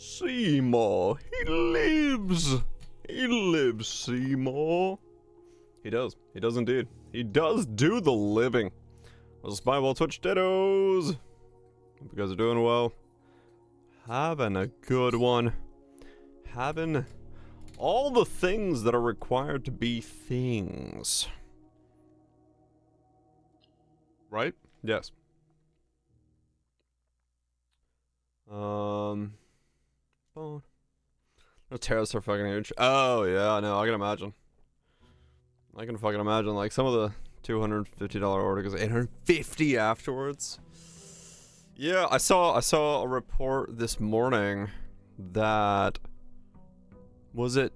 Seymour, he lives. He lives, Seymour. He does. He does indeed. He does do the living. Well, Spywell Twitch dittos. Hope you guys are doing well. Having a good one. Having all the things that are required to be things. Right? Yes. Phone. The tariffs are fucking huge. Oh yeah, no, I can imagine. I can fucking imagine. Like some of the $250 order goes $850 afterwards. Yeah, I saw a report this morning that was it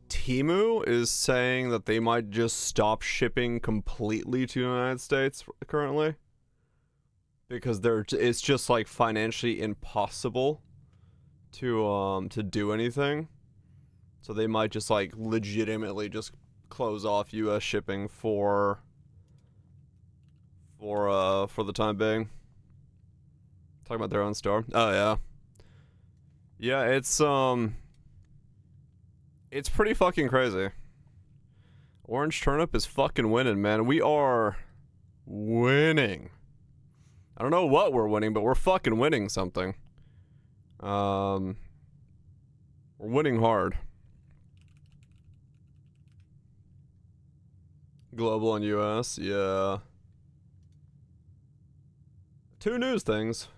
Temu is saying that they might just stop shipping completely to the United States currently because it's just like financially impossible to do anything. So they might just like legitimately just close off US shipping for the time being. Talking about their own store. Oh yeah. Yeah, it's pretty fucking crazy. Orange Turnip is fucking winning, man. We are winning. I don't know what we're winning, but we're fucking winning something. We're winning hard. Global and US, yeah. Two news things.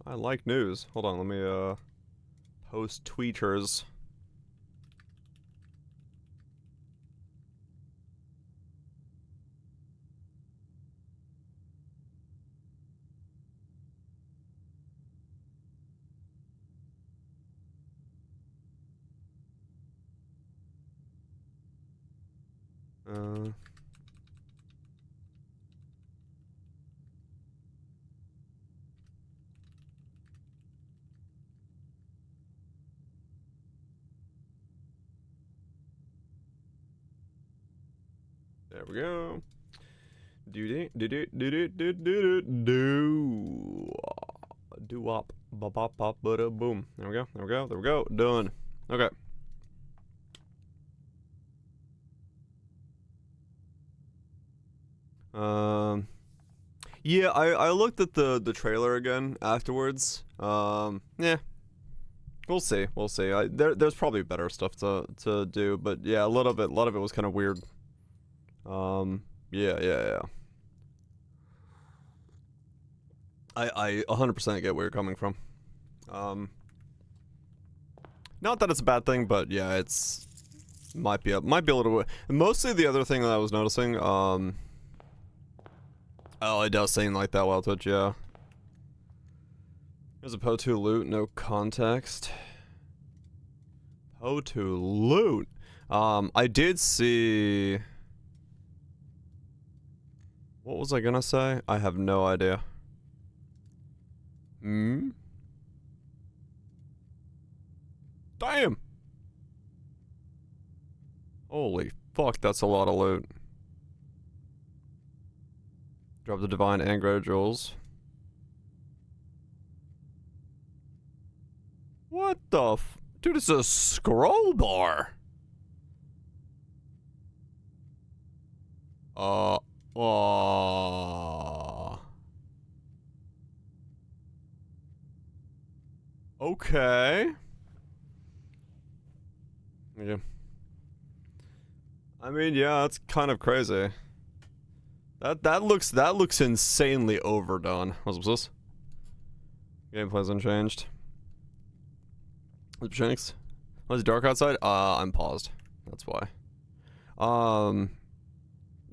I like news. Hold on, let me post tweeters. There we go. Do up, bop bop bop, boom. There we go. There we go. There we go. Done. Okay. Yeah, I looked at the trailer again afterwards. Yeah. We'll see. We'll see. There's probably better stuff to do, but yeah, a lot of it was kind of weird. Yeah. I 100% get where you're coming from. Not that it's a bad thing, but yeah, it's might be a little bit. Mostly the other thing that I was noticing, oh, it does seem like that while Twitch, yeah. There's a Po2 loot, no context. Po2 loot. I did see. What was I gonna say? I have no idea. Damn! Holy fuck, that's a lot of loot. Drop the divine and greater jewels. What the f- Dude, it's a scroll bar! Okay. Yeah. I mean, yeah, that's kind of crazy. That looks insanely overdone. What's this? Gameplay's unchanged. What's Shanks? Was it dark outside? I'm paused. That's why.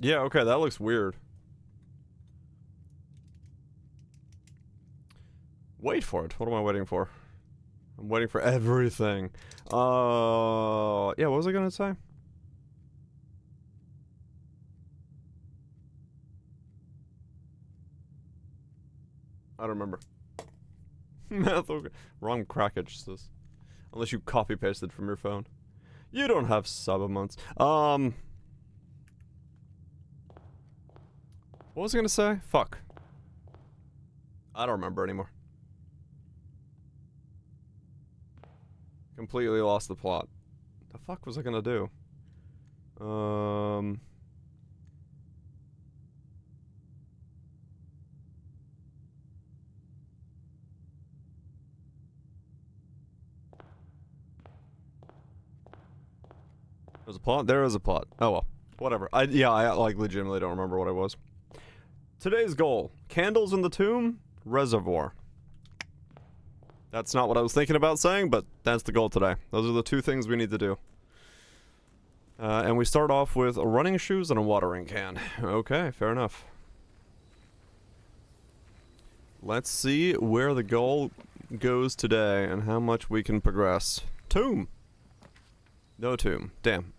Yeah, okay, that looks weird. Wait for it. What am I waiting for? I'm waiting for everything. Yeah, what was I gonna say? I don't remember. Math, okay. Wrong crackage, sis. Unless you copy pasted from your phone. You don't have sub amounts. What was I gonna say? Fuck. I don't remember anymore. Completely lost the plot. The fuck was I gonna do? There's a plot? There is a plot. Oh well. Whatever. I like legitimately don't remember what it was. Today's goal. Candles in the tomb, reservoir. That's not what I was thinking about saying, but that's the goal today. Those are the two things we need to do. And we start off with running shoes and a watering can. Okay, fair enough. Let's see where the goal goes today and how much we can progress. Tomb. No tomb. Damn.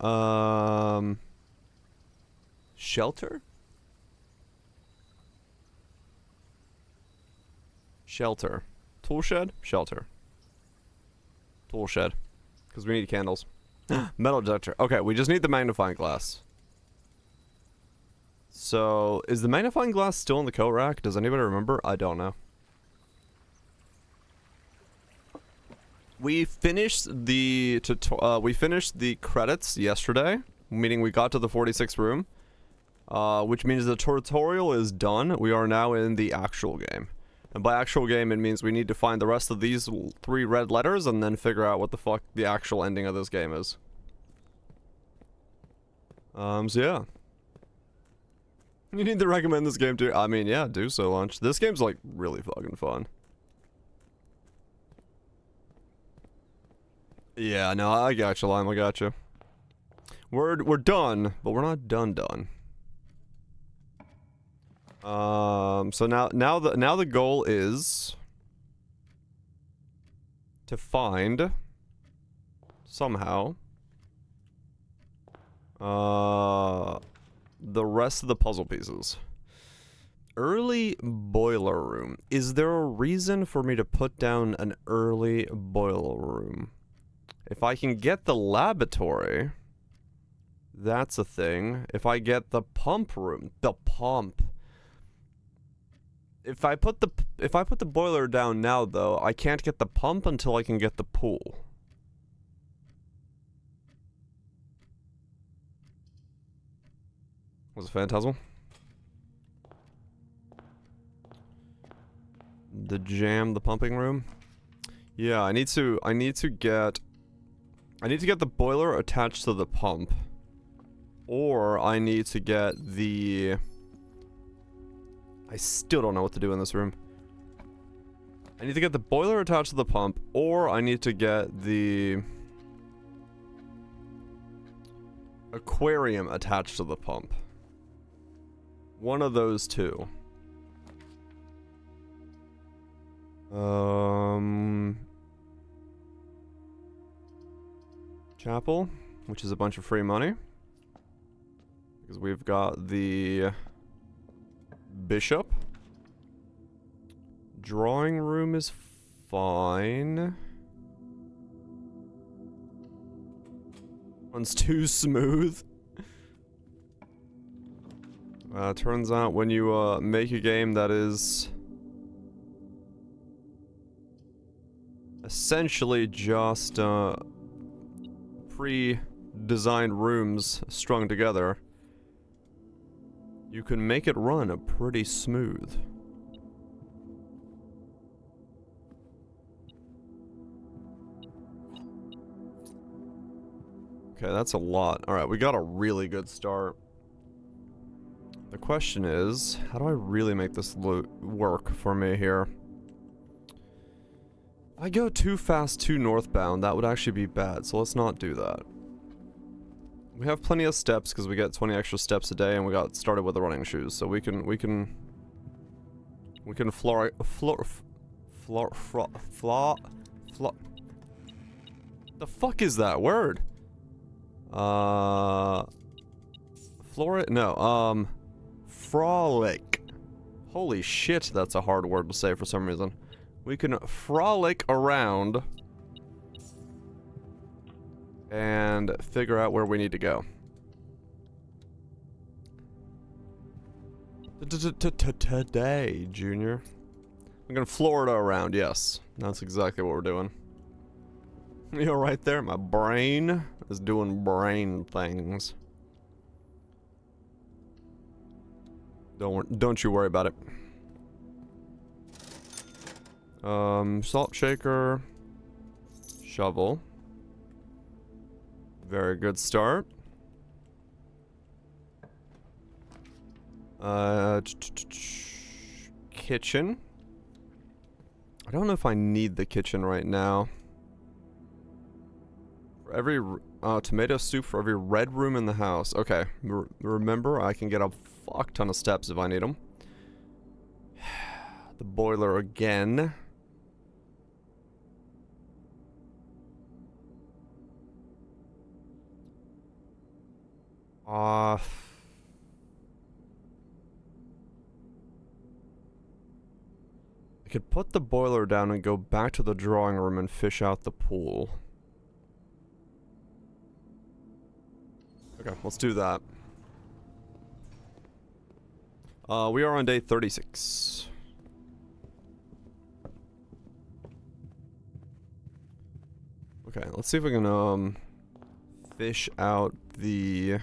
Shelter? Shelter. Tool shed? Shelter. Tool shed. Because we need candles. Metal detector. Okay, we just need the magnifying glass. So, is the magnifying glass still in the coat rack? Does anybody remember? I don't know. We finished the credits yesterday, meaning we got to the 46th room, which means the tutorial is done. We are now in the actual game. And by actual game, it means we need to find the rest of these 3 red letters and then figure out what the fuck the actual ending of this game is. So yeah. You need to recommend this game too. I mean, yeah, do so, Lunch. This game's like really fucking fun. Yeah, no, I got you, Lime. I got you. We're done, but we're not done. So now the goal is to find somehow the rest of the puzzle pieces. Early boiler room. Is there a reason for me to put down an early boiler room? If I can get the laboratory, that's a thing. If I get the pump room, the pump. If I put the boiler down now though, I can't get the pump until I can get the pool. Was it Phantasmal? The pumping room? Yeah, I need to get the boiler attached to the pump. Or I need to get the... I still don't know what to do in this room. I need to get the boiler attached to the pump, or I need to get the aquarium attached to the pump. One of those two. Chapel, which is a bunch of free money. Because we've got the bishop. Drawing room is fine. One's too smooth. Turns out when you make a game that is essentially just pre-designed rooms strung together, you can make it run pretty smooth. Okay, that's a lot. Alright, we got a really good start. The question is, how do I really make this work for me here? If I go too fast too northbound, that would actually be bad, so let's not do that. We have plenty of steps because we get 20 extra steps a day and we got started with the running shoes, so we can the fuck is that word? Frolic. Holy shit, that's a hard word to say for some reason. We can frolic around and figure out where we need to go. Today, Junior. I'm gonna Florida around, yes. That's exactly what we're doing. You're right there. My brain is doing brain things. Don't you worry about it. Salt shaker. Shovel. Very good start. Kitchen. I don't know if I need the kitchen right now. For every tomato soup for every red room in the house. Okay, remember I can get a fuck ton of steps if I need them. The boiler again. I could put the boiler down and go back to the drawing room and fish out the pool. Okay, let's do that. We are on day 36. Okay, let's see if we can, fish out the...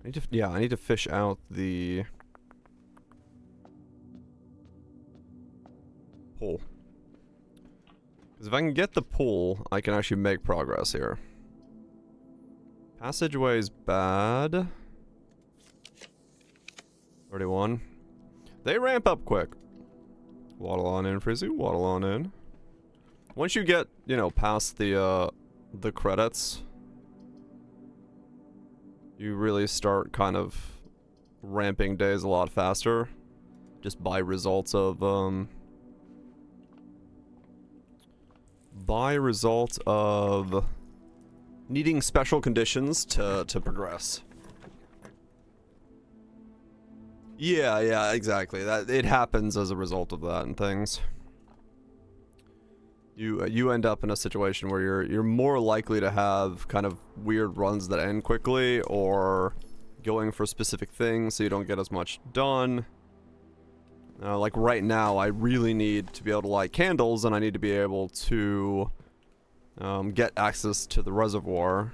I need to fish out the... pool. Because if I can get the pool, I can actually make progress here. Passageway is bad. 31. They ramp up quick. Waddle on in, Frizzy. Waddle on in. Once you get, you know, past the credits, you really start kind of ramping days a lot faster. Just by results of, needing special conditions to progress. Yeah, exactly. That it happens as a result of that and things. You end up in a situation where you're more likely to have kind of weird runs that end quickly, or going for specific things so you don't get as much done. Like right now, I really need to be able to light candles, and I need to be able to get access to the reservoir.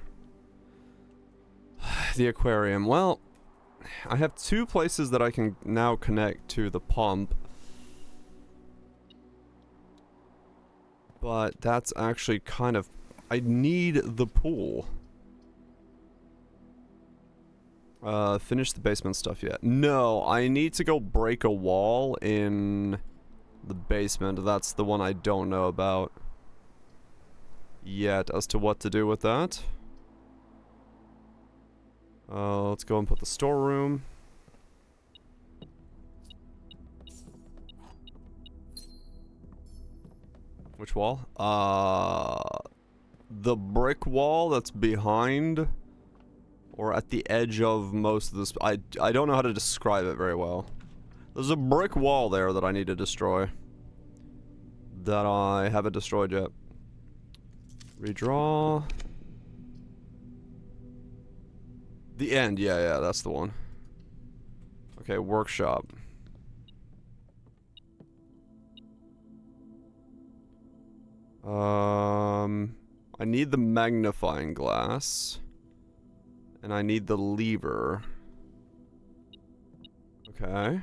The aquarium. Well, I have 2 places that I can now connect to the pump. But that's actually kind of... I need the pool. Finish the basement stuff yet? No, I need to go break a wall in the basement. That's the one I don't know about yet as to what to do with that. Let's go and put the storeroom. Which wall? The brick wall that's behind or at the edge of most of this. I don't know how to describe it very well. There's a brick wall there that I need to destroy. That I haven't destroyed yet. Redraw. The end, yeah, that's the one. Okay, workshop. I need the magnifying glass. And I need the lever. Okay.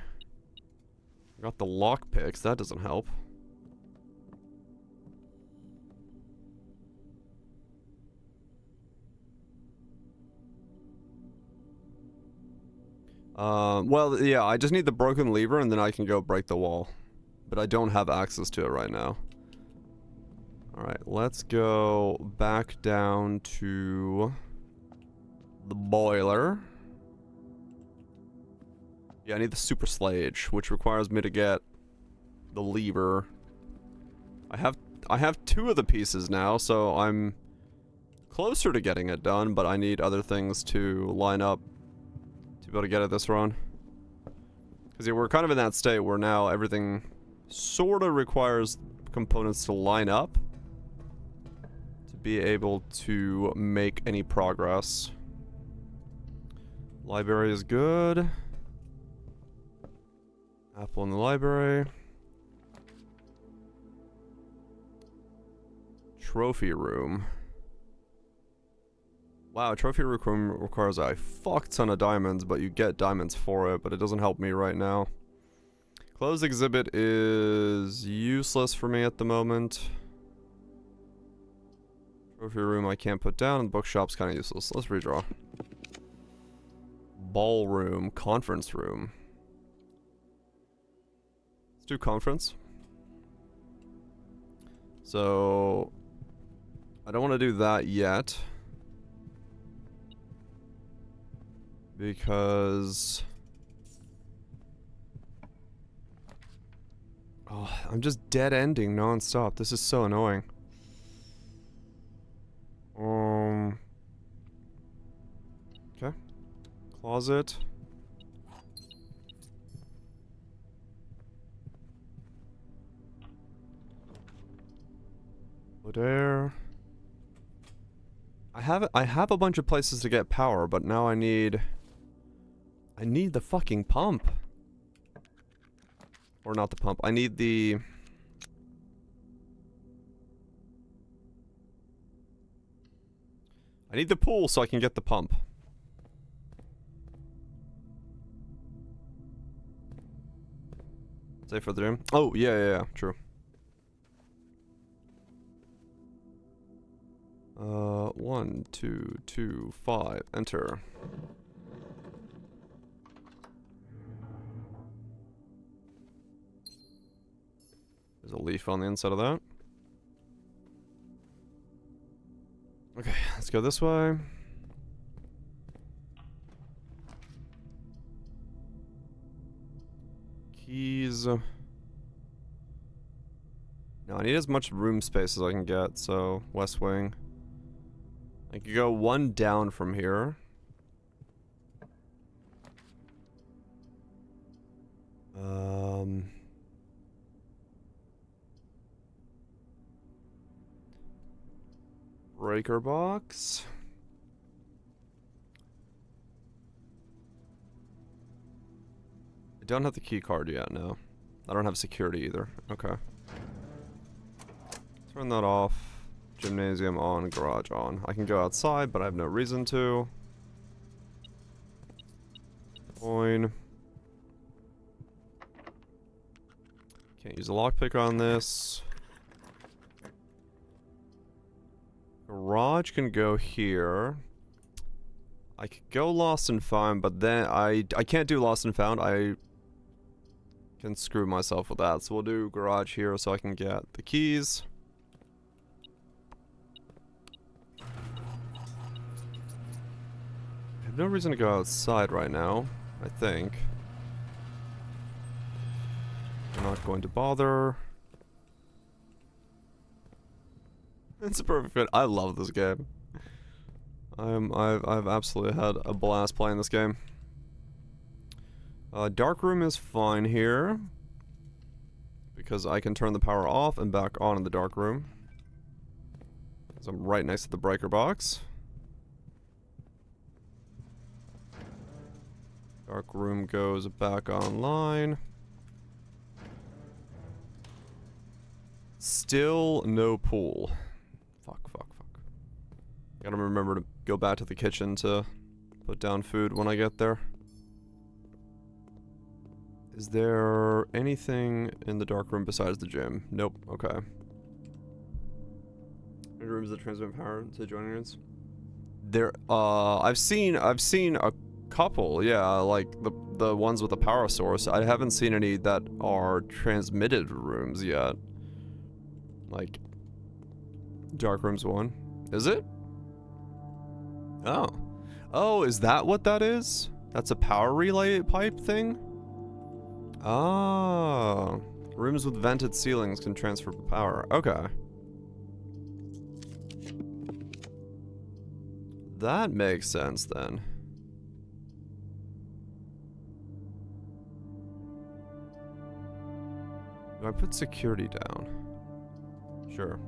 Got the lockpicks, that doesn't help. Well, yeah, I just need the broken lever and then I can go break the wall. But I don't have access to it right now. Alright, let's go back down to the boiler. Yeah, I need the super slage, which requires me to get the lever. I have 2 of the pieces now, so I'm closer to getting it done, but I need other things to line up to be able to get it this run. Because yeah, we're kind of in that state where now everything sort of requires components to line up to be able to make any progress. Library is good. Apple in the library. Trophy room. Wow, trophy room requires a fuck ton of diamonds, but you get diamonds for it, but it doesn't help me right now. Closed exhibit is useless for me at the moment. Trophy room I can't put down, and bookshop's kind of useless. Let's redraw. Ballroom, conference room. Let's do conference. So, I don't want to do that yet. Because... oh, I'm just dead-ending non-stop. This is so annoying. Okay. Closet. Wood air. I have a bunch of places to get power, but now I need the fucking pump. Or not the pump. I need the pool so I can get the pump. Save for the room. Oh, yeah, true. 1, 2, 2, 5. Enter. There's a leaf on the inside of that. Okay, let's go this way. Keys. Now I need as much room space as I can get, so west wing. I could go one down from here. Breaker box. I don't have the key card yet, no. I don't have security either. Okay. Turn that off. Gymnasium on, garage on. I can go outside, but I have no reason to. Coin. Can't use a lockpick on this. Garage can go here. I could go lost and found, but then I can't do lost and found. I can screw myself with that. So we'll do garage here so I can get the keys. I have no reason to go outside right now, I think. I'm not going to bother. It's a perfect fit. I love this game. I've absolutely had a blast playing this game. Dark room is fine here because I can turn the power off and back on in the dark room. So I'm right next to the breaker box. Dark room goes back online. Still no pool. Fuck. Gotta remember to go back to the kitchen to put down food when I get there. Is there anything in the dark room besides the gym? Nope. Okay. Any rooms that transmit power to adjoining rooms? There. I've seen a couple. Yeah, like the ones with the power source. I haven't seen any that are transmitted rooms yet. Like dark rooms 1. Is it? Oh. Oh, is that what that is? That's a power relay pipe thing? Oh. Rooms with vented ceilings can transfer power. Okay. That makes sense then. Do I put security down? Sure.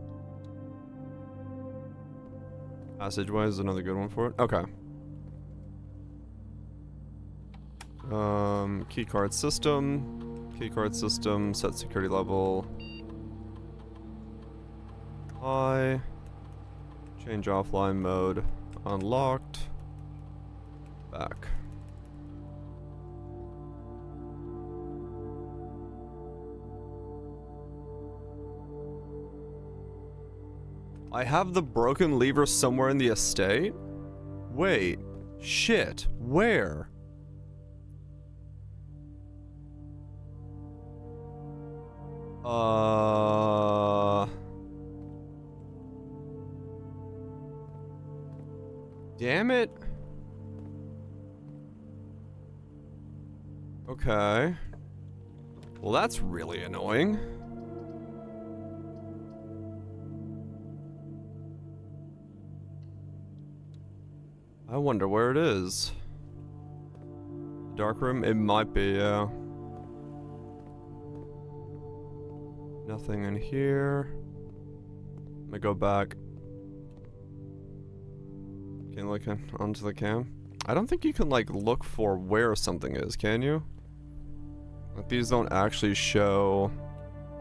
Passageway is another good one for it. Okay. Keycard system. Keycard system. Set security level. Hi. Change offline mode. Unlocked. Back. I have the broken lever somewhere in the estate? Wait. Shit. Where? Damn it. Okay. Well, that's really annoying. I wonder where it is. Dark room? It might be, yeah. Nothing in here. Let me go back. Can you look onto the cam? I don't think you can, like, look for where something is, can you? Like, these don't actually show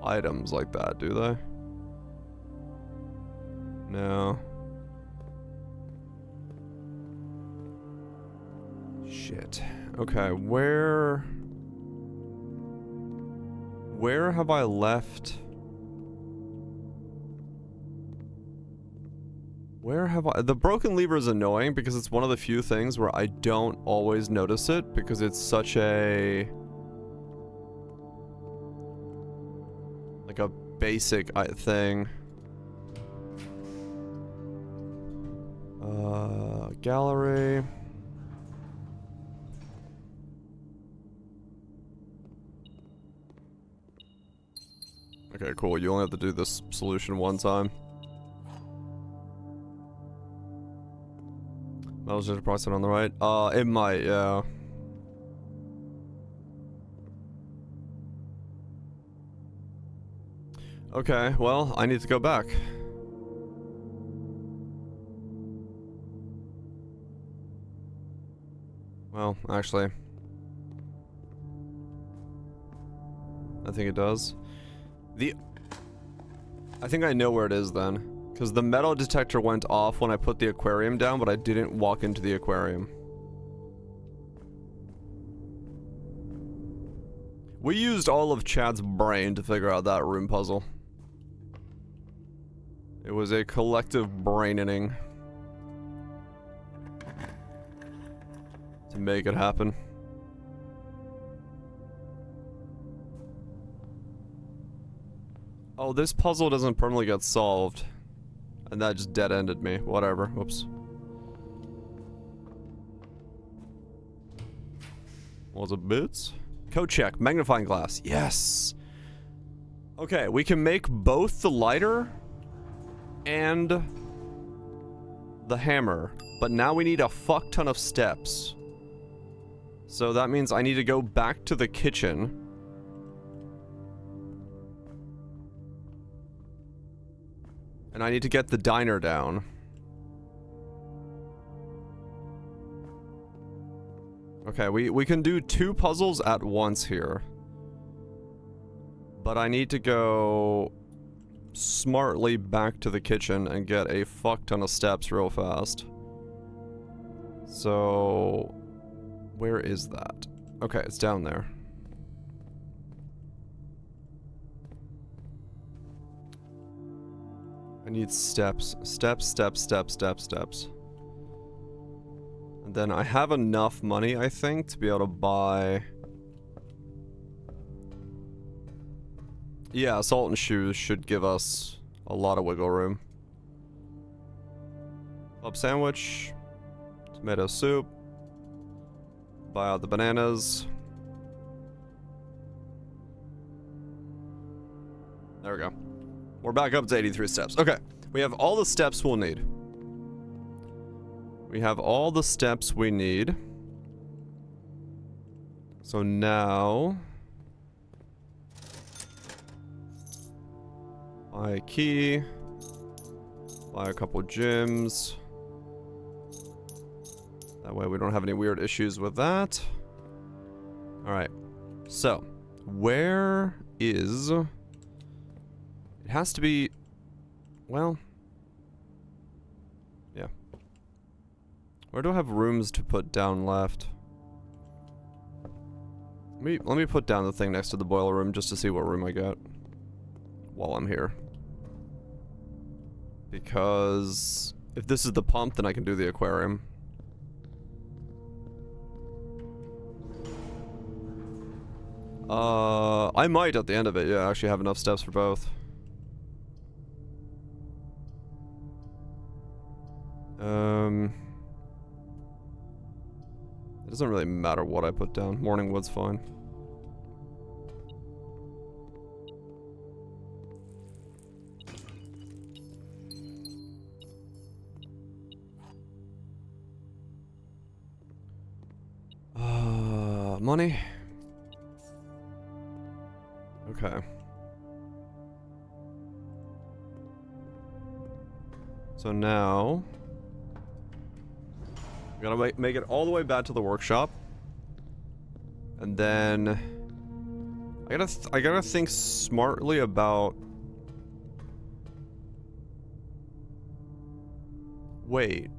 items like that, do they? No. Shit. Okay, where have I left? Where have I... The broken lever is annoying because it's one of the few things where I don't always notice it because it's such a... like a basic thing. Gallery. Okay, cool. You only have to do this solution one time. Metal detector process on the right. It might, yeah. Okay, well, I need to go back. Well, actually, I think it does. I think I know where it is then. Because the metal detector went off when I put the aquarium down, but I didn't walk into the aquarium. We used all of Chad's brain to figure out that room puzzle. It was a collective braining to make it happen. Oh, this puzzle doesn't permanently get solved. And that just dead-ended me. Whatever. Whoops. Was it bits? Code check. Magnifying glass. Yes! Okay, we can make both the lighter and the hammer. But now we need a fuck ton of steps. So that means I need to go back to the kitchen. And I need to get the diner down. Okay, we can do 2 puzzles at once here. But I need to go smartly back to the kitchen and get a fuck ton of steps real fast. So... where is that? Okay, it's down there. I need steps. Steps, steps, steps, steps, steps. And then I have enough money, I think, to be able to buy... yeah, salt and shoes should give us a lot of wiggle room. Club sandwich. Tomato soup. Buy out the bananas. There we go. We're back up to 83 steps. Okay. We have all the steps we'll need. We have all the steps we need. So now... buy a key. Buy a couple gems. That way we don't have any weird issues with that. Alright. So, where is... it has to be Well. Yeah. Where do I have rooms to put down left? Let me put down the thing next to the boiler room just to see what room I got while I'm here. Because if this is the pump, then I can do the aquarium. I might at the end of it, yeah, actually have enough steps for both. It doesn't really matter what I put down. Morning wood's fine. Money. Okay. So now we gotta make it all the way back to the workshop, and then I gotta think smartly about. Wait.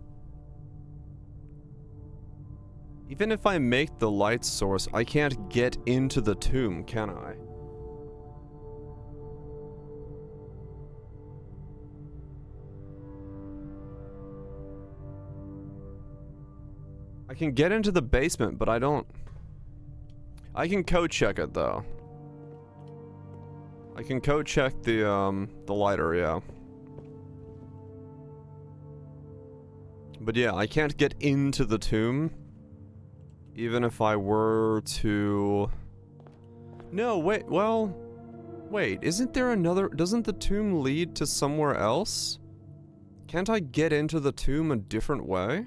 Even if I make the light source, I can't get into the tomb, can I? I can get into the basement, but I don't... I can code check it, though. I can code check the lighter, yeah. But yeah, I can't get into the tomb. Even if I were to... No, wait, well... Wait, isn't there another... Doesn't the tomb lead to somewhere else? Can't I get into the tomb a different way?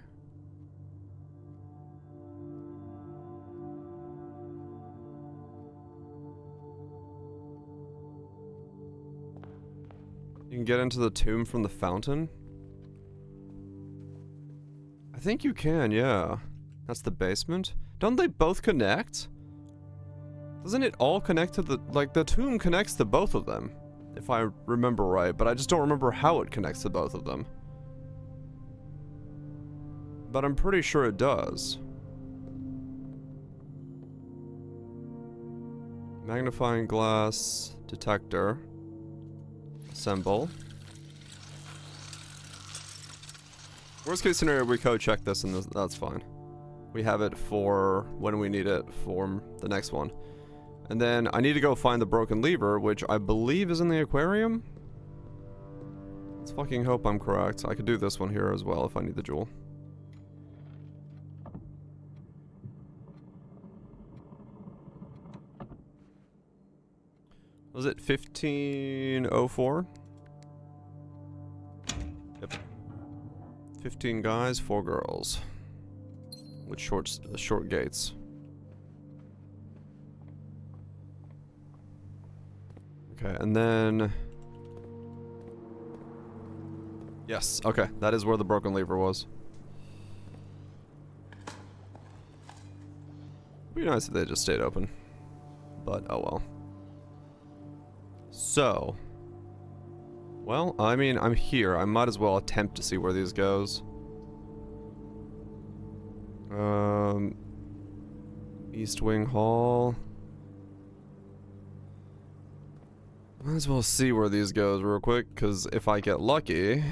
You can get into the tomb from the fountain? I think you can, yeah. That's the basement? Don't they both connect? Doesn't it all connect to the... Like, the tomb connects to both of them. If I remember right, but I just don't remember how it connects to both of them. But I'm pretty sure it does. Magnifying glass detector. Assemble. Worst case scenario, we code check this and that's fine. We have it for when we need it for the next one. And then I need to go find the broken lever, which I believe is in the aquarium. Let's fucking hope I'm correct. I could do this one here as well if I need the jewel. Was it 1504? Yep. 15 guys, 4 girls. With short gates. Okay, and then... Yes, okay, that is where the broken lever was. It'd be nice if they just stayed open. But, oh well. So... Well, I mean, I'm here. I might as well attempt to see where these goes. East Wing Hall. Might as well see where these goes real quick, because if I get lucky...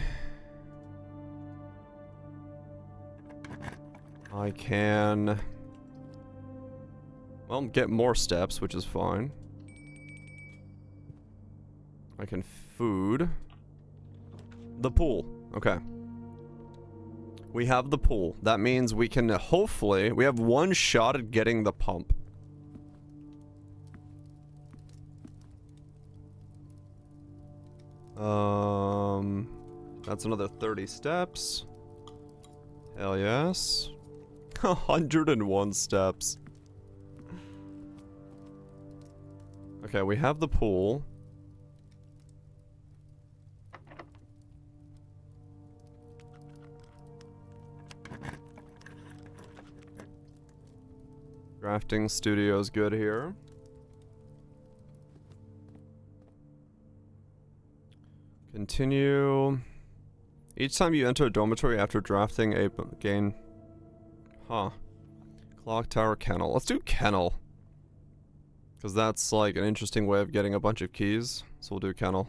I can... Well, get more steps, which is fine. I can food. The pool. Okay. We have the pool. That means we can hopefully... We have one shot at getting the pump. That's another 30 steps. Hell yes. 101 steps. Okay, we have the pool. Crafting studio's good here. Continue. Each time you enter a dormitory after drafting a gain. Huh. Clock tower kennel. Let's do kennel. Because that's like an interesting way of getting a bunch of keys. So we'll do kennel.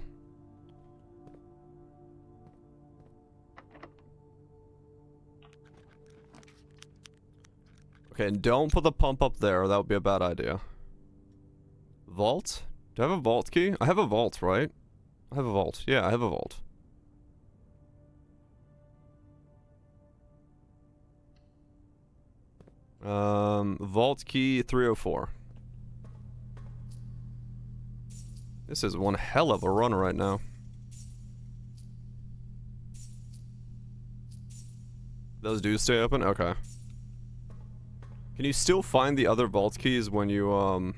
Okay, and don't put the pump up there. That would be a bad idea. Vault? Do I have a vault key? I have a vault, right? I have a vault. Yeah, I have a vault. Vault key 304. This is one hell of a run right now. Those do stay open? Okay. Can you still find the other vault keys when you,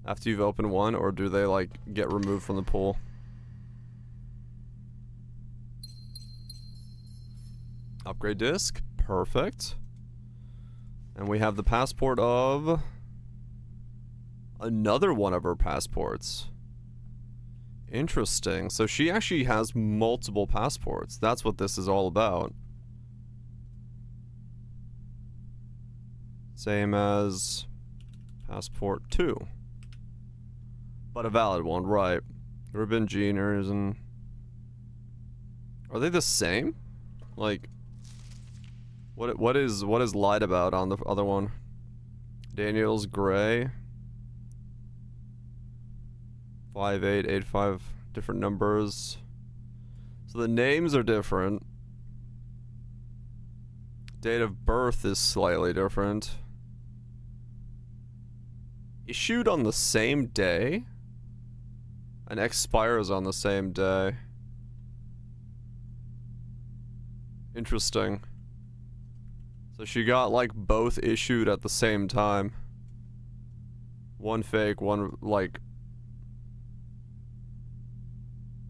after you've opened one, or do they, like, get removed from the pool? Upgrade disc. Perfect. And we have the passport of another one of her passports. Interesting. So she actually has multiple passports. That's what this is all about. Same as passport 2. But a valid one, right. Ribbon Jeaners and... Are they the same? Like... What is lied about on the other one? Daniel's Gray. 5885, different numbers. So the names are different. Date of birth is slightly different. Issued on the same day? And expires on the same day. Interesting. So she got like both issued at the same time. One fake, one like...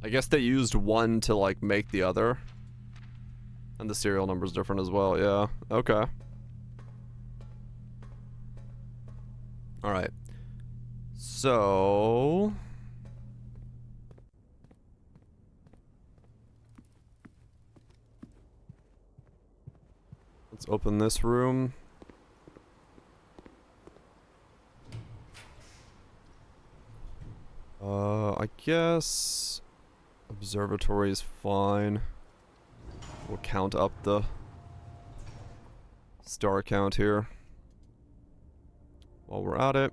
I guess they used one to like make the other. And the serial number's different as well, yeah. Okay. Alright. So... let's open this room. I guess... observatory is fine. We'll count up the star count here while we're at it.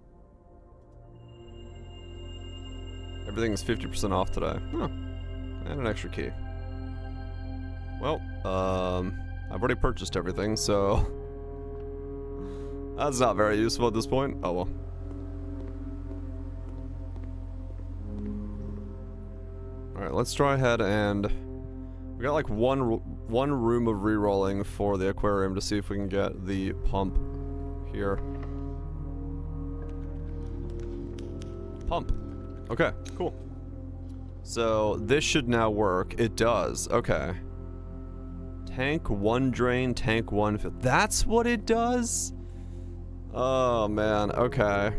Everything's 50% off today. Huh. And an extra key. Well, I've already purchased everything, so that's not very useful at this point. Oh well. Alright, let's try ahead and... we got like one room of re-rolling for the aquarium to see if we can get the pump here. Pump. Okay, cool. So this should now work. It does. Okay. Tank 1 drain, tank 1 fill. That's what it does? Oh man, okay.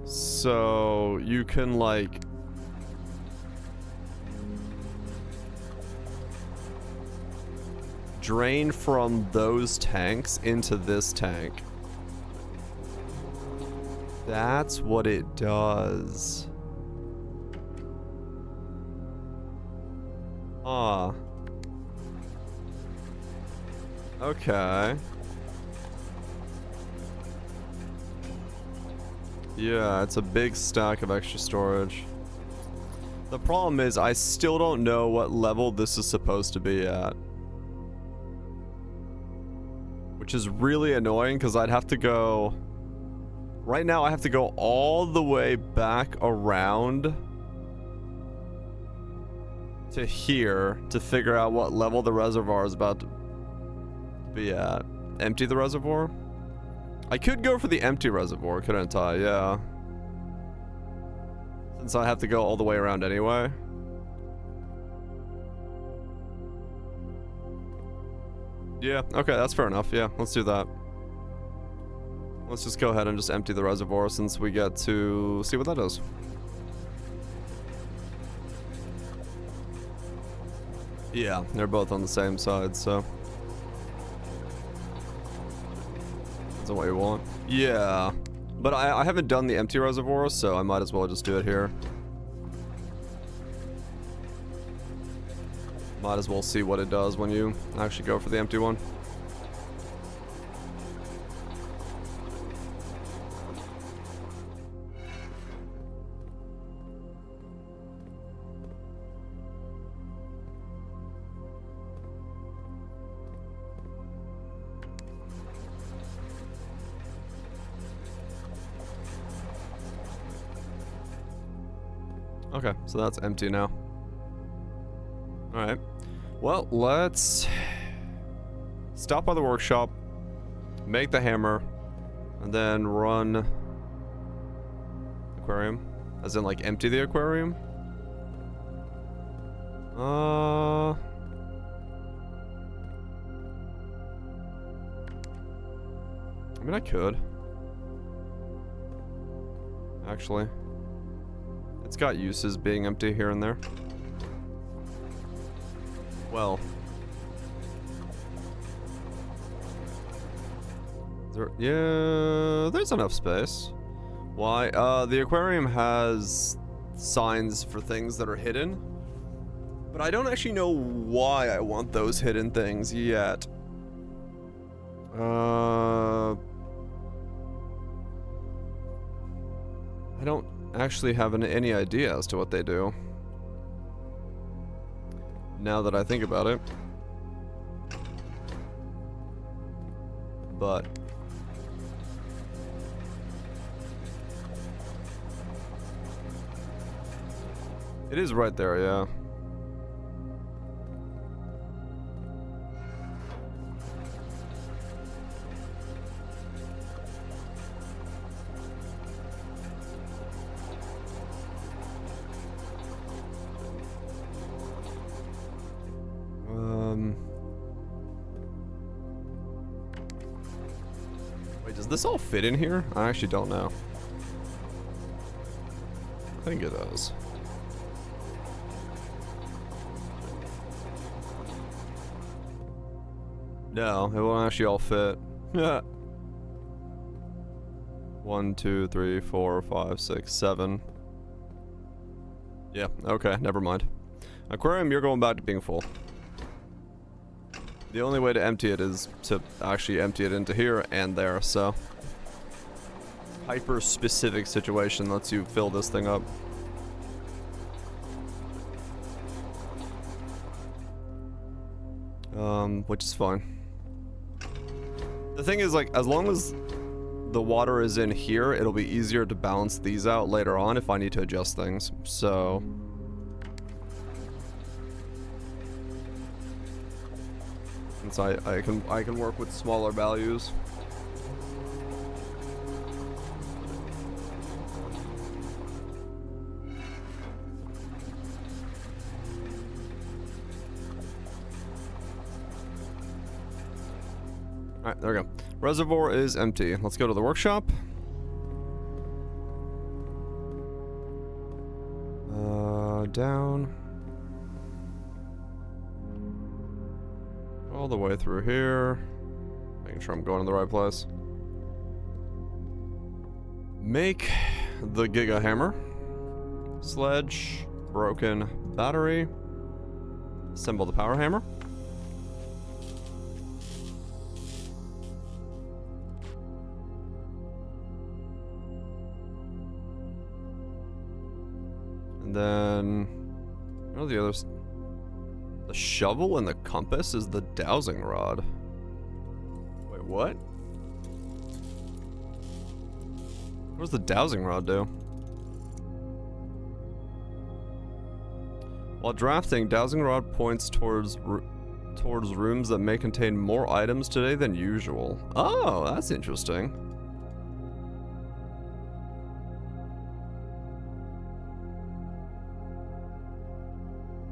So you can like... drain from those tanks into this tank. That's what it does. Ah. Okay. Yeah, it's a big stack of extra storage. The problem is I still don't know what level this is supposed to be at. Which is really annoying because I'd have to go... right now I have to go all the way back around to here to figure out what level the reservoir is about to be at. Empty the reservoir? I could go for the empty reservoir, couldn't I? Yeah. Since I have to go all the way around anyway. Yeah, okay, that's fair enough. Yeah, let's do that. Let's just go ahead and just empty the reservoir since we get to see what that does. Yeah, they're both on the same side, so. That's what you want. Yeah. But I haven't done the empty reservoir, so I might as well just do it here. Might as well see what it does when you actually go for the empty one. Okay, so that's empty now. Alright. Well, let's stop by the workshop, make the hammer, and then run aquarium. As in, like, empty the aquarium? I mean, I could. Actually. It's got uses being empty here and there. Well. Yeah, there's enough space. Why? The aquarium has signs for things that are hidden. But I don't actually know why I want those hidden things yet. I don't actually have any idea as to what they do. Now that I think about it. But it is right there, yeah. Wait, does this all fit in here? I actually don't know. I think it does. No, it won't actually all fit. 1, 2, 3, 4, 5, 6, 7. Yeah, okay, never mind. Aquarium, you're going back to being full. The only way to empty it is to actually empty it into here and there, so. Hyper-specific situation lets you fill this thing up. Which is fine. The thing is, like, as long as the water is in here, it'll be easier to balance these out later on if I need to adjust things, so. Since I can work with smaller values. Alright, there we go. Reservoir is empty. Let's go to the workshop. Down. All the way through here. Making sure I'm going to the right place. Make the Giga Hammer. Sledge. Broken battery. Assemble the power hammer. And then, what are the others? The shovel and the compass is the dowsing rod. Wait, what? What does the dowsing rod do? While drafting, dowsing rod points towards rooms that may contain more items today than usual. Oh, that's interesting.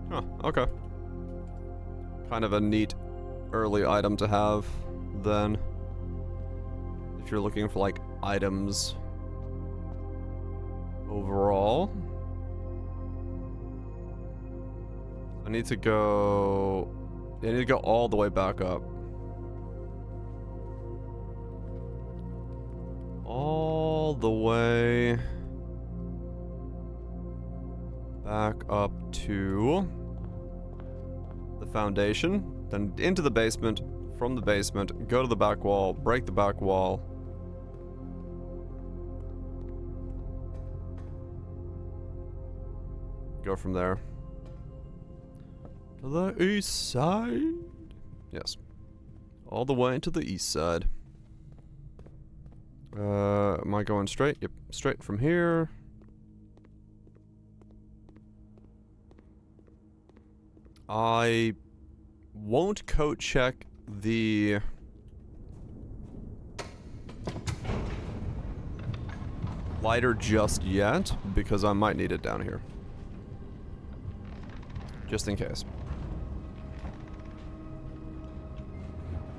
Huh, okay. Kind of a neat early item to have, then. If you're looking for, like, items overall. I need to go... I need to go all the way back up. All the way... back up to... the foundation. Then into the basement. From the basement, go to the back wall, break the back wall. Go from there. To the east side? Yes. All the way to the east side. Am I going straight? Yep, straight from here. I won't coat check the... lighter just yet, because I might need it down here. Just in case.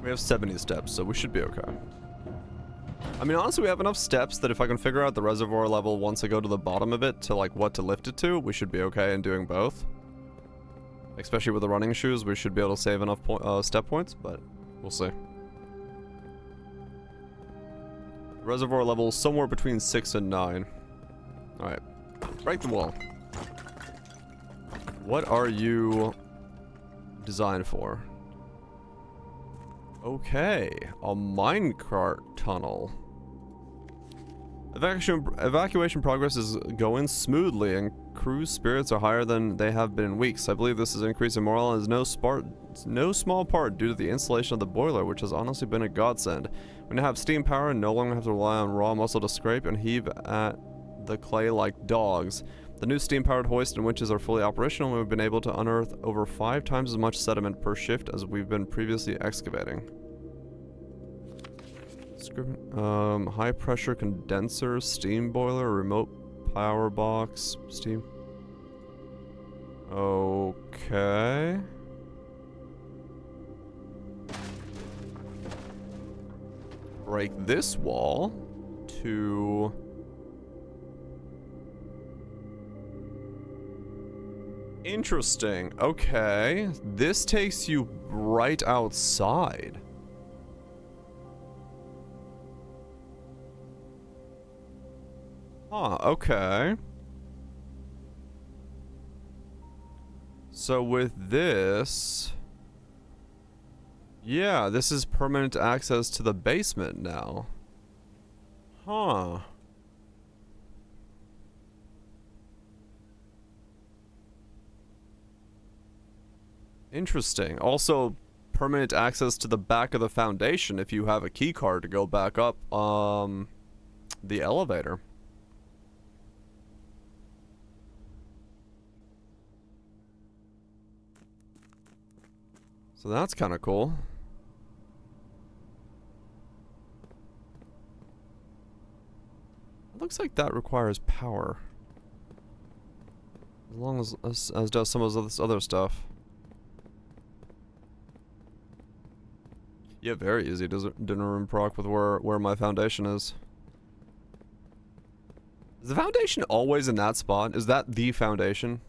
We have 70 steps, so we should be okay. I mean, honestly, we have enough steps that if I can figure out the reservoir level once I go to the bottom of it to, like, what to lift it to, we should be okay in doing both. Especially with the running shoes, we should be able to save enough step points, but we'll see. Reservoir level somewhere between 6 and 9. Alright. Break the wall. What are you designed for? Okay. A minecart tunnel. Evacuation progress is going smoothly, and crew spirits are higher than they have been in weeks. I believe this is increasing morale and is no small part due to the installation of the boiler, which has honestly been a godsend. We now have steam power and no longer have to rely on raw muscle to scrape and heave at the clay like dogs. The new steam-powered hoist and winches are fully operational, and we've been able to unearth over 5 times as much sediment per shift as we've been previously excavating. High pressure condenser, steam boiler, remote power box, steam. Okay. Break this wall to... Interesting. Okay. This takes you right outside. Huh, okay. So with this... yeah, this is permanent access to the basement now. Huh. Interesting. Also, permanent access to the back of the foundation if you have a key card to go back up, the elevator. So that's kind of cool. It looks like that requires power. As long as does some of this other stuff. Yeah, very easy. Didn't room proc with where my foundation is. Is the foundation always in that spot? Is that the foundation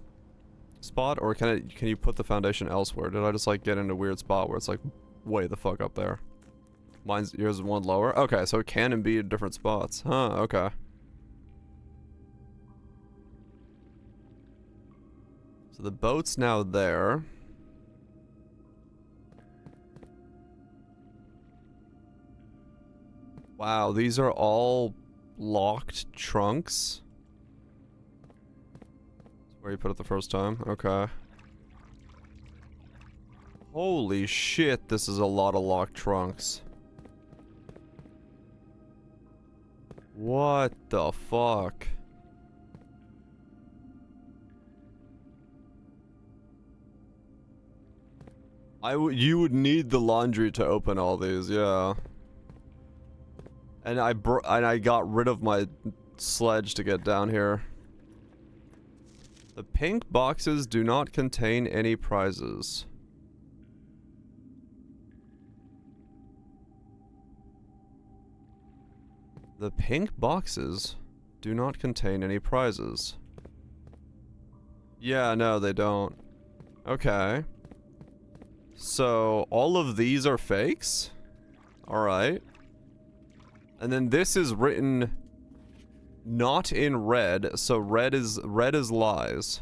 spot, or can you put the foundation elsewhere? Did I just like get in a weird spot where it's like way the fuck up there? Yours is one lower. Okay, so it can be in different spots. Huh? Okay. So the boat's now there. Wow, these are all locked trunks. Where you put it the first time? Okay. Holy shit, this is a lot of locked trunks. What the fuck? You would need the laundry to open all these, yeah. And I got rid of my sledge to get down here. The pink boxes do not contain any prizes. The pink boxes do not contain any prizes. Yeah, no, they don't. Okay. So, all of these are fakes? Alright. And then this is written not in red, so red is lies.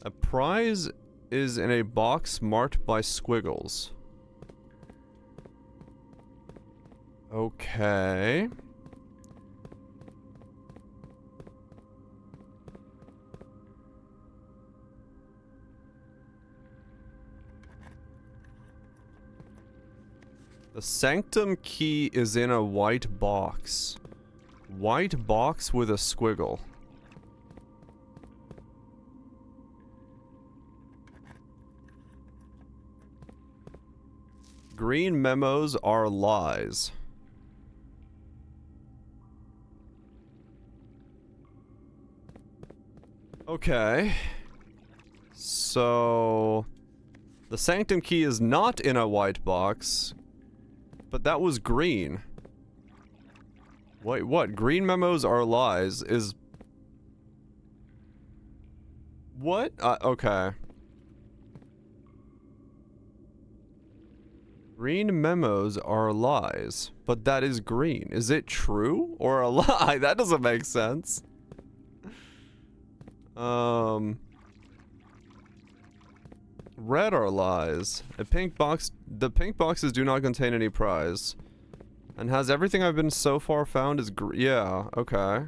A prize is in a box marked by squiggles. Okay. The sanctum key is in a white box. White box with a squiggle. Green memos are lies. Okay. So... the sanctum key is not in a white box, but that was green. Wait, what? Green memos are lies is... what? Okay. Green memos are lies, but that is green. Is it true or a lie? That doesn't make sense. Red are lies. The pink boxes do not contain any prize. And has everything I've been so far found is yeah, okay.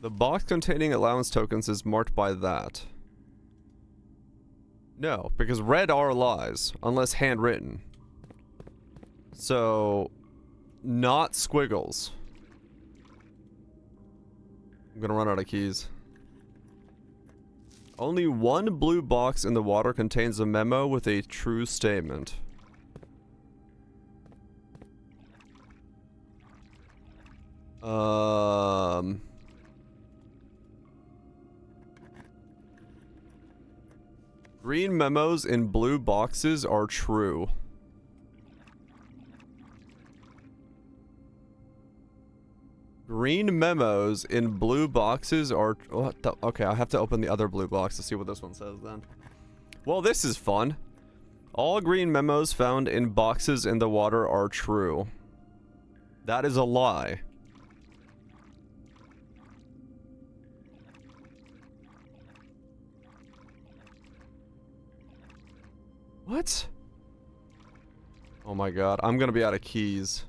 The box containing allowance tokens is marked by that. No, because red are lies, unless handwritten. So, not squiggles. I'm gonna run out of keys. Only one blue box in the water contains a memo with a true statement. Green memos in blue boxes are true. Green memos in blue boxes are... what the... okay, I have to open the other blue box to see what this one says then. Well, this is fun. All green memos found in boxes in the water are true. That is a lie. What? Oh my god, I'm gonna be out of keys.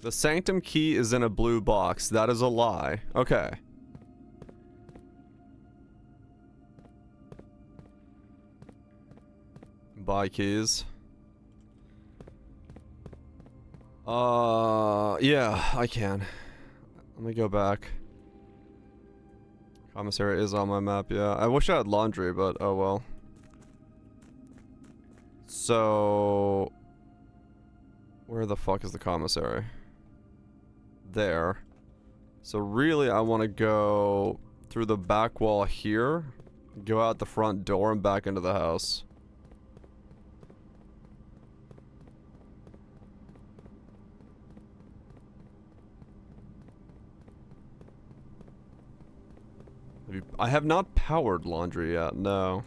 The sanctum key is in a blue box. That is a lie. Okay. Buy keys. Yeah, I can. Let me go back. Commissary is on my map, yeah. I wish I had laundry, but oh well. So... where the fuck is the commissary? There. So really, I want to go through the back wall here, go out the front door, and back into the house. I have not powered laundry yet, no.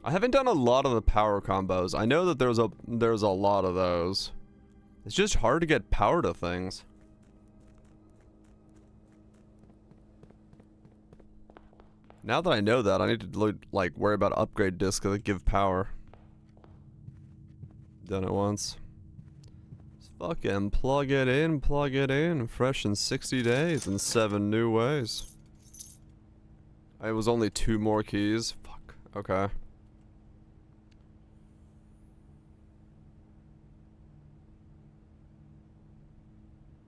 I haven't done a lot of the power combos. I know that there's a lot of those. It's just hard to get power to things. Now that I know that, I need to like worry about upgrade discs that give power. Done it once. Just fucking plug it in, fresh in 60 days in 7 new ways. It was only 2 more keys. Fuck. Okay.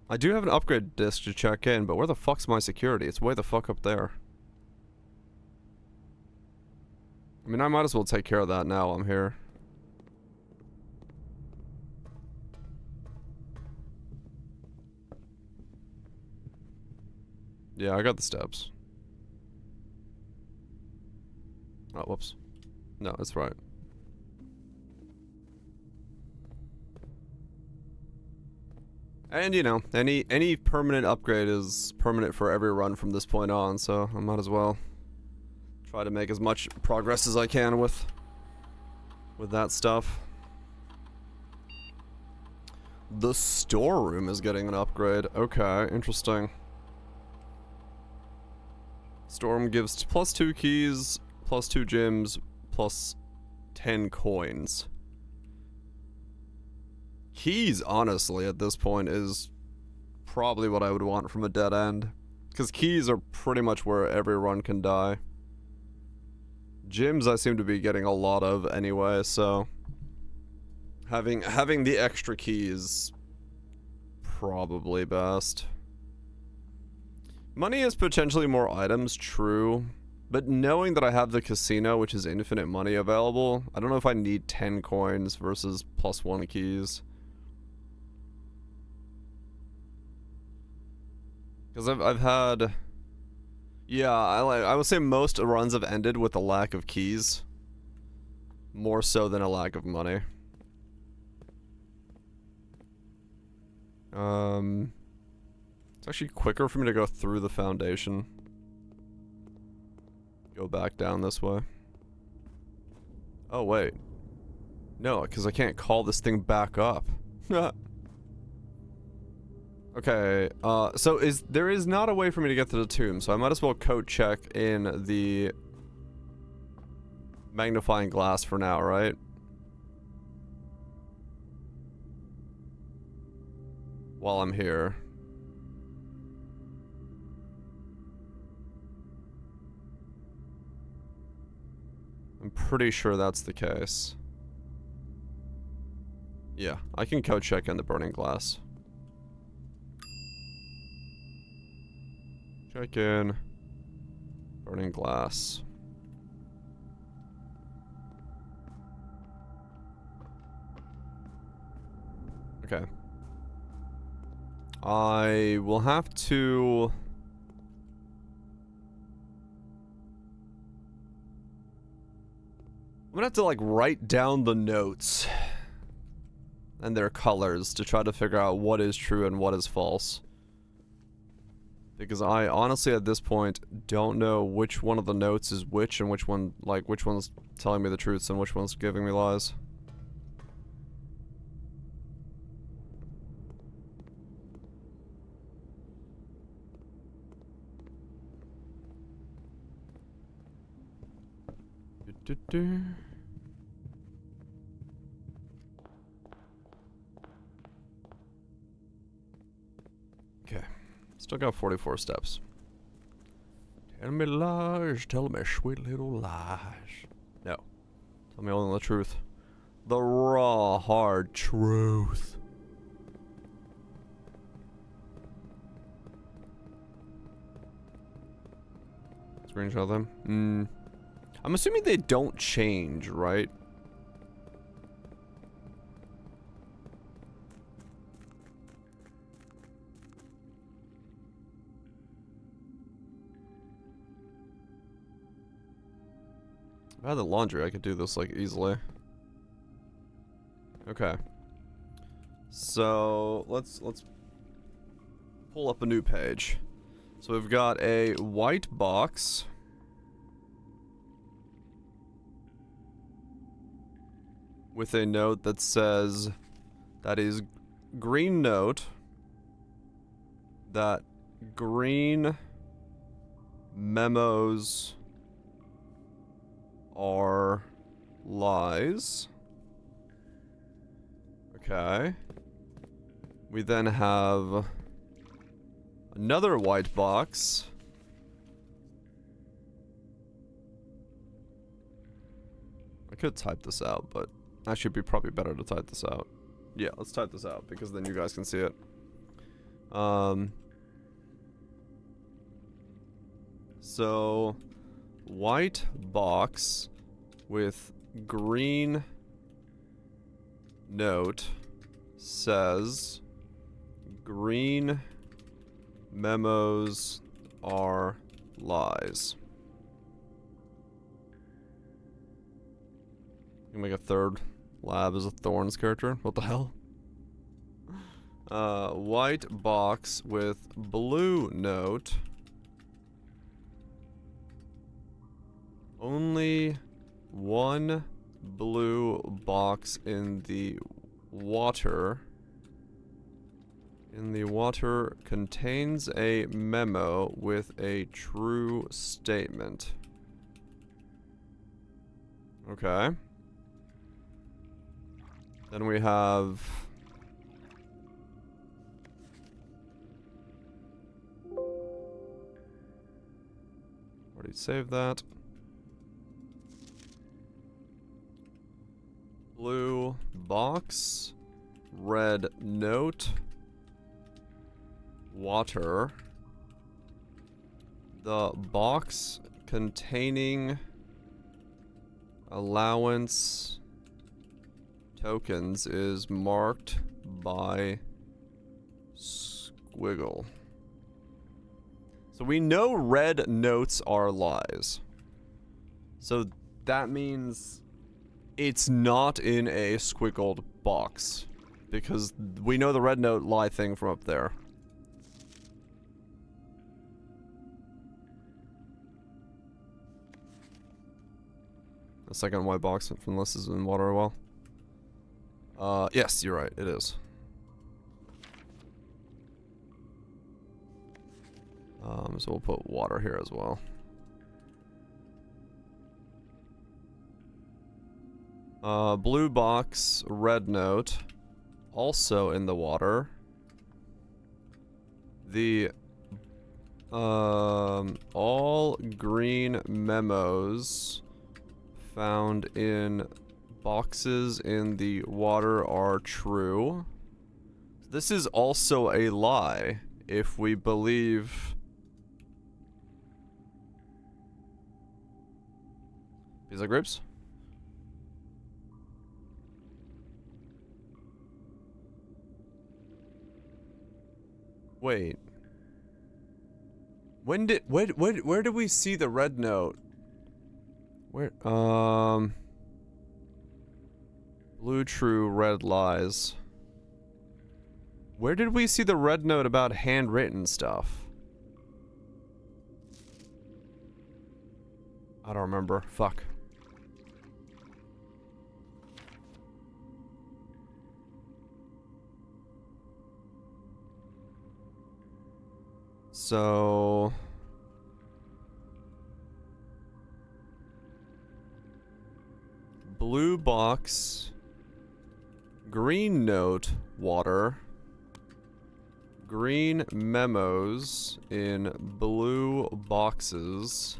I do have an upgrade disc to check in, but where the fuck's my security? It's way the fuck up there. I mean, I might as well take care of that now while I'm here. Yeah, I got the steps. Oh, whoops. No, that's right. And, you know, any permanent upgrade is permanent for every run from this point on, so I might as well try to make as much progress as I can with that stuff. The storeroom is getting an upgrade. Okay, interesting. Storeroom gives +2 keys, +2 gems, plus 10 coins. Keys, honestly, at this point, is probably what I would want from a dead end. Because keys are pretty much where every run can die. Gems I seem to be getting a lot of anyway, so... Having the extra keys probably best. Money is potentially more items, true. But knowing that I have the casino, which is infinite money available, I don't know if I need 10 coins versus +1 keys. Because I've had... Yeah, I would say most runs have ended with a lack of keys. More so than a lack of money. It's actually quicker for me to go through the foundation. Go back down this way. Oh, wait. No, because I can't call this thing back up. Okay, so there is not a way for me to get to the tomb, so I might as well code check in the magnifying glass for now, right? While I'm here. I'm pretty sure that's the case. Yeah, I can code check in the burning glass. Check in. Burning glass. Okay. I will have to... I'm gonna have to, like, write down the notes and their colors to try to figure out what is true and what is false. Because I honestly, at this point, don't know which one of the notes is which and which one, like, which one's telling me the truths and which one's giving me lies. Okay. Still got 44 steps. Tell me lies, tell me sweet little lies. No. Tell me only the truth. The raw, hard truth. Screenshot them? I'm assuming they don't change, right? If I had the laundry, I could do this, like, easily. Okay. So, let's pull up a new page. So we've got a white box. With a note that says, that is green note, that green memos are lies. Okay. We then have another white box. I could type this out, but actually it'd be probably better to type this out. Yeah, let's type this out because then you guys can see it. So white box with green note says green memos are lies. You can make a third lab as a Thorns character. What the hell? White box with blue note. Only one blue box in the water. In the water contains a memo with a true statement. Okay. Then we have... already saved that. Blue box. Red note. Water. The box containing allowance tokens is marked by squiggle. So we know red notes are lies. So that means it's not in a squiggled box. Because we know the red note lie thing from up there. The second white box from this is in water as well. Yes, you're right, it is. So we'll put water here as well. Blue box, red note, also in the water. The all green memos found in boxes in the water are true. This is also a lie if we believe... Pizza grapes? Wait. When did... where did we see the red note? Where... Blue true, red lies. Where did we see the red note about handwritten stuff? I don't remember. Fuck. So... blue box... green note, water. Green memos in blue boxes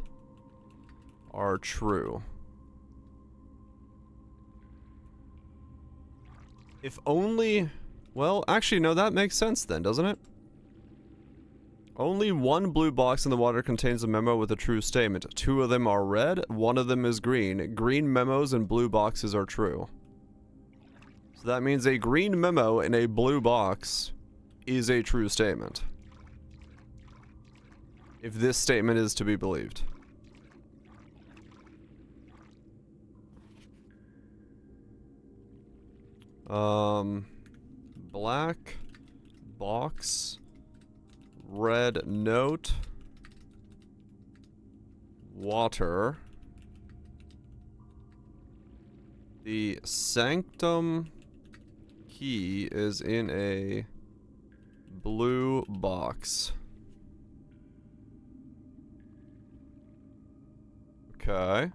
are true. If only... well, actually, no, that makes sense then, doesn't it? Only one blue box in the water contains a memo with a true statement. 2 of them are red, 1 of them is green. Green memos in blue boxes are true. So that means a green memo in a blue box is a true statement. If this statement is to be believed. Black box, red note, water. The sanctum key is in a blue box. Okay.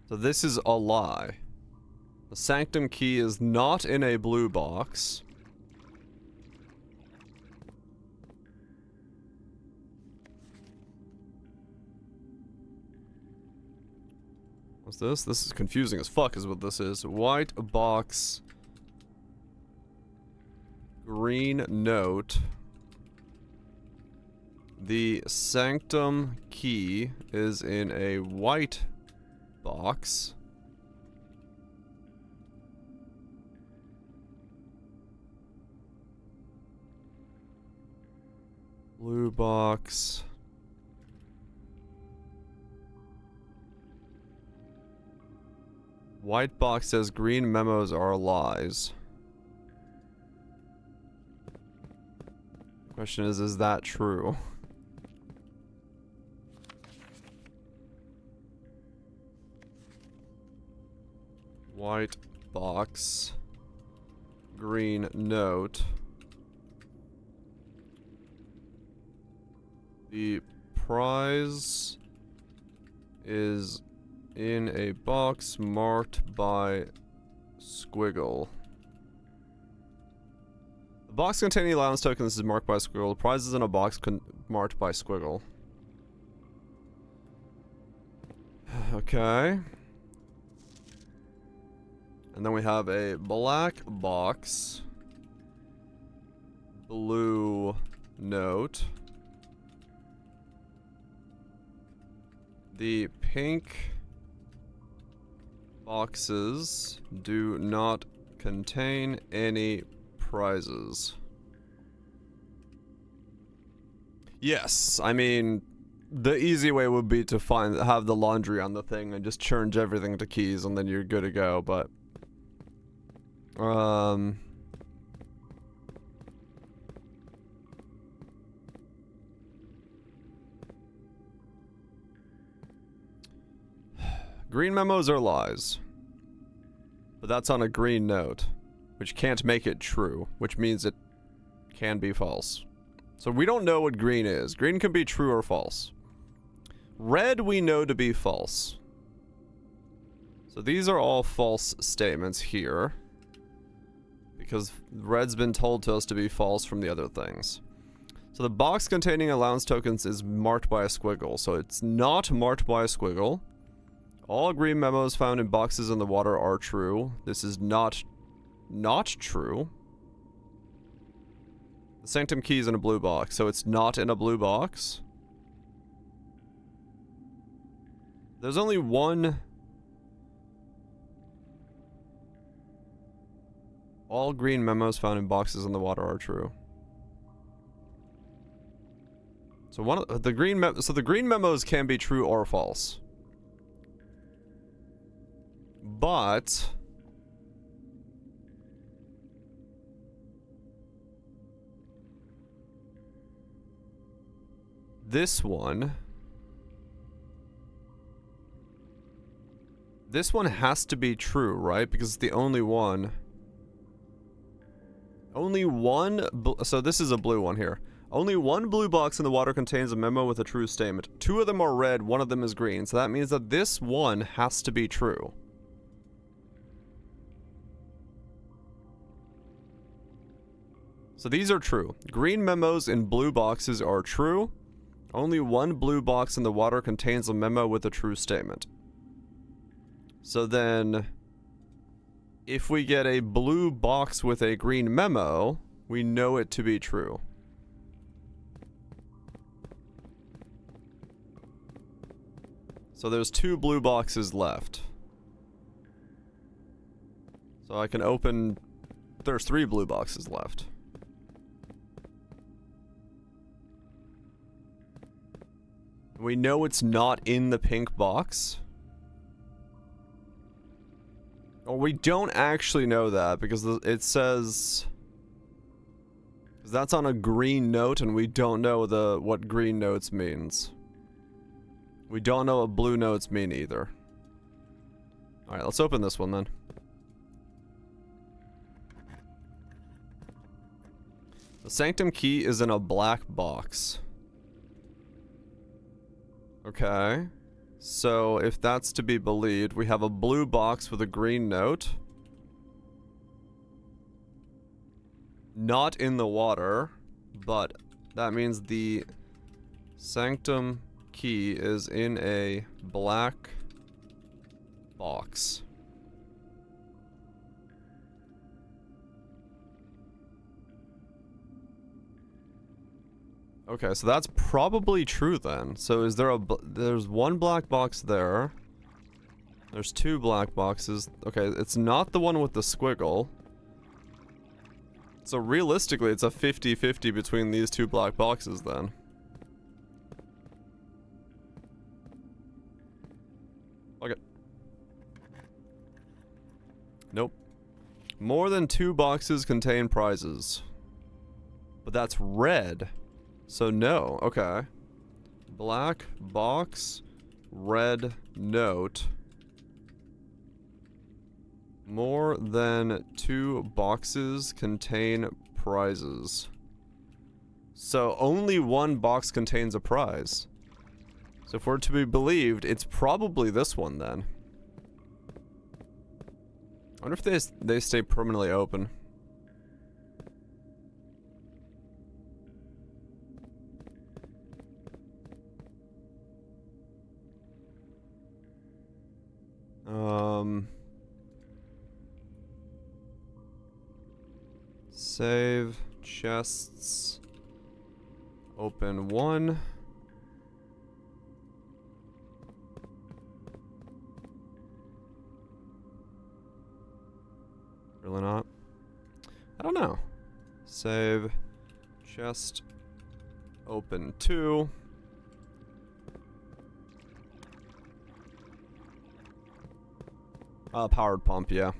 So this is a lie. The sanctum key is not in a blue box. What's this? This is confusing as fuck is what this is. White box. Green note. The sanctum key is in a white box. Blue box. White box says green memos are lies. Question is that true? White box, green note. The prize is in a box marked by squiggle. The box containing allowance tokens is marked by squiggle. The prize is in a box marked by squiggle. Okay. And then we have a black box, blue note. The pink boxes do not contain any prizes. Yes, I mean, the easy way would be to have the laundry on the thing and just change everything to keys and then you're good to go, but green memos are lies. But that's on a green note, which can't make it true, which means it can be false. So we don't know what green is. Green can be true or false. Red we know to be false. So these are all false statements here, because red's been told to us to be false from the other things. So the box containing allowance tokens is marked by a squiggle, so it's not marked by a squiggle. All green memos found in boxes in the water are true. This is not true. The sanctum key is in a blue box, so it's not in a blue box. There's only one. All green memos found in boxes in the water are true. So the green memos can be true or false. But this one has to be true, right? Because it's the only one. Only one, so this is a blue one here. Only one blue box in the water contains a memo with a true statement. 2 of them are red, 1 of them is green. So that means that this one has to be true. So these are true. Green memos in blue boxes are true. Only one blue box in the water contains a memo with a true statement. So then, if we get a blue box with a green memo, we know it to be true. So there's 2 blue boxes left. So I can open... There's 3 blue boxes left. We know it's not in the pink box. Or we don't actually know that because it says... That's on a green note and we don't know what green notes means. We don't know what blue notes mean either. Alright, let's open this one then. The sanctum key is in a black box. Okay. So, if that's to be believed, we have a blue box with a green note. Not in the water, but that means the sanctum key is in a black box. Okay, so that's probably true then. So is there there's 1 black box there. There's 2 black boxes. Okay, it's not the one with the squiggle. So realistically, it's a 50-50 between these 2 black boxes then. Okay. More than 2 boxes contain prizes. But that's red. So no. Okay. Black box. Red note. More than 2 boxes contain prizes. So only 1 box contains a prize. So if we're to be believed, it's probably this one then. I wonder if they stay permanently open. Save chests. Open 1. Really not? I don't know. Save chest. Open 2. Powered pump, yeah.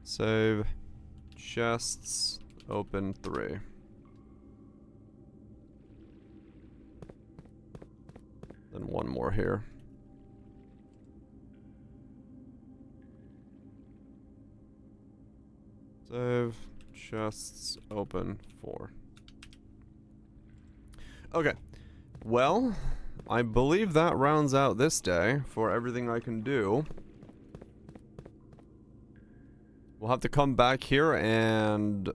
Save chests. Open 3. Then 1 more here. Save chests. Open 4. Okay. Well, I believe that rounds out this day for everything I can do. We'll have to come back here and...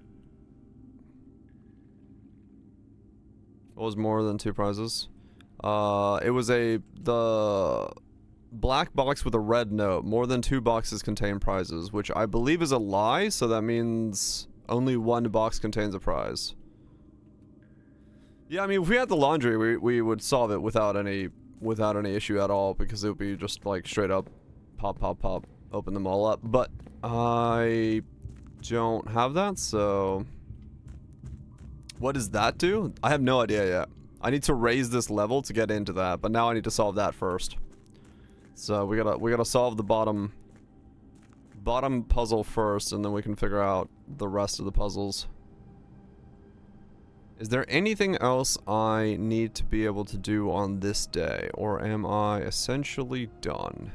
What was more than 2 prizes? It was the black box with a red note. More than 2 boxes contain prizes, which I believe is a lie, so that means only 1 box contains a prize. Yeah, I mean, if we had the laundry, we would solve it without any issue at all, because it would be just like straight up pop, pop, pop, open them all up. But I don't have that, so what does that do? I have no idea yet. I need to raise this level to get into that, but now I need to solve that first. So we gotta solve the bottom puzzle first, and then we can figure out the rest of the puzzles. Is there anything else I need to be able to do on this day, or am I essentially done?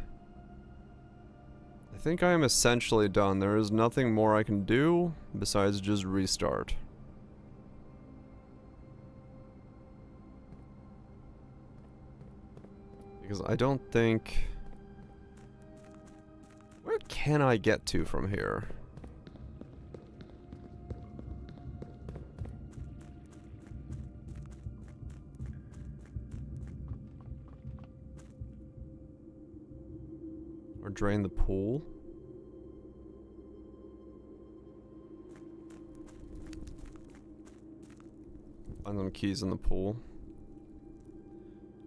I think I am essentially done. There is nothing more I can do besides just restart. Because I don't think... Where can I get to from here? Or drain the pool? Find some keys in the pool.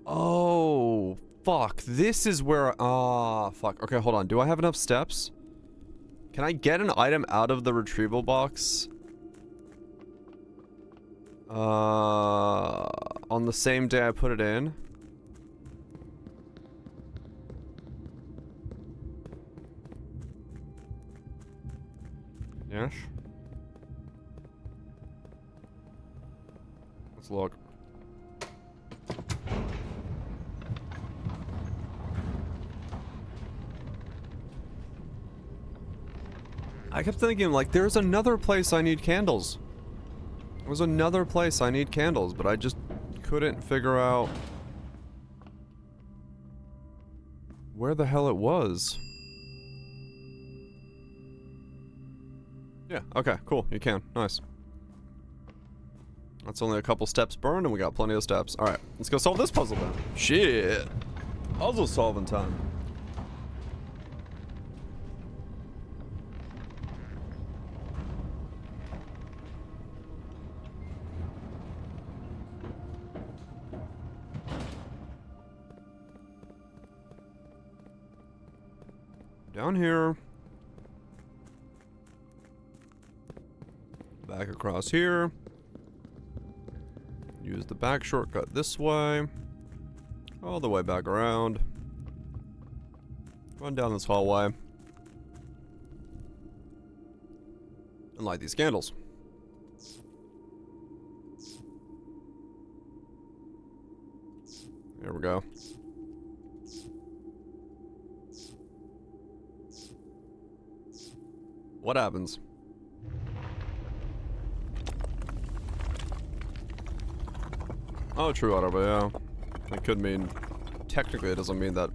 Oh, fuck. This is where... Ah, fuck. Okay, hold on. Do I have enough steps? Can I get an item out of the retrieval box? On the same day I put it in? Yes? Let's look. I kept thinking, like, there's another place I need candles. There's another place I need candles, but I just couldn't figure out where the hell it was. Yeah, okay, cool. You can. Nice. That's only a couple steps burned, and we got plenty of steps. Alright, let's go solve this puzzle then. Shit. Puzzle solving time. Down here. Back across here. the back shortcut this way. All the way back around. Run down this hallway. And light these candles. There we go. What happens? Oh, true auto, yeah. It could mean... Technically, it doesn't mean that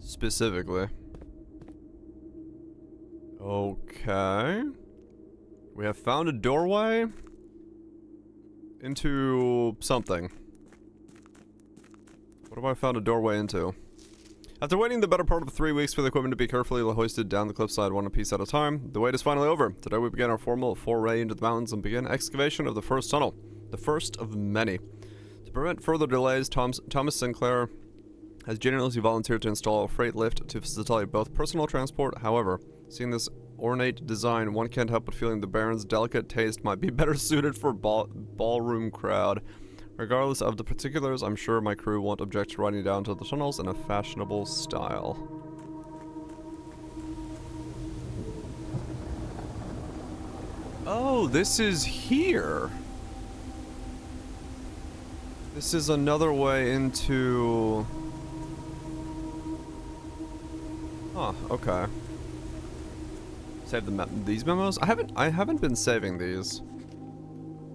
specifically. Okay. We have found a doorway into something. What have I found a doorway into? After waiting the better part of 3 weeks for the equipment to be carefully hoisted down the cliffside one piece at a time, the wait is finally over. Today we begin our formal foray into the mountains and begin excavation of the first tunnel. The first of many. To prevent further delays, Thomas Sinclair has generously volunteered to install a freight lift to facilitate both personal transport. However, seeing this ornate design, one can't help but feeling the Baron's delicate taste might be better suited for ballroom crowd. Regardless of the particulars, I'm sure my crew won't object to riding down to the tunnels in a fashionable style. Oh, this is here. This is another way into... Huh, okay. Save these memos? I haven't been saving these.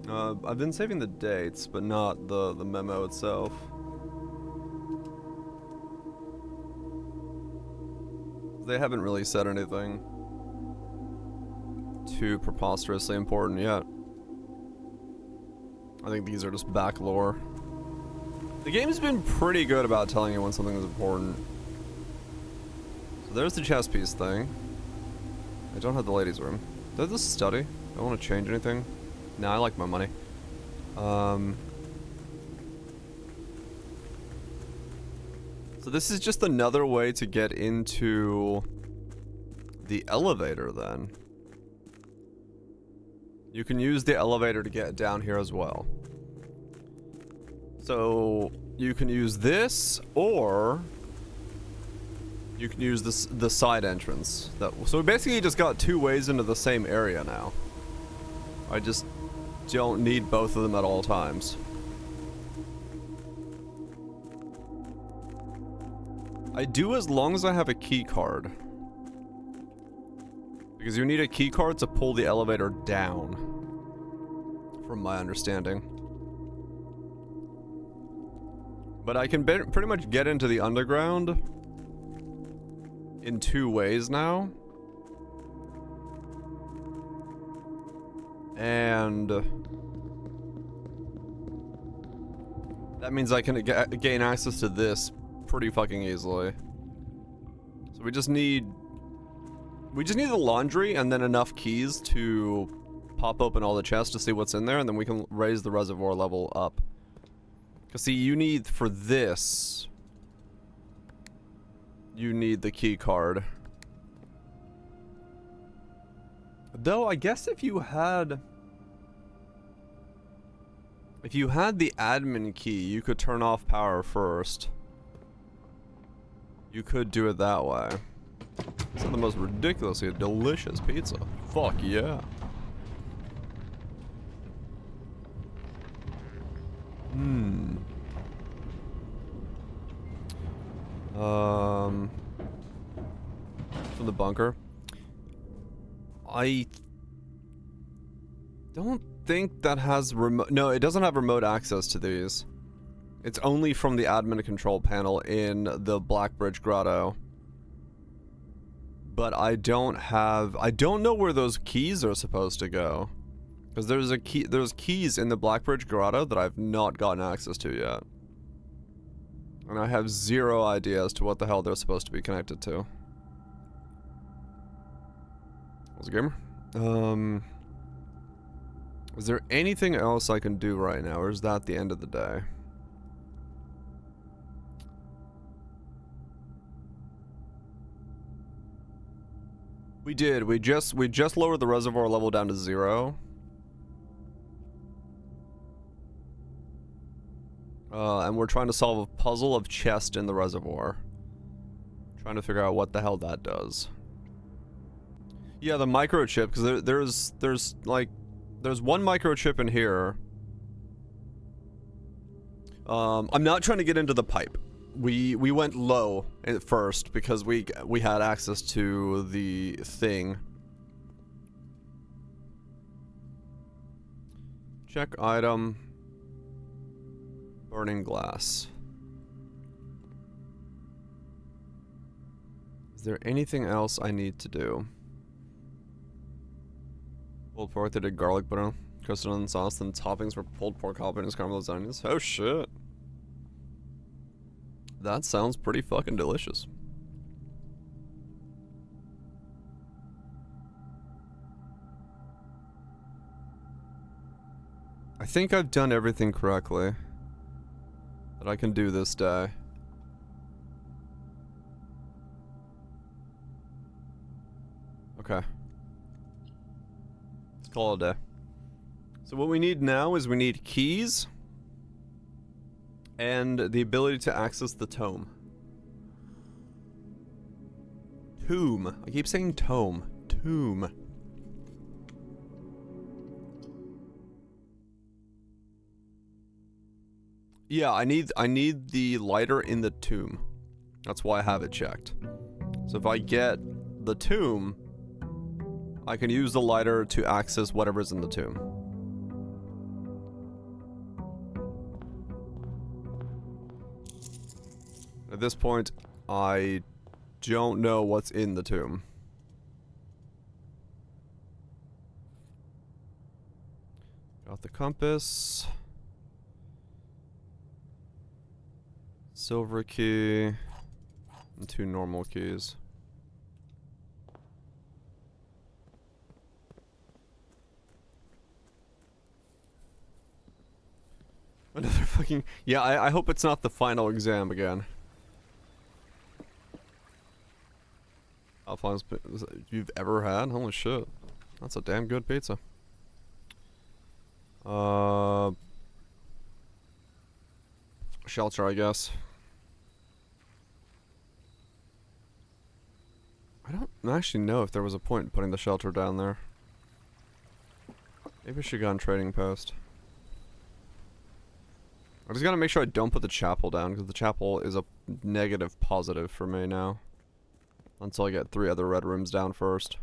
I've been saving the dates, but not the memo itself. They haven't really said anything too preposterously important yet. I think these are just back lore. The game's been pretty good about telling you when something is important. So there's the chess piece thing. I don't have the ladies' room. There's the study. Do I want to change anything? No, I like my money. So this is just another way to get into the elevator then. You can use the elevator to get down here as well. So you can use this, or you can use this the side entrance. So we basically just got 2 ways into the same area now. I just don't need both of them at all times. I do as long as I have a key card. Because you need a key card to pull the elevator down. From my understanding. But I can pretty much get into the underground in 2 ways now. And that means I can gain access to this pretty fucking easily. So we just need the laundry and then enough keys to pop open all the chests to see what's in there, and then we can raise the reservoir level up. Cause see, you need for this, you need the key card. Though, I guess if you had the admin key, you could turn off power first. You could do it that way. This is the most ridiculously delicious pizza. Fuck yeah. From the bunker. I don't think that has remote... No, it doesn't have remote access to these. It's only from the admin control panel in the Blackbridge Grotto. But I don't know where those keys are supposed to go. Because there's keys in the Blackbridge Grotto that I've not gotten access to yet. And I have 0 idea as to what the hell they're supposed to be connected to. What's a gamer? Is there anything else I can do right now, or is that the end of the day? We did. We just lowered the reservoir level down to 0. And we're trying to solve a puzzle of chest in the reservoir. Trying to figure out what the hell that does. Yeah, the microchip, because there's one microchip in here. I'm not trying to get into the pipe. We went low at first because we had access to the thing. Check item. Burning glass. Is there anything else I need to do? Pulled pork, they did garlic butter, crusted onion sauce, then toppings were pulled pork jalapenos, caramelized onions. Oh shit. That sounds pretty fucking delicious. I think I've done everything correctly that I can do this day. Okay. Let's call it a day. So what we need now is we need keys and the ability to access the tome. Tomb. I keep saying tome. Tomb. Yeah, I need the lighter in the tomb. That's why I have it checked. So if I get the tomb, I can use the lighter to access whatever's in the tomb. At this point, I don't know what's in the tomb. Got the compass. Silver key. And 2 normal keys. Another fucking... Yeah, I hope it's not the final exam again. Alphonse you've ever had? Holy shit. That's a damn good pizza. Shelter, I guess. I don't actually know if there was a point in putting the shelter down there. Maybe I should go on trading post. I just gotta make sure I don't put the chapel down, because the chapel is a negative positive for me now. Until I get 3 other red rooms down first.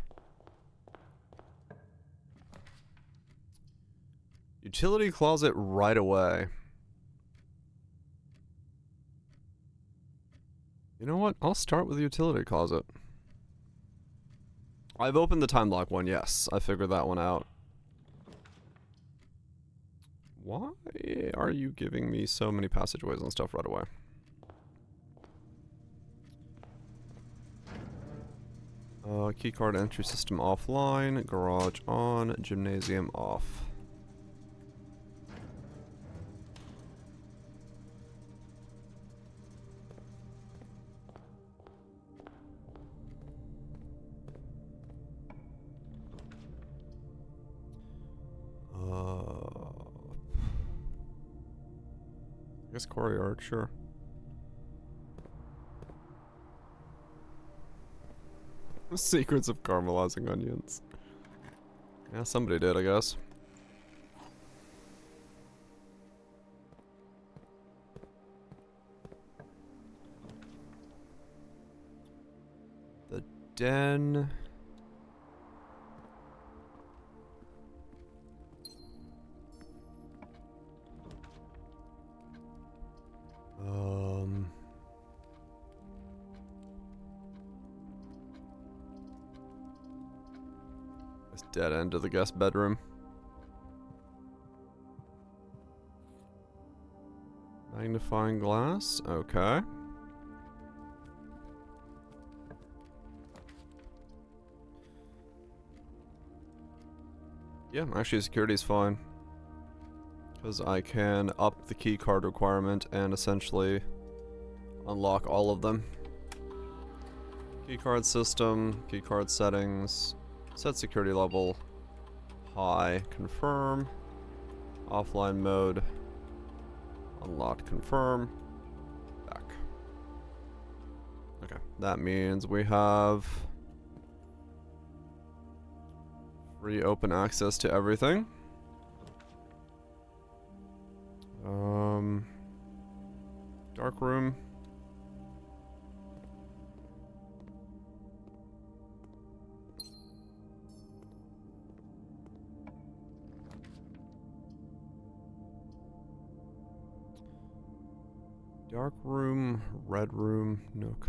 Utility closet right away. You know what? I'll start with the utility closet. I've opened the time lock one, yes. I figured that one out. Why are you giving me so many passageways and stuff right away? Keycard entry system offline, garage on, gymnasium off. I guess courtyard, sure. Secrets of caramelizing onions. Yeah, somebody did, I guess. The den. This dead end of the guest bedroom. Magnifying glass, okay. Yeah, actually security is fine. Because I can up the key card requirement and essentially unlock all of them. Keycard system, keycard settings, set security level, high, confirm, offline mode, Unlocked, confirm. Back. Okay, that means we have free open access to everything. Dark room. Dark room, red room, nook.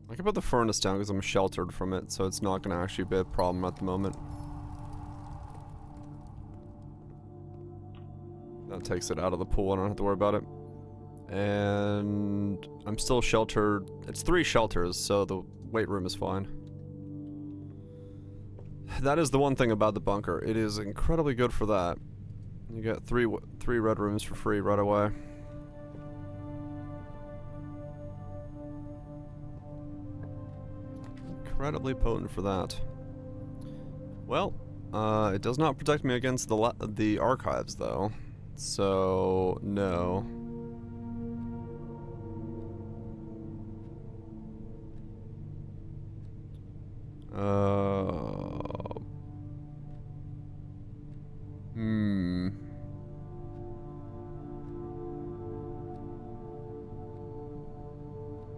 I can put the furnace down because I'm sheltered from it, so it's not going to actually be a problem at the moment. That takes it out of the pool, I don't have to worry about it. And I'm still sheltered. It's 3 shelters, so the weight room is fine. That is the one thing about the bunker. It is incredibly good for that. You get three red rooms for free right away. Incredibly potent for that. Well, it does not protect me against the archives though, so no.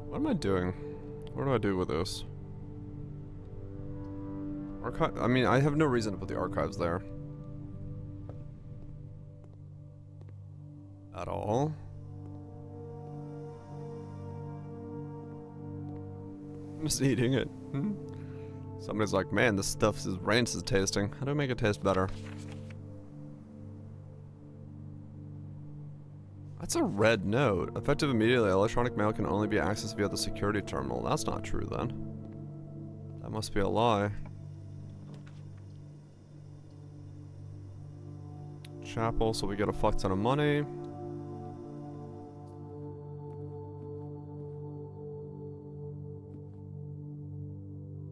What am I doing? What do I do with this? I mean, I have no reason to put the archives there. At all. I'm just eating it. Somebody's like, man, this stuff is rancid tasting. How do I make it taste better? That's a red note. Effective immediately, electronic mail can only be accessed via the security terminal. That's not true then. That must be a lie. Chapel, so we get a fuck ton of money.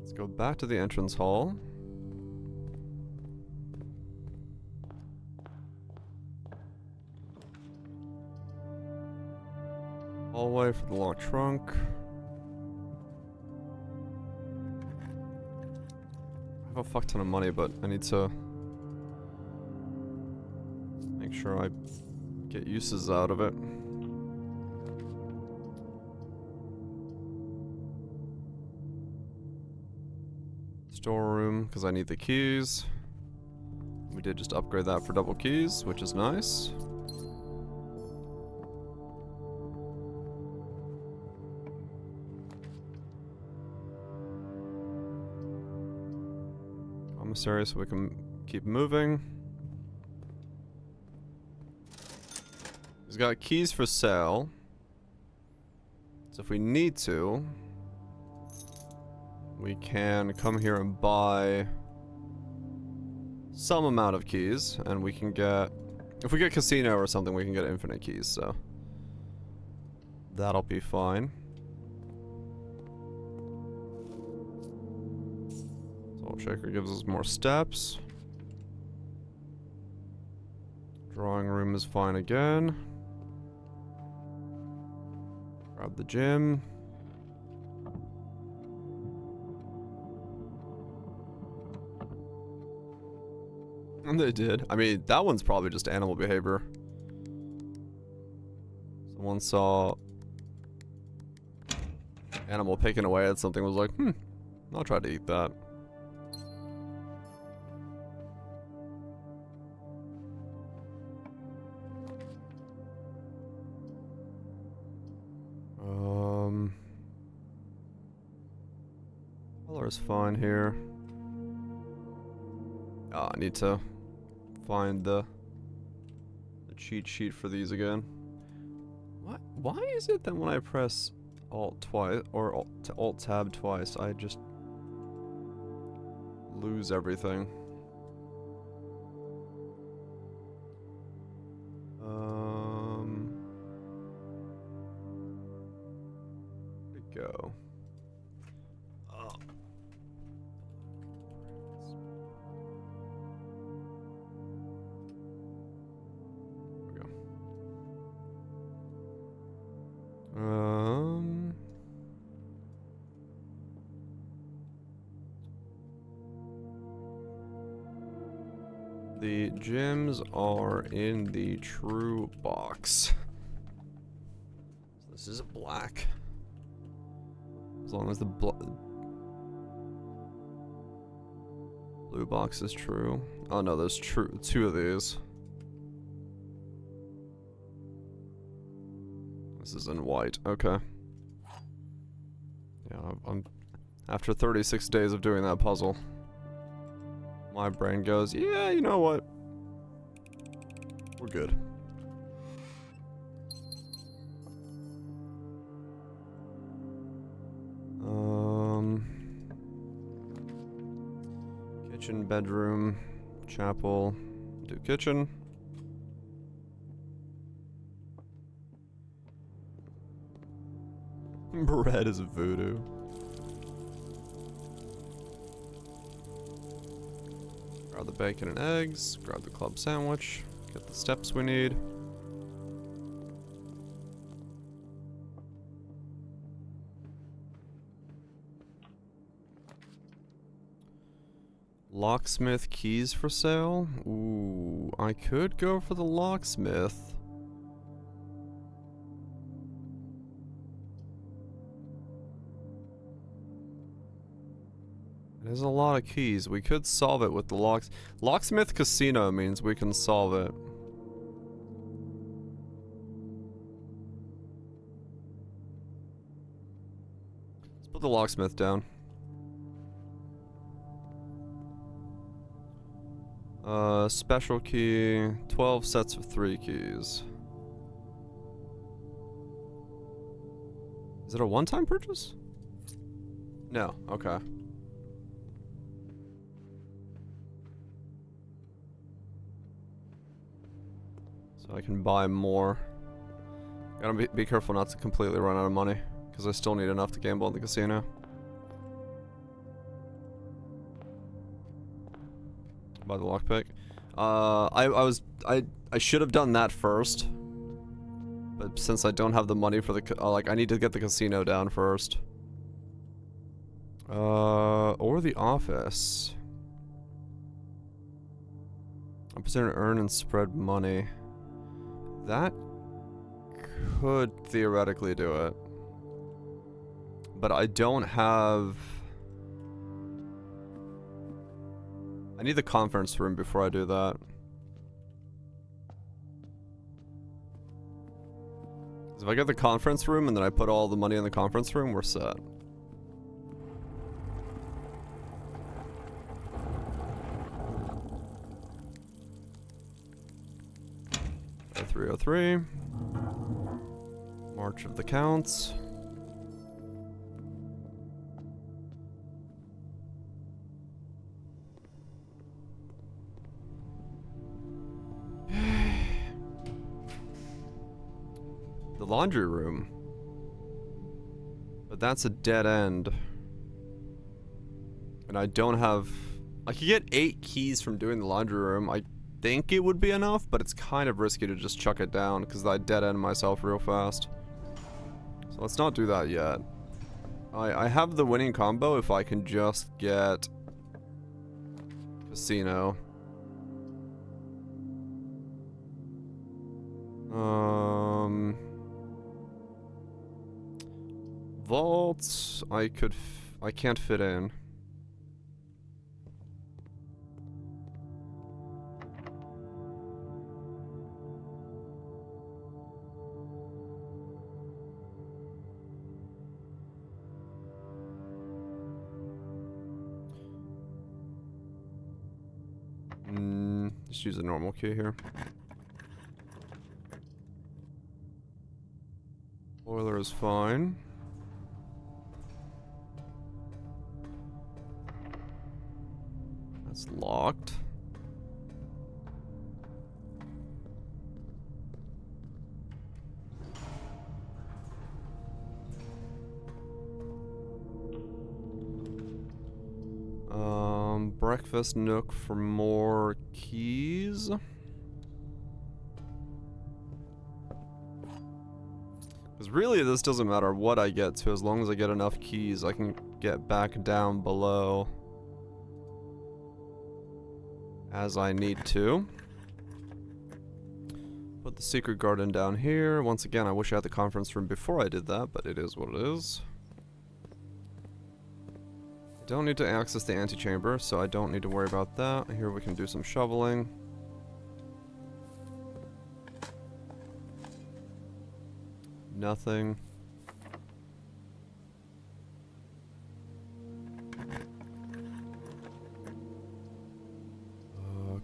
Let's go back to the entrance hall. Hallway for the locked trunk. I have a fuck ton of money, but I need to make sure I get uses out of it. Storeroom, because I need the keys. We did just upgrade that for double keys, which is nice. Commissary, so we can keep moving. He's got keys for sale. So if we need to, we can come here and buy some amount of keys, and we can get, if we get casino or something, we can get infinite keys, so that'll be fine. Salt shaker gives us more steps. Drawing room is fine again. Grab the gym. And they did. I mean, that one's probably just animal behavior. Someone saw animal picking away at something, was like, I'll try to eat that. Color's fine here. Oh, I need to find the cheat sheet for these again. What? Why is it that when I press Alt twice or Alt Tab twice, I just lose everything? Where'd it go? The gems are in the true box. So this is a black. As long as the blue box is true. Oh no, there's two of these. This is in white. Okay. Yeah, I'm after 36 days of doing that puzzle. My brain goes, yeah, you know what? We're good. Kitchen, bedroom, chapel, do kitchen. Bread is voodoo. Grab the bacon and eggs, grab the club sandwich, get the steps we need. Locksmith keys for sale? Ooh, I could go for the locksmith. There's a lot of keys. We could solve it with the locksmith casino means we can solve it. Let's put the locksmith down. Special key, 12 sets of 3 keys. Is it a one-time purchase? No, okay. So I can buy more. Gotta be careful not to completely run out of money, because I still need enough to gamble in the casino. Buy the lockpick. I should have done that first, but since I don't have the money for the like, I need to get the casino down first. Or the office. I'm considering earn and spread money. That could theoretically do it, but I don't have. I need the conference room before I do that. If I get the conference room and then I put all the money in the conference room, we're set. $303. March of the Counts. The laundry room. But that's a dead end. And I don't have... I could get 8 keys from doing the laundry room. I think it would be enough, but it's kind of risky to just chuck it down because I dead end myself real fast. So let's not do that yet. I have the winning combo if I can just get casino. Vaults, I can't fit in. Just use a normal key here. Boiler is fine. That's locked. Breakfast nook for more keys. Because really this doesn't matter what I get to, as long as I get enough keys I can get back down below. as I need to. Put the secret garden down here. Once again, I wish I had the conference room before I did that, but it is what it is. I don't need to access the antechamber, so I don't need to worry about that. Here we can do some shoveling. Nothing.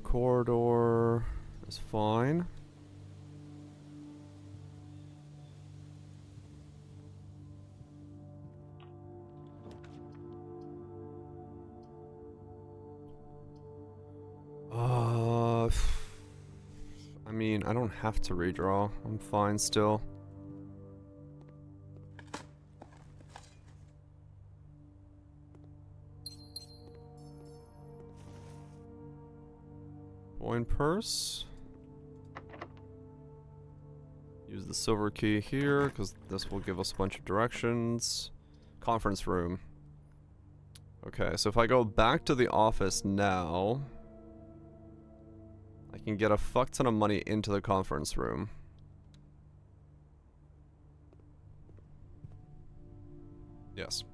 Corridor is fine. I mean, I don't have to redraw. I'm fine still. Coin purse. Use the silver key here, because this will give us a bunch of directions. Conference room. Okay, so if I go back to the office now, I can get a fuck ton of money into the conference room. Yes.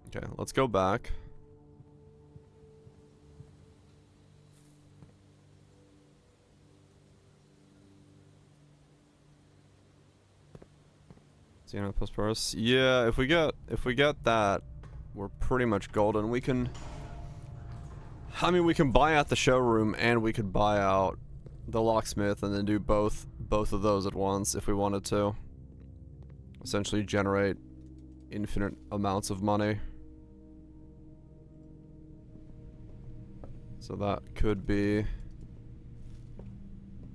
Okay, let's go back. Xeno plus purse. Yeah, if we get that, we're pretty much golden. We can, I mean, we can buy out the showroom and we could buy out the locksmith and then do both of those at once if we wanted to. Essentially generate infinite amounts of money. So that could be a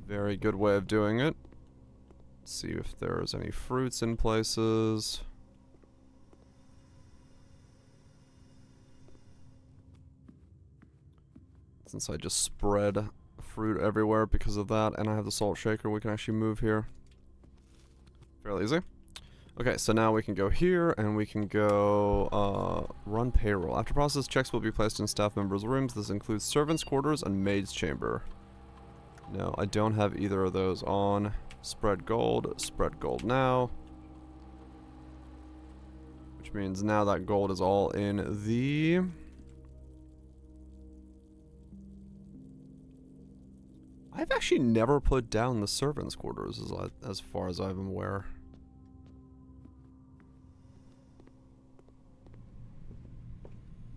very good way of doing it. See if there's any fruits in places. Since I just spread fruit everywhere because of that, and I have the salt shaker, we can actually move here. Fairly easy. Okay, so now we can go here, and we can go, run payroll. After process, checks will be placed in staff members' rooms. This includes servants' quarters and maid's chamber. No, I don't have either of those on. Spread gold now. Which means now that gold is all in the... I've actually never put down the servants' quarters as far as I'm aware.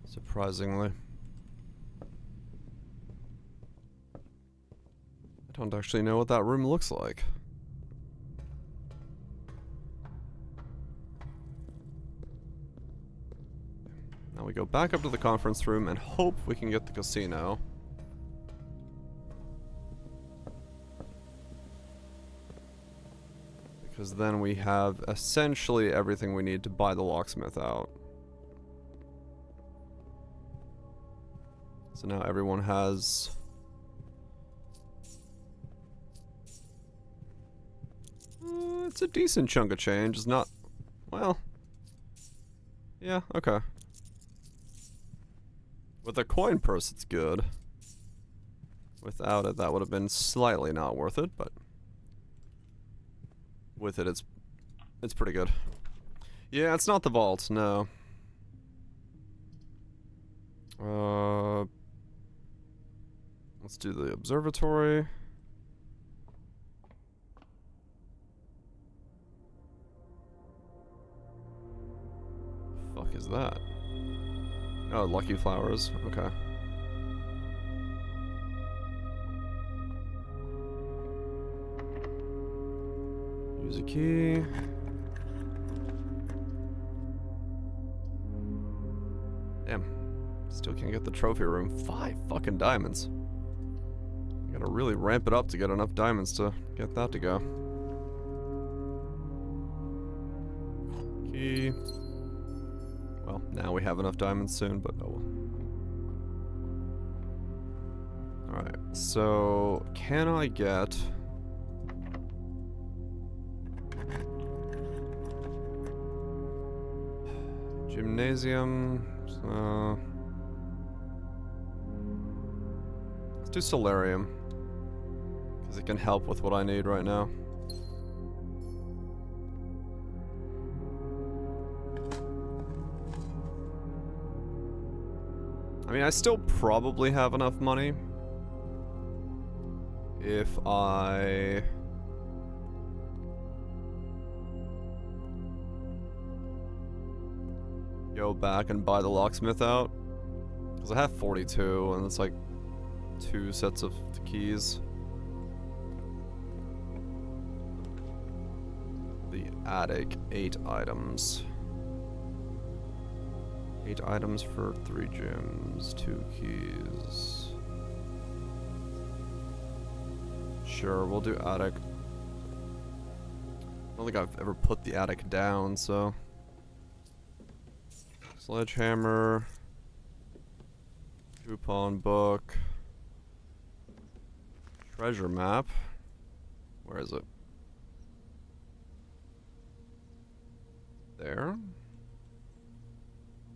Surprisingly. I don't actually know what that room looks like. Now we go back up to the conference room and hope we can get the casino. Because then we have essentially everything we need to buy the locksmith out. So now everyone has... it's a decent chunk of change. It's not... well... yeah, okay. With a coin purse, it's good. Without it, that would have been slightly not worth it, but... with it, it's pretty good. Yeah, it's not the vault, no. Let's do the observatory. Fuck is that? Oh, lucky flowers. Okay. Use a key. Damn. Still can't get the trophy room. 5 fucking diamonds. I gotta really ramp it up to get enough diamonds to get that to go. Key. Well, now we have enough diamonds soon, but oh well. Alright, so can I get... gymnasium, do solarium. Because it can help with what I need right now. I mean, I still probably have enough money. If I... go back and buy the locksmith out. Because I have 42, and it's like 2 sets of keys. The attic, 8 items. 8 items for 3 gems, 2 keys. Sure, we'll do attic. I don't think I've ever put the attic down, so... Sledgehammer. Coupon book. Treasure map. Where is it? There.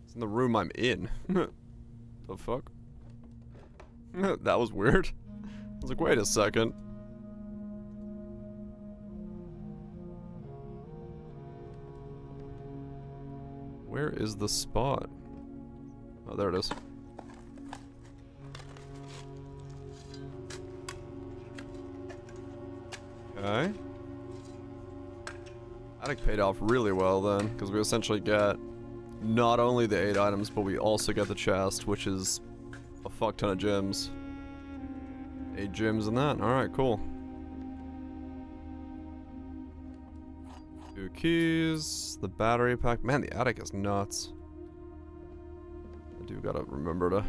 It's in the room I'm in. The fuck? That was weird. I was like, wait a second. Where is the spot? Oh, there it is. Okay. Attic paid off really well then, because we essentially get not only the 8 items, but we also get the chest, which is a fuck ton of gems. 8 gems in that. Alright, cool. 2 keys, the battery pack. Man, the attic is nuts. I do gotta remember to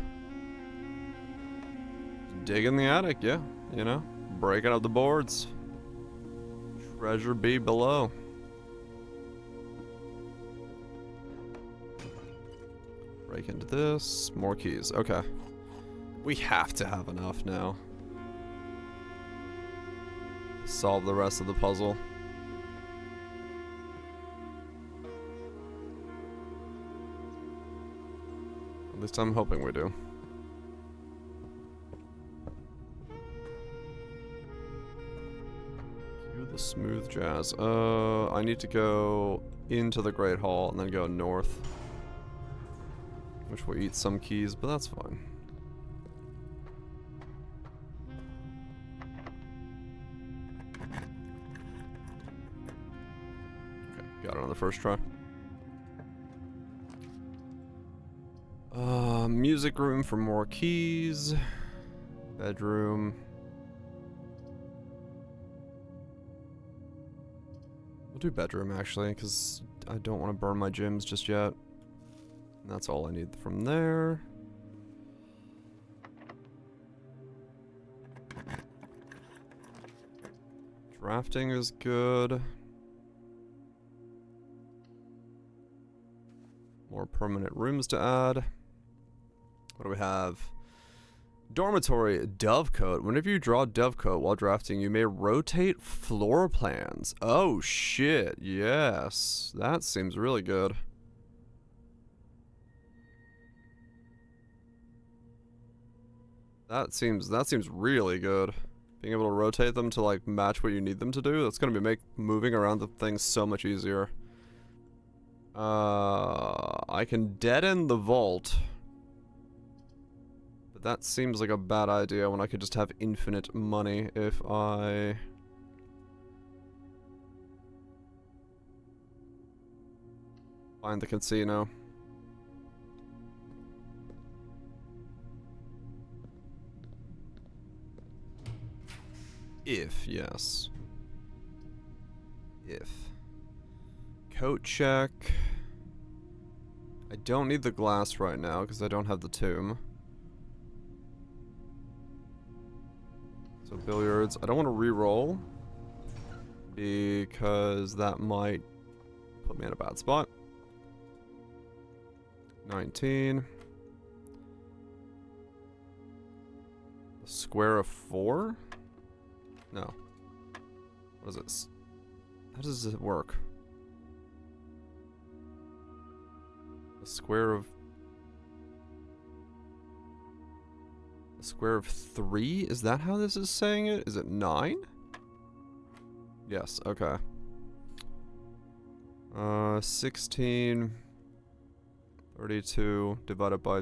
dig in the attic, yeah. You know, breaking up the boards. Treasure be below. Break into this. More keys. Okay. We have to have enough now. Solve the rest of the puzzle. At least I'm hoping we do. Cue the smooth jazz. I need to go into the Great Hall and then go north. Which will eat some keys, but that's fine. Okay, got it on the first try. Music room for more keys. Bedroom. We'll do bedroom actually, because I don't want to burn my gems just yet. And that's all I need from there. Drafting is good. More permanent rooms to add. What do we have? Dormitory Dovecote. Whenever you draw Dovecote while drafting, you may rotate floor plans. Oh shit, yes. That seems really good. That seems really good. Being able to rotate them to like match what you need them to do, that's gonna make moving around the things so much easier. I can deaden the vault. But that seems like a bad idea when I could just have infinite money if I... find the casino. If, yes. If. Coat check. I don't need the glass right now because I don't have the tomb. So billiards. I don't want to re-roll because that might put me in a bad spot. 19. A square of 4? No. What is this? How does it work? A square of Square of 3? Is that how this is saying it? Is it 9? Yes, okay. 16... 32 divided by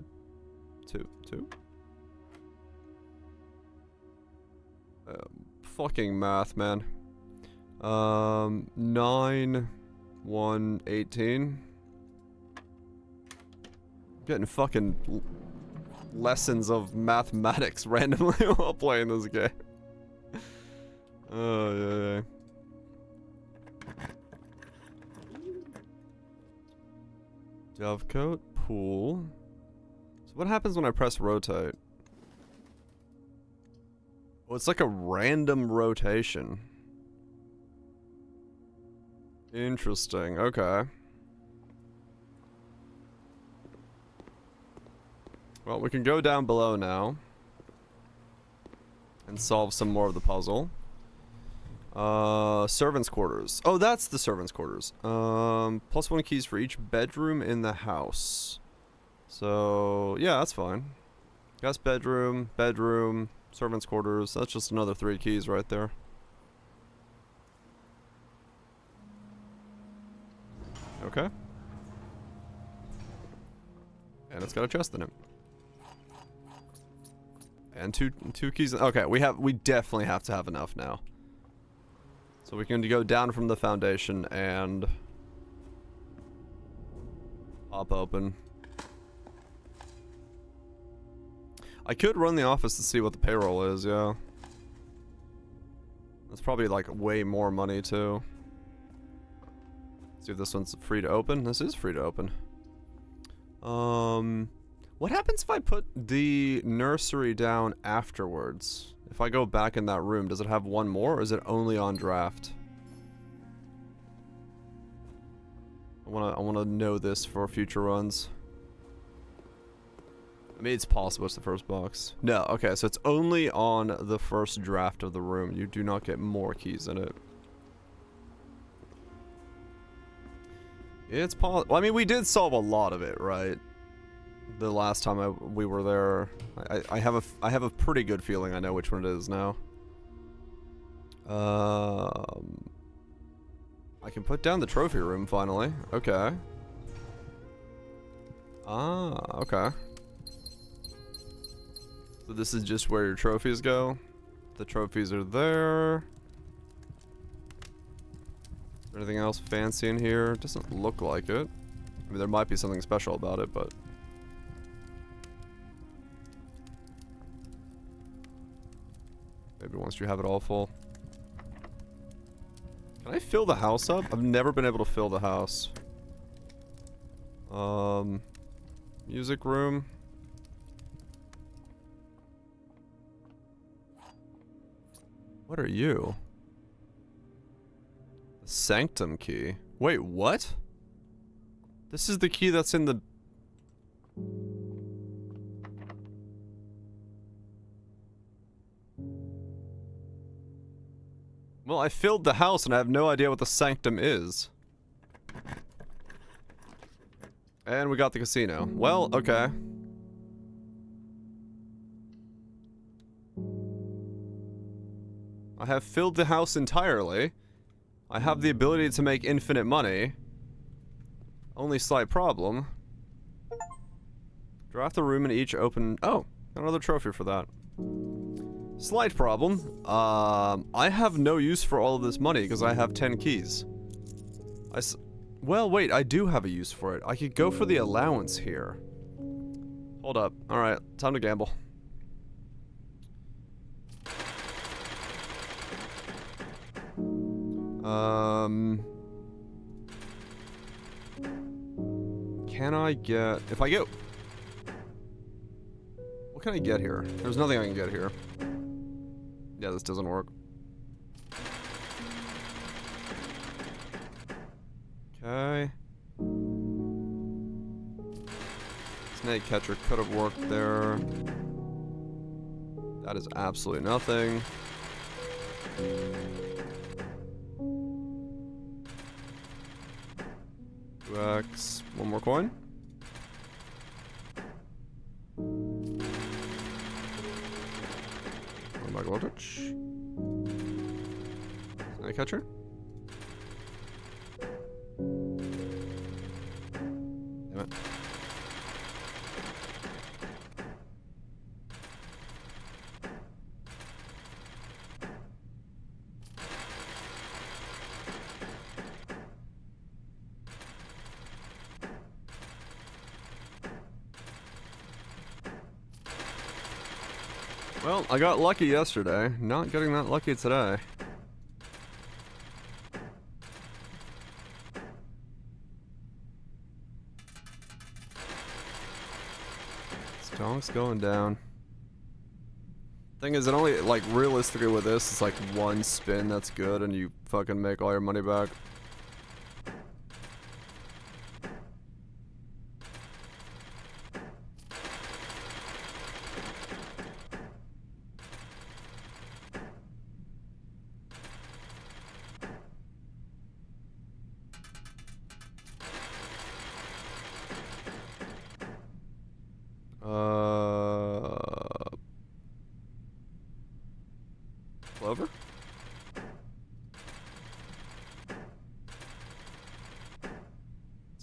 2. 2? Fucking math, man. 9... 1... 18. Getting fucking lessons of mathematics randomly while playing this game. Oh, yeah. Dovecote, pool. So what happens when I press rotate? Oh, it's like a random rotation. Interesting, okay. Well, we can go down below now and solve some more of the puzzle. Servants' quarters. Oh, that's the servants' quarters. +1 keys for each bedroom in the house. So, yeah, that's fine. Guest bedroom, bedroom, servants' quarters. That's just another 3 keys right there. Okay. And it's got a chest in it. And two keys. Okay, we definitely have to have enough now. So we can go down from the foundation and pop open. I could run the office to see what the payroll is, yeah. That's probably like way more money too. See if this one's free to open. This is free to open. What happens if I put the nursery down afterwards? If I go back in that room, does it have one more, or is it only on draft? I wanna know this for future runs. I mean, it's possible it's the first box. No, okay, so it's only on the first draft of the room. You do not get more keys in it. It's possible. Well, I mean, we did solve a lot of it, right? The last time we were there. I have a pretty good feeling I know which one it is now. I can put down the trophy room finally. Okay. Ah, okay. So this is just where your trophies go. The trophies are there. Is there anything else fancy in here? Doesn't look like it. I mean, there might be something special about it, but... maybe once you have it all full. Can I fill the house up? I've never been able to fill the house. Music room. What are you? The sanctum key. Wait, what? This is the key that's in the... well, I filled the house and I have no idea what the sanctum is. And we got the casino. Well, okay. I have filled the house entirely. I have the ability to make infinite money. Only slight problem. Draft the room in each open... oh, got another trophy for that. Slight problem. I have no use for all of this money because I have 10 keys. Well, wait, I do have a use for it. I could go for the allowance here. Hold up. Alright, time to gamble. Can I get... if I get... what can I get here? There's nothing I can get here. Yeah, this doesn't work. Okay. Snake catcher could have worked there. That is absolutely nothing. X. One more coin. Snake voltage. Snake catcher. Damn it. Well, I got lucky yesterday. Not getting that lucky today. Stonk's going down. Thing is, it only, like, realistically with this, it's like one spin that's good and you fucking make all your money back. Clover?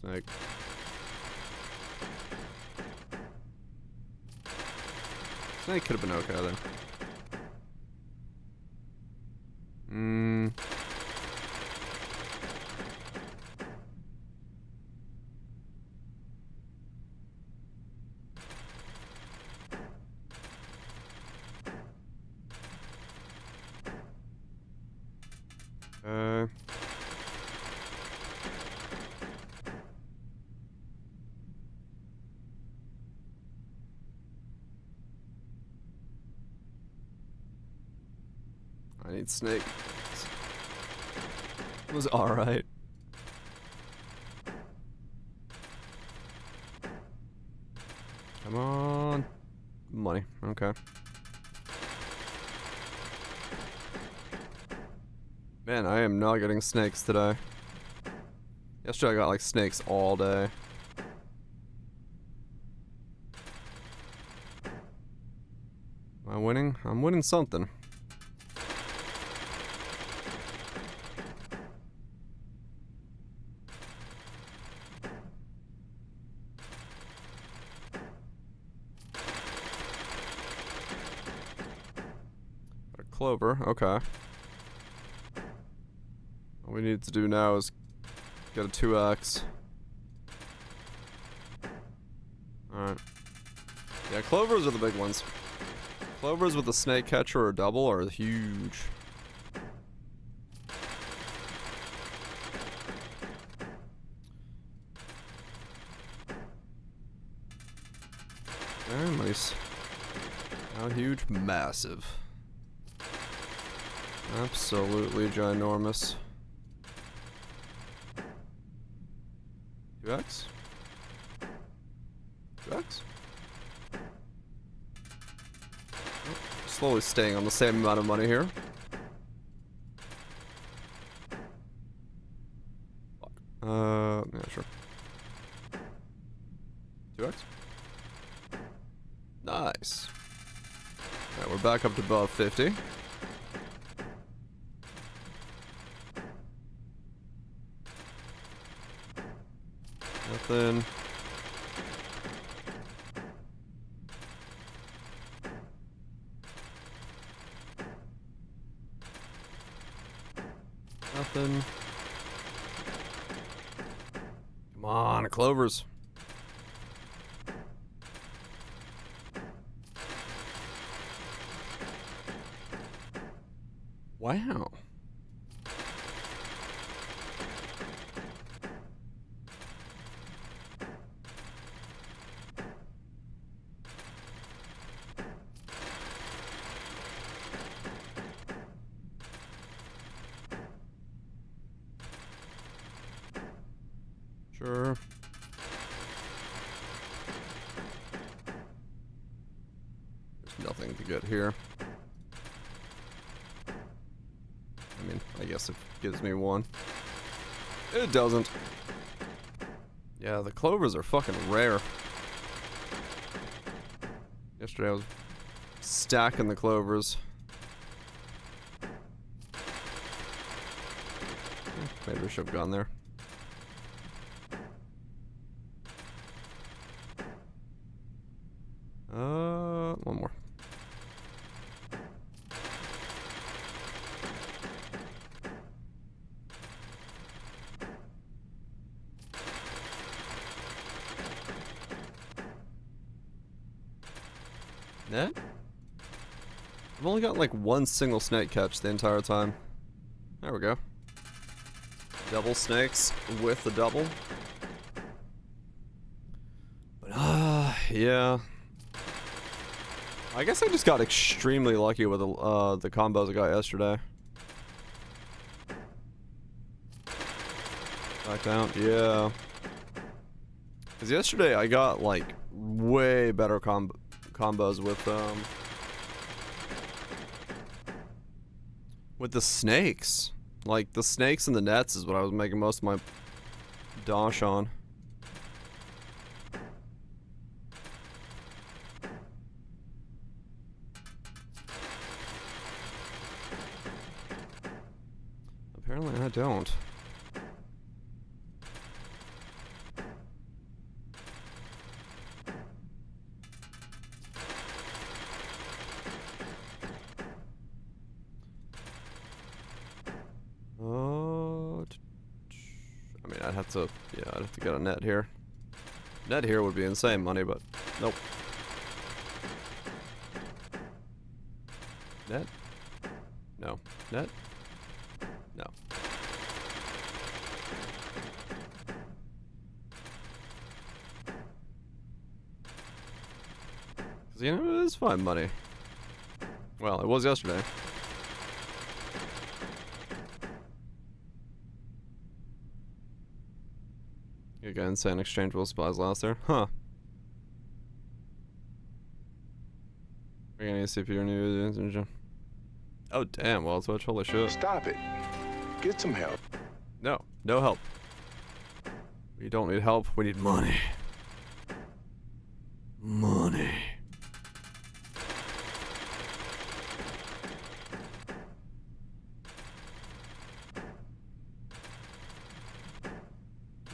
Snake. Snake could have been okay then. I need snake. It was alright. Come on. Money. Okay. Man, I am not getting snakes today. Yesterday I got like snakes all day. Am I winning? I'm winning something. Clover, okay. All we need to do now is get a 2x. Alright. Yeah, clovers are the big ones. Clovers with the snake catcher or double are huge. Very nice. How huge? Massive. Absolutely ginormous. 2x? 2x? Oh, slowly staying on the same amount of money here. Yeah, sure. 2x? Nice. Alright, we're back up to above 50. Nothing. Nothing. Come on, clovers. Wow. Sure. There's nothing to get here. I mean, I guess it gives me one. It doesn't. Yeah, the clovers are fucking rare. Yesterday I was stacking the clovers. Maybe we should have gone there. One more. Net? I've only got like one single snake catch the entire time. There we go. Double snakes with the double. But yeah. I guess I just got extremely lucky with the combos I got yesterday. Back down, yeah. Cause yesterday I got like way better combos with the snakes. Like the snakes and the nets is what I was making most of my dosh on. Apparently I don't. I mean, I'd have to get a net here. Net here would be insane money, but nope. Net? No. Net? No. Cause you know, it is fine money. Well, it was yesterday. You got insane exchangeable supplies last there? Huh. We're gonna need CPU new. Oh damn, well Twitch, holy shit. Stop it. Get some help. No, no help. We don't need help, we need money. Money.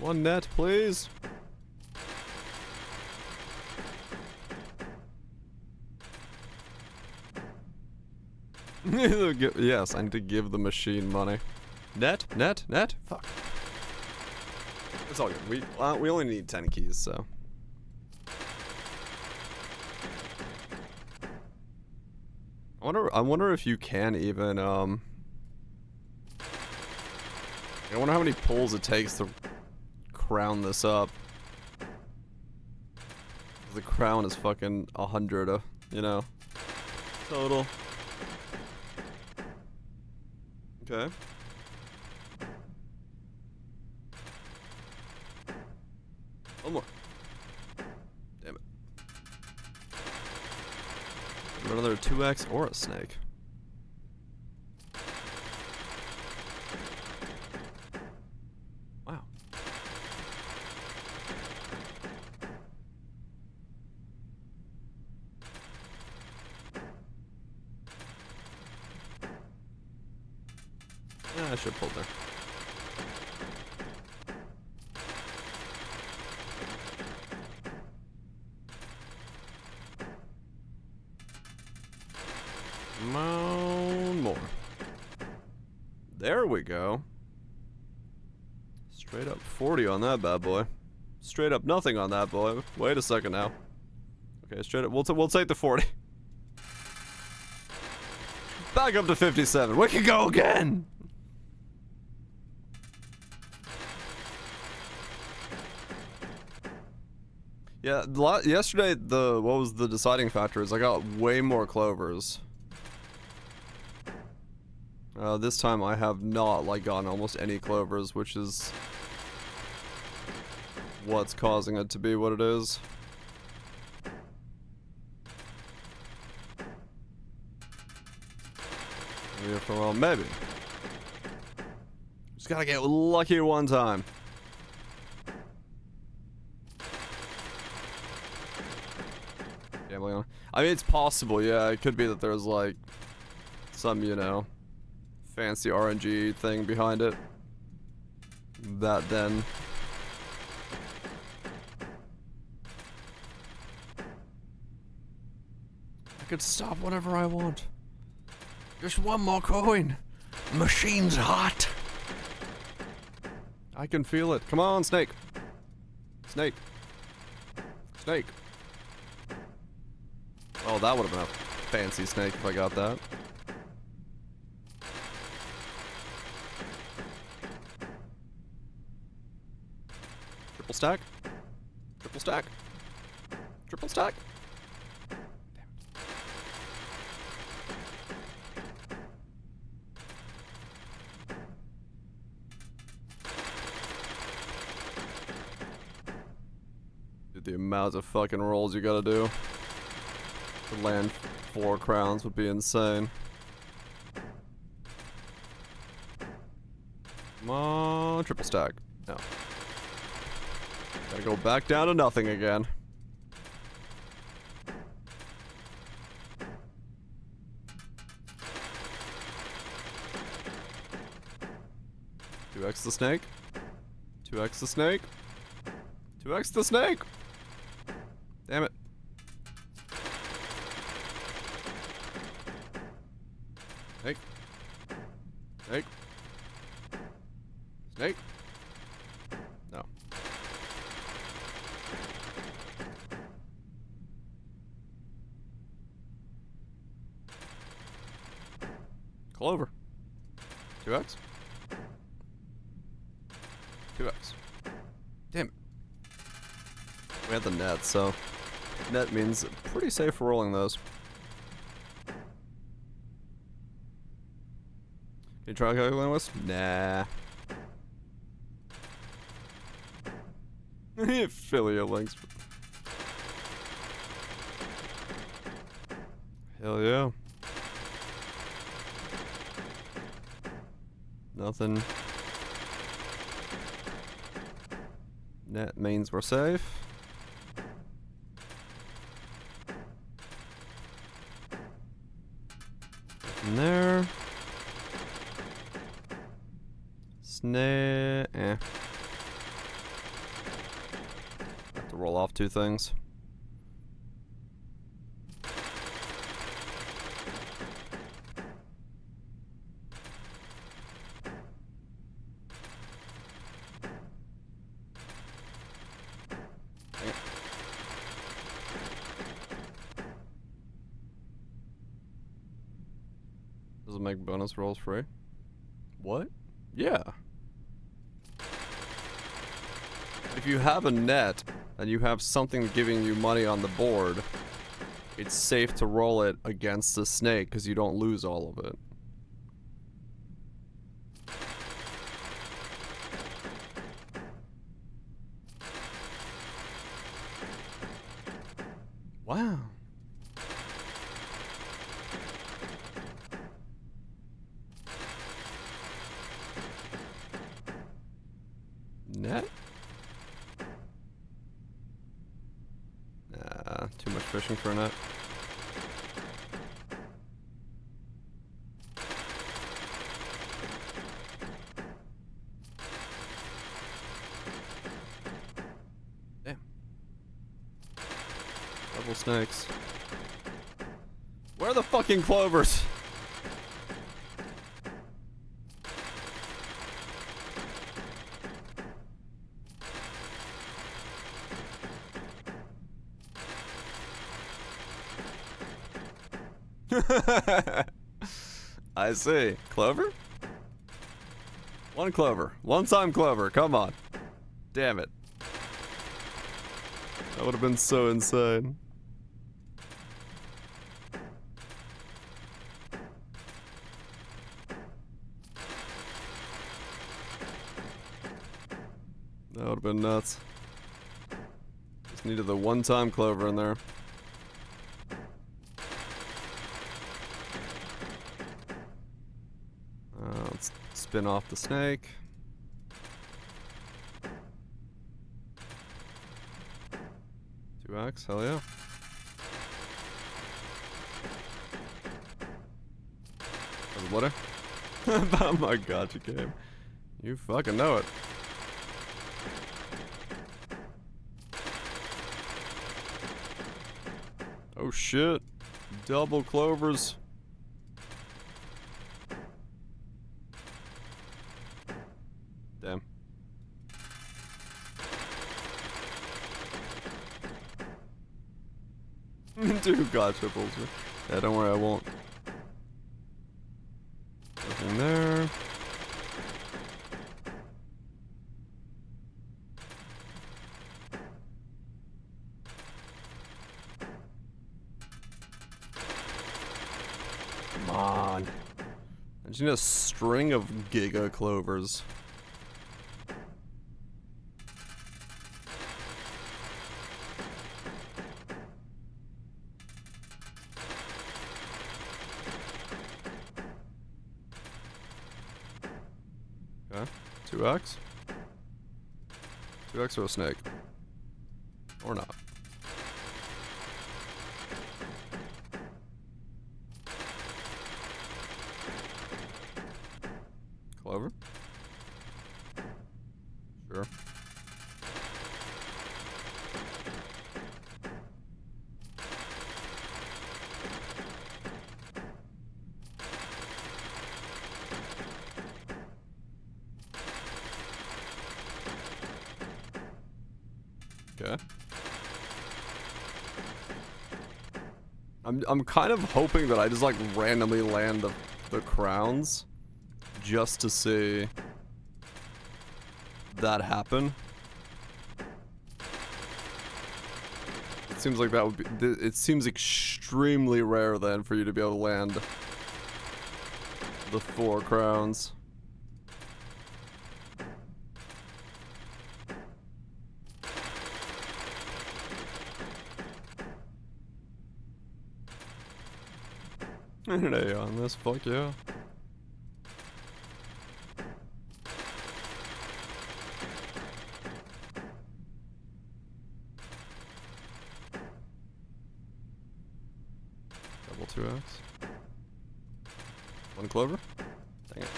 One net, please. Yes, I need to give the machine money. Net? Net? Net? Fuck. It's all good. We only need 10 keys, so. I wonder if you can even, I wonder how many pulls it takes to crown this up. The crown is fucking 100, you know, total. Okay. One more. Damn it. Another 2x or a snake. Wow. Yeah, I should pull there. More. There we go. Straight up 40 on that bad boy. Straight up nothing on that boy. Wait a second now. Okay, straight up. We'll take the 40. Back up to 57. We can go again. Yeah, yesterday what was the deciding factor is I got way more clovers. This time I have not like gotten almost any clovers, which is what's causing it to be what it is. Maybe for a while, maybe. Just gotta get lucky one time. Gambling on. I mean, it's possible, yeah. It could be that there's like some, you know, fancy RNG thing behind it. that then. I could stop whenever I want. Just one more coin. Machine's hot. I can feel it. Come on, snake. Snake. Snake. Oh, that would have been a fancy snake if I got that. Triple stack. Triple stack. Triple stack. Damn it. Dude, the amount of fucking rolls you gotta do to land 4 crowns would be insane. Come on, triple stack. No. Gotta go back down to nothing again. Two X the snake. 2x the snake. 2x the snake. Damn it. Snake. Snake. Snake. No. Clover. 2x. 2x. Damn it. We had the net, so net means pretty safe for rolling those. Can you try calculating this? Nah. Affiliate links. Hell yeah. Nothing. Net means we're safe. Nothing there. Snare. Have to roll off 2 things. Does it make bonus rolls free? What? Yeah. If you have a net and you have something giving you money on the board, it's safe to roll it against the snake because you don't lose all of it. Wow. Net? Nah, too much fishing for a net. Damn. Double snakes. Where are the fucking clovers? I see. Clover? 1 clover. 1-time clover. Come on. Damn it. That would have been so insane. That would have been nuts. Just needed the 1-time clover in there. Let's spin off the snake. Two X, hell yeah. What? Oh my god, you game. You fucking know it. Oh shit. Double clovers. Damn. Dude, God triples me. Yeah, don't worry, I won't. Nothing there. Come on. I just need a string of giga clovers. Okay. 2x? 2x or a snake? Or not. Clover? Sure. Okay. I'm kind of hoping that I just like randomly land the crowns just to see that happen. It seems like that would be, it seems extremely rare then for you to be able to land the 4 crowns. An A on this, fuck yeah. Double 2x. 1 clover? Dang it.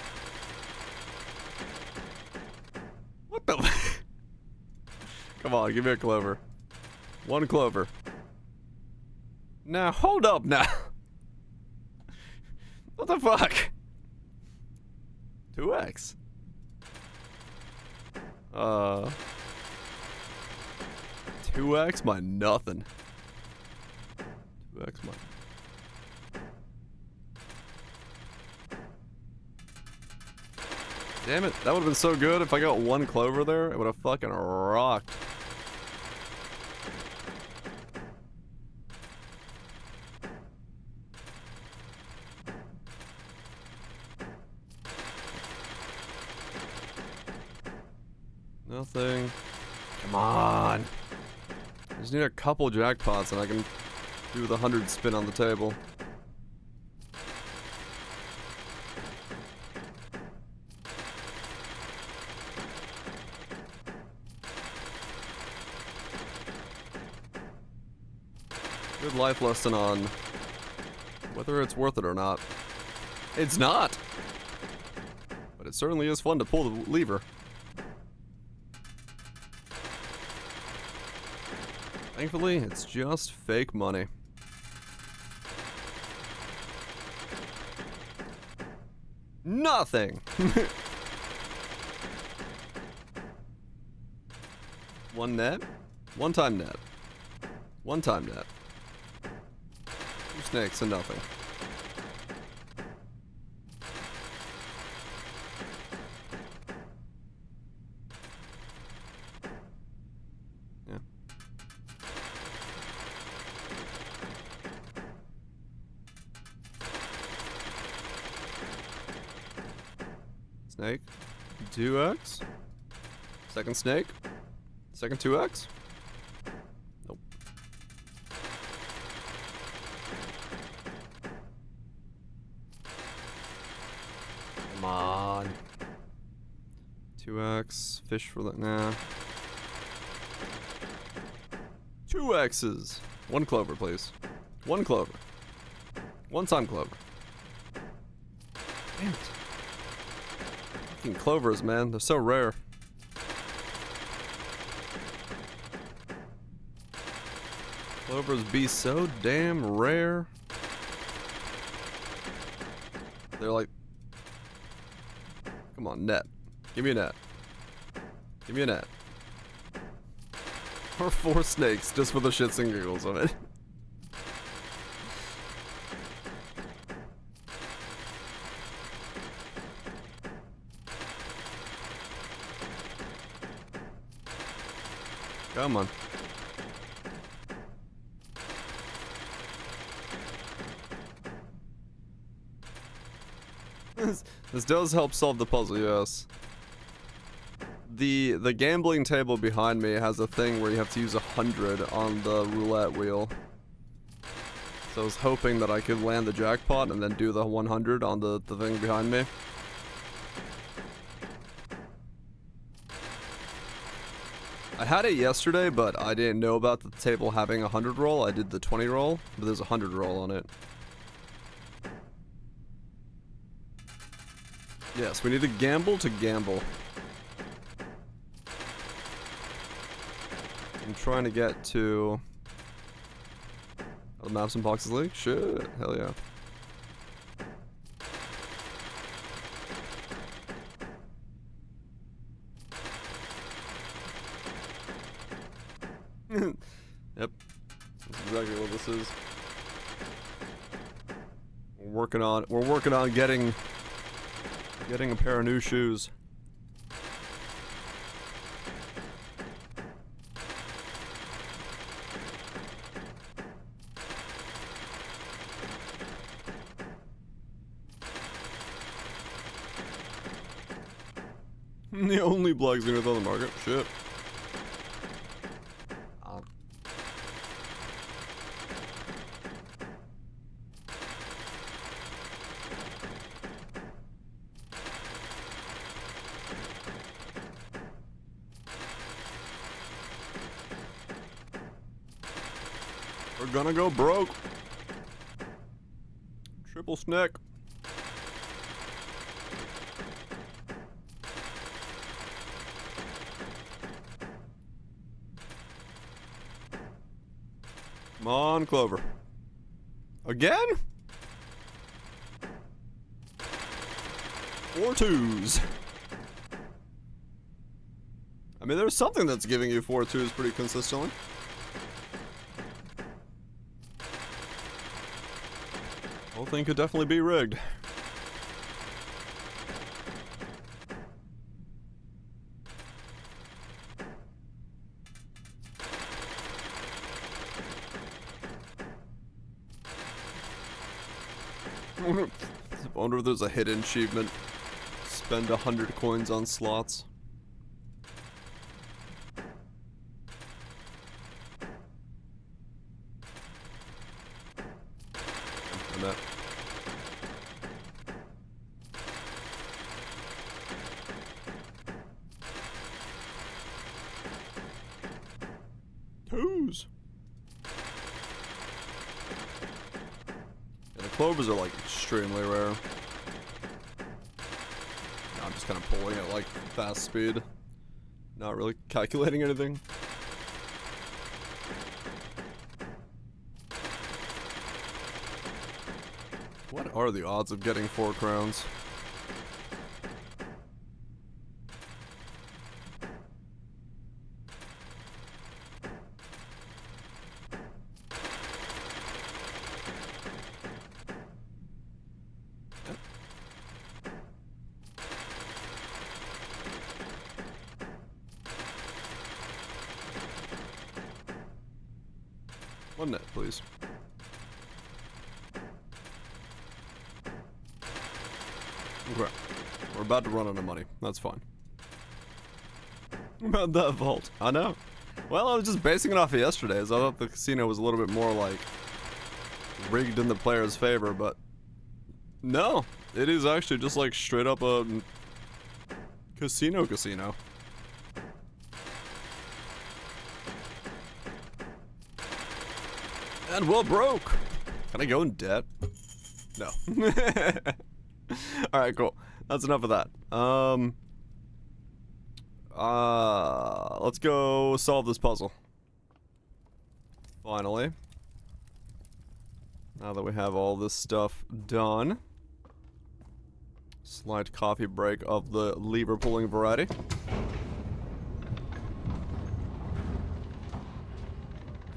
What the? Come on, give me a clover. 1 clover. Now, hold up now. What the fuck? 2x. 2x my nothing. 2x my. Damn it, that would have been so good if I got 1 clover there. It would have fucking rocked. Nothing. Come on. I just need a couple jackpots and I can do the 100 spin on the table. Good life lesson on whether it's worth it or not. It's not! But it certainly is fun to pull the lever. Thankfully, it's just fake money. Nothing! 1 net? 1 time net. 1 time net. 2 snakes and nothing. Yeah. Snake. 2x. Second snake. Second 2x. Nope. Come on. 2x. Fish for that. Nah. 2 X's. 1 clover, please. 1 clover. 1 time clover. Damn it. Fucking clovers, man. They're so rare. Clovers be so damn rare. They're like, come on, net. Give me a net. Give me a net. Or 4 snakes, just for the shits and giggles of it. Come on. This does help solve the puzzle, yes. The gambling table behind me has a thing where you have to use 100 on the roulette wheel. So I was hoping that I could land the jackpot and then do the 100 on the thing behind me. I had it yesterday, but I didn't know about the table having a 100 roll. I did the 20 roll, but there's a 100 roll on it. Yes, we need to gamble to gamble. I'm trying to get to the Maps and Boxes League. Shit, hell yeah. Yep, that's exactly what this is. We're working on getting a pair of new shoes. The only blacksmith on the market. Shit. We're gonna go broke. Triple snack. Come on, Clover. Again? 4 2s. I mean, there's something that's giving you 4 2s pretty consistently. Whole thing could definitely be rigged. I wonder if there's a hidden achievement. Spend 100 coins on slots. And that. Twos. Yeah, the clovers are like extremely rare. I'm just kind of pulling at like fast speed. Not really calculating anything. What are the odds of getting 4 crowns? One net, please. Okay. We're about to run out of money. That's fine. About that vault. I know. Well, I was just basing it off of yesterday's. I thought the casino was a little bit more like rigged in the player's favor, but no. It is actually just like straight up a casino. And we're broke. Can I go in debt? No. Alright, cool. That's enough of that. Let's go solve this puzzle. Finally. Now that we have all this stuff done. Slight coffee break of the lever pulling variety.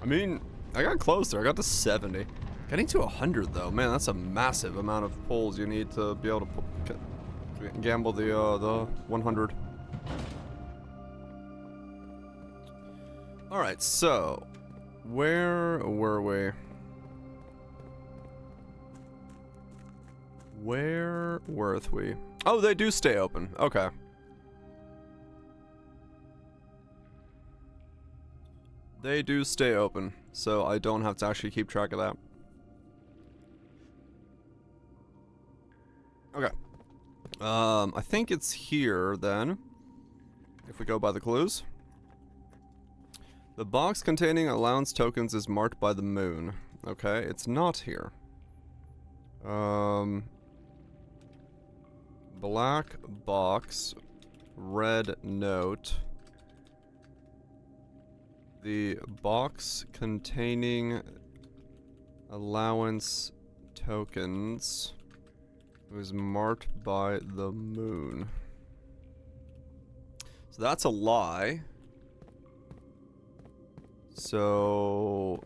I mean, I got closer. I got to 70. Getting to 100 though, man, that's a massive amount of pulls you need to be able to gamble the 100. All right, so where were we? Where were we? Oh, they do stay open. Okay. They do stay open, so I don't have to actually keep track of that. Okay. I think it's here then. If we go by the clues. The box containing allowance tokens is marked by the moon. Okay, it's not here. Black box, red note. The box containing allowance tokens was marked by the moon. So that's a lie. So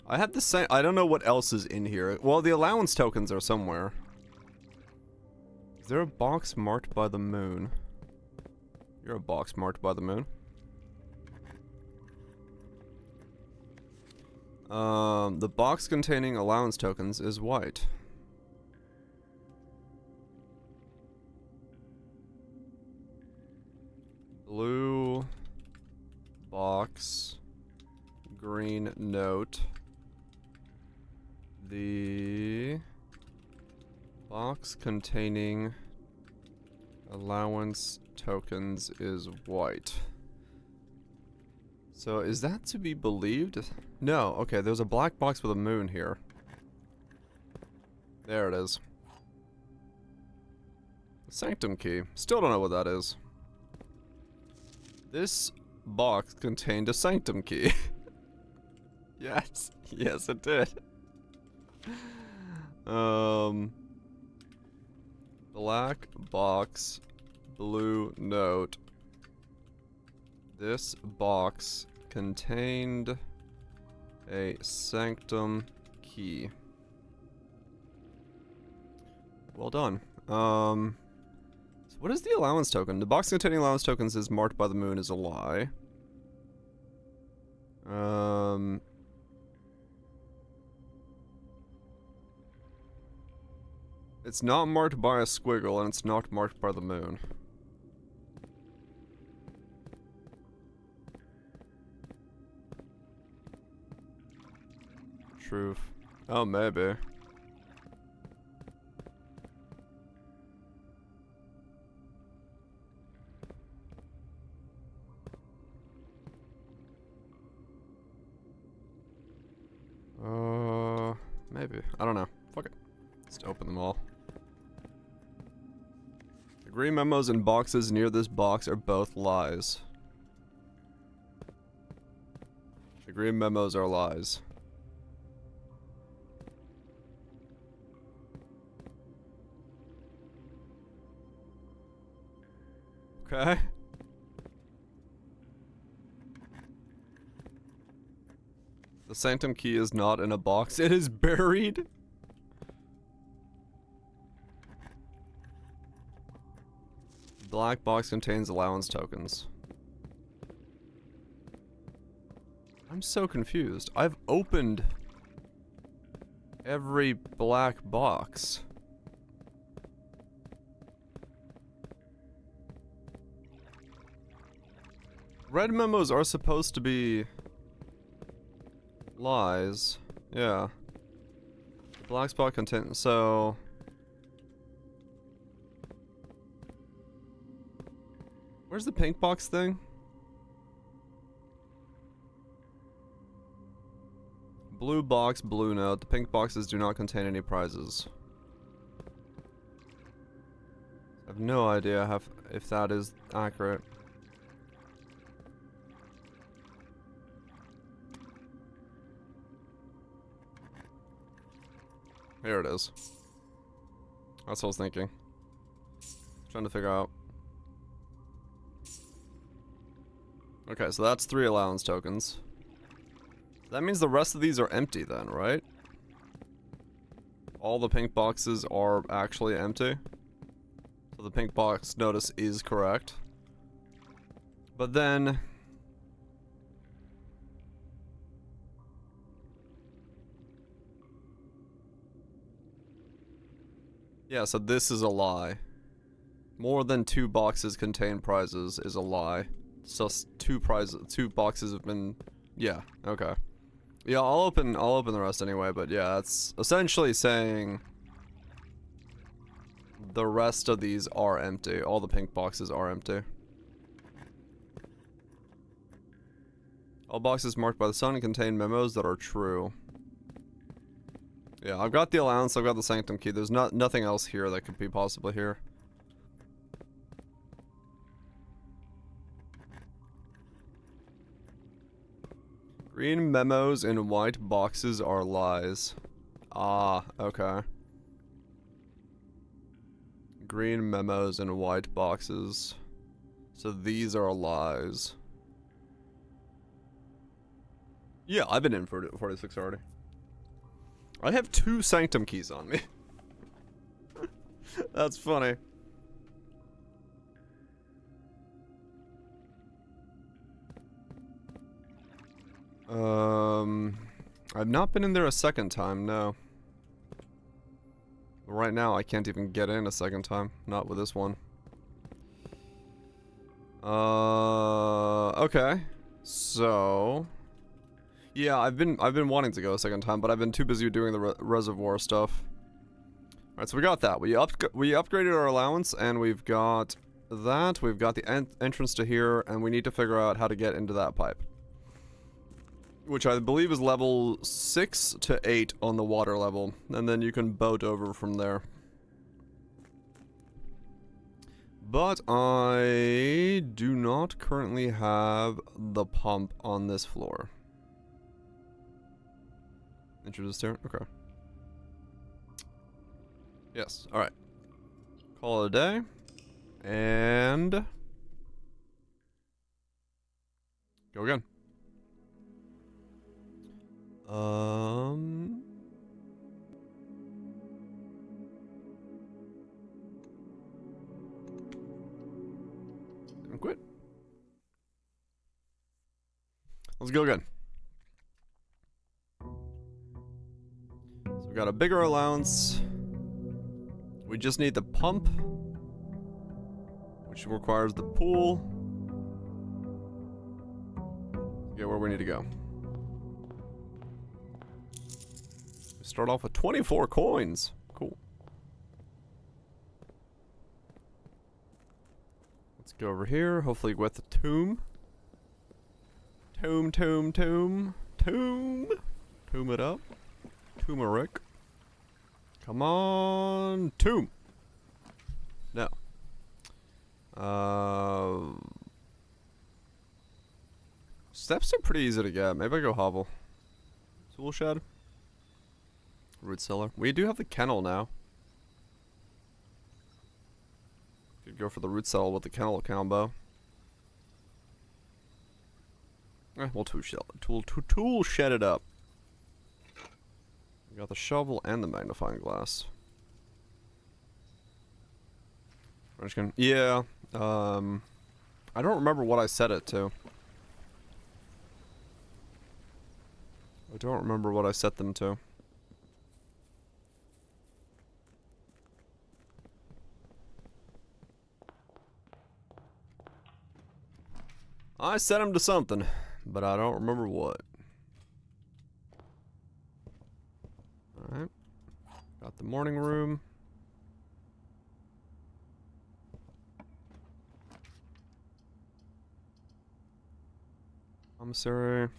I have the same. I don't know what else is in here. Well, the allowance tokens are somewhere. Is there a box marked by the moon? You're a box marked by the moon. The box containing allowance tokens is white. Blue box, green note. The box containing allowance tokens is white. So is that to be believed? No, okay, there's a black box with a moon here. There it is. The sanctum key. Still don't know what that is. This box contained a sanctum key. Yes, yes it did. Black box, blue note. This box contained a sanctum key. Well done. So what is the allowance token? The box containing allowance tokens is marked by the moon is a lie. It's not marked by a squiggle and it's not marked by the moon. Truth. Oh, maybe. Maybe. I don't know. Fuck it. Let's open them all. The green memos and boxes near this box are both lies. The green memos are lies. Okay. The sanctum key is not in a box. It is buried. Black box contains allowance tokens. I'm so confused. I've opened every black box. Red memos are supposed to be lies. Yeah. Black spot content. So where's the pink box thing? Blue box, blue note. The pink boxes do not contain any prizes. I have no idea if that is accurate. Here it is. That's what I was thinking. Trying to figure out. Okay, so that's 3 allowance tokens. That means the rest of these are empty then, right? All the pink boxes are actually empty. So the pink box notice is correct. But then... yeah, so this is a lie. More than 2 boxes contain prizes is a lie. So 2 boxes have been... yeah, okay. Yeah, I'll open the rest anyway, but yeah, it's essentially saying the rest of these are empty. All the pink boxes are empty. All boxes marked by the sun contain memos that are true. Yeah, I've got the allowance, I've got the sanctum key. There's nothing else here that could be possibly here. Green memos in white boxes are lies. Ah, okay. Green memos in white boxes. So these are lies. Yeah, I've been in for 46 already. I have 2 sanctum keys on me. That's funny. I've not been in there a second time, no. Right now, I can't even get in a second time. Not with this one. Okay. So... yeah, I've been wanting to go a second time, but I've been too busy doing the reservoir stuff. Alright, so we got that. We upgraded our allowance, and we've got that. We've got the entrance to here, and we need to figure out how to get into that pipe. Which I believe is level 6 to 8 on the water level. And then you can boat over from there. But I do not currently have the pump on this floor. Introduced here? Okay. Yes, alright. Call it a day. And... go again. Didn't quit. Let's go again. So we got a bigger allowance. We just need the pump, which requires the pool to get where we need to go. Start off with 24 coins. Cool. Let's go over here. Hopefully with the tomb. Tomb. Tomb it up. Turmeric. Come on. Tomb. No. Steps are pretty easy to get. Maybe I go hovel. Tool shed. Root cellar. We do have the kennel now. Could go for the root cellar with the kennel combo. We'll tool shed it up. We got the shovel and the magnifying glass. I'm just gonna, yeah. I don't remember what I set it to. I don't remember what I set them to. I set them to something, but I don't remember what. Alright. Got the morning room. Commissary.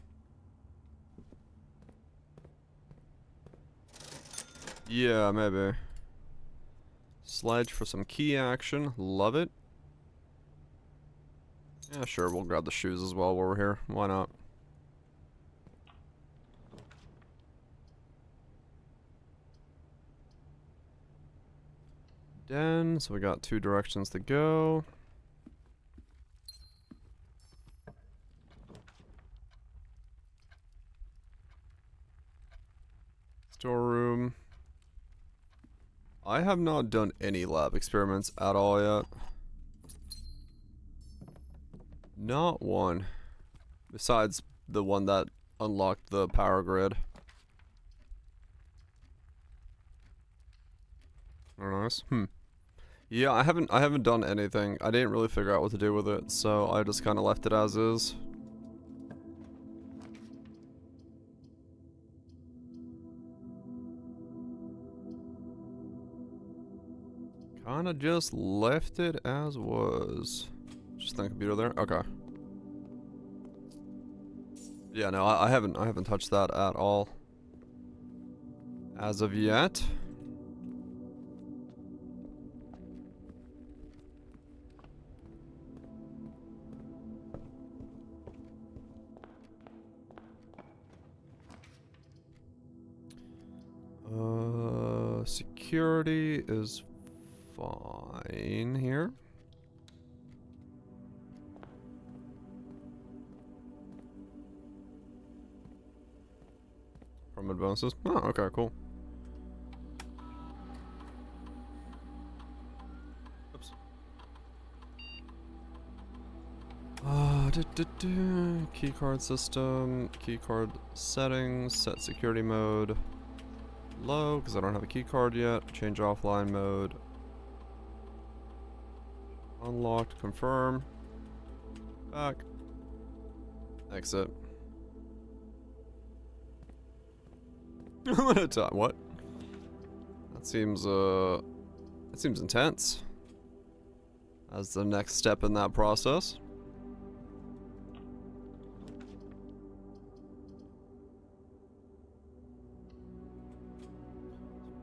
Yeah, maybe. Sledge for some key action. Love it. Yeah, sure, we'll grab the shoes as well while we're here. Why not? Den, so we got 2 directions to go. Storeroom. I have not done any lab experiments at all yet. Not one. Besides the one that unlocked the power grid. Very nice. Yeah, I haven't done anything. I didn't really figure out what to do with it, so I just kind of left it as is. Kind of just left it as was. Just the computer there. Okay. Yeah, no, I haven't touched that at all as of yet. Security is fine here. From advances. Oh, okay, cool. Oops. Keycard system, keycard settings, set security mode. Low, because I don't have a key card yet. Change offline mode. Unlocked, confirm. Back. Exit. What? That seems intense. As the next step in that process.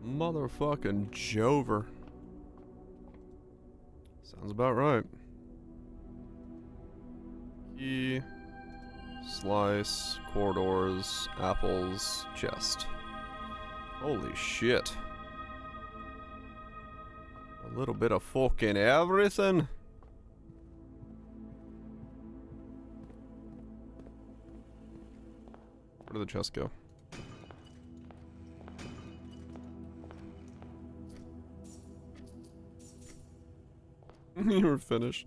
Motherfucking Jover. Sounds about right. Key, slice, corridors, apples, chest. Holy shit. A little bit of fucking everything. Where did the chest go? You were finished.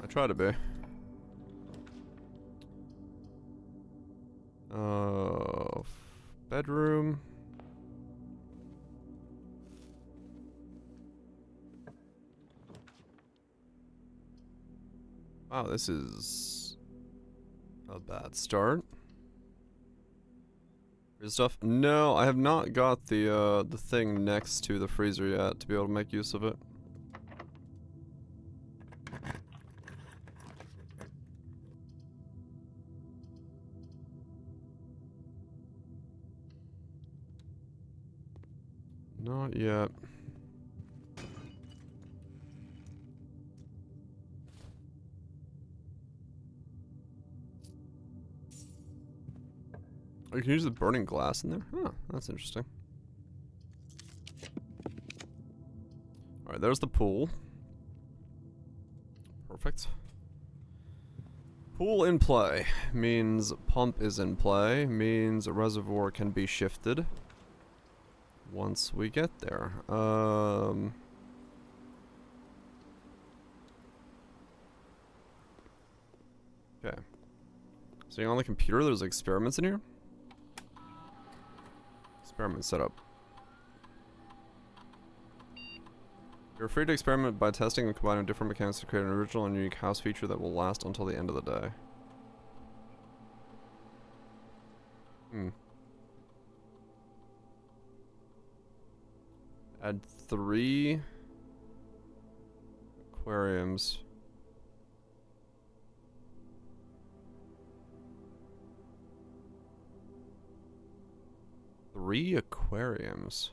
I try to be. Bedroom. Wow, this is a bad start. Stuff? No, I have not got the thing next to the freezer yet to be able to make use of it. Not yet. Oh, you can use the burning glass in there? Huh, that's interesting. Alright, there's the pool. Perfect. Pool in play means pump is in play, means a reservoir can be shifted once we get there. Okay. So on the computer, there's experiments in here? Experiment setup. You're free to experiment by testing and combining different mechanics to create an original and unique house feature that will last until the end of the day. Add 3 aquariums. Three aquariums.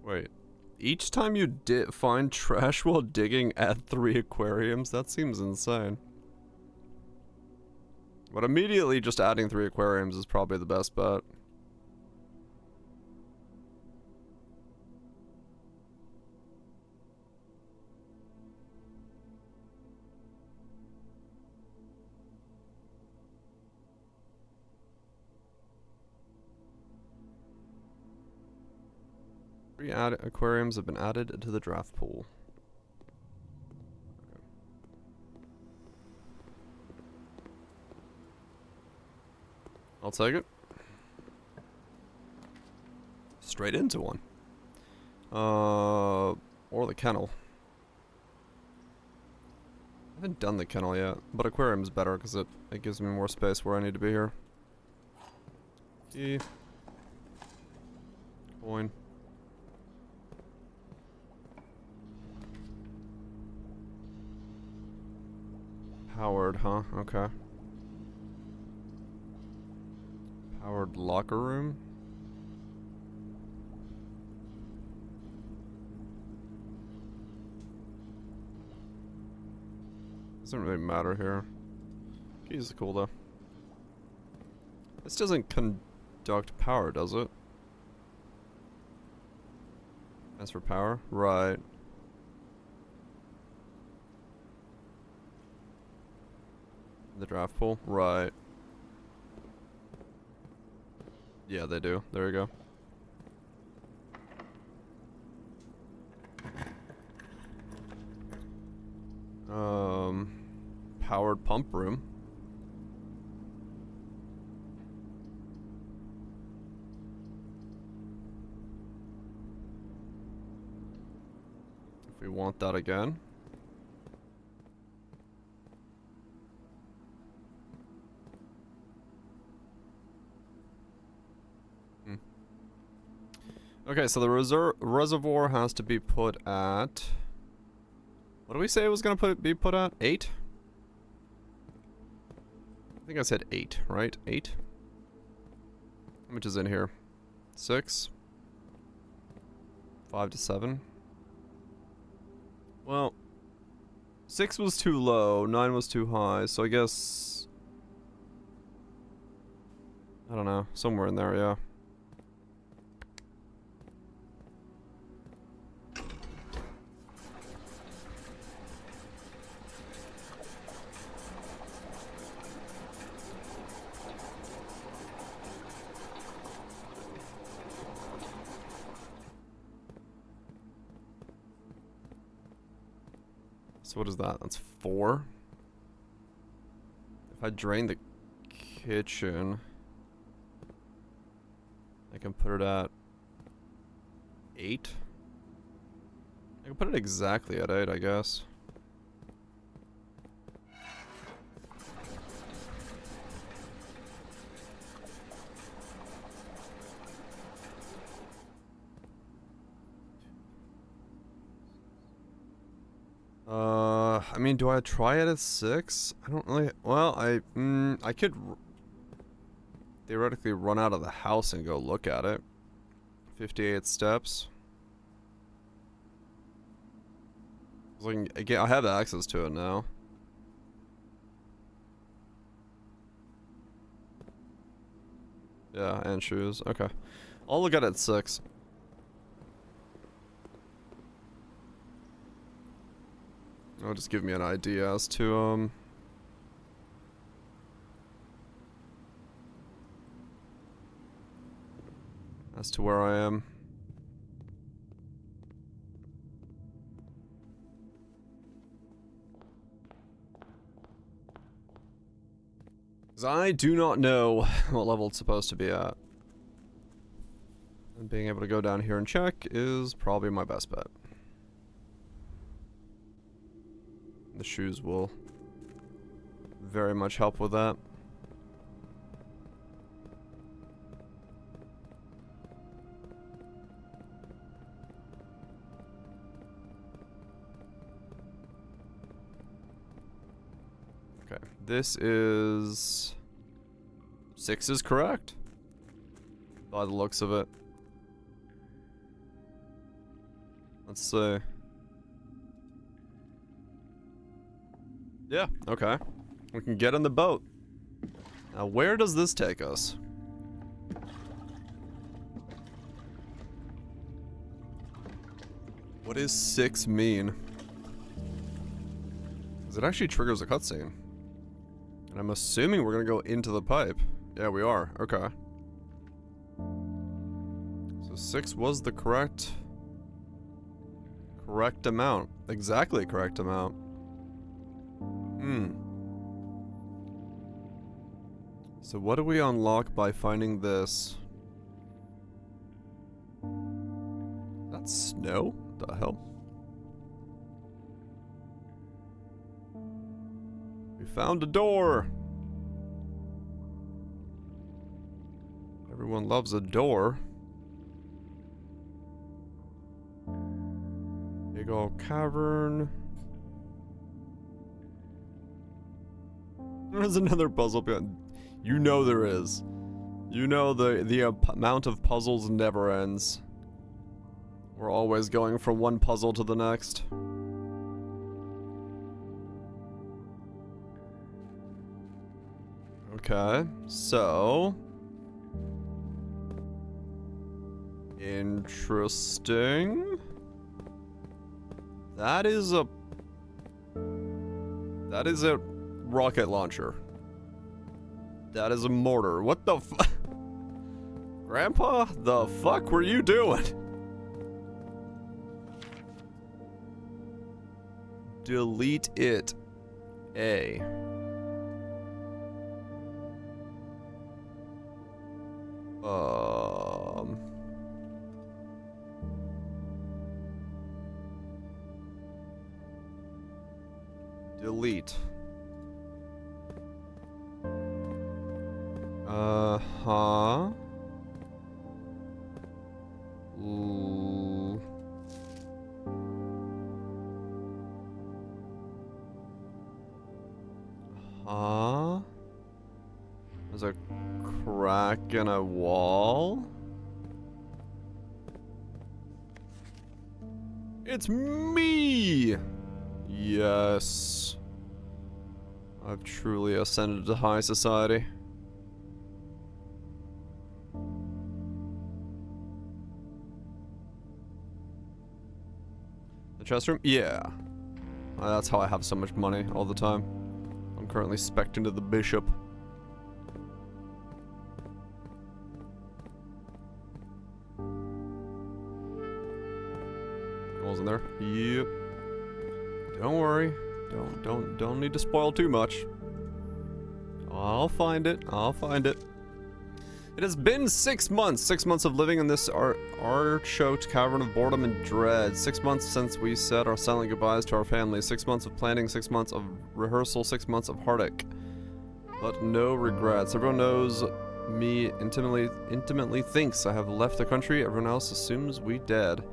Wait. Each time you find trash while digging, add 3 aquariums? That seems insane. But immediately just adding 3 aquariums is probably the best bet. 3 aquariums have been added to the draft pool. Okay. I'll take it. Straight into one. Or the kennel. I haven't done the kennel yet, but aquarium's better because it gives me more space where I need to be here. Key. Coin. Powered, huh? Okay. Powered locker room. Doesn't really matter here. Keys are cool though. This doesn't conduct power, does it? As for power? Right. The draft pool? Right. Yeah, they do. There you go. Powered pump room. If we want that again. Okay, so the reservoir has to be put at... What do we say it was gonna be put at? 8? I think I said 8, right? 8? How much is in here? 6? 5 to 7? Well, 6 was too low, 9 was too high, so I guess... I don't know, somewhere in there, yeah. So what is that? That's 4. If I drain the kitchen, I can put it at 8. I can put it exactly at 8, I guess. I mean, do I try it at 6? I don't really... Well, I could theoretically run out of the house and go look at it. 58 steps. Like, again, I have access to it now. Yeah, and shoes. Okay. I'll look at it at 6. It'll just give me an idea as to, as to where I am. Because I do not know what level it's supposed to be at. And being able to go down here and check is probably my best bet. The shoes will very much help with that. Okay, this is... 6 is correct, by the looks of it. Let's see. Yeah, okay. We can get on the boat. Now, where does this take us? What does 6 mean? Because it actually triggers a cutscene. And I'm assuming we're gonna go into the pipe. Yeah, we are. Okay. So 6 was the correct Correct amount. Exactly correct amount. So what do we unlock by finding this? That's snow? What the hell? We found a door! Everyone loves a door. Big old cavern. There's another puzzle behind. You know there is. You know the amount of puzzles never ends. We're always going from one puzzle to the next. Okay, so... Interesting. That is a rocket launcher. That is a mortar. What the fuck? Grandpa, the fuck were you doing? Delete it. A. Delete. Uh-huh. Huh? There's a crack in a wall? It's me! Yes. I've truly ascended to high society. The chest room? Yeah. That's how I have so much money all the time. I'm currently spec'd into the bishop. Goals in there? Yep. Don't worry. Don't need to spoil too much. I'll find it. I'll find it. It has been 6 months. 6 months of living in this choked cavern of boredom and dread. 6 months since we said our silent goodbyes to our family. 6 months of planning. 6 months of rehearsal. 6 months of heartache. But no regrets. Everyone knows me intimately thinks I have left the country. Everyone else assumes we dead.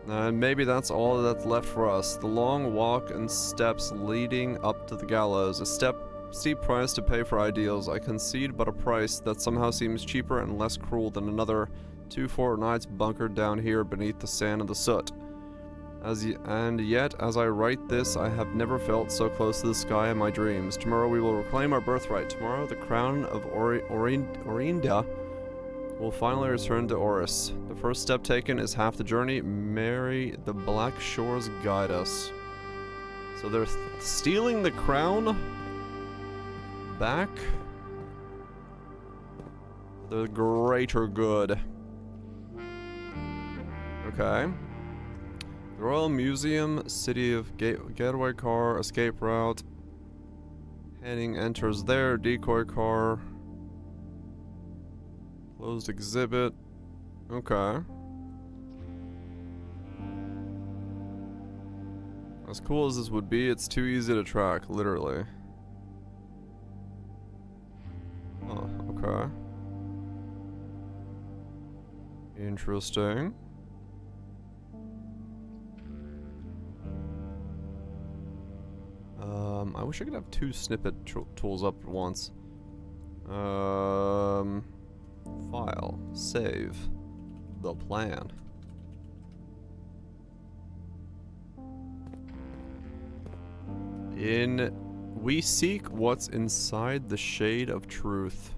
And maybe that's all that's left for us. The long walk and steps leading up to the gallows. A steep price to pay for ideals. I concede, but a price that somehow seems cheaper and less cruel than another 2 fortnights bunkered down here beneath the sand and the soot. And yet, as I write this, I have never felt so close to the sky in my dreams. Tomorrow we will reclaim our birthright. Tomorrow the crown of Orinda will finally return to Oris. The first step taken is half the journey. Mary, the Black Shores guide us. So they're stealing the crown back. The greater good. Okay. The Royal Museum, City of Getaway Car, Escape Route. Henning enters there, decoy car. Closed exhibit. Okay. As cool as this would be, it's too easy to track, literally. Oh, okay. Interesting. I wish I could have 2 snippet tools up at once. File. Save. The plan. We seek what's inside the shade of truth.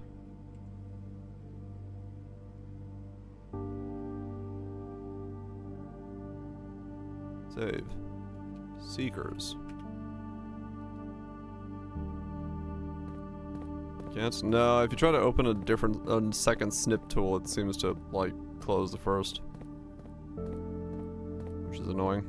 Save. Seekers. Can't. No, if you try to open a second snip tool, it seems to, like, close the first. Which is annoying.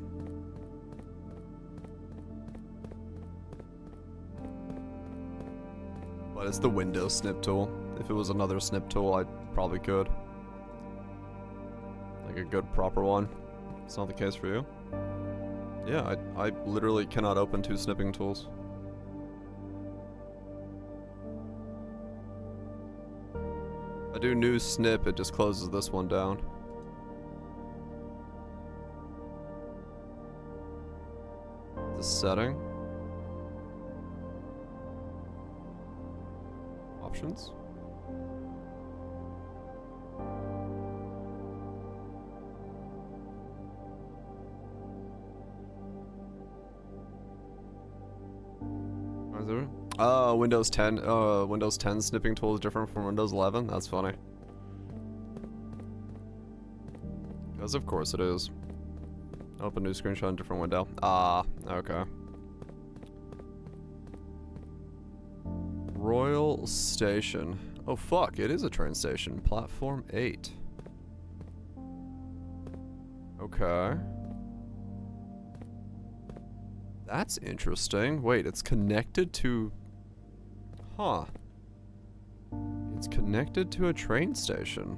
But it's the Windows snip tool. If it was another snip tool, I probably could. Like a good proper one. It's not the case for you. Yeah, I literally cannot open 2 snipping tools. I do new snip, it just closes this one down. The setting. Options. Windows 10. Windows 10 snipping tool is different from Windows 11. That's funny. Because of course it is. Open new screenshot in different window. Ah, okay. Royal Station. Oh fuck, it is a train station. Platform 8. Okay. That's interesting. Wait, it's connected to... Huh. It's connected to a train station.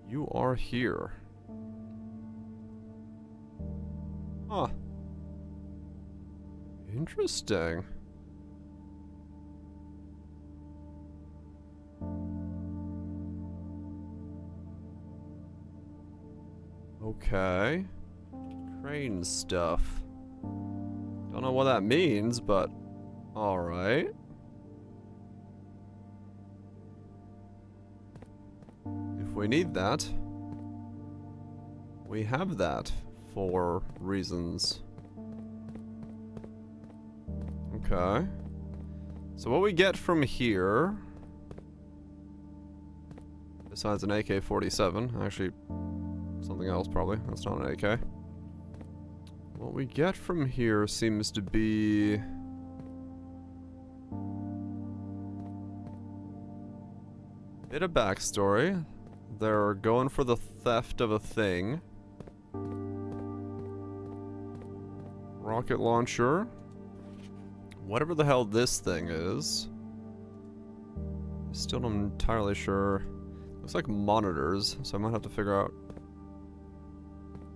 You are here. Huh. Interesting. Okay. Train stuff. Don't know what that means, but alright. If we need that, we have that for reasons. Okay. So what we get from here, besides an AK-47, actually something else probably, that's not an AK. What we get from here seems to be... bit of backstory. They're going for the theft of a thing. Rocket launcher. Whatever the hell this thing is. Still not entirely sure. Looks like monitors, so I might have to figure out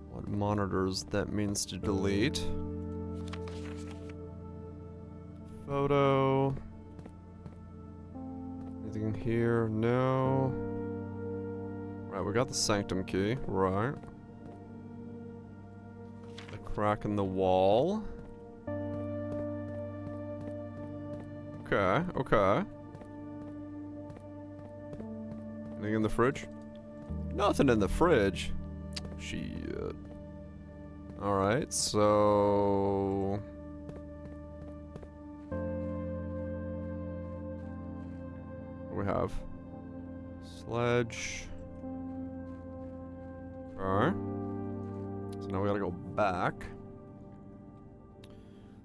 what monitors that means to delete. Photo. Anything in here? No. Right, we got the sanctum key. Right. The crack in the wall. Okay, okay. Anything in the fridge? Nothing in the fridge. Shit. Alright, so... what do we have? Sledge. Alright. So now we gotta go back.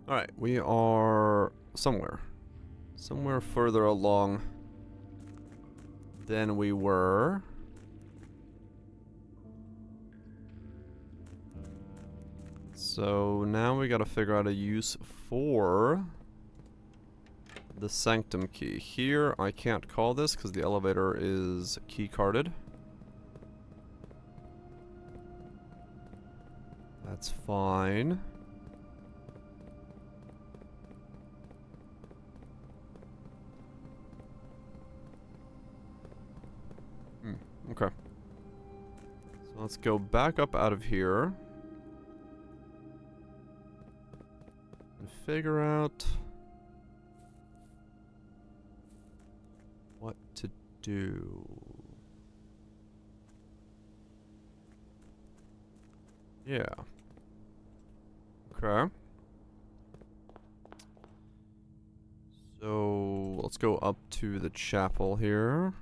Alright, we are somewhere. Somewhere further along than we were. So now we gotta figure out a use for the sanctum key. Here I can't call this because the elevator is key carded. That's fine. Okay. So let's go back up out of here. And figure out what to do. Yeah. Okay. So let's go up to the chapel here.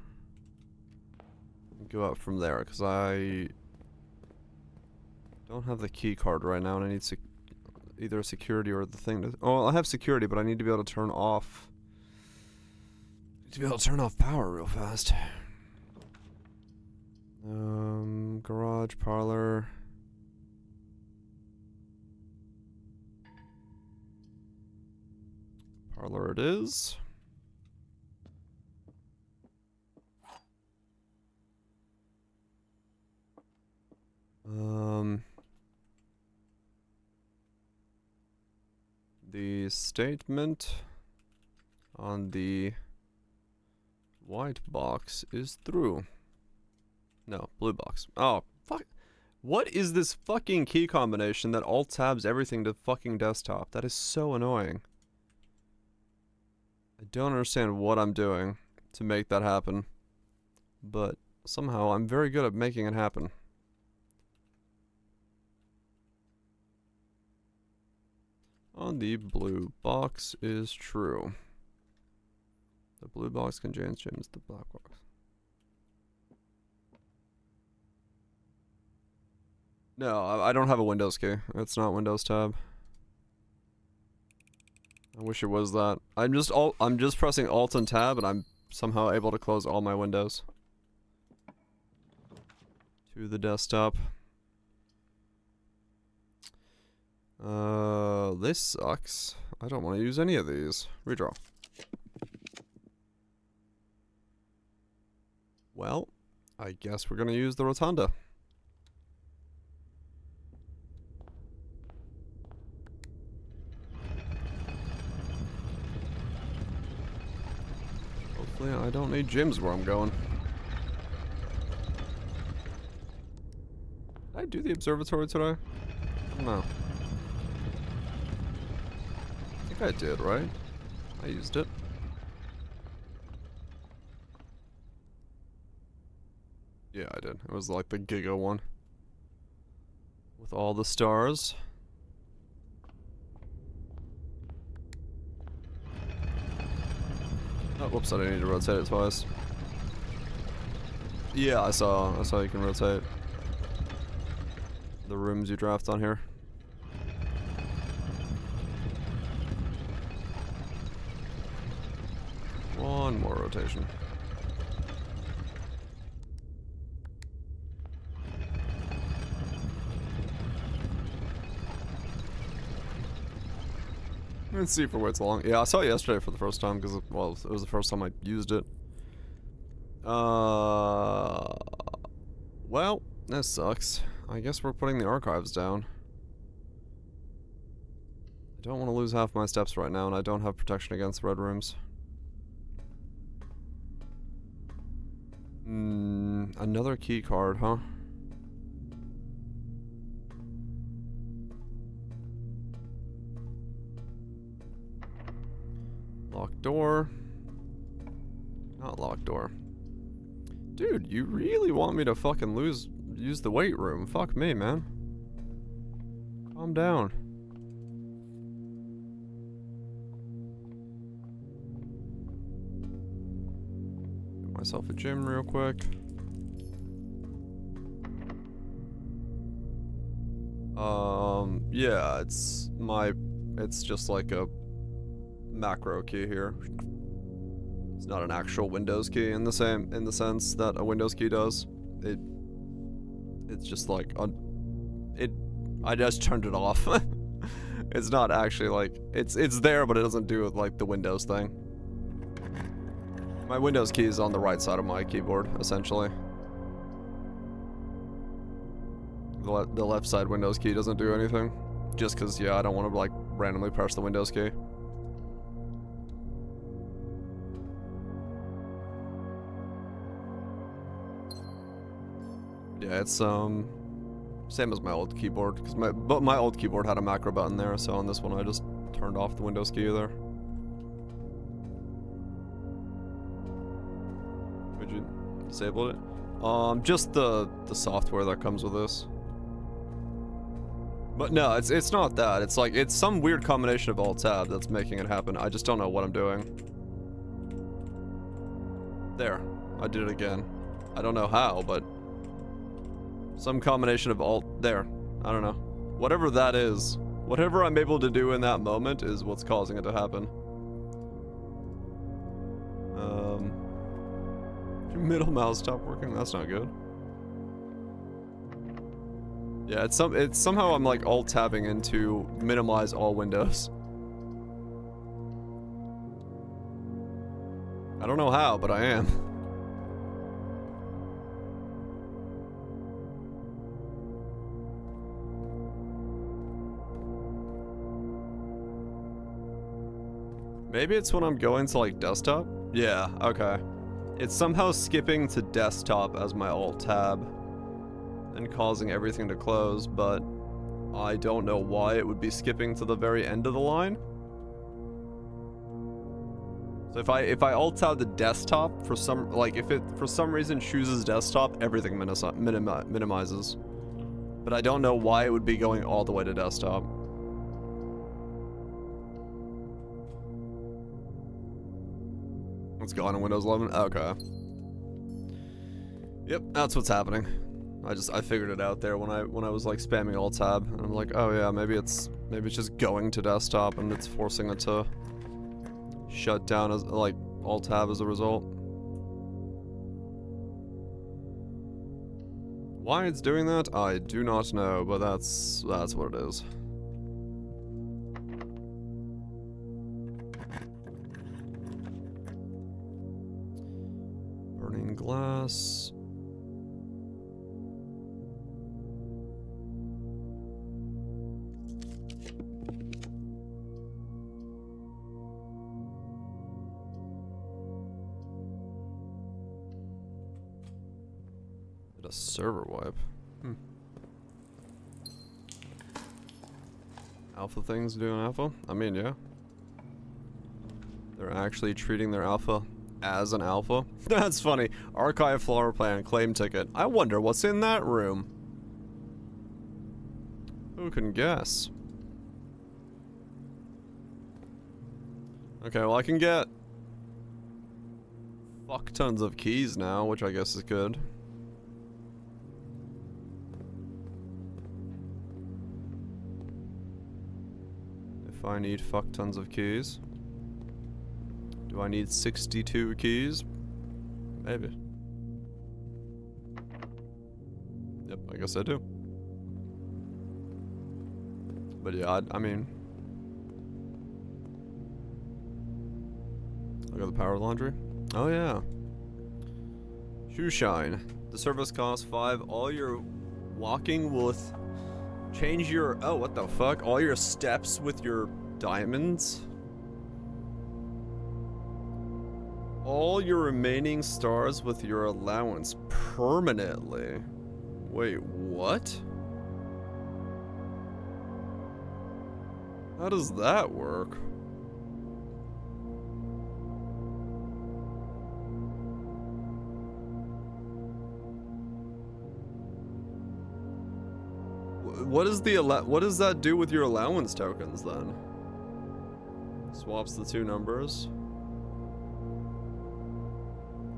Go up from there, because I don't have the key card right now, and I need either security or the thing to... oh, I have security, but I need to be able to turn off... power real fast. Garage, parlor... Parlor it is. The statement on the white box is true. No, blue box. Oh, fuck. What is this fucking key combination that alt-tabs everything to fucking desktop? That is so annoying. I don't understand what I'm doing to make that happen. But somehow I'm very good at making it happen. On the blue box is true. The blue box contains James the black box. No, I don't have a Windows key. It's not Windows tab. I wish it was that. I'm just pressing Alt and Tab and I'm somehow able to close all my windows. To the desktop. This sucks. I don't want to use any of these. Redraw. Well, I guess we're gonna use the rotunda. Hopefully I don't need gyms where I'm going. Did I do the observatory today? I don't know. I think I did, right? I used it. Yeah, I did. It was like the Giga one. With all the stars. Oh, whoops, I didn't need to rotate it twice. Yeah, I saw you can rotate the rooms you draft on here. One more rotation. Let's see if it waits long. Yeah, I saw it yesterday for the first time because, well, it was the first time I used it. Well, that sucks. I guess we're putting the archives down. I don't want to lose half my steps right now, and I don't have protection against red rooms. Another key card, huh? Locked door. Not locked door. Dude, you really want me to fucking use the weight room? Fuck me, man. Calm down. Get myself a gym real quick. Yeah, it's just like a macro key here. It's not an actual Windows key in the sense that a Windows key does. It's just like I just turned it off. It's not actually like it's there, but it doesn't do it like the Windows thing. My Windows key is on the right side of my keyboard, essentially. The left side Windows key doesn't do anything. Just because, yeah, I don't want to like randomly press the Windows key. Yeah, it's same as my old keyboard, because my old keyboard had a macro button there, so on this one I just turned off the Windows key there. Would you disable it? Just the software that comes with this. But no, it's not that. It's like it's some weird combination of Alt-Tab that's making it happen. I just don't know what I'm doing. There, I did it again. I don't know how, but some combination of Alt there. I don't know. Whatever that is, whatever I'm able to do in that moment is what's causing it to happen. Middle mouse stopped working. That's not good. Yeah, it's somehow I'm like alt-tabbing in to minimize all windows. I don't know how, but I am. Maybe it's when I'm going to like desktop? Yeah, okay. It's somehow skipping to desktop as my alt tab and causing everything to close, but I don't know why it would be skipping to the very end of the line. So if I alt tab the desktop for some, like if it for some reason chooses desktop, everything minimizes. But I don't know why it would be going all the way to desktop. It's gone in Windows 11? Okay. Yep, that's what's happening. I figured it out there when I was like spamming alt tab, and I'm like, oh yeah, maybe it's just going to desktop and it's forcing it to shut down as like alt tab as a result. Why it's doing that, I do not know, but that's what it is. Burning glass. Did a server wipe? Alpha things doing alpha? I mean, yeah. They're actually treating their alpha as an alpha. That's funny. Archive floor plan claim ticket. I wonder what's in that room. Who can guess? Okay, well I can get fuck tons of keys now, which I guess is good. If I need fuck tons of keys. Do I need 62 keys? Maybe. Yep, I guess I do. But yeah, I mean... Look at the power laundry. Oh yeah. Shoe shine. The service costs 5. All your walking with... Change your... Oh, what the fuck? All your steps with your diamonds? All your remaining stars with your allowance permanently. Wait, what? How does that work? What does that do with your allowance tokens then? Swaps the two numbers.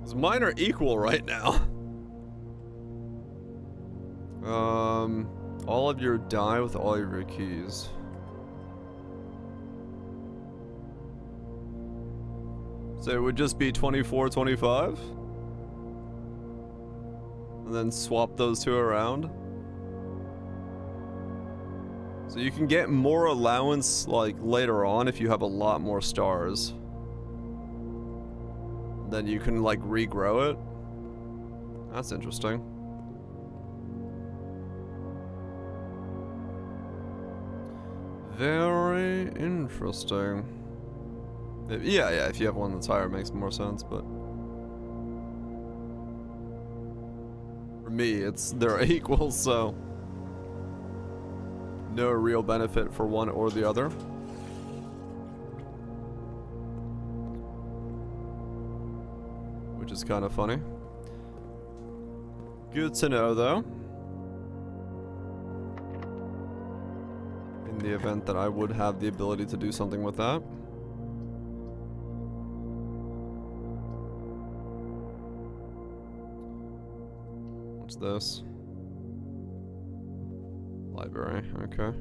'Cause mine are equal right now. All of your die with all of your keys. So it would just be 24, 25? And then swap those two around? So you can get more allowance like later on if you have a lot more stars. Then you can like regrow it. That's interesting. Very interesting. Yeah, if you have one that's higher it makes more sense, but for me they're equal, so no real benefit for one or the other. Which is kind of funny. Good to know, though. In the event that I would have the ability to do something with that. What's this? Library, okay.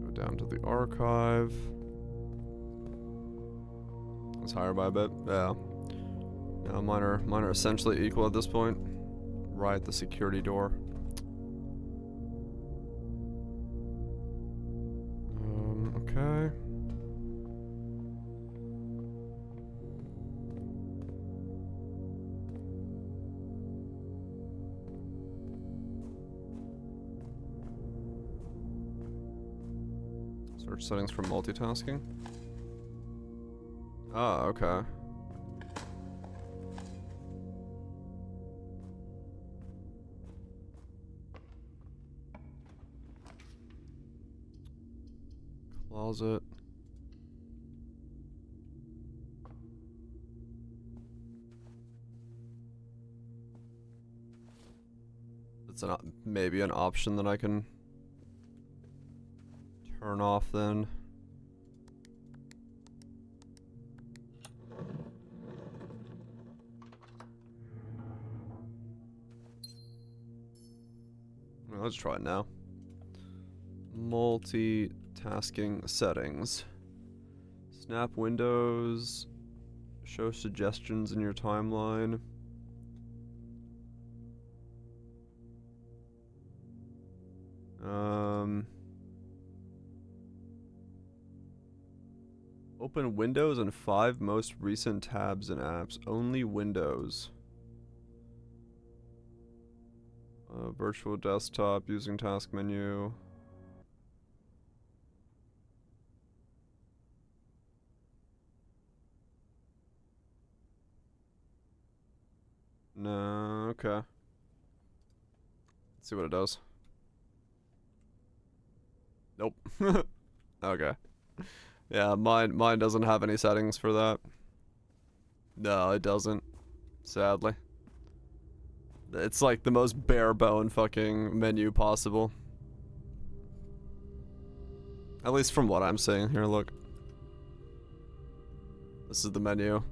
Go down to the archive. It's higher by a bit, yeah. Now mine are essentially equal at this point. Right at the security door. Okay. Search settings for multitasking. Oh, okay. Closet. It's maybe an option that I can turn off then. Well, let's try it now. Multitasking settings. Snap windows. Show suggestions in your timeline. Open Windows and 5 most recent tabs and apps. Only Windows. Virtual desktop using task menu. No, okay. Let's see what it does. Nope. Okay. Yeah, mine doesn't have any settings for that. No, it doesn't. Sadly. It's like the most bare bone fucking menu possible. At least from what I'm seeing here, look. This is the menu.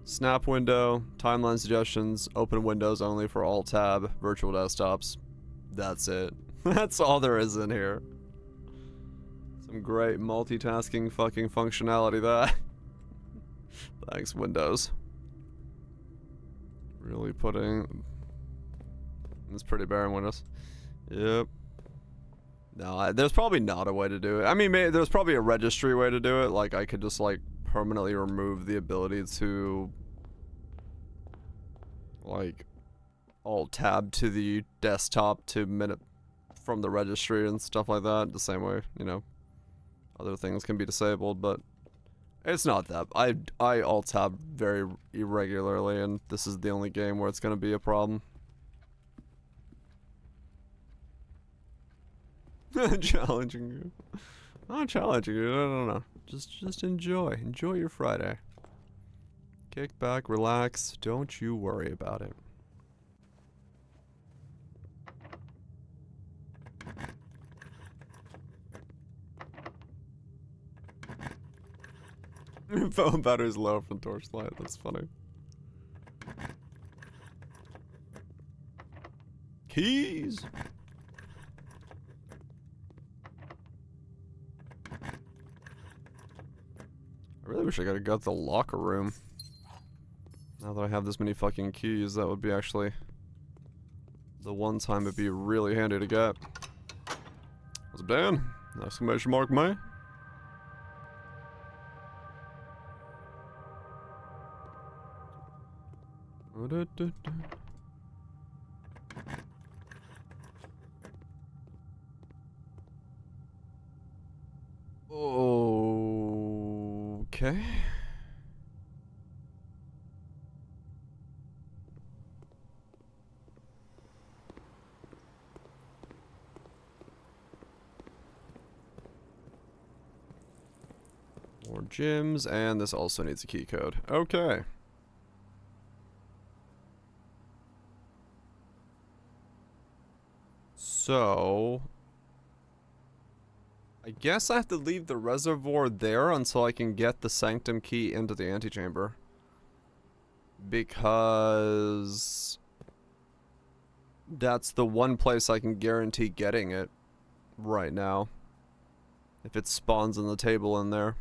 Snap window, timeline suggestions, open windows only for all tab, virtual desktops. That's it. That's all there is in here. Some great multitasking fucking functionality there. Thanks, Windows. Really putting... It's pretty bare in Windows. Yep. No, there's probably not a way to do it. I mean, there's probably a registry way to do it. Like, I could just, like, permanently remove the ability to... like, alt-tab to the desktop to minute from the registry and stuff like that. The same way, you know, other things can be disabled, but it's not that. I alt-tab very irregularly, and this is the only game where it's gonna be a problem. Challenging you. Not challenging you, no. Just enjoy. Enjoy your Friday. Kick back, relax, don't you worry about it. Phone battery's low from torchlight, that's funny. Keys! I really wish I could've got the locker room. Now that I have this many fucking keys, that would be actually the one time it'd be really handy to get. What's up, Dan? Exclamation mark, me? Okay. More gyms, and this also needs a key code. Okay. So... I guess I have to leave the reservoir there until I can get the sanctum key into the antechamber. Because... that's the one place I can guarantee getting it right now. If it spawns on the table in there.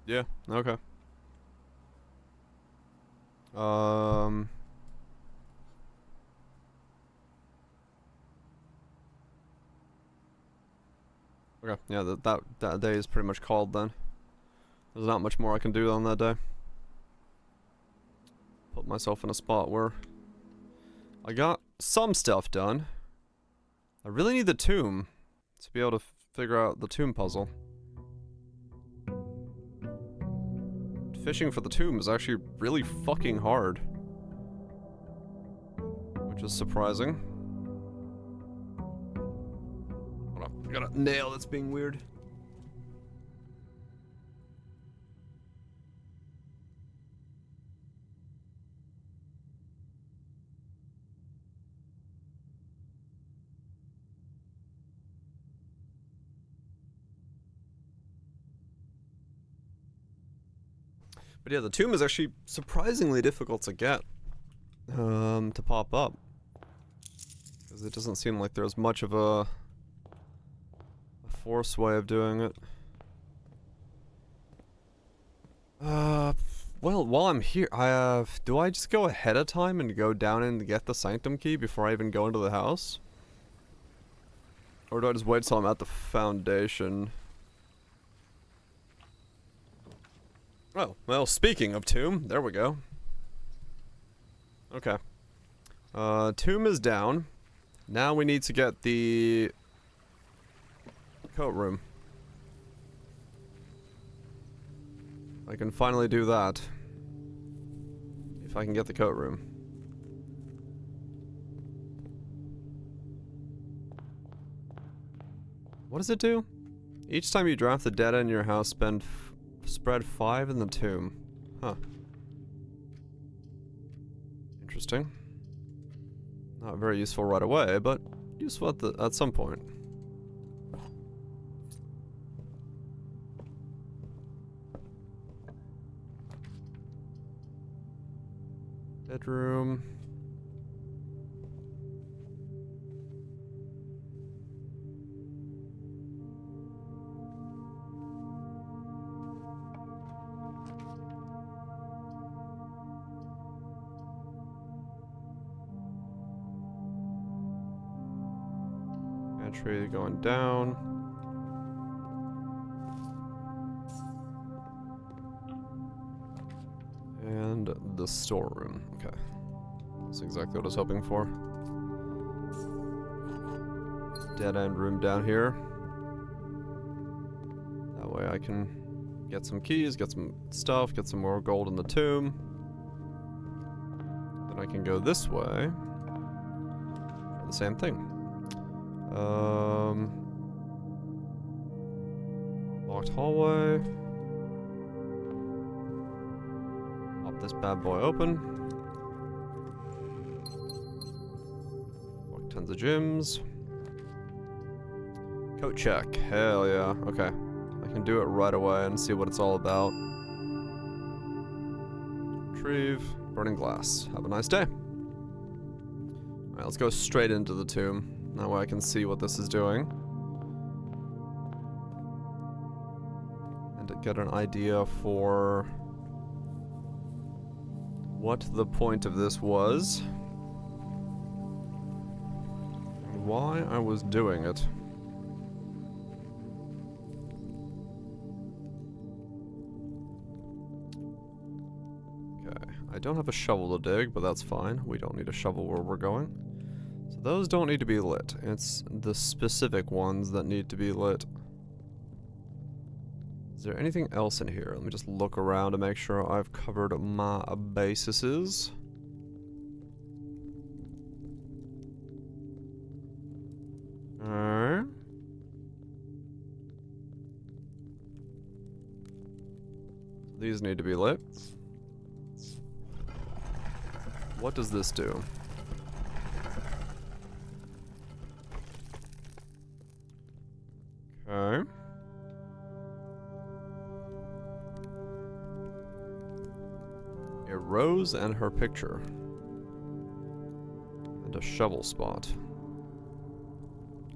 Yeah, okay. Okay, yeah, that day is pretty much called then. There's not much more I can do on that day. Put myself in a spot where I got some stuff done. I really need the tomb to be able to figure out the tomb puzzle. Fishing for the tomb is actually really fucking hard. Which is surprising. Hold on, I got a nail that's being weird. But yeah, the tomb is actually surprisingly difficult to get. To pop up. Because it doesn't seem like there's much of a forced way of doing it. Well, while I'm here, do I just go ahead of time and go down and get the sanctum key before I even go into the house? Or do I just wait till I'm at the foundation? Oh, well, speaking of tomb, there we go. Okay. Tomb is down. Now we need to get the coat room. I can finally do that. If I can get the coat room. What does it do? Each time you draft the data in your house, spread 5 in the tomb. Huh. Interesting. Not very useful right away, but useful at some point. Bedroom. Entry going down. And the storeroom. Okay. That's exactly what I was hoping for. Dead end room down here. That way I can get some keys, get some stuff, get some more gold in the tomb. Then I can go this way. For the same thing. Locked hallway. Pop this bad boy open. Lock tons of gems. Coat check. Hell yeah. Okay. I can do it right away and see what it's all about. Retrieve. Burning glass. Have a nice day. Alright, let's go straight into the tomb. That way I can see what this is doing. And to get an idea for what the point of this was. And why I was doing it. Okay, I don't have a shovel to dig, but that's fine. We don't need a shovel where we're going. So those don't need to be lit. It's the specific ones that need to be lit. Is there anything else in here? Let me just look around to make sure I've covered my bases. Alright. These need to be lit. What does this do? Okay. A rose and her picture. And a shovel spot.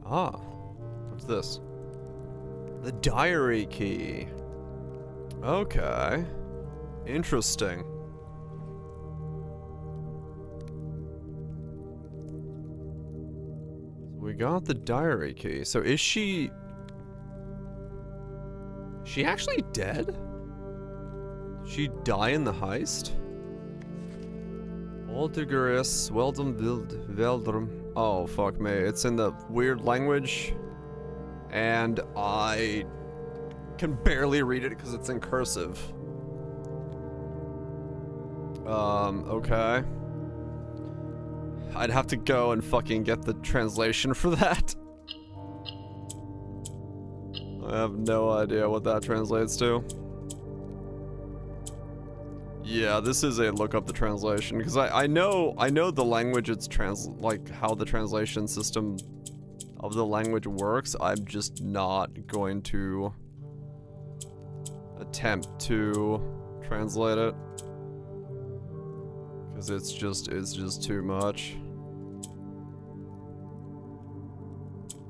Ah. What's this? The diary key. Okay. Interesting. We got the diary key. So is she... She actually dead? Did she die in the heist? Aldeguris, Weldum, Veldrum. Oh, fuck me. It's in the weird language. And I can barely read it because it's in cursive. Okay. I'd have to go and fucking get the translation for that. I have no idea what that translates to. Yeah, this is a look up the translation because I know the language it's like how the translation system of the language works. I'm just not going to attempt to translate it because it's just too much.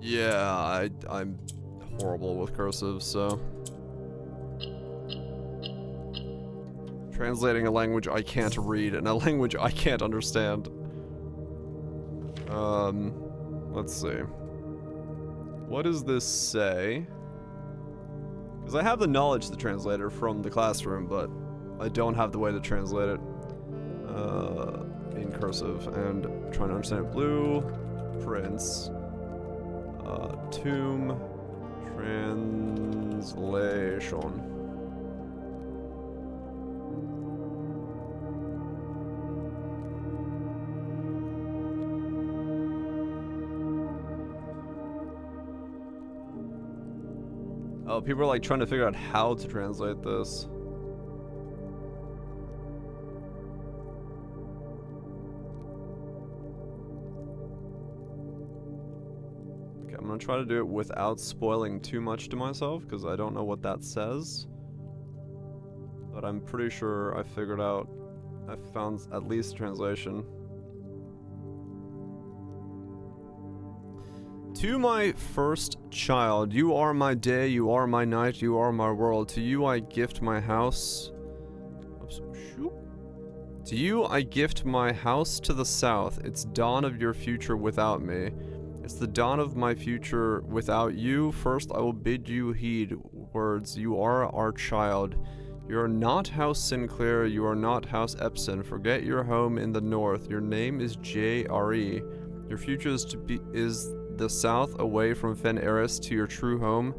Yeah, I'm horrible with cursive, so translating a language I can't read and a language I can't understand. Let's see. What does this say? Because I have the knowledge of the translator from the classroom, but I don't have the way to translate it in cursive. And I'm trying to understand it. Blue, Prince, Tomb, Translation. Oh, people are like trying to figure out how to translate this. Okay, I'm gonna try to do it without spoiling too much to myself because I don't know what that says. But I'm pretty sure I figured out, I found at least a translation. To my first child, you are my day, you are my night, you are my world. To you I gift my house. Oops, shoot. To you I gift my house to the south. It's dawn of your future without me. It's the dawn of my future without you. First I will bid you heed words. You are our child. You are not House Sinclair, you are not House Epson. Forget your home in the north. Your name is J.R.E. Your future is the south, away from Fen Eris to your true home,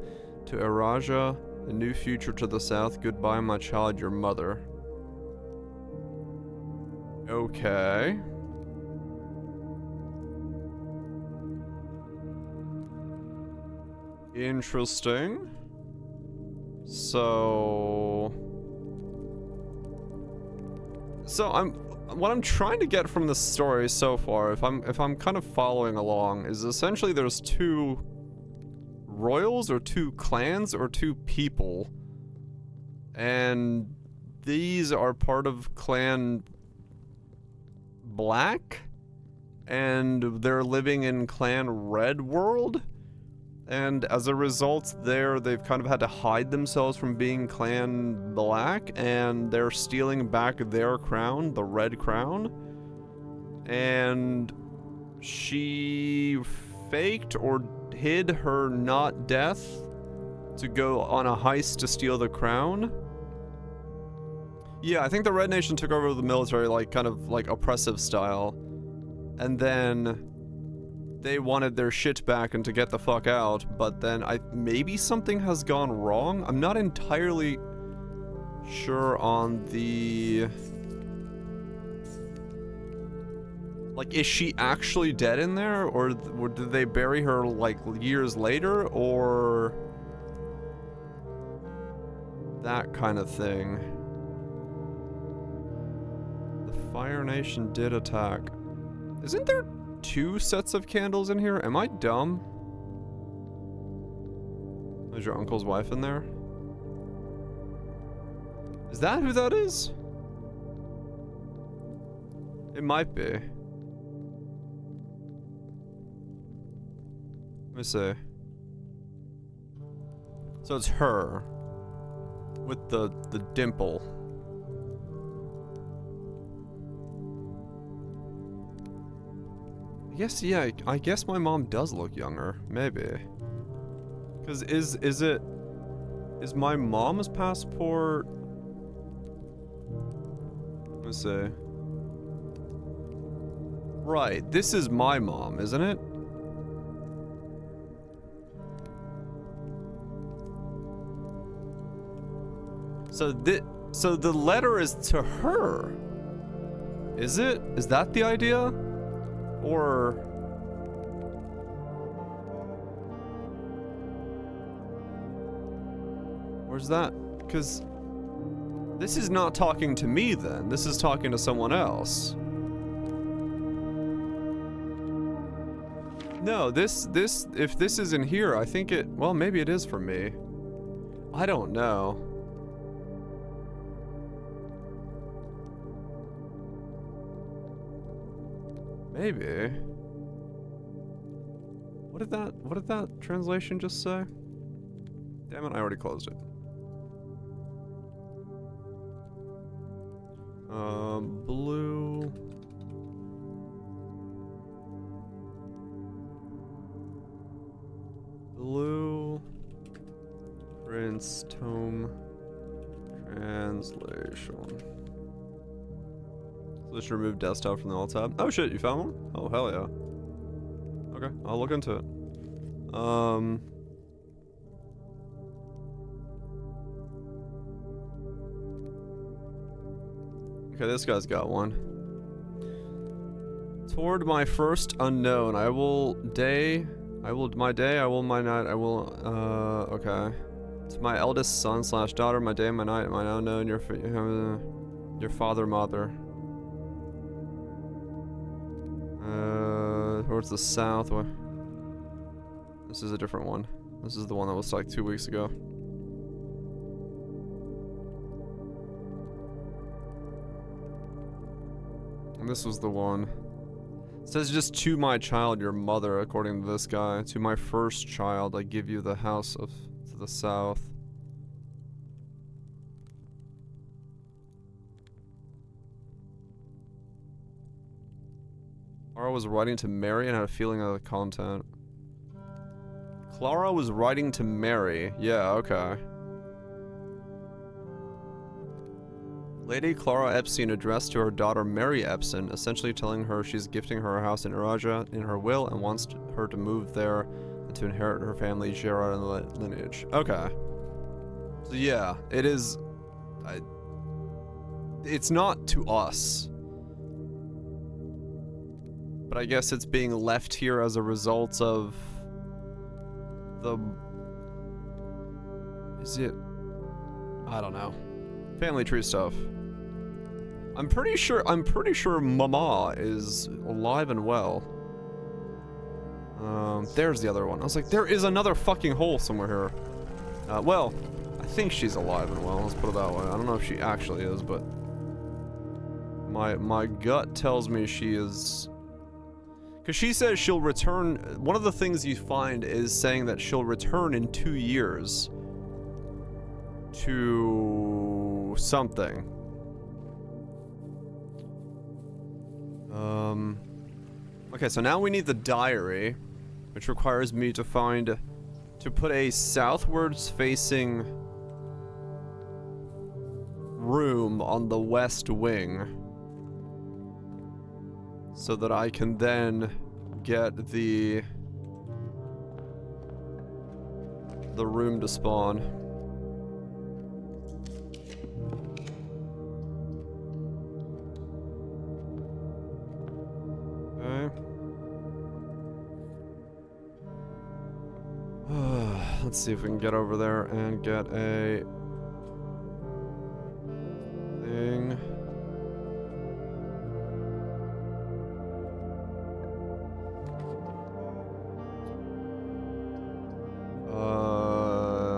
to Araja, a new future to the south. Goodbye, my child, your mother. Okay. Interesting. So what I'm trying to get from the story so far, if I'm kind of following along, is essentially there's two royals or two clans or two people, and these are part of Clan Black, and they're living in Clan Red world, and as a result they've kind of had to hide themselves from being Clan Black, and they're stealing back their crown, the Red Crown. And she faked or hid her not death to go on a heist to steal the crown. Yeah, I think the Red Nation took over the military, like kind of like oppressive style, and then they wanted their shit back and to get the fuck out, but then maybe something has gone wrong. I'm not entirely sure on the... Like, is she actually dead in there, or did they bury her, like, years later, or... that kind of thing. The Fire Nation did attack. Isn't there 2 sets of candles in here? Am I dumb? Is your uncle's wife in there? Is that who that is? It might be. Let me see. So it's her with the dimple. I guess, yeah, I guess my mom does look younger. Maybe. Because is my mom's passport... Let's see. Right, this is my mom, isn't it? So the letter is to her. Is it? Is that the idea? Or... Where's that? Because this is not talking to me then. This is talking to someone else. No, if this is in here, I think it, well, maybe it is for me. I don't know. Maybe. What did that translation just say? Damn it, I already closed it. Blue. Blue. Prince Tome. Translation. So let's remove desktop from the alt tab. Oh shit, you found one? Oh hell yeah. Okay, I'll look into it. Okay, this guy's got one. Toward my first unknown, my night, okay. To my eldest son / daughter, my day, my night, my unknown, your father, mother. Towards the south. This is a different one. This is the one that was like 2 weeks ago. And this was the one. It says just to my child, your mother, according to this guy. To my first child, I give you the house to the south. Clara was writing to Mary and had a feeling of the content. Clara was writing to Mary. Yeah, okay. Lady Clara Epstein addressed to her daughter Mary Epstein, essentially telling her she's gifting her a house in Iraja in her will and wants her to move there and to inherit her family Gerard and lineage. Okay. So yeah, it is... it's not to us. But I guess it's being left here as a result of... the... Is it... I don't know. Family tree stuff. I'm pretty sure Mama is alive and well. There's the other one. I was like, there is another fucking hole somewhere here. Well, I think she's alive and well, let's put it that way. I don't know if she actually is, but my gut tells me she is. Because she says she'll return. One of the things you find is saying that she'll return in 2 years to something. Okay, so now we need the diary, which requires me to put a southwards facing room on the west wing, so that I can then get the room to spawn. Let's see if we can get over there and get a thing.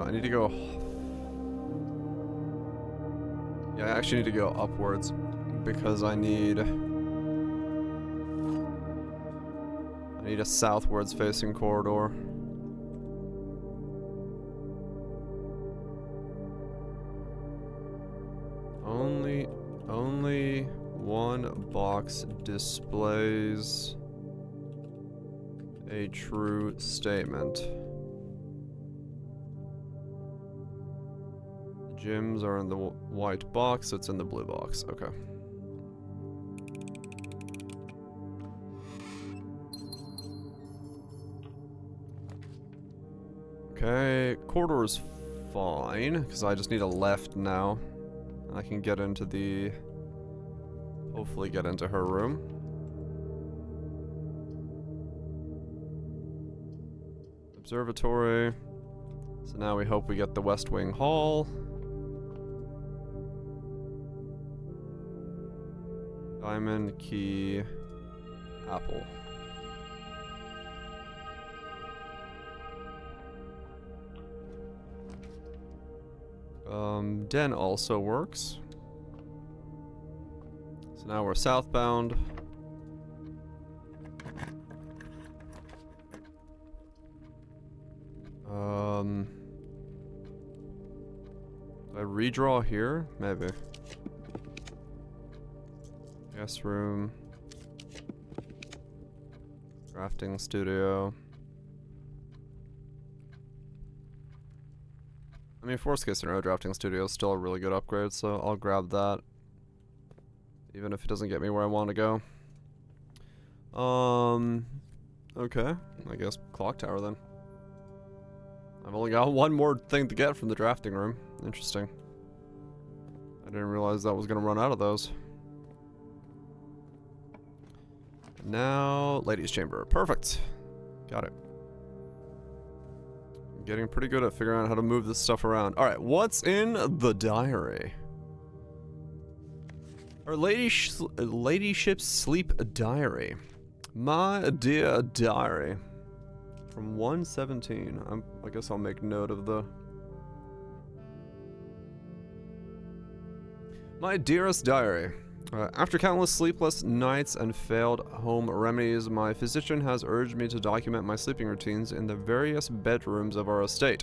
I need to go. Yeah, I actually need to go upwards because I need a southwards facing corridor. Only one box displays a true statement. The gyms are in the white box, it's in the blue box. Okay. Okay, corridor is fine, because I just need a left now. I can get into the... hopefully get into her room. Observatory. So now we hope we get the West Wing Hall. Diamond, key, apple. Den also works. So now we're southbound. Do I redraw here? Maybe. Guest room. Crafting studio. I mean, worst case scenario, drafting studio is still a really good upgrade, so I'll grab that. Even if it doesn't get me where I want to go. Okay. I guess clock tower then. I've only got one more thing to get from the drafting room. Interesting. I didn't realize that was going to run out of those. Now, ladies' chamber. Perfect. Got it. I'm getting pretty good at figuring out how to move this stuff around. Alright, what's in the diary? Our ladyship's sleep diary. My dear diary. From 117. I guess I'll make note of the... My dearest diary. After countless sleepless nights and failed home remedies, my physician has urged me to document my sleeping routines in the various bedrooms of our estate.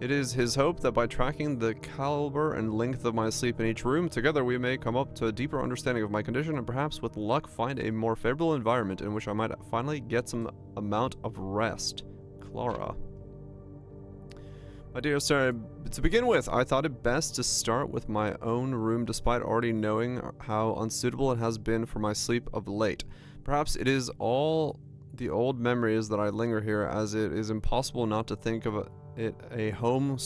It is his hope that by tracking the caliber and length of my sleep in each room, together we may come up to a deeper understanding of my condition and perhaps with luck find a more favorable environment in which I might finally get some amount of rest. Clara. My dear sir, to begin with, I thought it best to start with my own room despite already knowing how unsuitable it has been for my sleep of late. Perhaps it is all the old memories that I linger here, as it is impossible not to think of it a home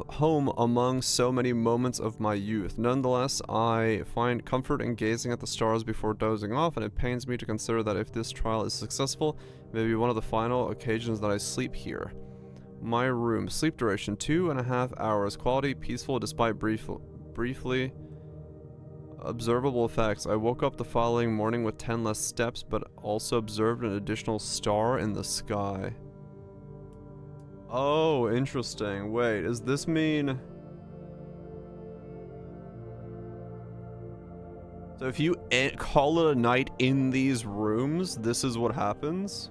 home among so many moments of my youth. Nonetheless, I find comfort in gazing at the stars before dozing off, and it pains me to consider that if this trial is successful, it may be one of the final occasions that I sleep here. My room. Sleep duration 2.5 hours. Quality peaceful despite briefly observable effects. I woke up the following morning with 10 less steps, but also observed an additional star in the sky. Oh, interesting. Wait, does this mean... So if you call it a night in these rooms, this is what happens?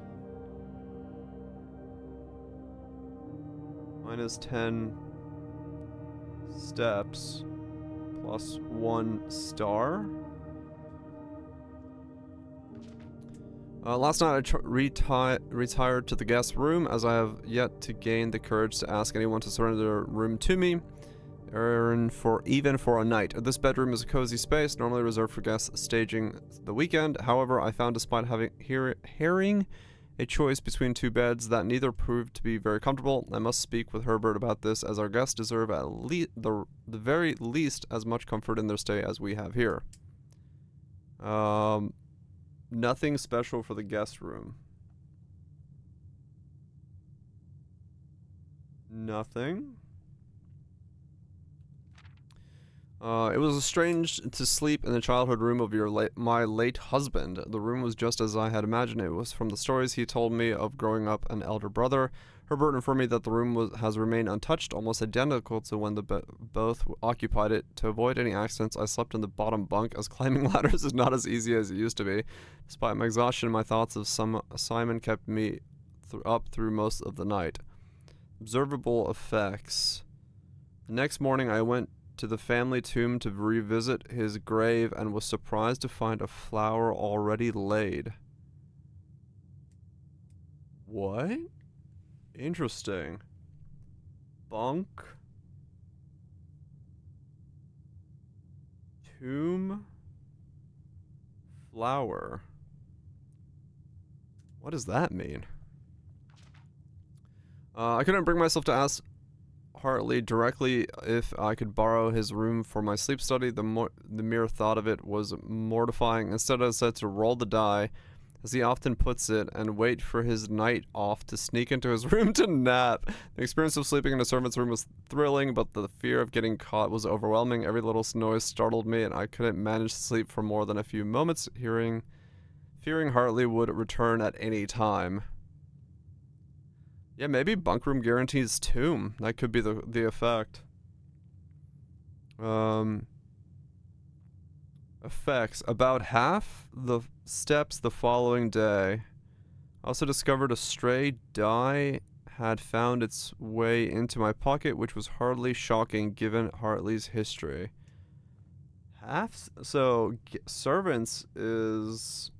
Minus 10 steps plus 1 star. Last night I retired to the guest room, as I have yet to gain the courage to ask anyone to surrender their room to me, even for a night. This bedroom is a cozy space, normally reserved for guests staging the weekend. However, I found despite hearing a choice between two beds that neither proved to be very comfortable. I must speak with Herbert about this, as our guests deserve at the very least as much comfort in their stay as we have here. Nothing special for the guest room. Nothing. It was strange to sleep in the childhood room of my late husband. The room was just as I had imagined it was from the stories he told me of growing up an elder brother. Herbert informed me that the room has remained untouched, almost identical to when both occupied it. To avoid any accidents, I slept in the bottom bunk, as climbing ladders is not as easy as it used to be. Despite my exhaustion, my thoughts of Simon kept me up through most of the night. Observable effects. The next morning, I went to the family tomb to revisit his grave and was surprised to find a flower already laid. What? Interesting. Bunk. Tomb. Flower. What does that mean? I couldn't bring myself to ask Hartley directly if I could borrow his room for my sleep study. The mere thought of it was mortifying. Instead, I said to roll the die, as he often puts it, and wait for his night off to sneak into his room to nap. The experience of sleeping in a servant's room was thrilling, but the fear of getting caught was overwhelming. Every little noise startled me, and I couldn't manage to sleep for more than a few moments, fearing Hartley would return at any time. Yeah, maybe bunk room guarantees tomb. That could be the effect. Effects. About half the steps the following day. Also discovered a stray die had found its way into my pocket, which was hardly shocking given Hartley's history. Servants is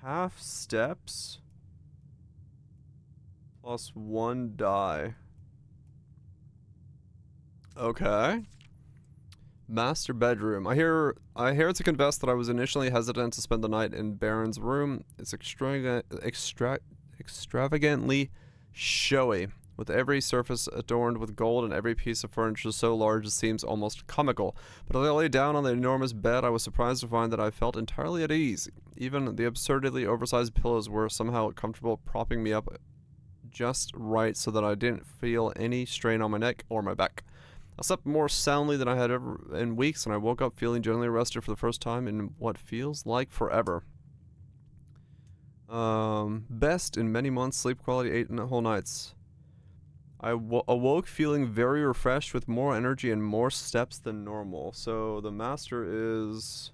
half steps plus 1 die. Okay. Master bedroom. I hear to confess that I was initially hesitant to spend the night in Baron's room. It's extravagantly showy, with every surface adorned with gold and every piece of furniture so large it seems almost comical. But as I lay down on the enormous bed, I was surprised to find that I felt entirely at ease. Even the absurdly oversized pillows were somehow comfortable, propping me up just right so that I didn't feel any strain on my neck or my back. I slept more soundly than I had ever in weeks, and I woke up feeling generally rested for the first time in what feels like forever. Best in many months, sleep quality 8 whole nights. I awoke feeling very refreshed with more energy and more steps than normal. So the master is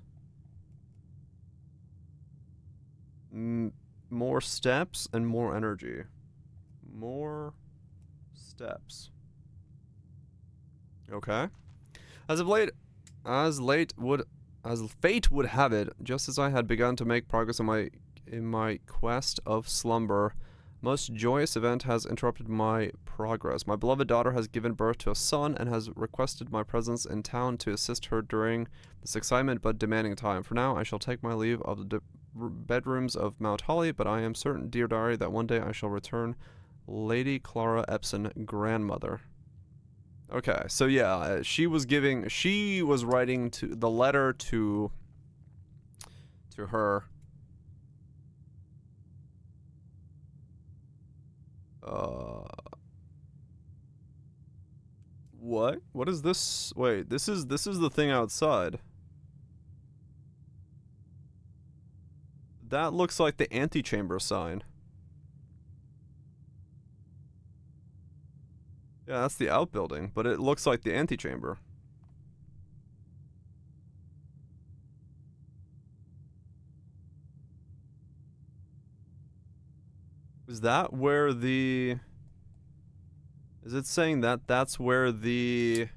more steps and more energy. More steps. Okay. As fate would have it, just as I had begun to make progress in my quest of slumber, most joyous event has interrupted my progress. My beloved daughter has given birth to a son and has requested my presence in town to assist her during this excitement but demanding time. For now, I shall take my leave of the bedrooms of Mount Holly, but I am certain, dear diary, that one day I shall return Lady Clara Epson, grandmother. Okay, so yeah, she was writing to the letter to her. What? What is this? Wait, this is the thing outside. That looks like the antechamber sign. Yeah, that's the outbuilding, but it looks like the antechamber. Is that where the... Is it saying that that's where the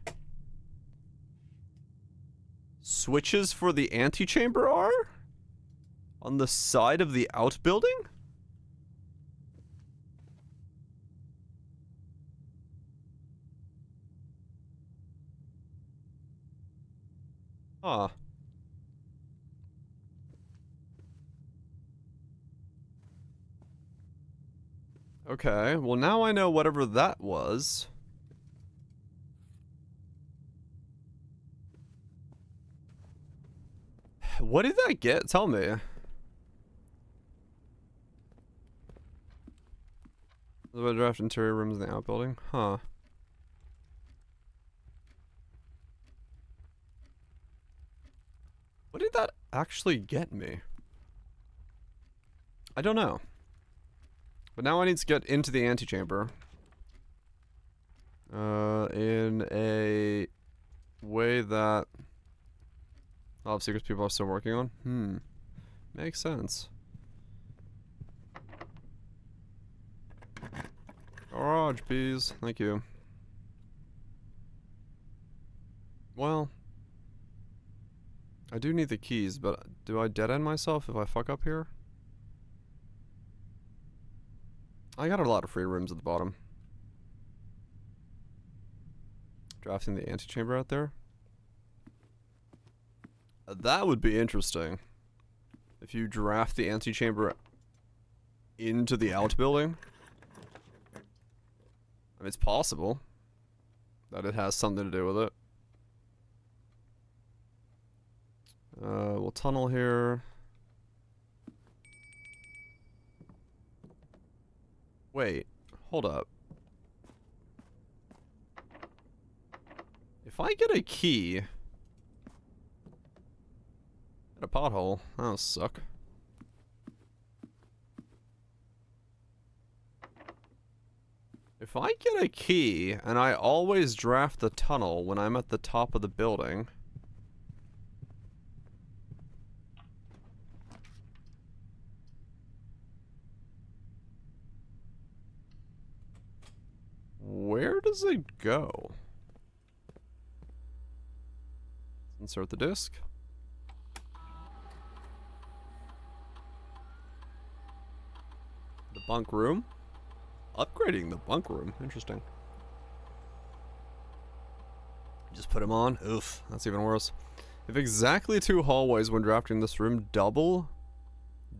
switches for the antechamber are? On the side of the outbuilding? Huh. Okay, well now I know whatever that was. What did that get? Tell me. The draft interior rooms in the outbuilding? Huh. What did that actually get me? I don't know. But now I need to get into the antechamber. In a way that a lot of secrets people are still working on. Makes sense. Garage, please. Thank you. Well. I do need the keys, but do I dead end myself if I fuck up here? I got a lot of free rooms at the bottom. Drafting the antechamber out there. That would be interesting. If you draft the antechamber into the outbuilding. I mean, it's possible that it has something to do with it. We'll tunnel here. Wait, hold up. If I get a key at a pothole, that'll suck. If I get a key and I always draft the tunnel when I'm at the top of the building. Where does it go? Insert the disc. The bunk room. Upgrading the bunk room. Interesting. Just put him on. Oof, that's even worse. If exactly 2 hallways when drafting this room, double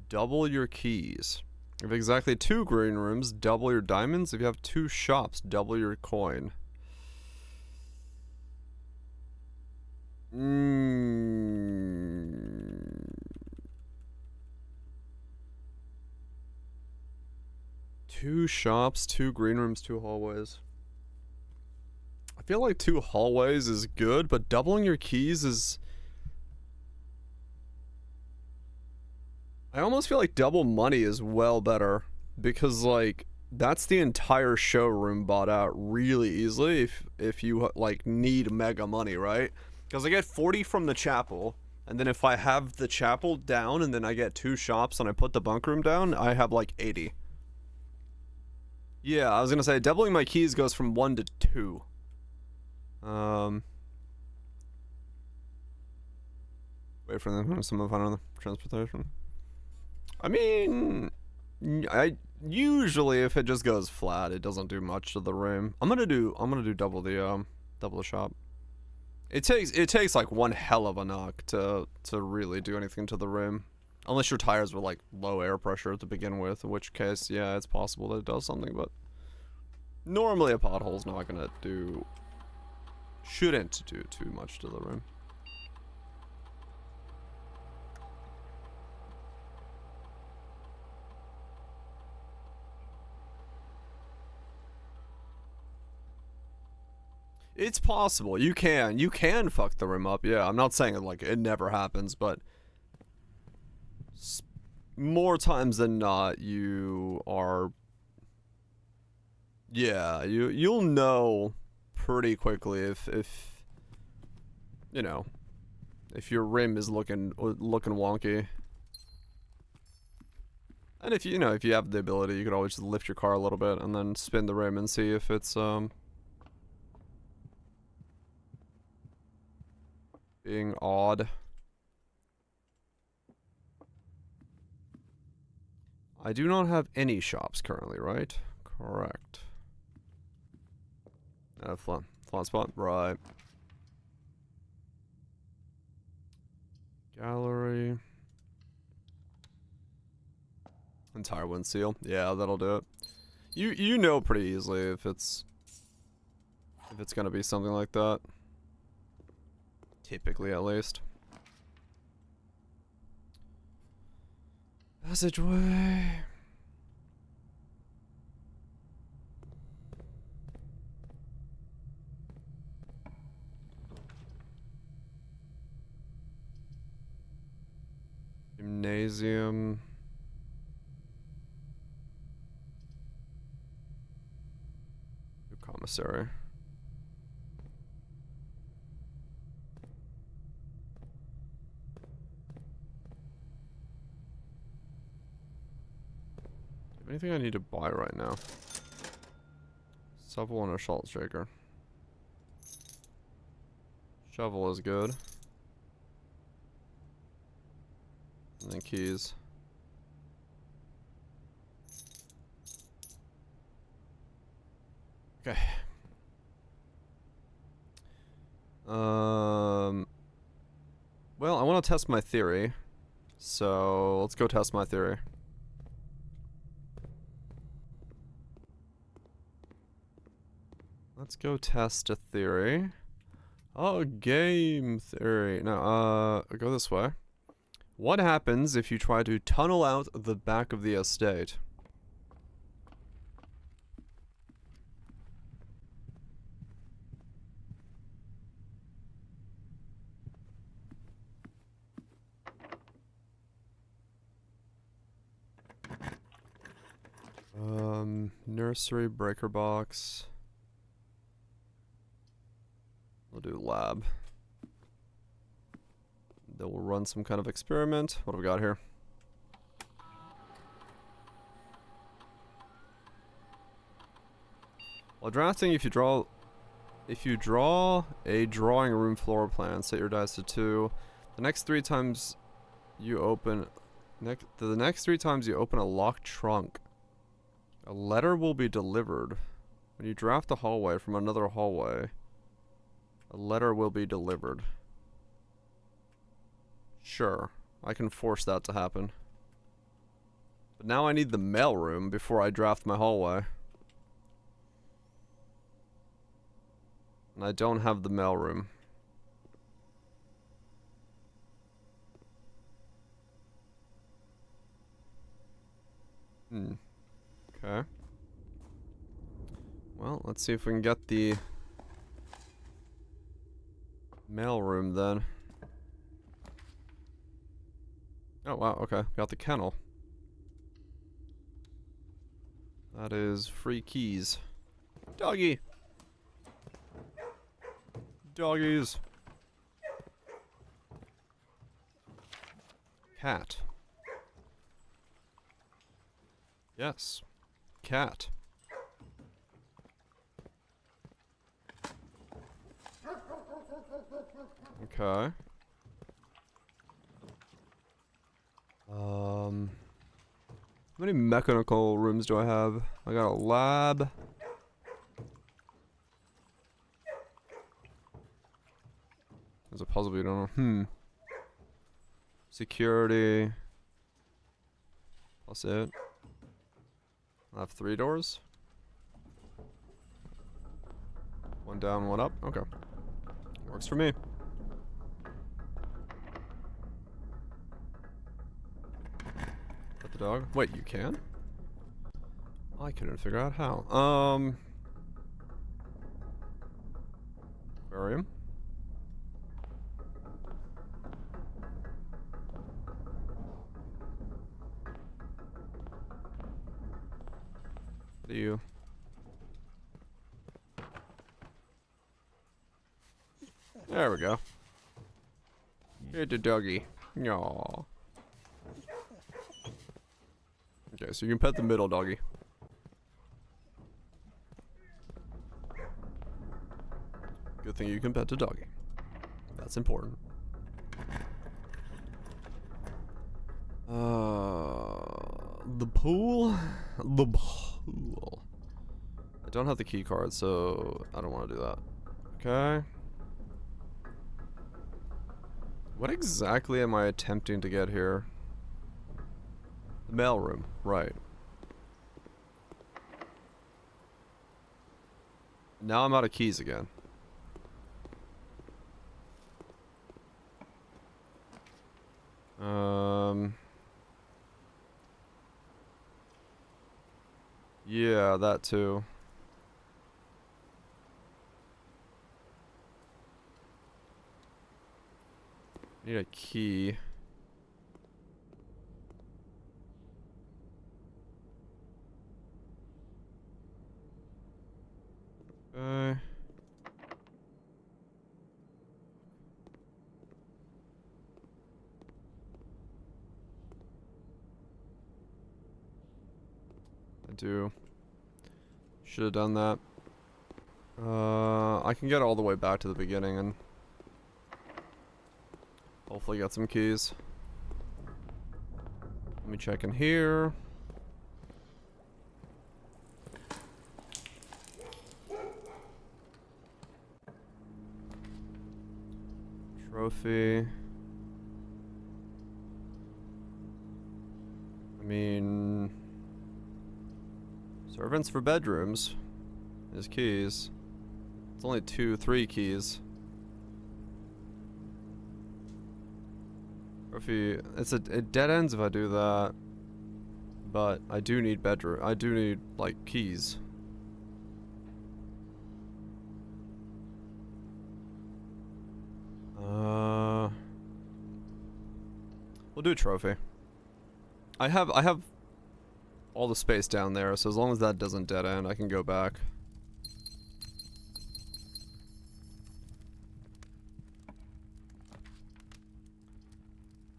your keys. If exactly 2 green rooms, double your diamonds. If you have 2 shops, double your coin. Two shops, 2 green rooms, 2 hallways. I feel like 2 hallways is good, but doubling your keys is... I almost feel like double money is well better. Because, like, that's the entire showroom bought out really easily if you, like, need mega money, right? Because I get 40 from the chapel, and then if I have the chapel down and then I get 2 shops and I put the bunk room down, I have, like, 80. Yeah, I was gonna say, doubling my keys goes from 1 to 2. Wait for them, some fun on the transportation. I mean, I usually if it just goes flat, it doesn't do much to the room. I'm gonna do double the shop. It takes like one hell of a knock to really do anything to the room. Unless your tires were like low air pressure to begin with, in which case, yeah, it's possible that it does something, but normally a pothole's not gonna do, shouldn't do too much to the room. It's possible. You can fuck the room up. Yeah, I'm not saying it like it never happens, but more times than not, you are. Yeah, you'll know pretty quickly if you know if your rim is looking wonky. And if you know if you have the ability, you could always just lift your car a little bit and then spin the rim and see if it's being odd. I do not have any shops currently, right? Correct. Flat spot, right. Gallery. Entire wind seal. Yeah, that'll do it. You know pretty easily if it's gonna be something like that. Typically, at least. Passageway. Gymnasium. Commissary. Anything I need to buy right now? Shovel and a salt shaker. Shovel is good. And then keys. Okay. Well, I want to test my theory. So, let's go test my theory. Let's go test a theory. Oh, game theory. No, go this way. What happens if you try to tunnel out the back of the estate? Nursery, breaker box. We'll do lab. Then we'll run some kind of experiment. What have we got here? While drafting, if you draw a drawing room floor plan, set your dice to 2. The next 3 times you open a locked trunk, a letter will be delivered. When you draft a hallway from another hallway, a letter will be delivered. Sure, I can force that to happen. But now I need the mail room before I draft my hallway. And I don't have the mail room. Okay. Well, let's see if we can get the mail room then. Oh wow, okay. Got the kennel. That is free keys. Doggy! Doggies! Cat. Yes. Cat. Okay. How many mechanical rooms do I have? I got a lab. There's a puzzle, but you don't know. Security. Plus it. I have 3 doors. 1 down, 1 up. Okay. Works for me. Pet the dog. Wait, you can? I couldn't figure out how. Aquarium. What do you? There we go. Here's the doggy. Aww. Okay, so you can pet the middle doggy. Good thing you can pet the doggy. That's important. The pool? The pool. I don't have the key card, so I don't want to do that. Okay. What exactly am I attempting to get here? The mailroom, right. Now I'm out of keys again. Yeah, that too. Need a key. Okay. I do. Should have done that. I can get all the way back to the beginning and hopefully get some keys. Let me check in here. Trophy. I mean, servants for bedrooms is keys. It's only 3 keys. Trophy. It dead ends if I do that. But I do need bedroom. I do need like keys. We'll do a trophy. I have all the space down there, so as long as that doesn't dead end, I can go back.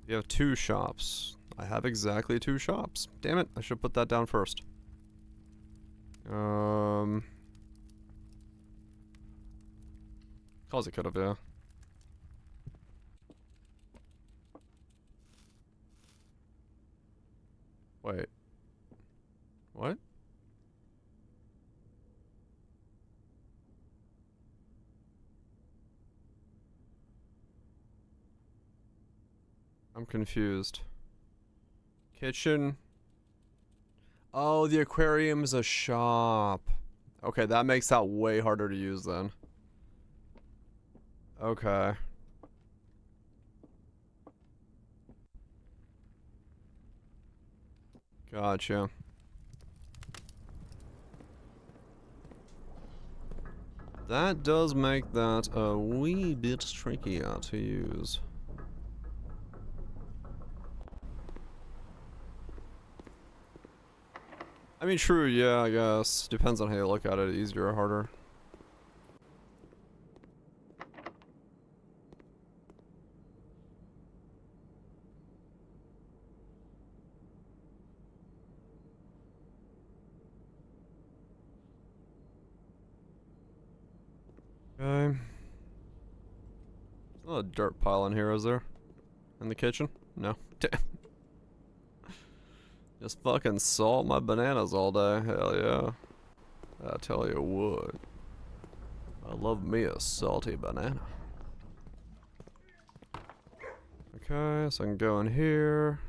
You have 2 shops. I have exactly 2 shops. Damn it, I should put that down first. Cause it could have, yeah. Wait. What? I'm confused. Kitchen. Oh, the aquarium is a shop. Okay, that makes that way harder to use then. Okay. Gotcha. That does make that a wee bit trickier to use. I mean, true, yeah, I guess. Depends on how you look at it, easier or harder. Okay. There's not a dirt pile in here, is there? In the kitchen? No. Damn. Just fucking salt my bananas all day. Hell yeah. I tell you what. I love me a salty banana. Okay, so I can go in here.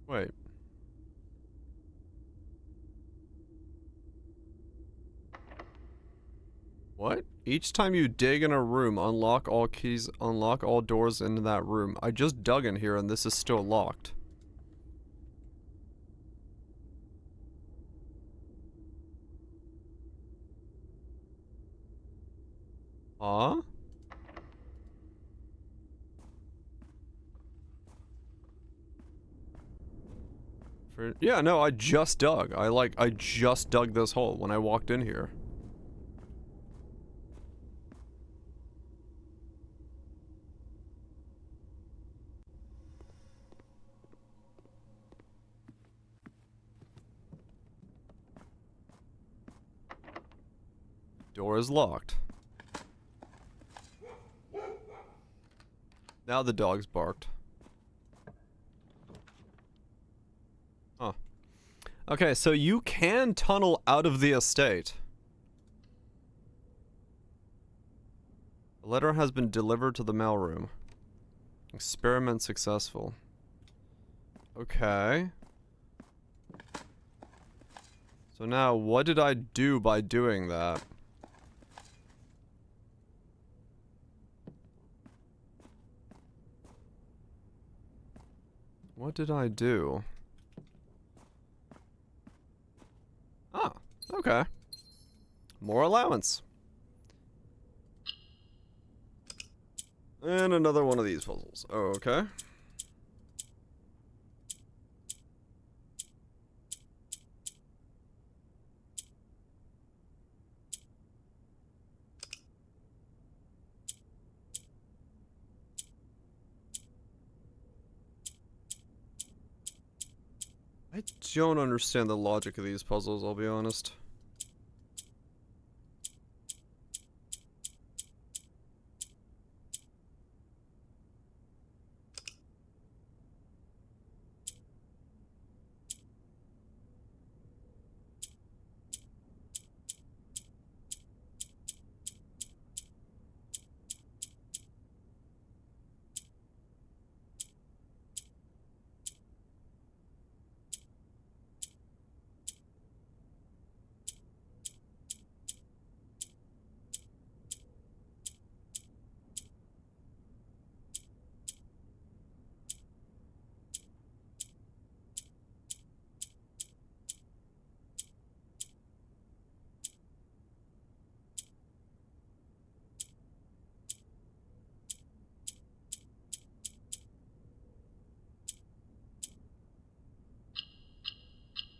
Wait. What? Each time you dig in a room, unlock all keys, unlock all doors into that room. I just dug in here and this is still locked. Huh? Yeah, no, I just dug. I just dug this hole when I walked in here. Door is locked. Now the dog's barked. Huh. Okay, so you can tunnel out of the estate. A letter has been delivered to the mailroom. Experiment successful. Okay. So now, what did I do by doing that? What did I do? Ah, okay. More allowance. And another one of these puzzles. Okay. I don't understand the logic of these puzzles, I'll be honest.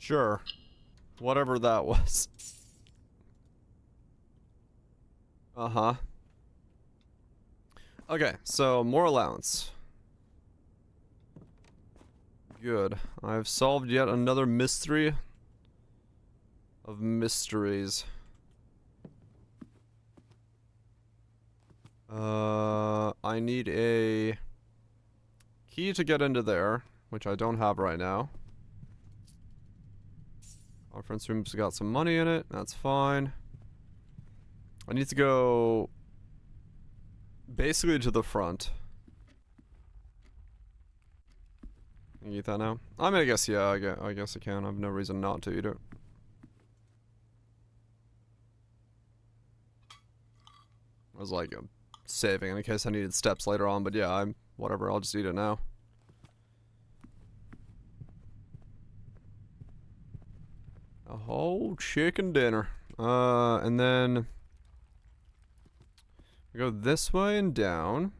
Sure. Whatever that was. Uh-huh. Okay, so more allowance. Good. I've solved yet another mystery of mysteries. I need a key to get into there, which I don't have right now. Conference room's got some money in it, that's fine. I need to go basically to the front. Can you eat that now? I mean, I guess, yeah, I guess I can. I have no reason not to eat it. I was like saving in case I needed steps later on, but yeah, whatever, I'll just eat it now. A whole chicken dinner. And then we go this way and down.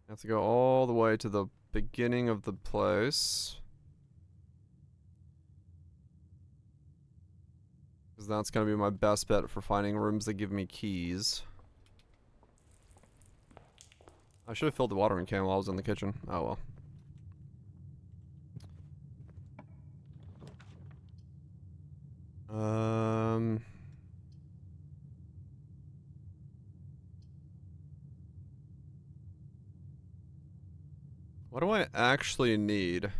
Have to go all the way to the beginning of the place. Because that's going to be my best bet for finding rooms that give me keys. I should have filled the watering can while I was in the kitchen. Oh well. What do I actually need?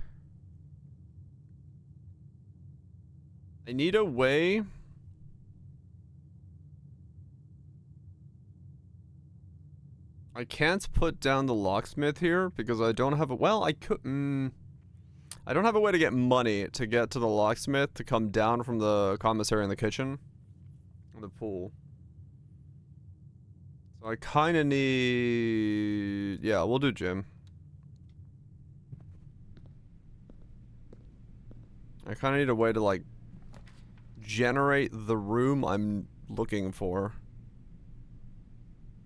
I need a way. I can't put down the locksmith here because I don't have a, well, I could, I don't have a way to get money to get to the locksmith to come down from the commissary in the kitchen. The pool. So I kind of need, yeah, we'll do gym. I kind of need a way to, like, generate the room I'm looking for.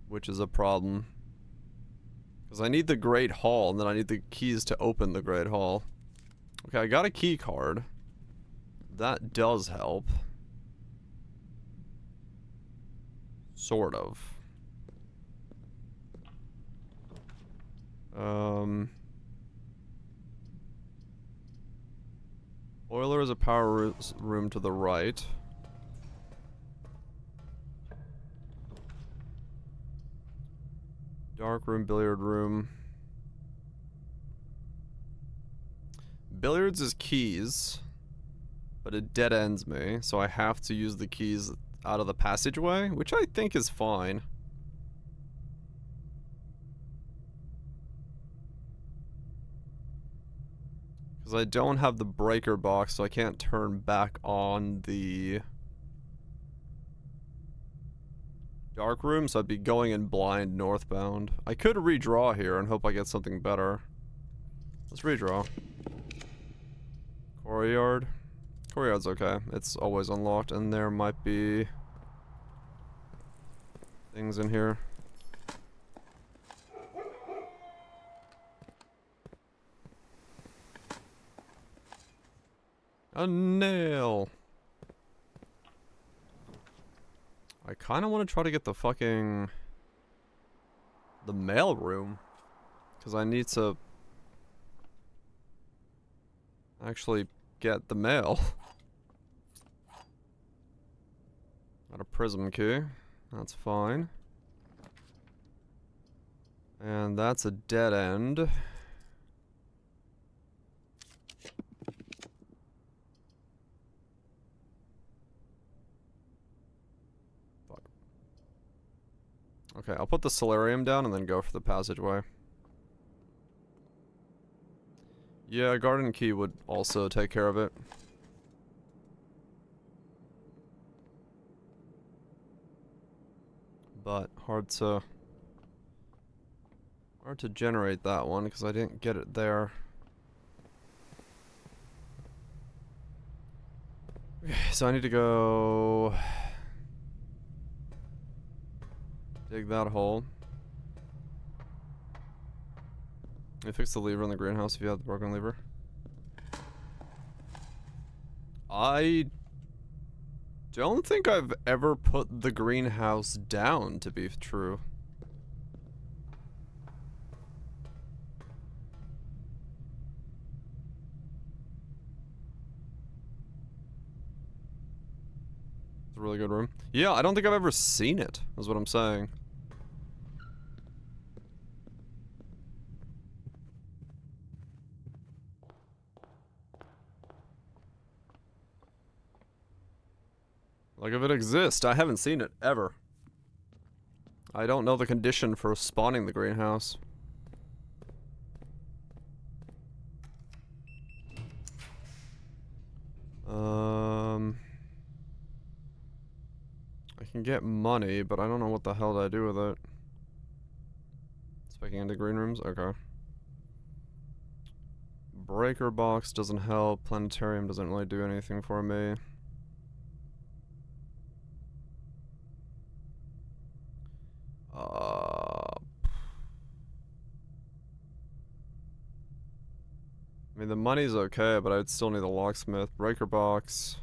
Which is a problem. Because I need the Great Hall, and then I need the keys to open the Great Hall. Okay, I got a key card. That does help. Sort of. Boiler is a power room to the right. Dark room, billiard room. Billiards is keys, but it dead ends me, so I have to use the keys out of the passageway, which I think is fine. Because I don't have the breaker box, so I can't turn back on the dark room, so I'd be going in blind northbound. I could redraw here and hope I get something better. Let's redraw. Courtyard. Courtyard's okay. It's always unlocked, and there might be things in here. A nail. I kind of want to try to get the fucking the mail room, because I need to actually get the mail. Got a prism key. That's fine. And that's a dead end. Fuck. Okay, I'll put the solarium down and then go for the passageway. Yeah, a garden key would also take care of it. But hard to generate that one because I didn't get it there. Okay, so I need to go dig that hole. You fix the lever in the greenhouse if you have the broken lever. I don't think I've ever put the greenhouse down, to be true. It's a really good room. Yeah, I don't think I've ever seen it, is what I'm saying. Like, if it exists, I haven't seen it, ever. I don't know the condition for spawning the greenhouse. I can get money, but I don't know what the hell I do with it. Speccing into green rooms? Okay. Breaker box doesn't help. Planetarium doesn't really do anything for me. I mean, the money's okay, but I'd still need a locksmith. Breaker box.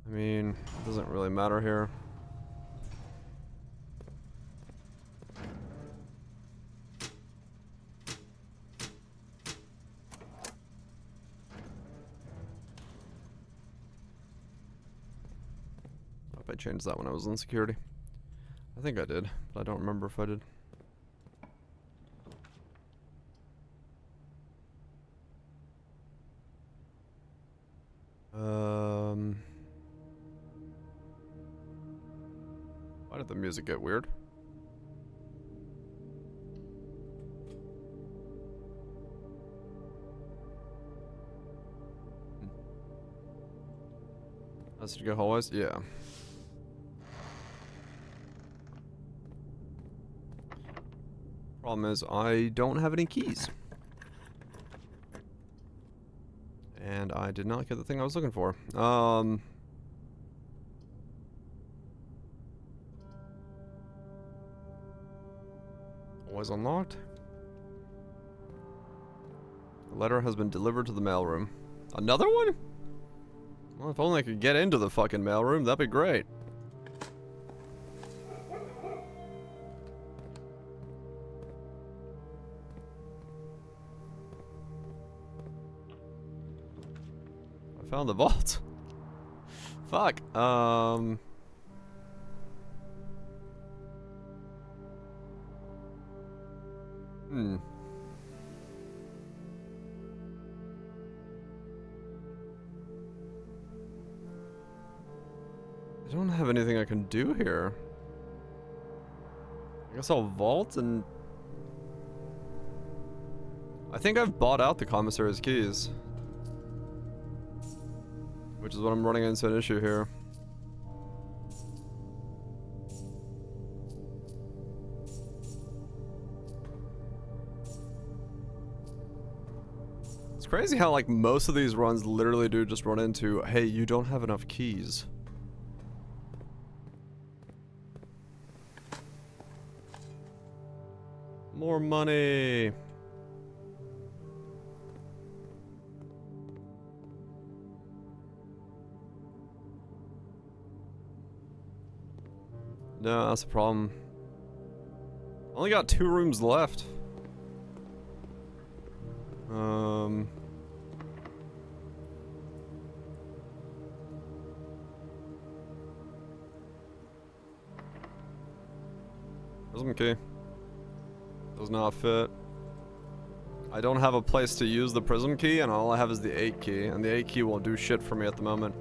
I mean, it doesn't really matter here. I hope I changed that when I was in security. I think I did, but I don't remember if I did. Why did the music get weird? That's to go hallways? Yeah. Problem is, I don't have any keys. And I did not get the thing I was looking for. Was unlocked. The letter has been delivered to the mailroom. Another one? Well, if only I could get into the fucking mailroom, that'd be great. I found the vault. Fuck. I don't have anything I can do here. I guess I'll vault and... I think I've bought out the commissary's keys. Which is what I'm running into an issue here. It's crazy how, like, most of these runs literally do just run into, hey, you don't have enough keys. More money. No, that's a problem. Only got 2 rooms left. Prism key. Does not fit. I don't have a place to use the prism key, and all I have is the 8 key, and the 8 key won't do shit for me at the moment.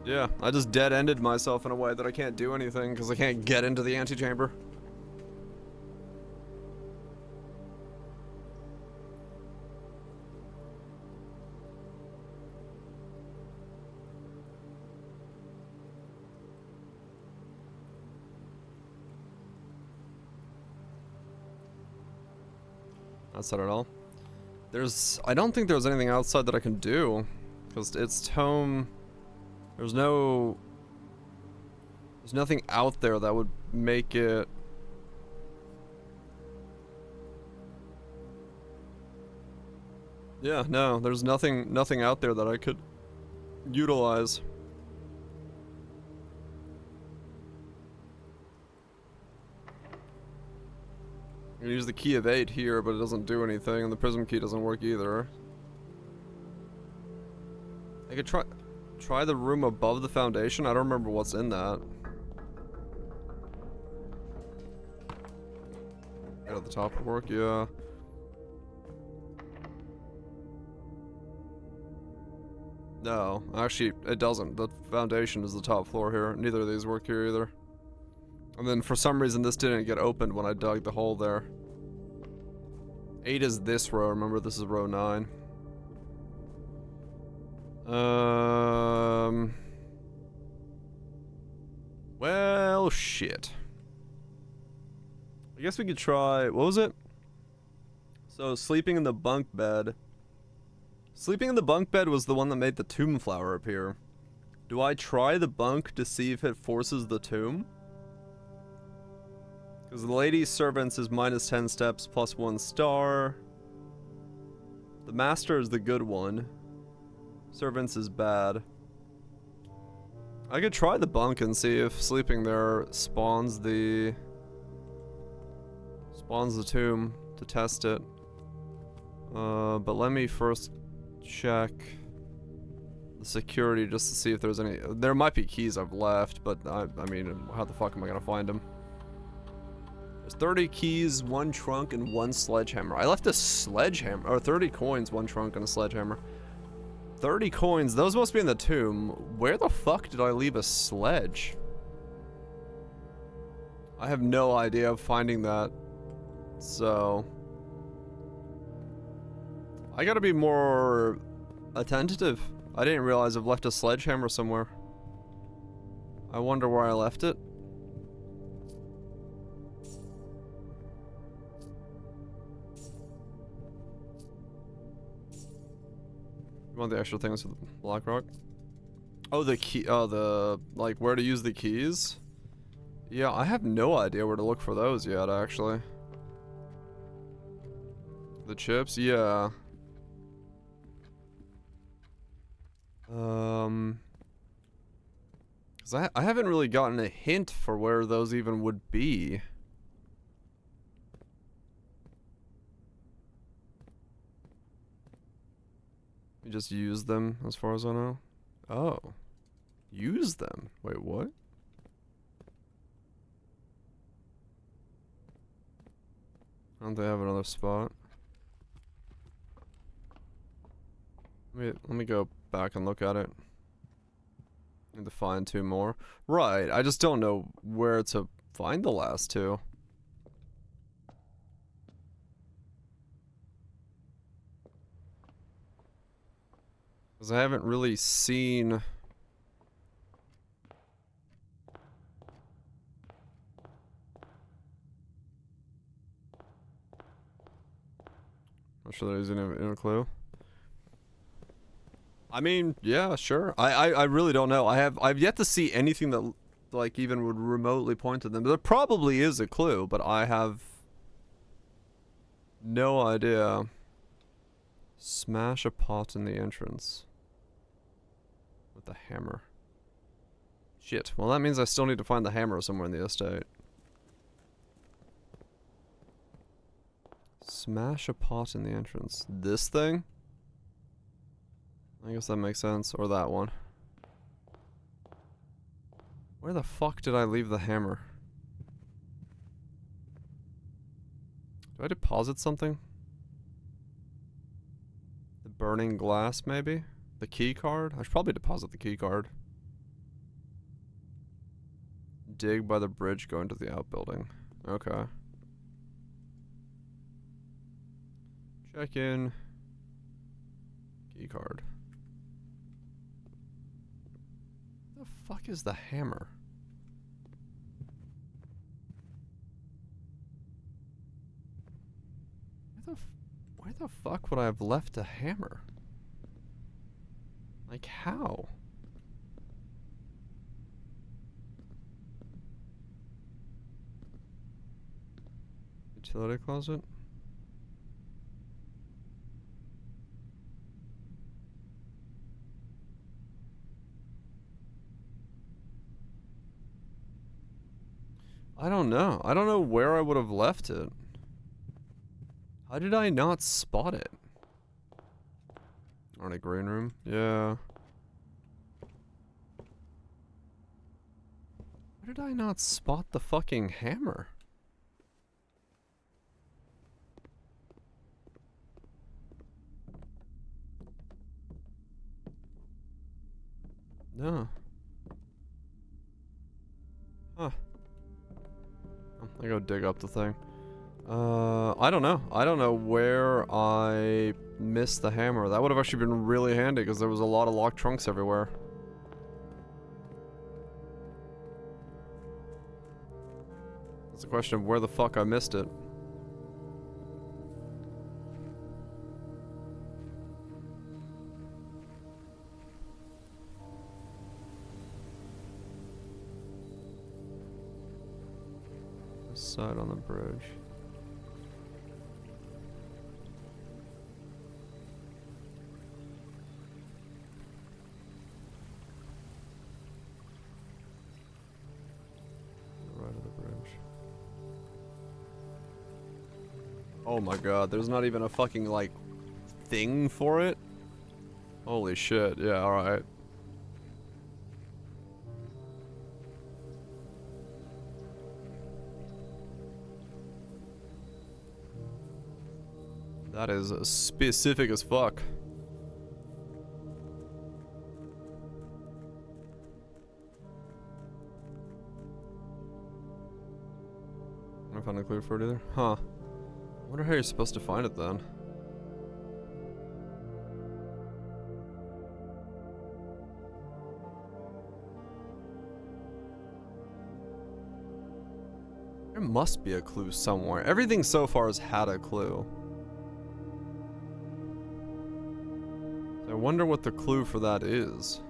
Yeah, I just dead-ended myself in a way that I can't do anything because I can't get into the antechamber. That's not at all. I don't think there's anything outside that I can do. Because it's home. There's nothing out there that would make it. Yeah, no, there's nothing out there that I could utilize. I can use the key of 8 here, but it doesn't do anything, and the prism key doesn't work either. I could try the room above the foundation. I don't remember what's in that. Right at the top would work, yeah. No, actually, it doesn't. The foundation is the top floor here. Neither of these work here either. And then for some reason this didn't get opened when I dug the hole there. 8 is this row. Remember, this is row 9. Well, shit. I guess we could try... What was it? So, sleeping in the bunk bed. Sleeping in the bunk bed was the one that made the tomb flower appear. Do I try the bunk to see if it forces the tomb? Because the lady's servants is minus 10 steps plus 1 star. The master is the good one. Servants is bad. I could try the bunk and see if sleeping there spawns the tomb to test it. But let me first check the security just to see if there's any. There might be keys I've left, but I mean, how the fuck am I gonna find them? There's 30 keys, 1 trunk, and 1 sledgehammer. I left a sledgehammer, or 30 coins, 1 trunk, and a sledgehammer. 30 coins, those must be in the tomb. Where the fuck did I leave a sledge? I have no idea of finding that. So I gotta be more attentive. I didn't realize I've left a sledgehammer somewhere. I wonder where I left it. You want the extra things with Blackrock? Oh, the key. Oh, like where to use the keys? Yeah, I have no idea where to look for those yet, actually. The chips? Yeah. Cause I haven't really gotten a hint for where those even would be. You just use them, as far as I know. Oh. Use them? Wait, what? Don't they have another spot? Let me go back and look at it. Need to find 2 more. Right, I just don't know where to find the last 2. Because I haven't really seen... Not sure there's any clue. I mean, yeah, sure. I really don't know. I've yet to see anything that like even would remotely point to them. There probably is a clue, but I have no idea. Smash a pot in the entrance with the hammer. Shit. Well, that means I still need to find the hammer somewhere in the estate. Smash a pot in the entrance. This thing? I guess that makes sense. Or that one. Where the fuck did I leave the hammer? Do I deposit something? The burning glass, maybe? The key card? I should probably deposit the key card. Dig by the bridge going to the outbuilding. Okay. Check in. Key card. The fuck is the hammer? Where the Where the fuck would I have left a hammer? Like, how? Utility closet? I don't know. I don't know where I would have left it. How did I not spot it? On a green room? Yeah. Where did I not spot the fucking hammer? No. Huh. I go dig up the thing. I don't know. I don't know where I missed the hammer. That would have actually been really handy because there was a lot of locked trunks everywhere. It's a question of where the fuck I missed it. This side on the bridge. Right of the bridge. Oh my god, there's not even a fucking, like, thing for it? Holy shit, yeah, alright. That is specific as fuck. I don't find a clue for it either. Huh. I wonder how you're supposed to find it then. There must be a clue somewhere. Everything so far has had a clue. I wonder what the clue for that is.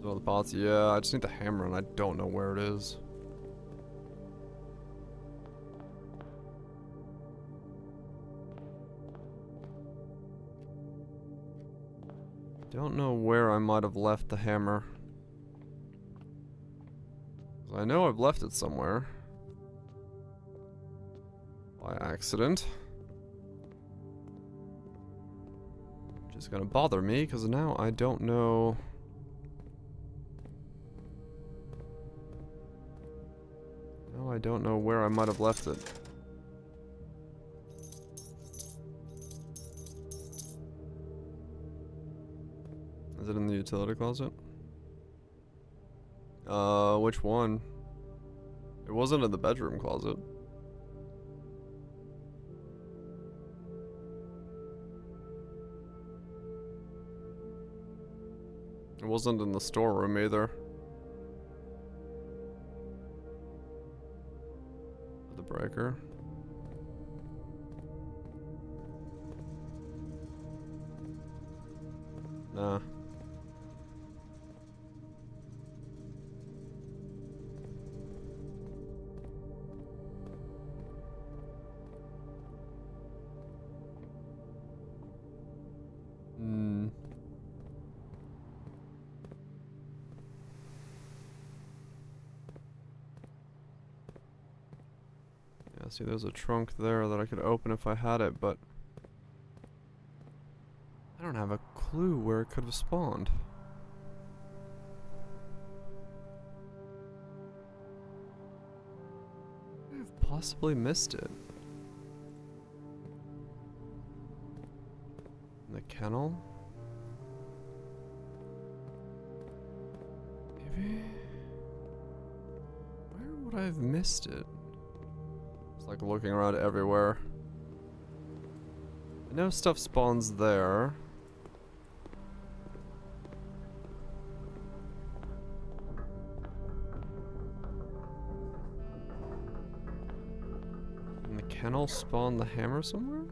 So the pots, yeah, I just need the hammer and I don't know where it is. Don't know where I might have left the hammer. I know I've left it somewhere. By accident. Which is gonna bother me, because now I don't know... Now I don't know where I might have left it. Is it in the utility closet? Which one? It wasn't in the bedroom closet. It wasn't in the storeroom either. The breaker. Nah. Yeah, see, there's a trunk there that I could open if I had it, but I don't have a clue where it could have spawned. I've possibly missed it. In the kennel? Maybe? Where would I have missed it? It's like looking around everywhere. I know stuff spawns there. Can I spawn the hammer somewhere?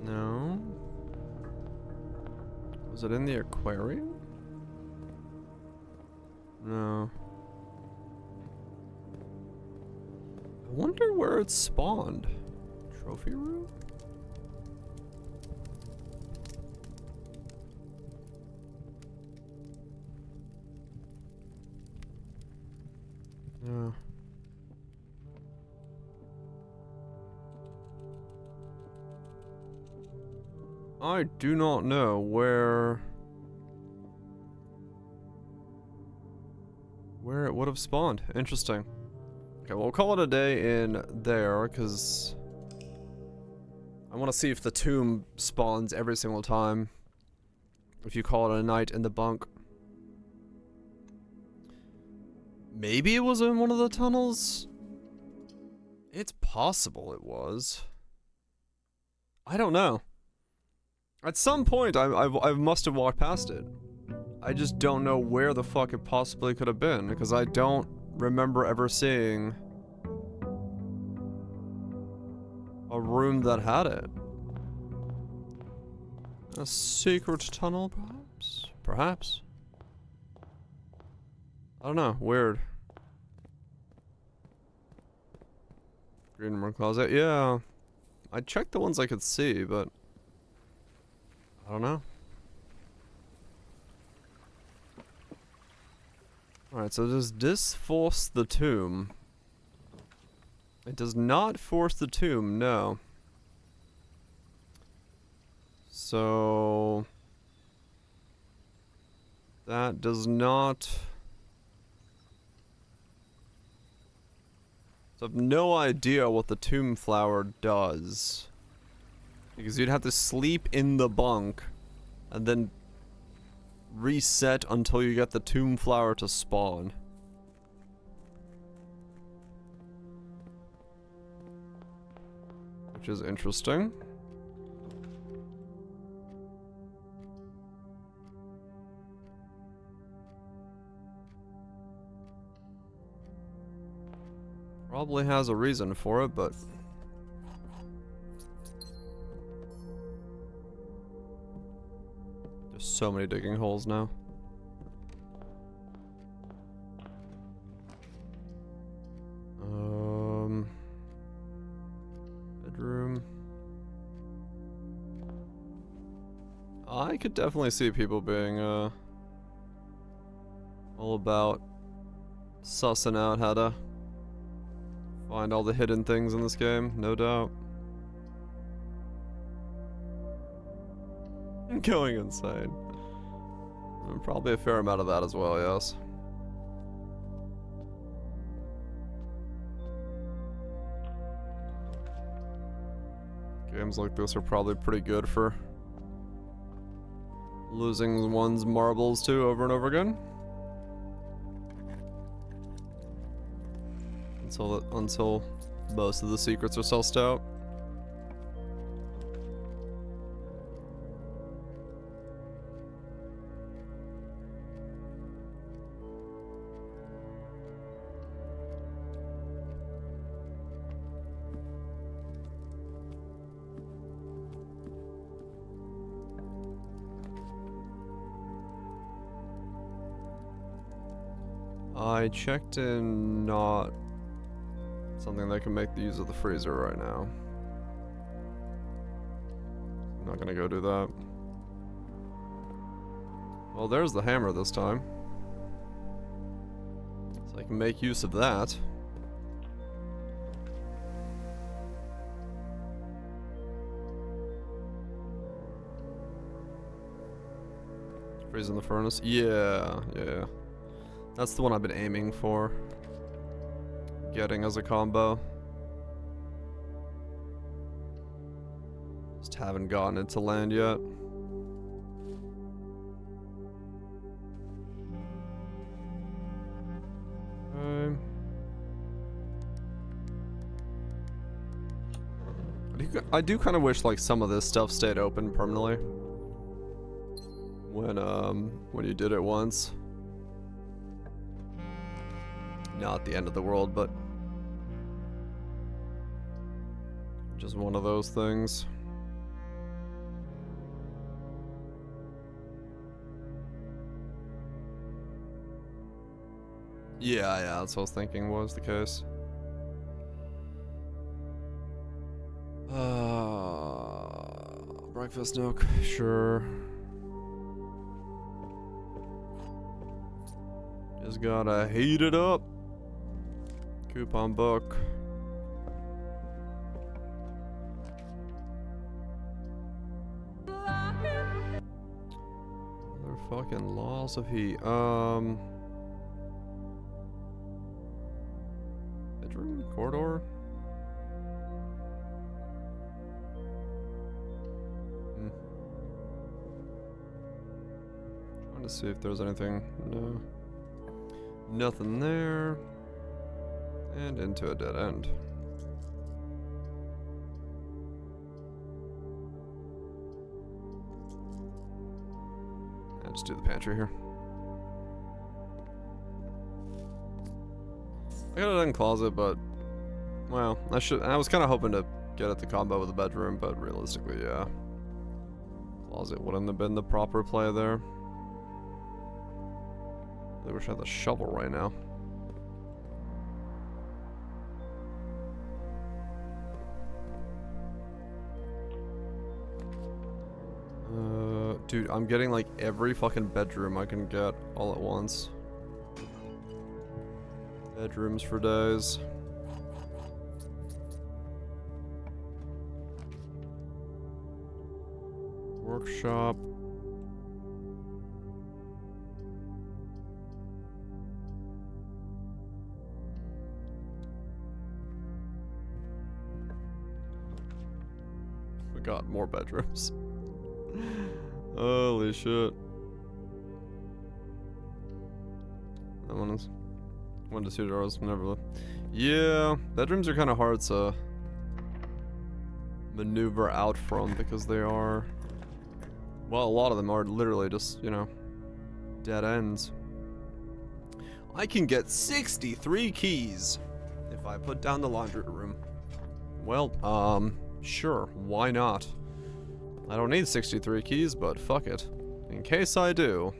No. Was it in the aquarium? No. I wonder where it spawned. Trophy room? No. I do not know where it would have spawned. Interesting. Okay, we'll call it a day in there, because I want to see if the tomb spawns every single time. If you call it a night in the bunk. Maybe it was in one of the tunnels? It's possible it was. I don't know. At some point, I must have walked past it. I just don't know where the fuck it possibly could have been, because I don't remember ever seeing a room that had it. A secret tunnel, perhaps? Perhaps. I don't know. Weird. Green room closet. Yeah. I checked the ones I could see, but I don't know. Alright, so does this force the tomb? It does not force the tomb, no. So that does not. So I have no idea what the tomb flower does. Because you'd have to sleep in the bunk and then reset until you get the tomb flower to spawn. Which is interesting. Probably has a reason for it, but there's so many digging holes now. Bedroom. I could definitely see people being all about sussing out how to find all the hidden things in this game, no doubt. Going insane. Probably a fair amount of that as well, yes. Games like this are probably pretty good for losing one's marbles to over and over again. Until most of the secrets are sussed out. I checked in not something that can make the use of the freezer right now. I'm not gonna go do that. Well, there's the hammer this time. So I can make use of that. Freezing the furnace? Yeah. That's the one I've been aiming for. Getting as a combo. Just haven't gotten it to land yet. I do kind of wish like some of this stuff stayed open permanently. when you did it once. Not the end of the world, but just one of those things. Yeah, that's what I was thinking was the case. Breakfast nook, sure. Just gotta heat it up. Coupon book. Other fucking laws of heat. Bedroom? Corridor? Trying to see if there's anything. No. Nothing there. And into a dead end. I'll just do the pantry here. I got it in closet, but well, I was kind of hoping to get it to combo with the bedroom, but realistically, yeah. Closet wouldn't have been the proper play there. I wish I had the shovel right now. Dude, I'm getting like every fucking bedroom I can get all at once. Bedrooms for days. Workshop. We got more bedrooms. Holy shit. That one is 1 to 2 doors, never. Yeah, bedrooms are kind of hard to maneuver out from because they are, well, a lot of them are literally just, you know, dead ends. I can get 63 keys if I put down the laundry room. Well, sure, why not? I don't need 63 keys, but fuck it. In case I do.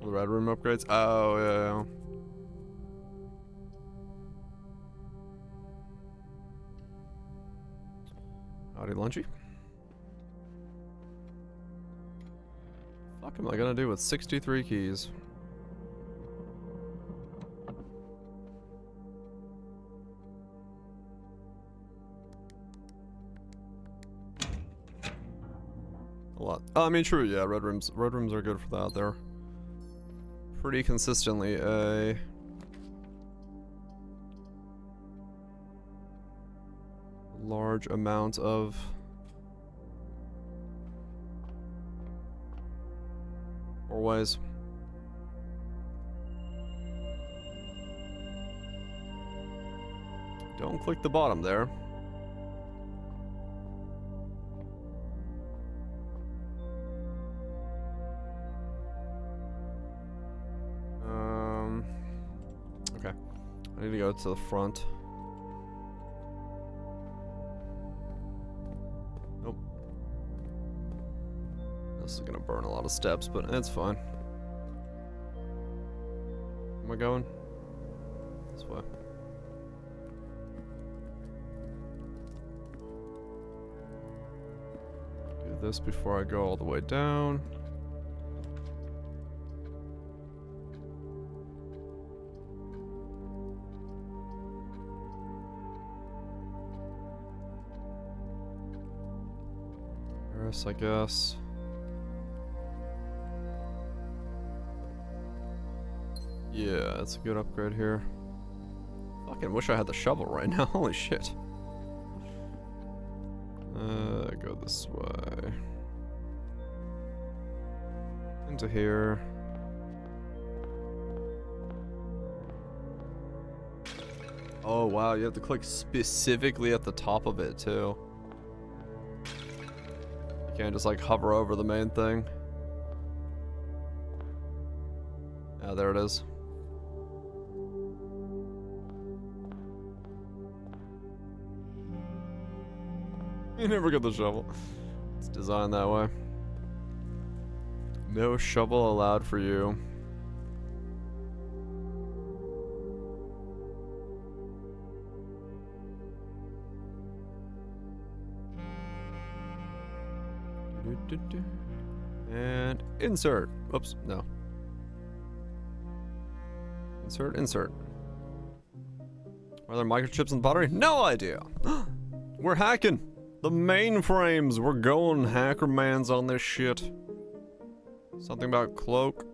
The red room upgrades? Oh, yeah. Howdy, Lunchy. Fuck am I gonna do with 63 keys? A lot. Oh, I mean, true, yeah, red rooms are good for that. They're pretty consistently a large amount of doorways. Don't click the bottom there. Okay. I need to go to the front. Nope. This is gonna burn a lot of steps, but it's fine. Am I going? This way. Do this before I go all the way down. I guess. Yeah, that's a good upgrade here. Fucking wish I had the shovel right now. Holy shit. Go this way. Into here. Oh wow, you have to click specifically at the top of it too. You can't just like hover over the main thing. Ah, there it is. You never get the shovel. It's designed that way. No shovel allowed for you. And insert. Oops, no. Insert, insert. Are there microchips in the battery? No idea. We're hacking. The mainframes. We're going hacker mans on this shit. Something about cloak,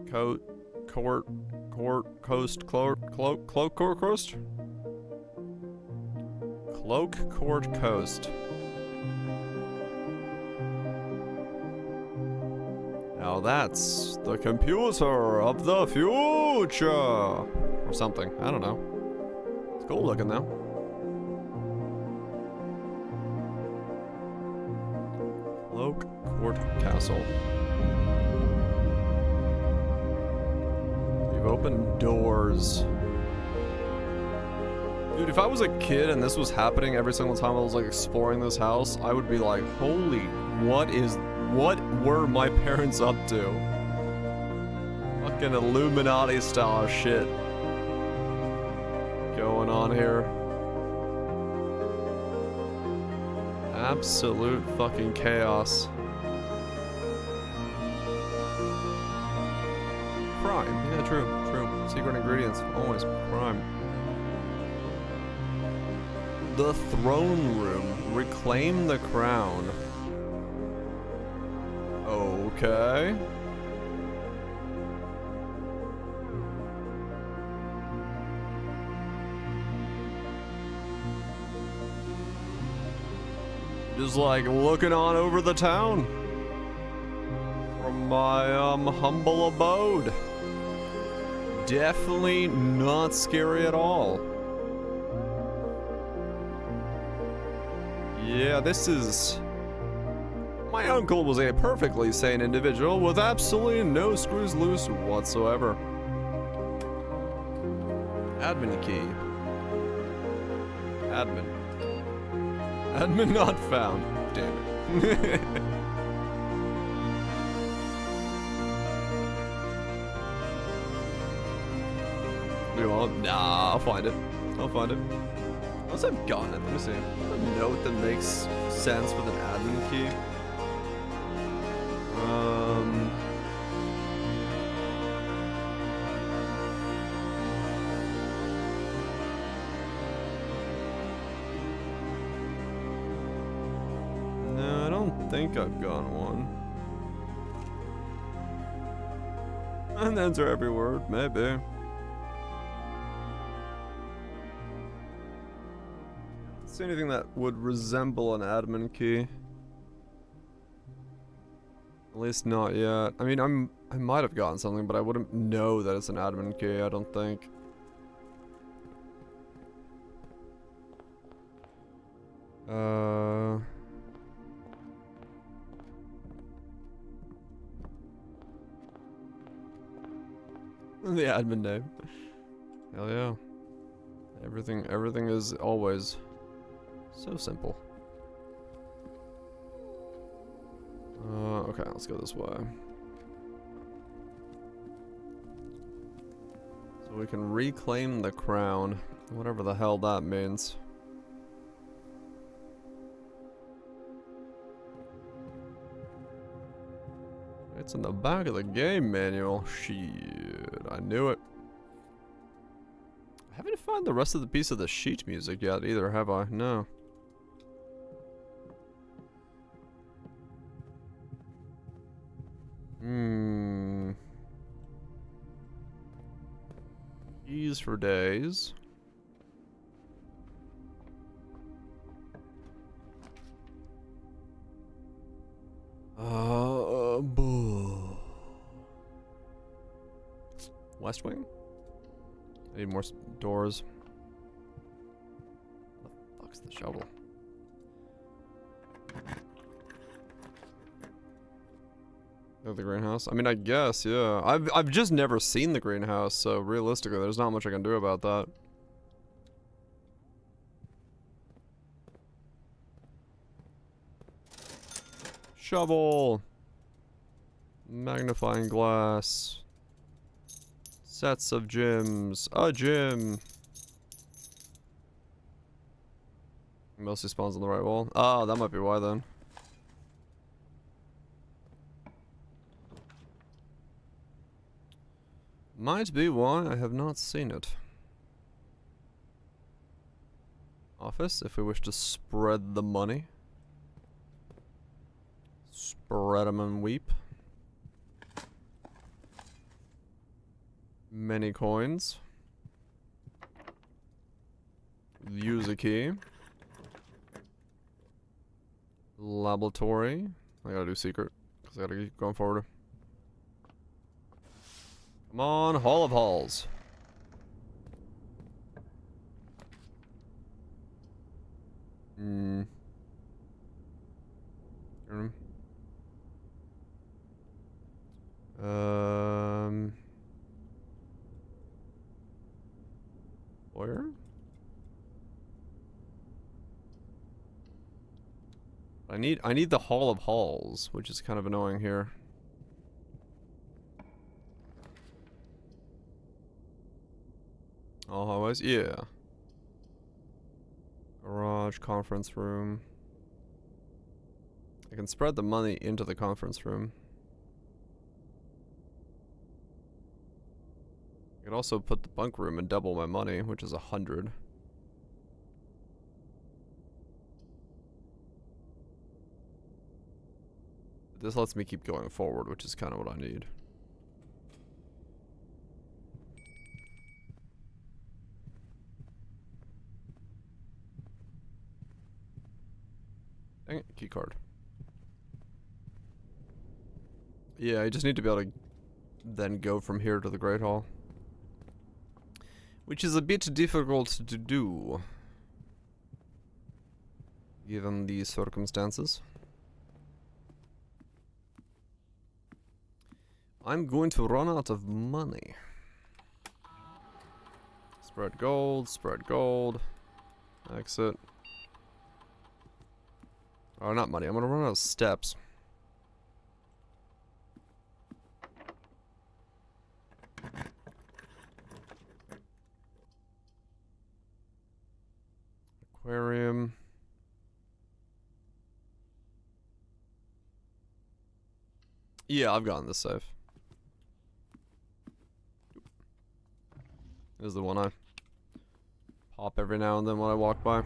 coat, court, coast, cloak, court, coast? Cloak, court, coast. Now that's the computer of the future! Or something, I don't know. It's cool looking though. Cloak, court, castle. We've opened doors. Dude, if I was a kid and this was happening every single time I was like exploring this house, I would be like, holy, what were my parents up to? Fucking Illuminati style shit going on here. Absolute fucking chaos. Crime. Yeah, true. Secret ingredients. Always crime. The throne room. Reclaim the crown. Okay. Just like looking on over the town from my humble abode. Definitely not scary at all. Yeah, this is... My uncle was a perfectly sane individual with absolutely no screws loose whatsoever. Admin key. Admin. Admin not found. Damn it. Nah, I'll find it. Unless I've gotten it. Let me see. A note that makes sense with an admin key. No, I don't think I've gotten one. And enter every word, maybe. See anything that would resemble an admin key? At least not yet. I mean, I might have gotten something, but I wouldn't know that it's an admin key, I don't think. The admin name. Hell yeah. Everything is always so simple. Okay, let's go this way. So we can reclaim the crown. Whatever the hell that means. It's in the back of the game manual. Shit, I knew it. I haven't found the rest of the piece of the sheet music yet either, have I? No. Keys for days. West Wing? I need more doors. Fuck's the shovel? The greenhouse? I mean, I guess, yeah. I've just never seen the greenhouse, so realistically, there's not much I can do about that. Shovel! Magnifying glass. Sets of gyms. A gym! Mostly spawns on the right wall. Oh, that might be why then. Might be why I have not seen it. Office, if we wish to spread the money. Spread 'em and weep. Many coins. Use a key. Laboratory. I gotta do secret, because I gotta keep going forward. Come on, Hall of Halls. Hmm. Where? I need the Hall of Halls, which is kind of annoying here. All hallways? Yeah. Garage, conference room. I can spread the money into the conference room. I could also put the bunk room and double my money, which is 100. This lets me keep going forward, which is kind of what I need. Dang it, key card. Yeah, I just need to be able to then go from here to the Great Hall. Which is a bit difficult to do, given the circumstances. I'm going to run out of money. Spread gold, exit. Oh, not money, I'm gonna run out of steps. Aquarium. Yeah, I've gotten this safe. This is the one I pop every now and then when I walk by.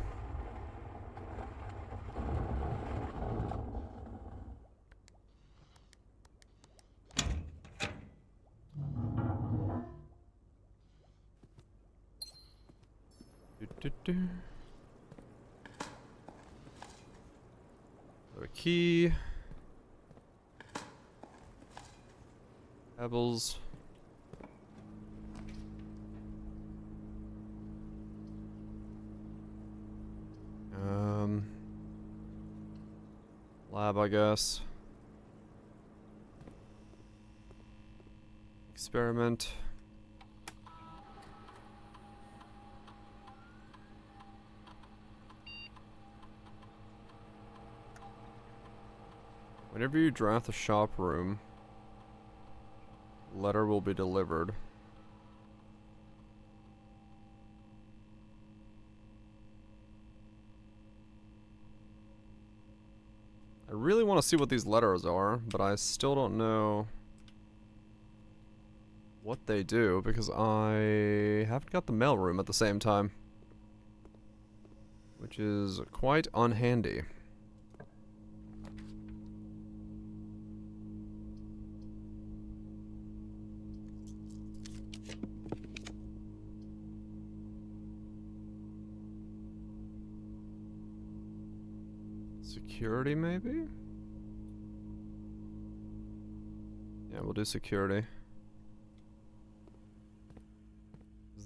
A key. Pebbles. Lab, I guess. Experiment. Whenever you draft the shop room, letter will be delivered. I really want to see what these letters are, but I still don't know what they do because I haven't got the mailroom at the same time, which is quite unhandy. Security, maybe? Yeah, we'll do security.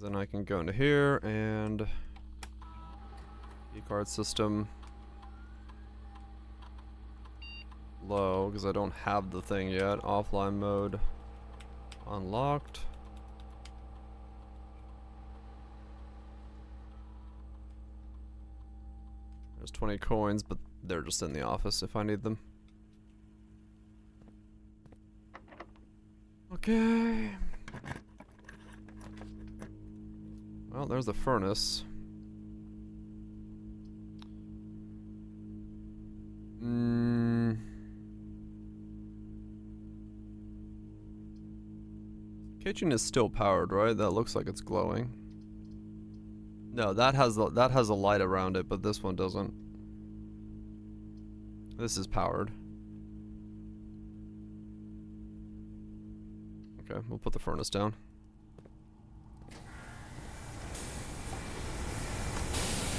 Then I can go into here and Keycard system. Low, because I don't have the thing yet. Offline mode. Unlocked. There's 20 coins, but they're just in the office if I need them. Okay. Well, there's the furnace. Kitchen is still powered, right? That looks like it's glowing. No, that has a light around it, but this one doesn't. This is powered. Okay, we'll put the furnace down.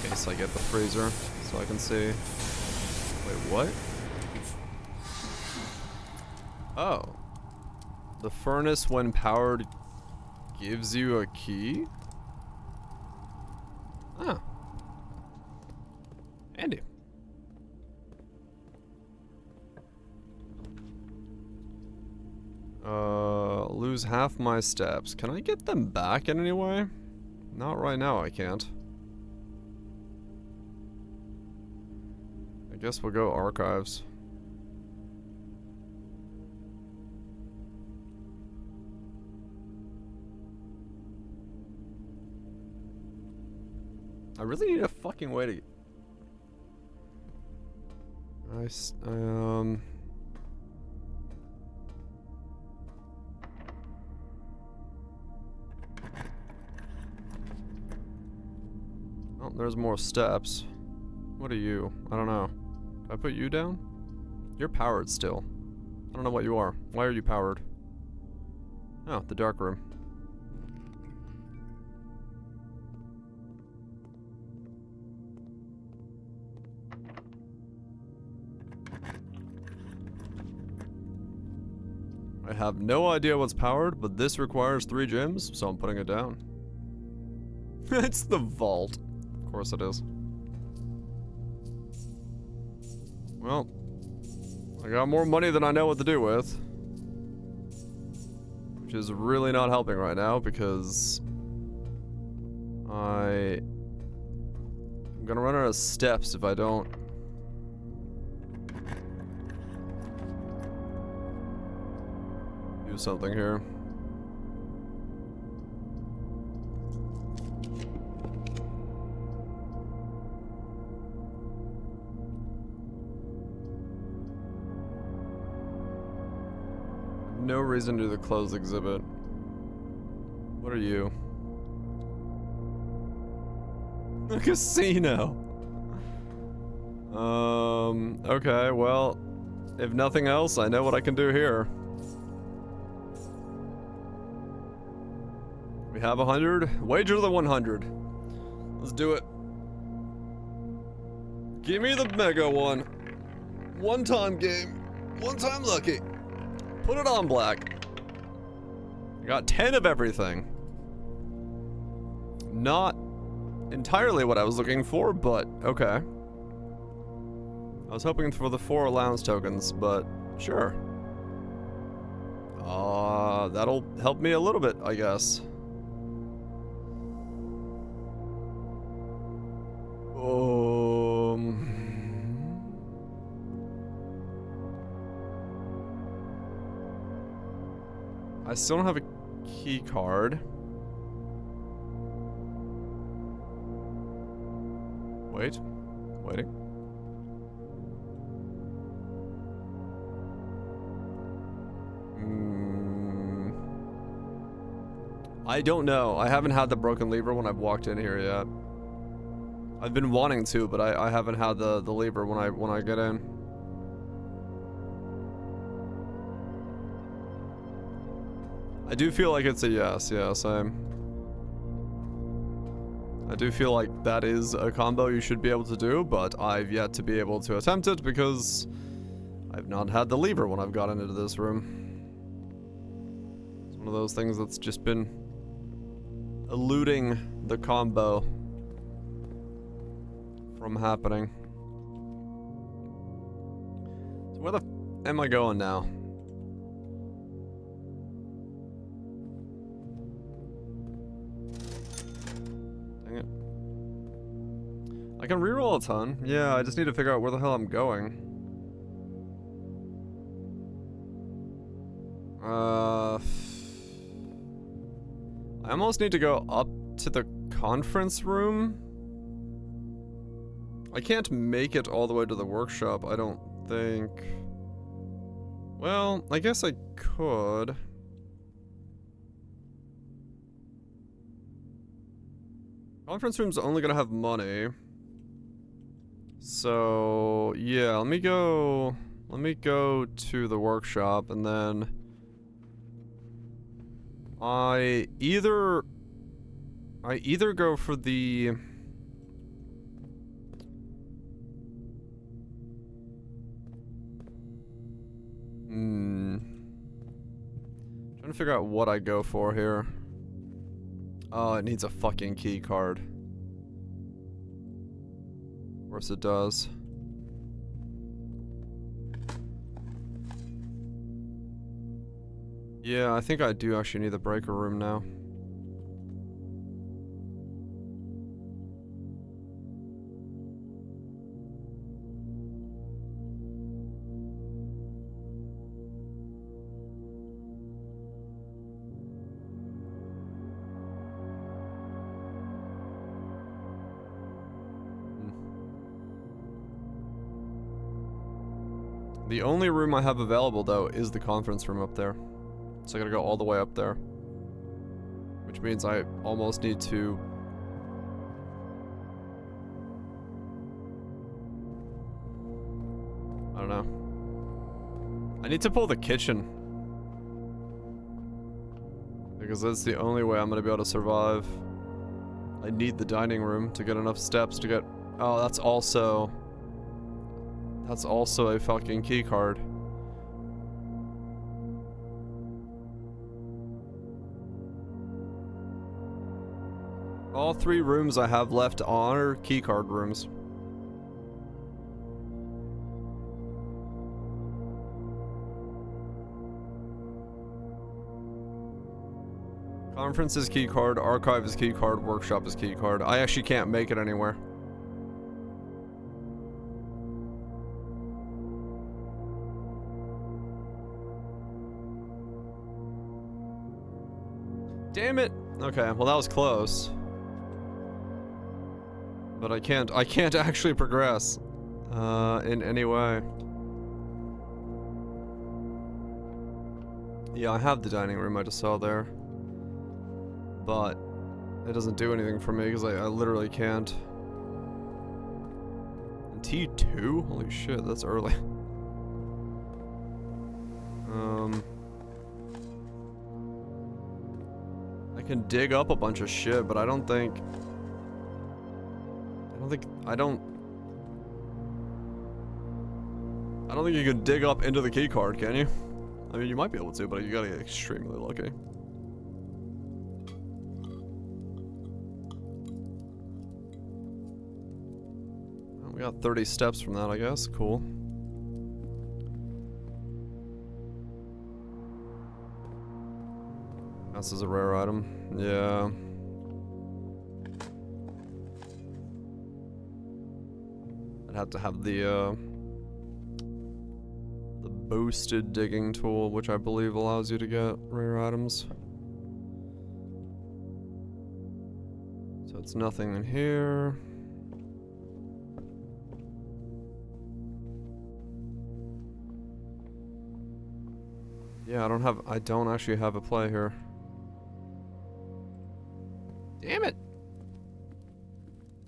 In case I get the freezer, so I can see. Wait, what? Oh. The furnace, when powered, gives you a key? Ah. Handy. Lose half my steps. Can I get them back in any way? Not right now, I can't. I guess we'll go archives. I really need a fucking way to... Oh, there's more steps. What are you? I don't know. Did I put you down? You're powered still. I don't know what you are. Why are you powered? Oh, the dark room. I have no idea what's powered, but this requires 3 gems, so I'm putting it down. It's the vault. Of course it is. Well, I got more money than I know what to do with. Which is really not helping right now, because I'm gonna run out of steps if I don't do something here. No reason to do the closed exhibit. What are you? A casino. Okay, well, if nothing else, I know what I can do here. We have 100. Wager the 100. Let's do it. Give me the mega one. One time game. One time lucky. Put it on black. I got 10 of everything. Not entirely what I was looking for, but okay. I was hoping for the 4 allowance tokens, but sure. That'll help me a little bit, I guess. I still don't have a key card. Waiting. I don't know. I haven't had the broken lever when I've walked in here yet. I've been wanting to, but I haven't had the lever when I get in. I do feel like it's a yes, I do feel like that is a combo you should be able to do, but I've yet to be able to attempt it because I've not had the lever when I've gotten into this room. It's one of those things that's just been eluding the combo for from happening. So where the am I going now? Dang it. I can reroll a ton. Yeah, I just need to figure out where the hell I'm going. I almost need to go up to the conference room. I can't make it all the way to the workshop, I don't think. Well, I guess I could. Conference room's only gonna have money. So, yeah, let me go to the workshop and then I either go for the trying to figure out what I go for here. Oh, it needs a fucking key card. Of course it does. Yeah, I think I do actually need the breaker room now. The only room I have available, though, is the conference room up there. So I gotta go all the way up there. Which means I almost need to... I don't know. I need to pull the kitchen. Because that's the only way I'm gonna be able to survive. I need the dining room to get enough steps to get... Oh, that's also... That's also a fucking key card. All 3 rooms I have left are key card rooms. Conference is key card, archive is key card, workshop is key card. I actually can't make it anywhere. Damn it. Okay, well that was close. But I can't actually progress in any way. Yeah, I have the dining room I just saw there. But it doesn't do anything for me because I literally can't. And T2? Holy shit, that's early. I can dig up a bunch of shit, but I don't think you can dig up into the key card, can you? I mean, you might be able to, but you gotta get extremely lucky. Well, we got 30 steps from that, I guess. Cool. This is a rare item. Yeah. I'd have to have the boosted digging tool, which I believe allows you to get rare items. So it's nothing in here. Yeah, I don't actually have a play here. Damn it!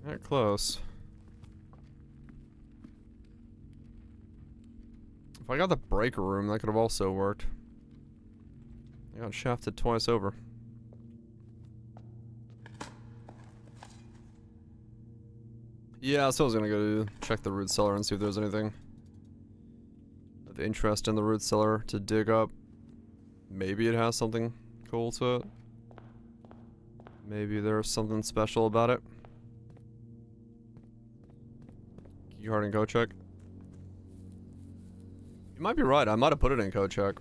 That close. If I got the breaker room, that could have also worked. I got shafted twice over. Yeah, so I was gonna go check the root cellar and see if there's anything of interest in the root cellar to dig up. Maybe it has something cool to it. Maybe there's something special about it. Keycard and code check. You might be right. I might have put it in code check.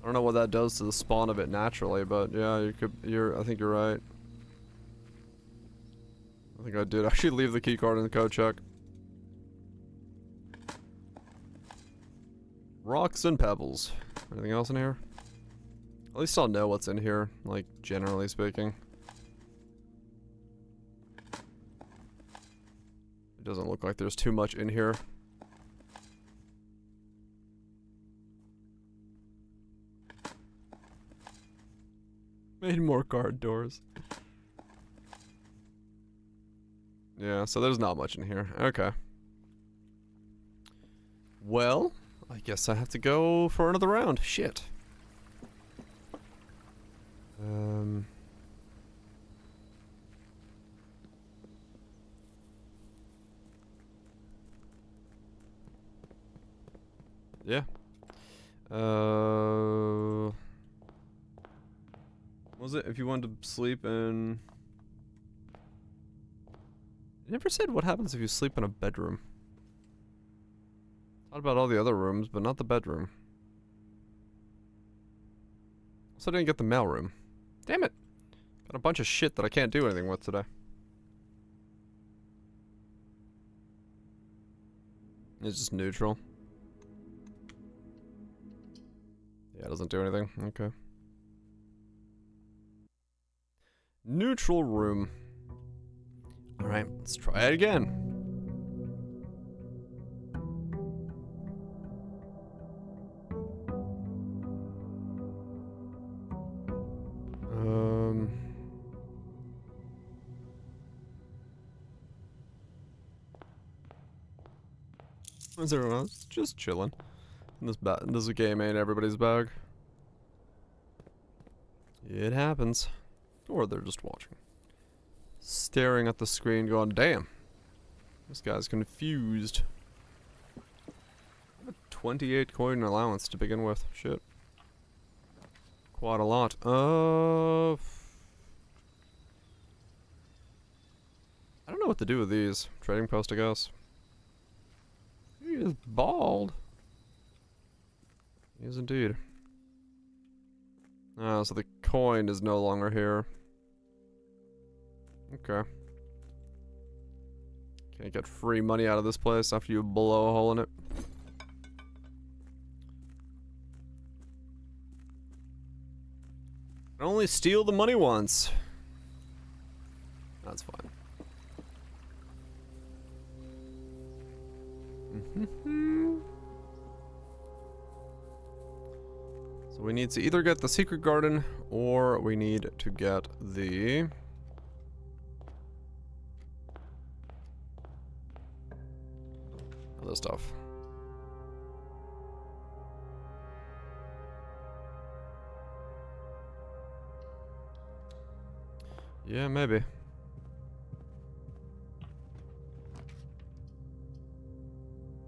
I don't know what that does to the spawn of it naturally, but yeah, I think you're right. I think I did actually leave the keycard in the code check. Rocks and pebbles. Anything else in here? At least I'll know what's in here, like, generally speaking. It doesn't look like there's too much in here. Made more card doors. Yeah, so there's not much in here. Okay. Well, I guess I have to go for another round. Shit. Yeah. Was it if you wanted to sleep in... It never said what happens if you sleep in a bedroom. Thought about all the other rooms, but not the bedroom. Also didn't get the mail room. Damn it! Got a bunch of shit that I can't do anything with today. It's just neutral. Yeah, it doesn't do anything. Okay. Neutral room. Alright, let's try it again. Where's everyone else? Just chilling. This is a game ain't everybody's bag. It happens. Or they're just watching. Staring at the screen going, damn. This guy's confused. I have a 28 coin allowance to begin with. Shit. Quite a lot. I don't know what to do with these. Trading post, I guess. He is bald. He is indeed. Oh, so the coin is no longer here. Okay. Can't get free money out of this place after you blow a hole in it. Only steal the money once. That's fine. So we need to either get the secret garden or we need to get the other stuff. Yeah, maybe.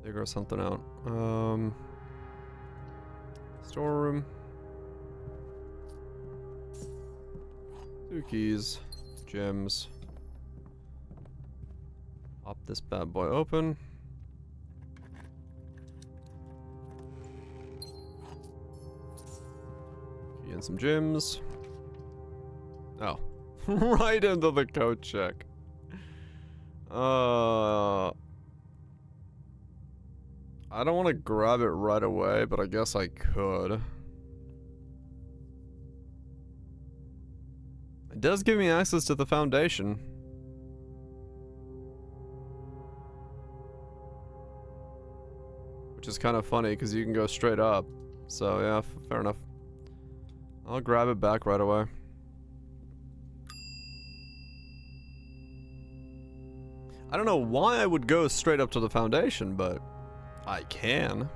Figure something out. Storeroom. 2 keys. Gems. Pop this bad boy open. Key and some gems. Oh. Right into the code check. I don't want to grab it right away, but I guess I could. It does give me access to the foundation. Which is kind of funny, because you can go straight up. So, yeah, fair enough. I'll grab it back right away. I don't know why I would go straight up to the foundation, but I can.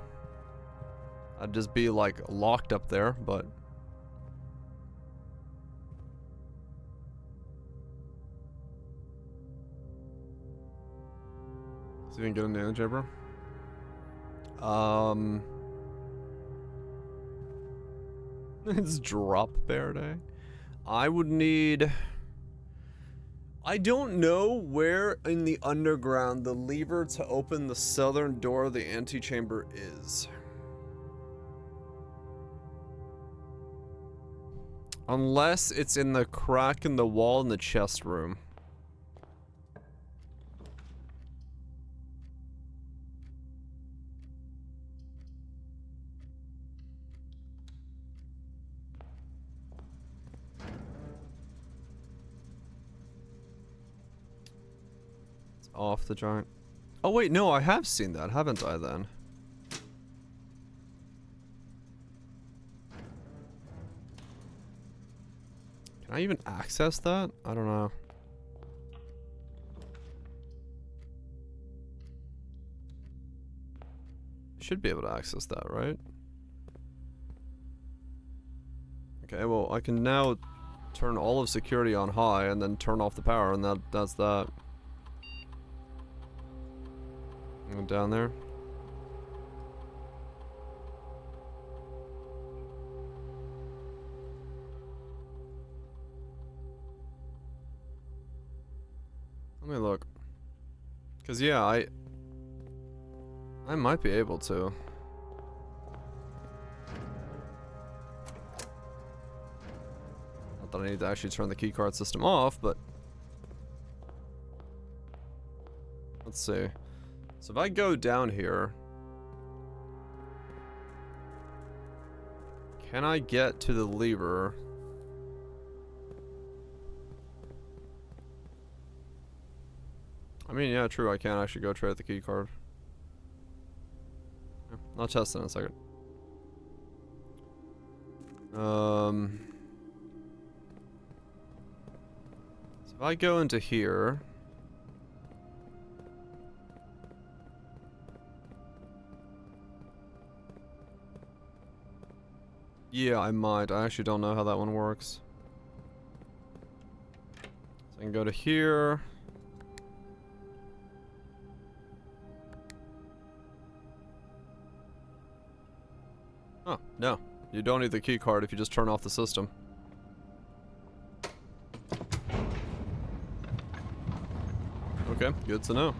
I'd just be, like, locked up there, but... So you didn't get a nano jabber? It's drop bear day. I would need... I don't know where in the underground the lever to open the southern door of the antechamber is. Unless it's in the crack in the wall in the chest room. Off the giant. Oh wait, no, I have seen that, haven't I then? Can I even access that? I don't know. Should be able to access that, right? Okay, well, I can now turn all of security on high and then turn off the power, and that's that. Go down there. Let me look. Cause yeah, I might be able to. Not that I need to actually turn the keycard system off, but let's see. So if I go down here, can I get to the lever? I mean, yeah, true, I can actually go trade the key card. Yeah, I'll test it in a second. So if I go into here, yeah, I might. I actually don't know how that one works. So I can go to here. Oh, no. You don't need the key card if you just turn off the system. Okay, good to know.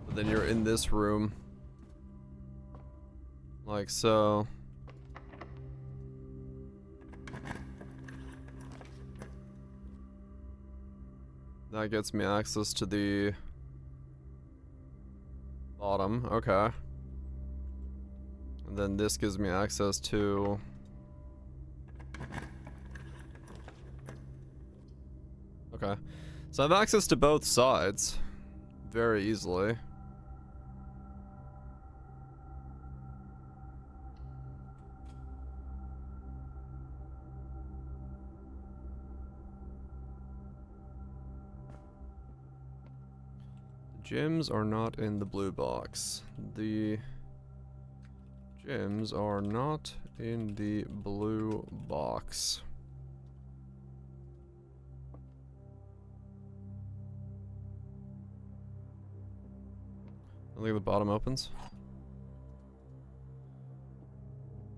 But then you're in this room. Like so. That gets me access to the bottom, okay. And then this gives me access to... Okay. So I have access to both sides. Very easily. Gems are not in the blue box. The gems are not in the blue box. I think the bottom opens.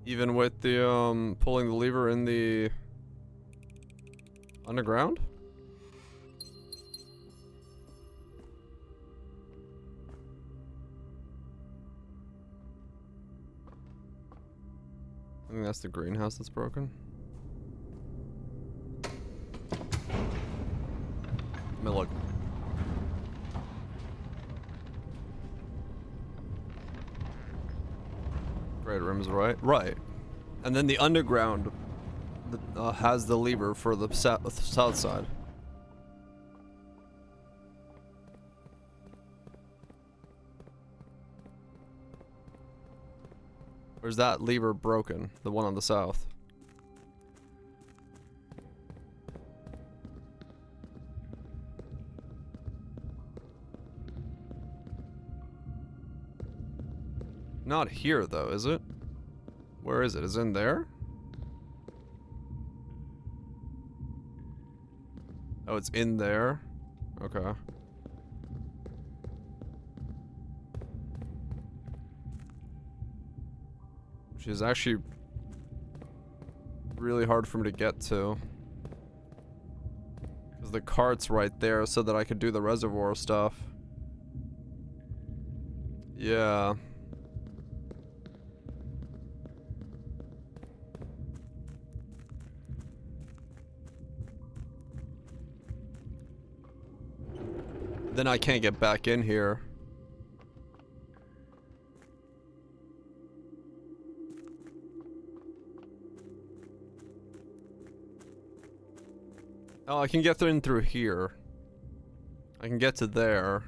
Even with the pulling the lever in the underground? I think that's the greenhouse that's broken. Let me look. Great room is right. Right. And then the underground has the lever for the south side. Or is that lever broken? The one on the south? Not here though, is it? Where is it? Is it in there? Oh, it's in there? Okay. which is actually really hard for me to get to. Because the cart's right there so that I could do the reservoir stuff. Yeah. Then I can't get back in here. Oh, I can get in through here. I can get to there.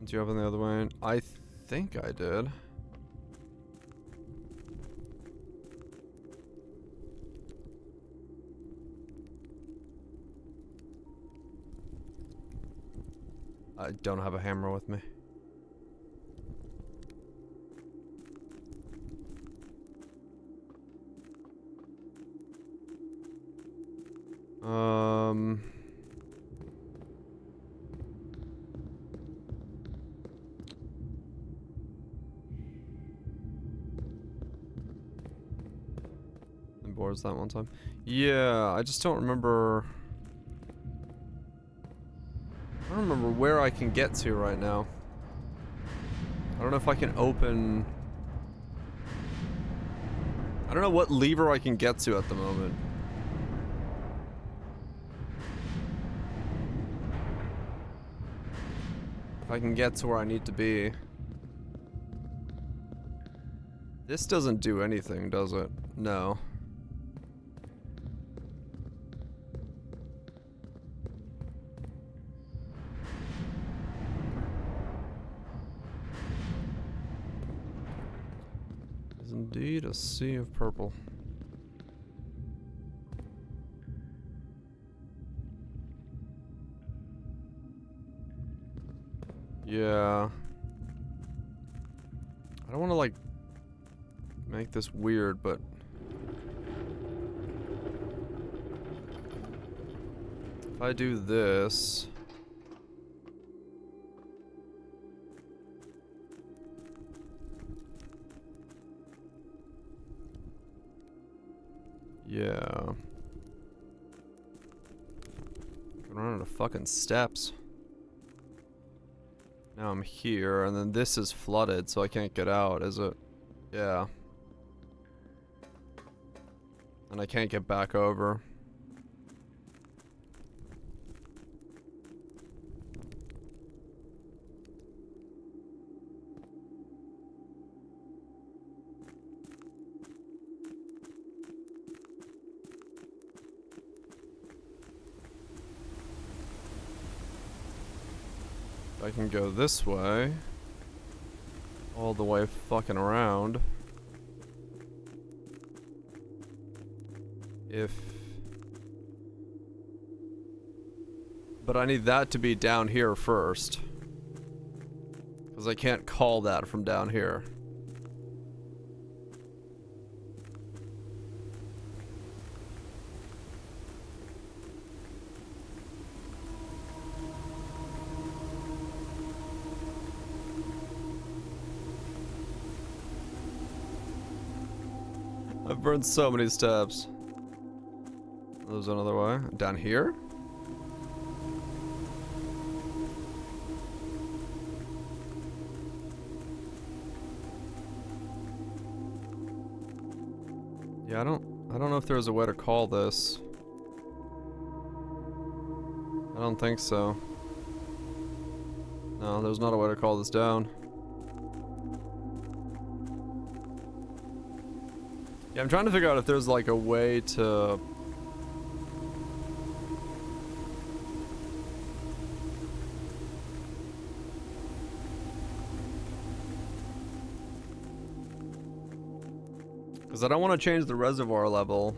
Do you open the other way? I think I did. I don't have a hammer with me. Boards that one time. Yeah, I just don't remember. I don't remember where I can get to right now. I don't know if I can open. I don't know what lever I can get to at the moment. If I can get to where I need to be. This doesn't do anything, does it? No. Is indeed a sea of purple. Yeah. I don't want to like make this weird, but if I do this, yeah, I'm gonna run out of fucking steps. Now I'm here, and then this is flooded, so I can't get out, is it? Yeah. And I can't get back over. I can go this way. All the way fucking around. But I need that to be down here first. Because I can't call that from down here. I've burned so many steps. There's another way. Down here? Yeah, I don't know if there's a way to call this. I don't think so. No, there's not a way to call this down. Yeah, I'm trying to figure out if there's like a way to... Because I don't want to change the reservoir level.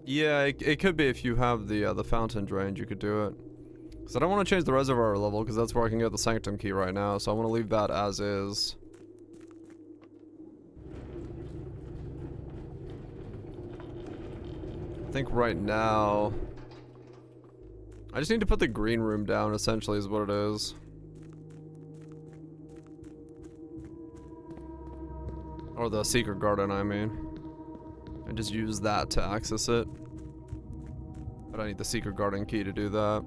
Yeah, it could be if you have the fountain drained, you could do it. Because I don't want to change the reservoir level, because that's where I can get the sanctum key right now, so I want to leave that as is. I think right now I just need to put the green room down, essentially, is what it is. Or the secret garden, I mean. And just use that to access it. But I need the secret garden key to do that.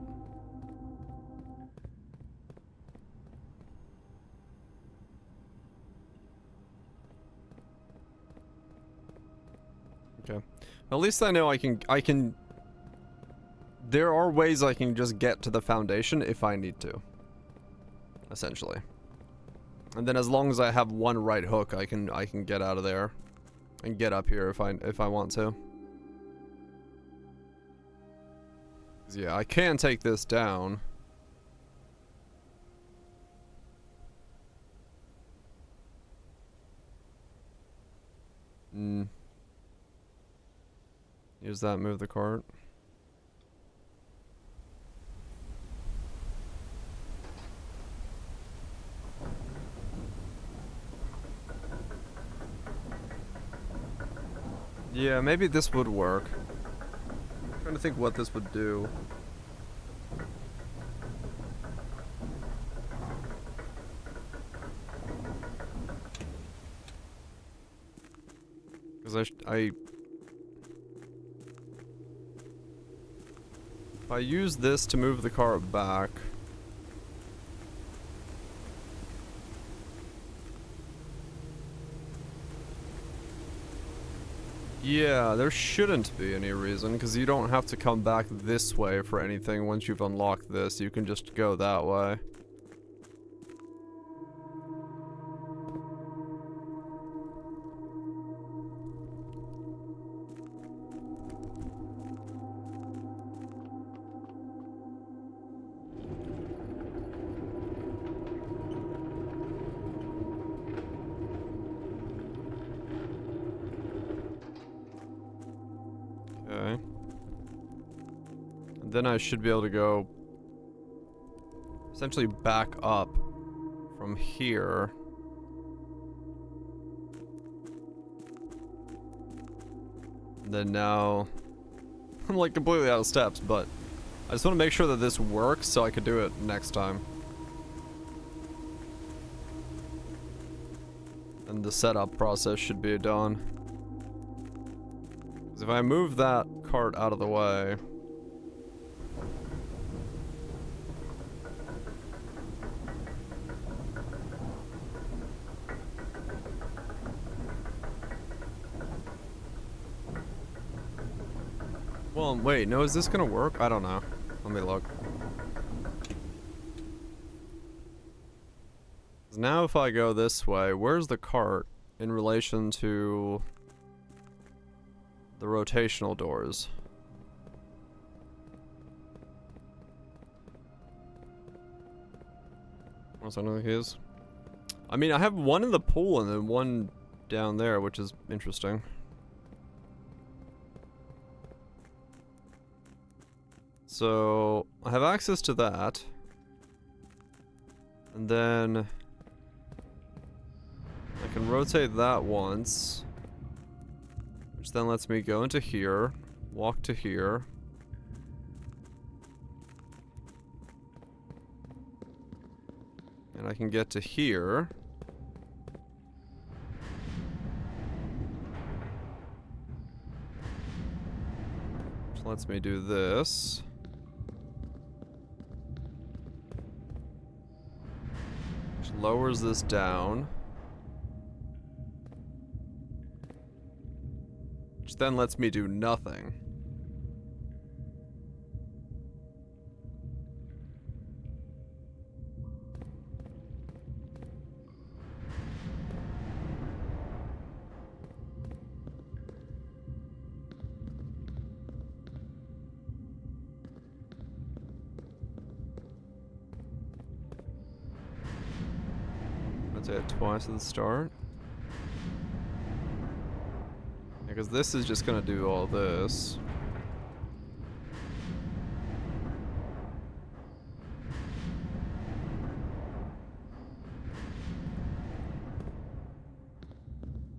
Okay. At least I know I can... There are ways I can just get to the foundation if I need to. Essentially. And then as long as I have one right hook, I can get out of there. And get up here if I want to. 'Cause yeah, I can take this down. Use that, move the cart. Yeah, maybe this would work. I'm trying to think what this would do. Because if I use this to move the cart back... Yeah, there shouldn't be any reason, because you don't have to come back this way for anything once you've unlocked this. You can just go that way. Okay. And then I should be able to go essentially back up from here. And then now I'm like completely out of steps, but I just want to make sure that this works so I can do it next time. And the setup process should be done. Because if I move that cart out of the way... Well, wait, no, is this gonna work? I don't know. Let me look. 'Cause now if I go this way, where's the cart in relation to the rotational doors? What's under his? I mean, I have one in the pool and then one down there, which is interesting. So, I have access to that. And then I can rotate that once. Which then lets me go into here, walk to here. And I can get to here. Which lets me do this. Which lowers this down. Which then lets me do nothing. Rotate it twice at the start. Because this is just gonna do all this.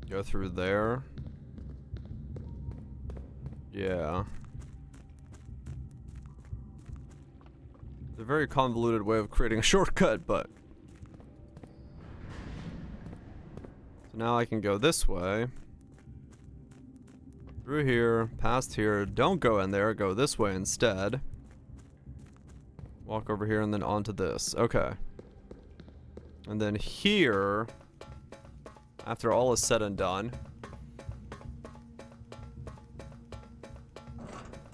Go through there. Yeah. It's a very convoluted way of creating a shortcut, but... So now I can go this way. Through here, past here. Don't go in there, go this way instead. Walk over here and then onto this. Okay. And then here, after all is said and done,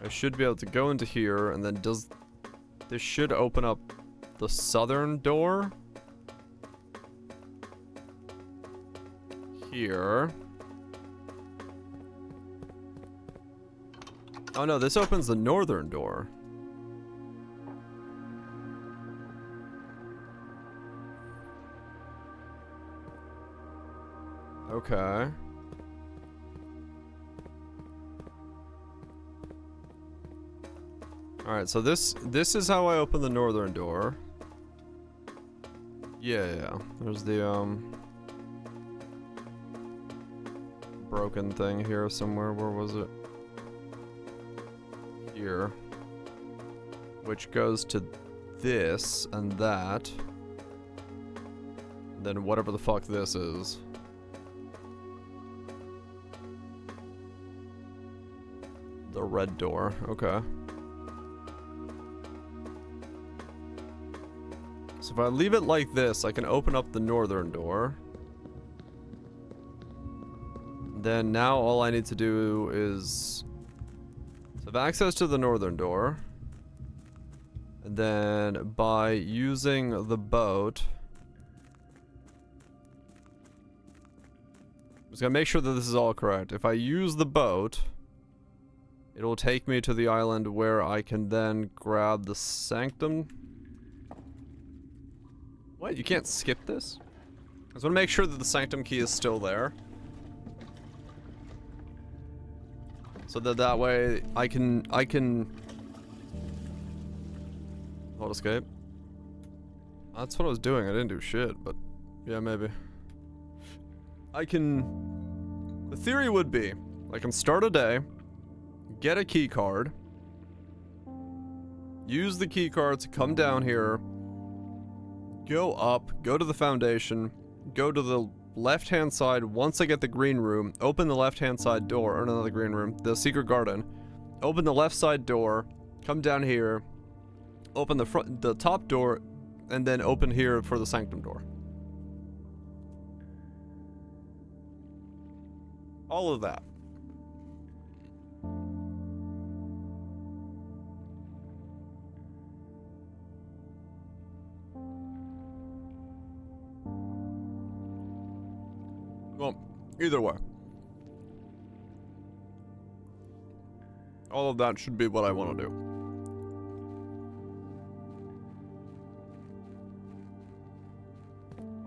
I should be able to go into here, and then this should open up the southern door. Here. Oh no, this opens the northern door. Okay. Alright, so this is how I open the northern door. Yeah. There's the broken thing here somewhere. Where was it? Here. Which goes to this and that. And then whatever the fuck this is. The red door, okay. So if I leave it like this, I can open up the northern door. Then now all I need to do is... So I have access to the northern door. And then by using the boat... I'm just gonna make sure that this is all correct. If I use the boat... It will take me to the island where I can then grab the sanctum. What? You can't skip this? I just want to make sure that the sanctum key is still there. So that way I can hold escape. That's what I was doing. I didn't do shit, but yeah, maybe. The theory would be I can start a day, get a key card, use the key card to come down here, go up, go to the foundation, go to the left-hand side. Once I get the green room, open the left-hand side door, or not the green room, the secret garden, open the left side door, come down here, open the top door, and then open here for the sanctum door. All of that. Well, either way. All of that should be what I want to do.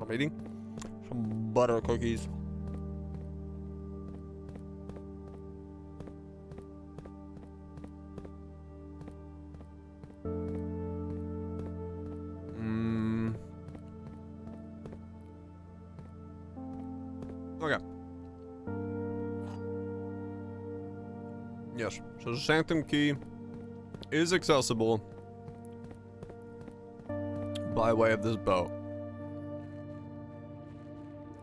I'm eating some butter cookies. Okay. Yes, so the sanctum key is accessible by way of this boat.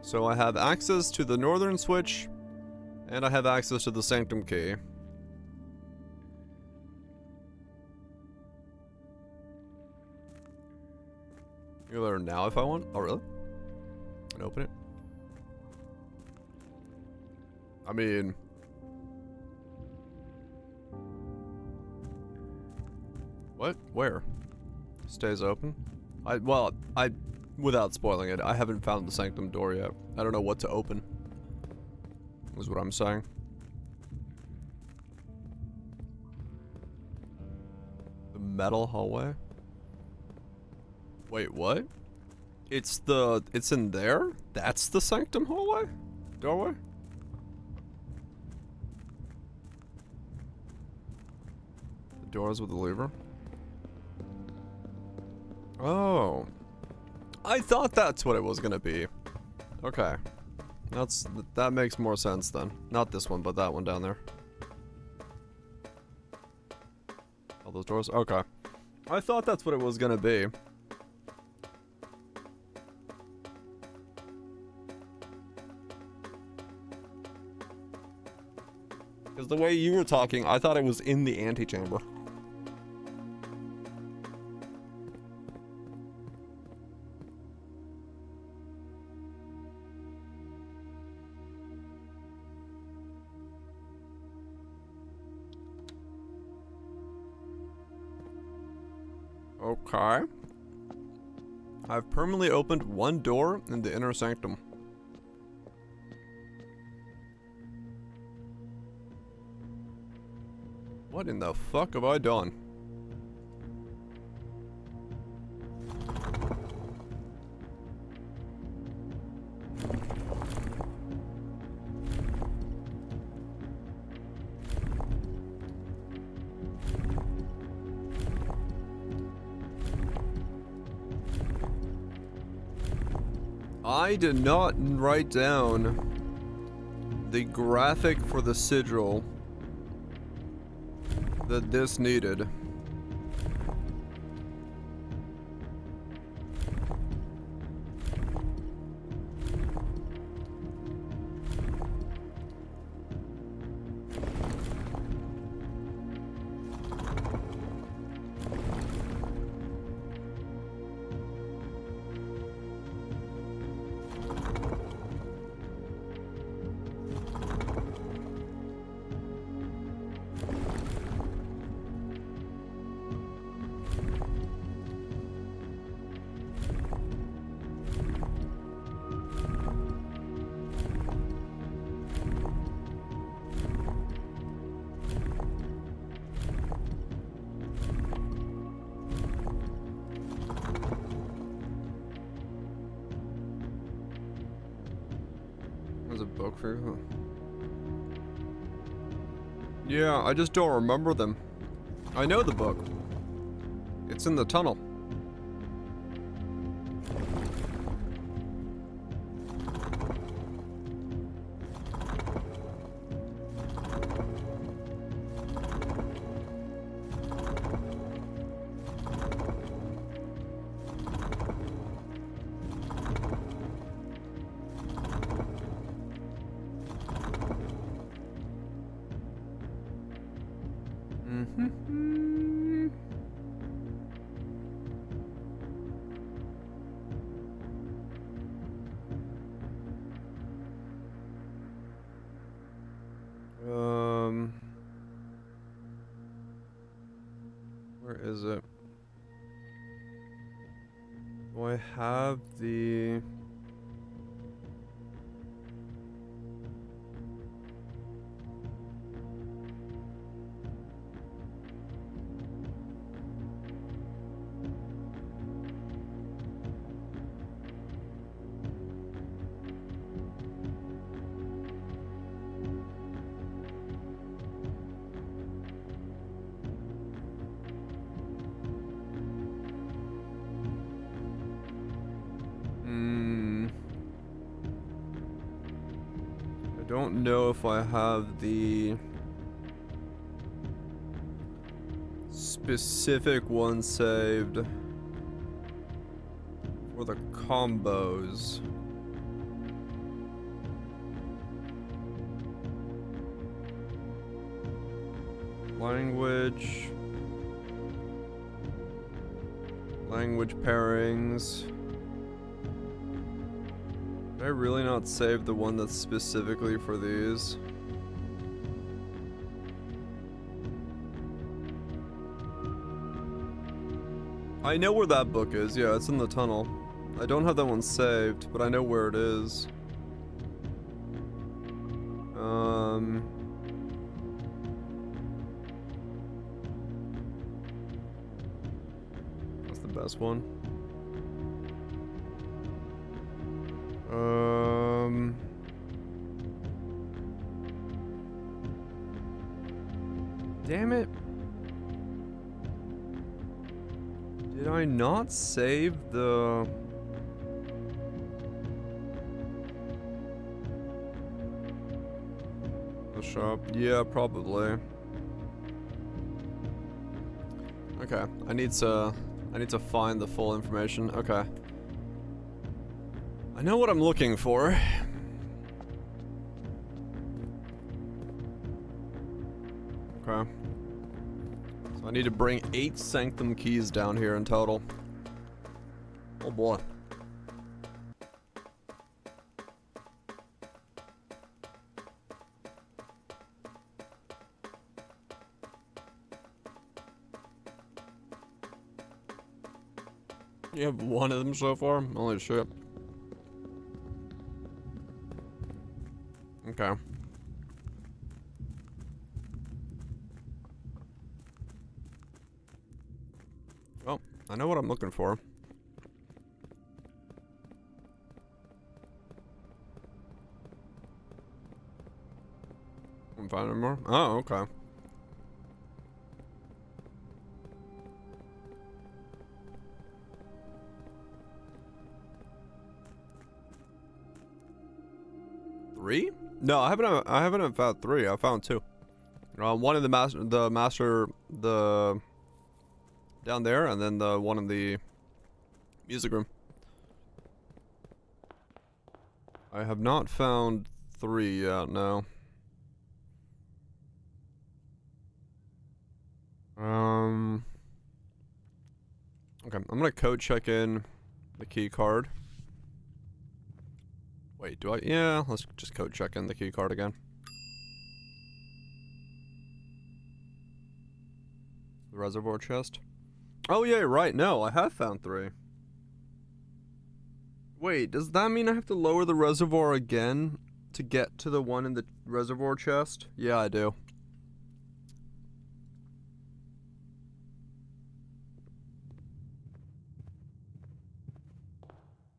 So I have access to the northern switch, and I have access to the sanctum key. You can learn now if I want. Oh, really? And open it. I mean... What? Where? Stays open? Without spoiling it, I haven't found the sanctum door yet. I don't know what to open. Is what I'm saying. The metal hallway? Wait, what? It's in there? That's the sanctum hallway? Doorway? The doors with the lever? Oh. I thought that's what it was gonna be. Okay. That makes more sense then. Not this one, but that one down there. All those doors? Okay. I thought that's what it was gonna be. Because the way you were talking, I thought it was in the antechamber. Okay. I've permanently opened one door in the inner sanctum. What in the fuck have I done? I did not write down the graphic for the sigil that this needed. There's a book for you? Yeah, I just don't remember them. I know the book. It's in the tunnel. Where is it? Do I have the... I don't know if I have the specific one saved for the combos. Language pairings. Did I really not save the one that's specifically for these? I know where that book is. Yeah, it's in the tunnel. I don't have that one saved, but I know where it is. That's the best one. Damn it. Did I not save the... shop? Yeah, probably. Okay, I need to find the full information. Okay. I know what I'm looking for. Okay. So I need to bring 8 Sanctum keys down here in total. Oh boy. You have one of them so far? Holy shit. Okay. Well, I know what I'm looking for. I'm finding more? Oh, okay. Three? No, I haven't found 3. I found 2. One in the master down there, and then the one in the music room. I have not found 3 yet, no. Okay, I'm gonna code check in the key card. Wait, do I? Yeah, let's just code check in the key card again. The reservoir chest. Oh yeah, right. No, I have found 3. Wait, does that mean I have to lower the reservoir again to get to the one in the reservoir chest? Yeah, I do.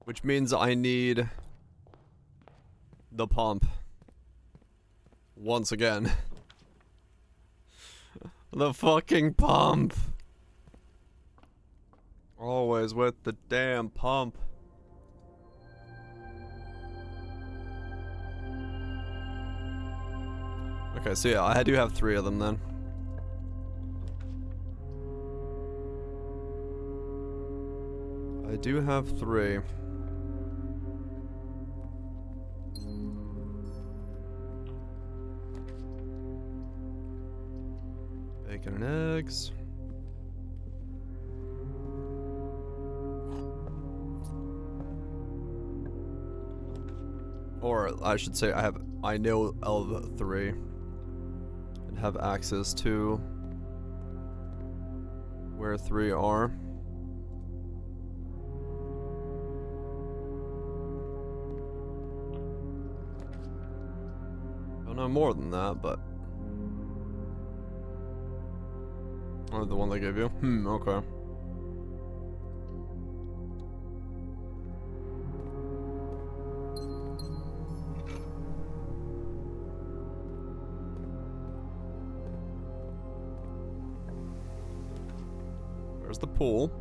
Which means I need the pump. Once again. The fucking pump. Always with the damn pump. Okay, so yeah, I do have 3 of them then. I do have 3. Bacon and eggs. Or I should say I know of 3 and have access to where 3 are. Don't know more than that, but oh, the one they gave you? Okay. There's the pool.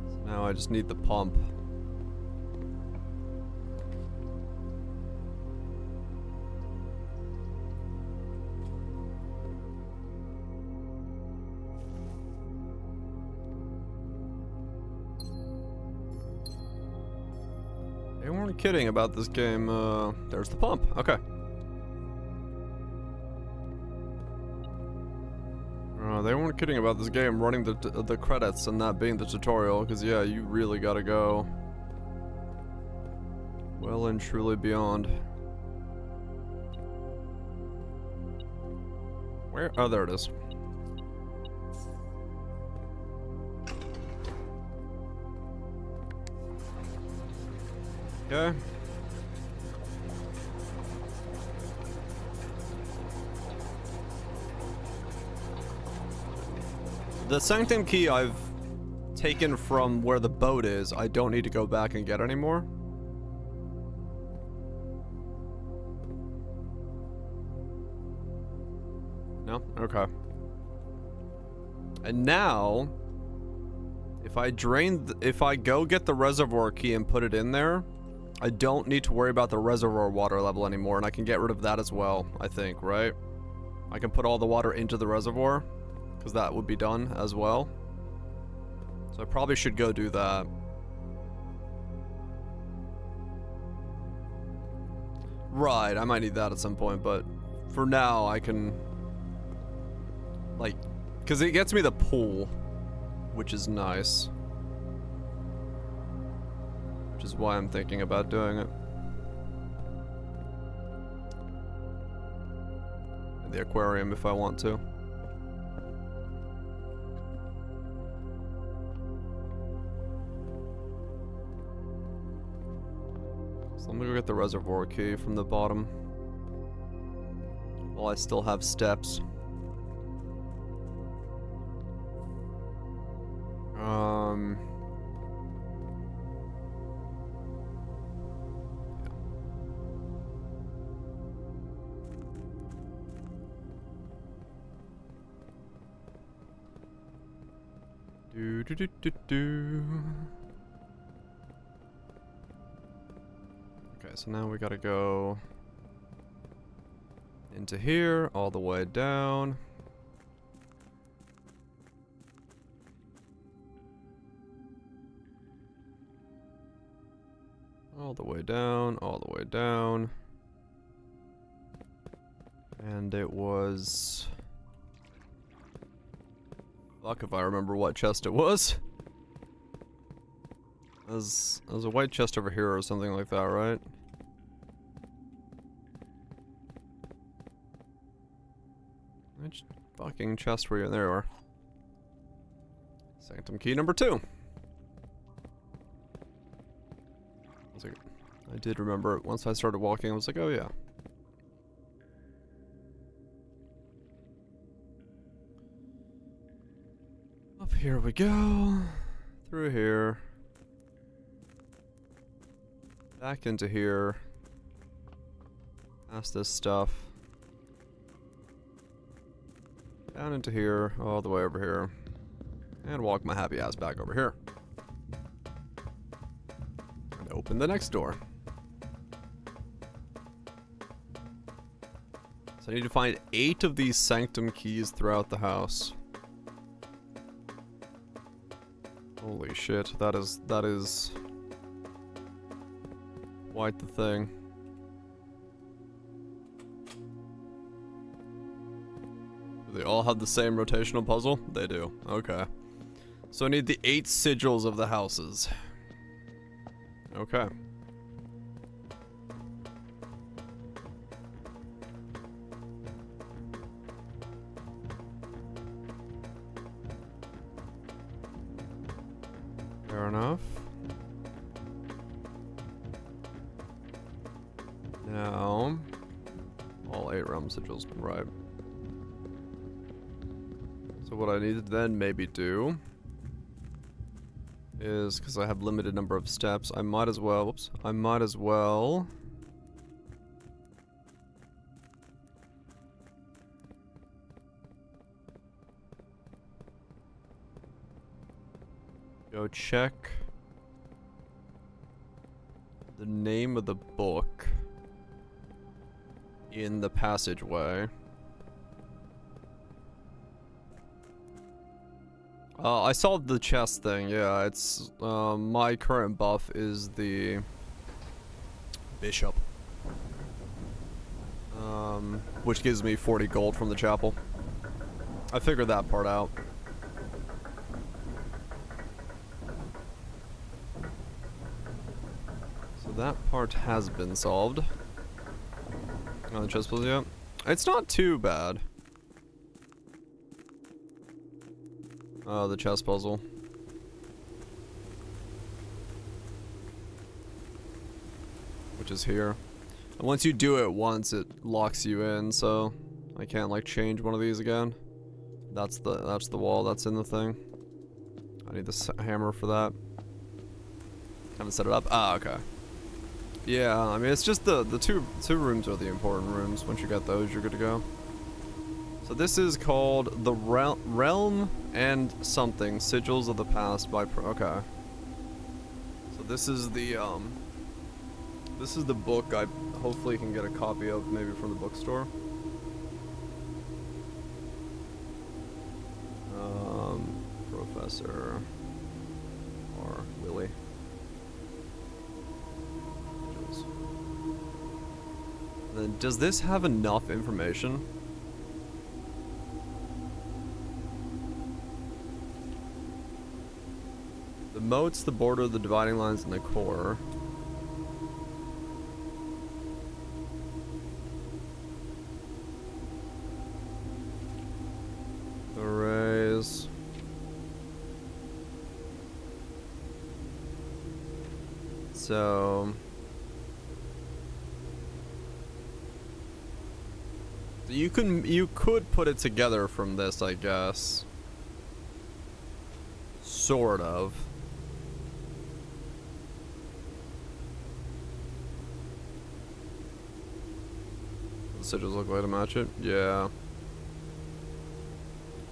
So now I just need the pump. They weren't kidding about this game. There's the pump. Okay. They weren't kidding about this game running the credits and that being the tutorial, because yeah, you really gotta go well and truly beyond. Where? Oh, there it is. Okay. The Sanctum key I've taken from where the boat is. I don't need to go back and get anymore. No? Okay. And now, if I go get the reservoir key and put it in there, I don't need to worry about the reservoir water level anymore, and I can get rid of that as well, I think, right? I can put all the water into the reservoir, because that would be done as well. So I probably should go do that. Right, I might need that at some point, but for now I can, like, because it gets me the pool, which is nice. Which is why I'm thinking about doing it. And the aquarium if I want to. So let me go get the reservoir key from the bottom. While I still have steps. Do. Okay, so now we gotta go into here, all the way down. All the way down, all the way down. And it was... Fuck if I remember what chest it was. There's a white chest over here or something like that, right? Which fucking chest were you in? There you are. Sanctum key number 2. I did remember it. Once I started walking, I was like, oh yeah. Up here we go. Through here. Back into here. Past this stuff. Down into here, all the way over here. And walk my happy ass back over here. And open the next door. So I need to find 8 of these sanctum keys throughout the house. Holy shit, that is quite the thing. Do they all have the same rotational puzzle? They do. Okay. So I need the 8 sigils of the houses. Okay. Fair enough. Now, all 8 realm sigils, right. So what I need to then maybe do is, because I have limited number of steps, I might as well, whoops, I might as well go check the name of the book in the passageway. I solved the chest thing, yeah, it's, my current buff is the bishop. Which gives me 40 gold from the chapel. I figured that part out. So that part has been solved. Oh, the chest puzzle, yeah. It's not too bad. Oh, the chess puzzle. Which is here. And once you do it once, it locks you in, so I can't like change one of these again. That's the wall that's in the thing. I need the hammer for that. Haven't set it up. Ah, okay. Yeah, I mean it's just the two rooms are the important rooms. Once you got those, you're good to go. So this is called the Realm and something Sigils of the Past by okay. So this is the book I hopefully can get a copy of maybe from the bookstore. Professor or Willie. Then does this have enough information? The moats, the border, the dividing lines, and the core. The rays. So you could put it together from this, I guess. Sort of. Does it just look like to match it? Yeah.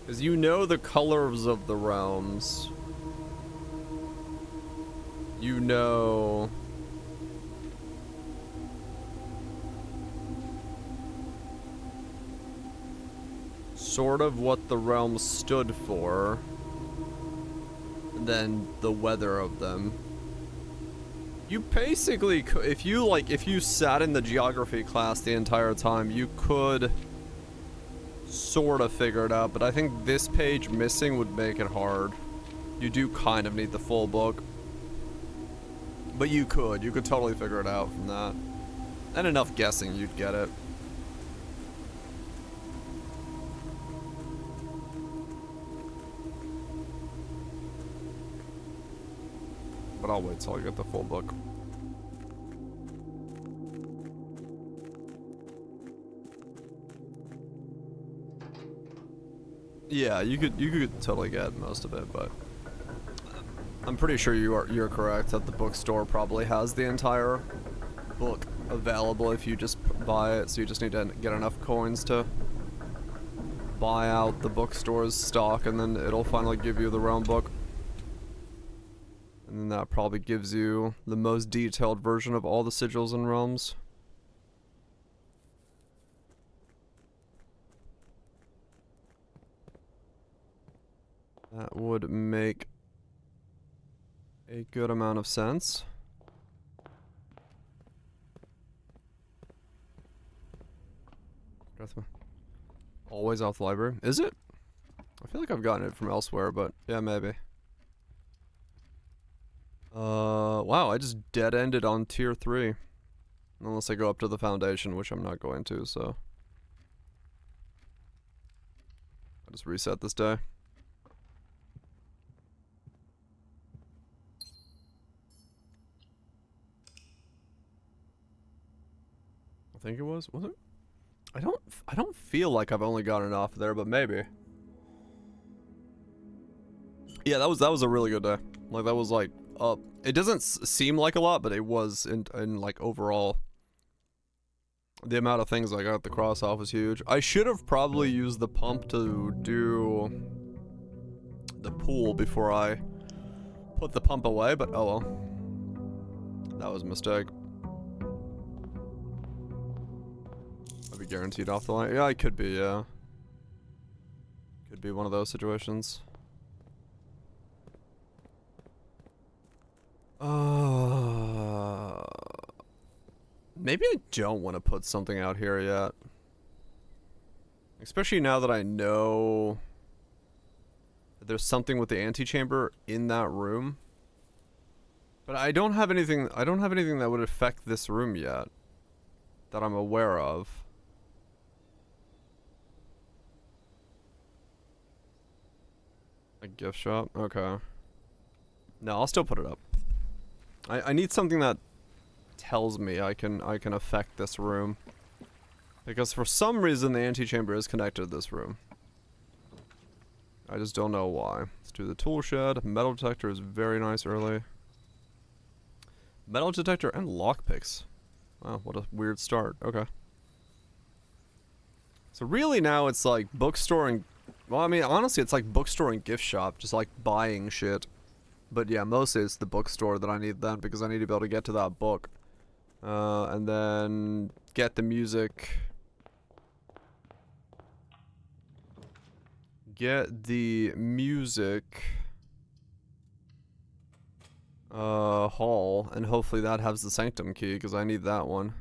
Because you know the colors of the realms. You know sort of what the realms stood for, and then the weather of them. You basically could, if you sat in the geography class the entire time, you could sort of figure it out, but I think this page missing would make it hard. You do kind of need the full book. But you could totally figure it out from that. And enough guessing, you'd get it. But I'll wait till I get the full book. Yeah, you could totally get most of it, but I'm pretty sure you're correct that the bookstore probably has the entire book available if you just buy it, so you just need to get enough coins to buy out the bookstore's stock, and then it'll finally give you the realm book. And then that probably gives you the most detailed version of all the sigils and realms. That would make a good amount of sense. Always off the library. Is it? I feel like I've gotten it from elsewhere, but yeah, maybe. Wow, I just dead-ended on tier 3. Unless I go up to the foundation, which I'm not going to, so. I just reset this day. I think it was it? I don't feel like I've only gotten enough there, but maybe. Yeah, that was a really good day. Like, that was like up. It doesn't seem like a lot, but it was in like overall. The amount of things I got the cross off was huge. I should have probably used the pump to do the pool before I put the pump away, but oh well. That was a mistake. I'd be guaranteed off the line. Yeah, I could be, yeah. Could be one of those situations. Maybe I don't want to put something out here yet. Especially now that I know that there's something with the antechamber in that room. But I don't have anything that would affect this room yet that I'm aware of. A gift shop? Okay. No, I'll still put it up. I need something that tells me I can affect this room. Because for some reason the antechamber is connected to this room. I just don't know why. Let's do the tool shed. Metal detector is very nice early. Metal detector and lockpicks. Wow, what a weird start. Okay. So really now it's like bookstore and... Well, I mean, honestly, it's like bookstore and gift shop. Just like buying shit. But yeah, mostly it's the bookstore that I need then, because I need to be able to get to that book. And then get the music. Get the music hall, and hopefully that has the sanctum key, because I need that one.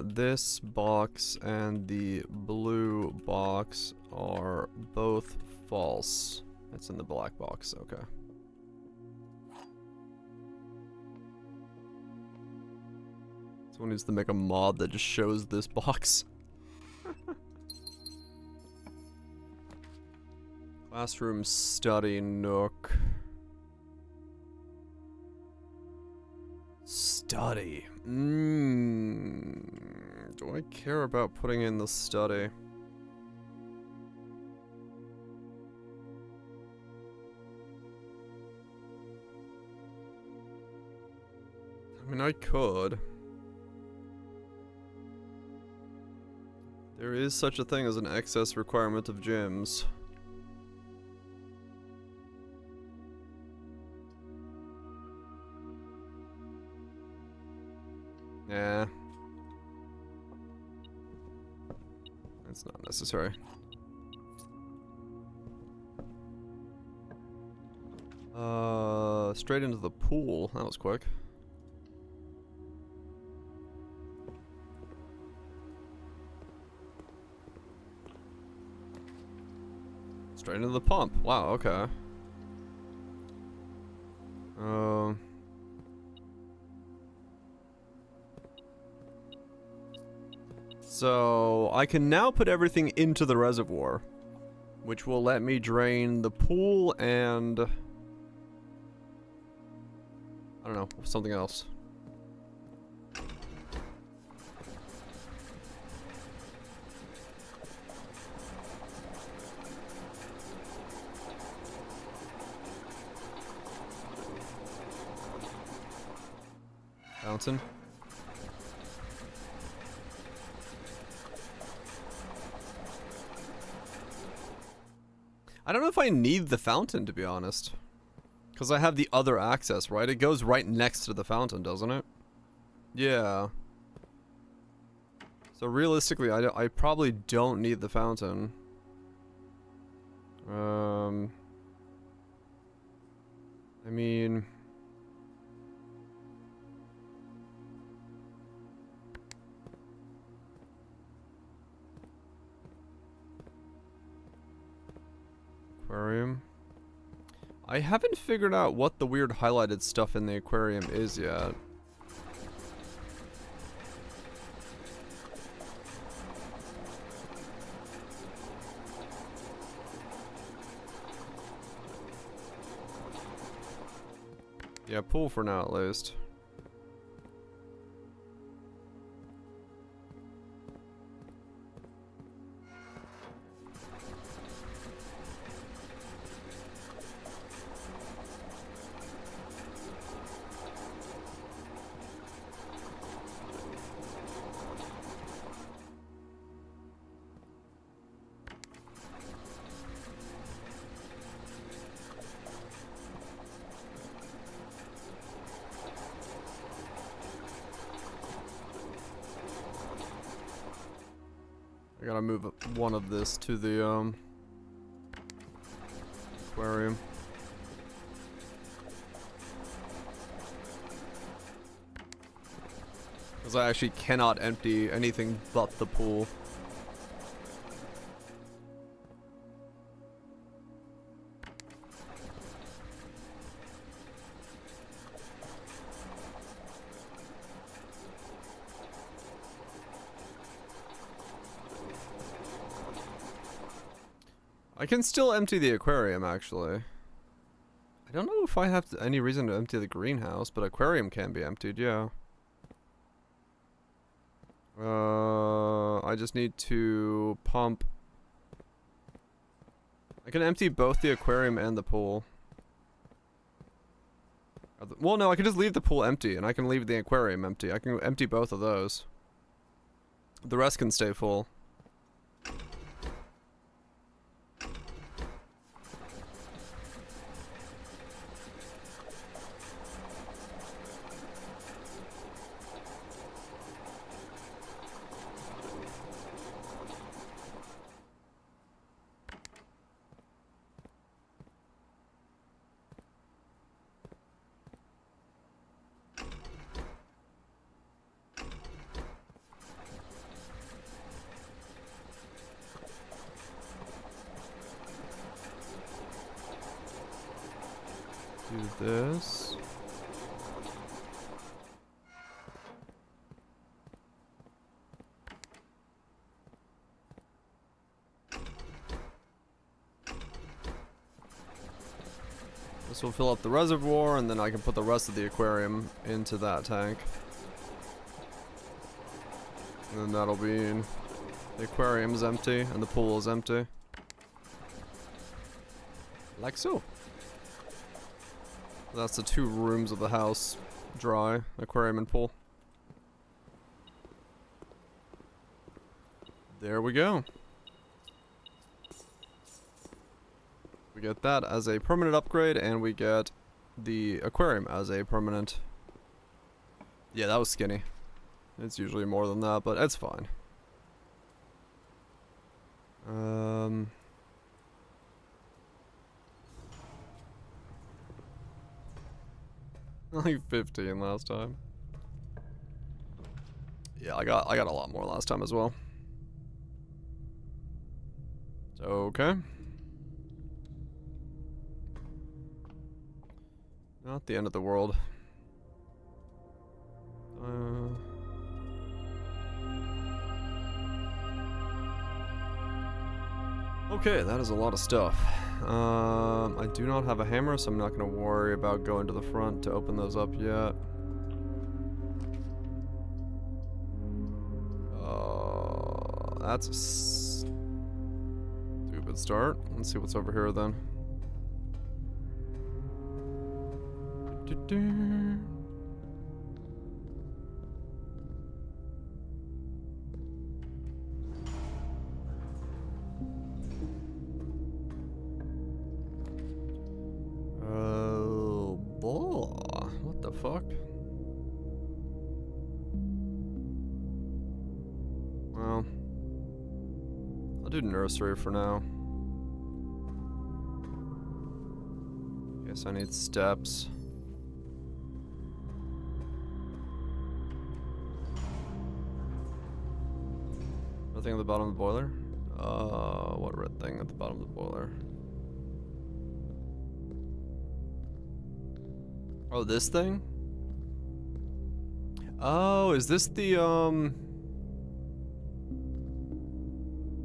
This box and the blue box are both false. It's in the black box, okay. Someone needs to make a mod that just shows this box. Classroom, study, nook. Study. Do I care about putting in the study? I mean, I could. There is such a thing as an excess requirement of gyms. Yeah. It's not necessary. Straight into the pool. That was quick. Straight into the pump. Wow, okay. So I can now put everything into the reservoir, which will let me drain the pool and I don't know, something else. Fountain. I don't know if I need the fountain, to be honest. Because I have the other access, right? It goes right next to the fountain, doesn't it? Yeah. So realistically, I probably don't need the fountain. I mean... Aquarium. I haven't figured out what the weird highlighted stuff in the aquarium is yet. Yeah, pool for now at least. I gotta move one of this to the, aquarium. Because I actually cannot empty anything but the pool. I can still empty the aquarium, actually. I don't know if I have any reason to empty the greenhouse, but aquarium can be emptied, yeah. I just need to pump. I can empty both the aquarium and the pool. Well, no, I can just leave the pool empty, and I can leave the aquarium empty. I can empty both of those. The rest can stay full. this. This will fill up the reservoir, and then I can put the rest of the aquarium into that tank. And then that'll be... The aquarium's empty, and the pool is empty. Like so. That's the 2 rooms of the house. Dry, aquarium and pool. There we go. We get that as a permanent upgrade, and we get the aquarium as a permanent... Yeah, that was skinny. It's usually more than that, but it's fine. Like 15 last time. Yeah, I got a lot more last time as well. So, okay. Not the end of the world. Okay, that is a lot of stuff. I do not have a hammer, so I'm not going to worry about going to the front to open those up yet. That's a stupid start. Let's see what's over here then. Oh, boy. What the fuck? Well, I'll do nursery for now. Guess I need steps. Nothing at the bottom of the boiler? What red thing at the bottom of the boiler? Oh, this thing? Oh, is this the,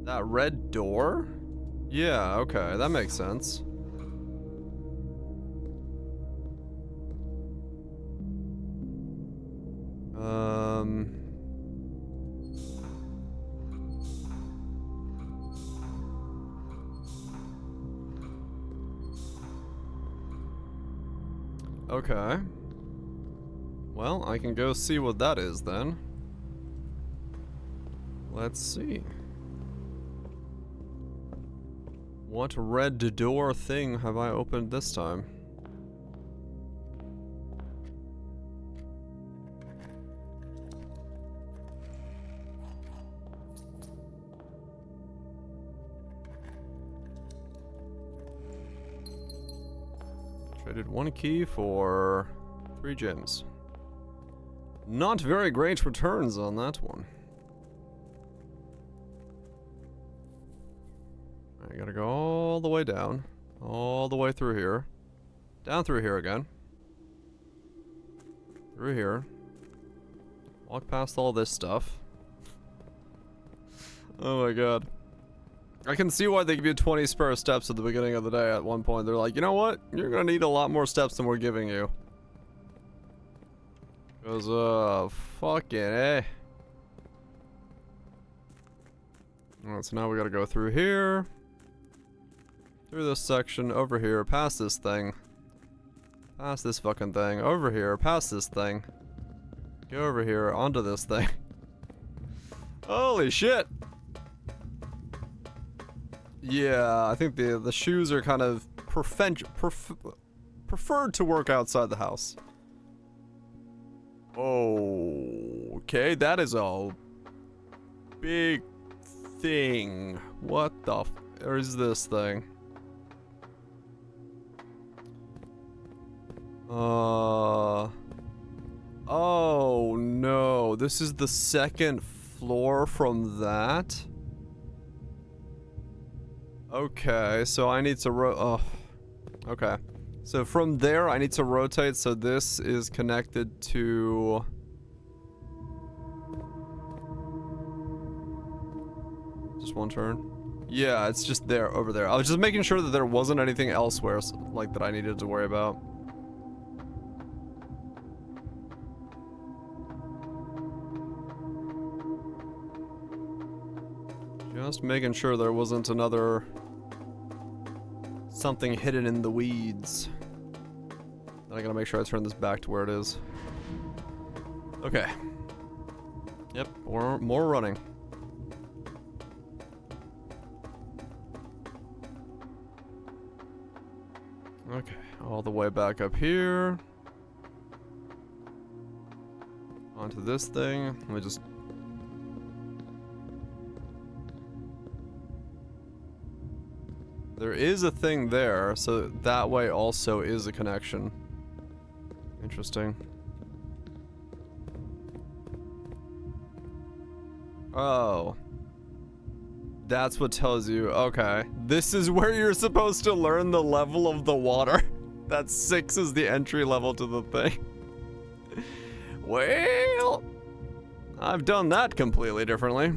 that red door? Yeah, okay, that makes sense. Okay. Well, I can go see what that is then. Let's see. What red door thing have I opened this time? Traded 1 key for 3 gems. Not very great returns on that one. I gotta go all the way down. All the way through here. Down through here again. Through here. Walk past all this stuff. Oh my god. I can see why they give you 20 spare steps at the beginning of the day at one point. They're like, you know what? You're gonna need a lot more steps than we're giving you. Because, fucking eh. Alright, so now we gotta go through here. Through this section, over here, past this thing. Past this fucking thing. Over here, past this thing. Go over here, onto this thing. Holy shit! Yeah, I think the shoes are kind of preferred to work outside the house. Oh, okay, that is a big thing. What the f- or is this thing? Oh no, this is the 2nd floor from that? Okay, so I need to oh. Okay. So from there, I need to rotate, so this is connected to... Just one turn? Yeah, it's just there, over there. I was just making sure that there wasn't anything elsewhere, like, that I needed to worry about. Just making sure there wasn't another... something hidden in the weeds. I gotta make sure I turn this back to where it is. Okay. Yep, more running. Okay, all the way back up here. Onto this thing. Let me just... There is a thing there, so that way also is a connection. Interesting. Oh. That's what tells you, okay. This is where you're supposed to learn the level of the water. That 6 is the entry level to the thing. Well, I've done that completely differently.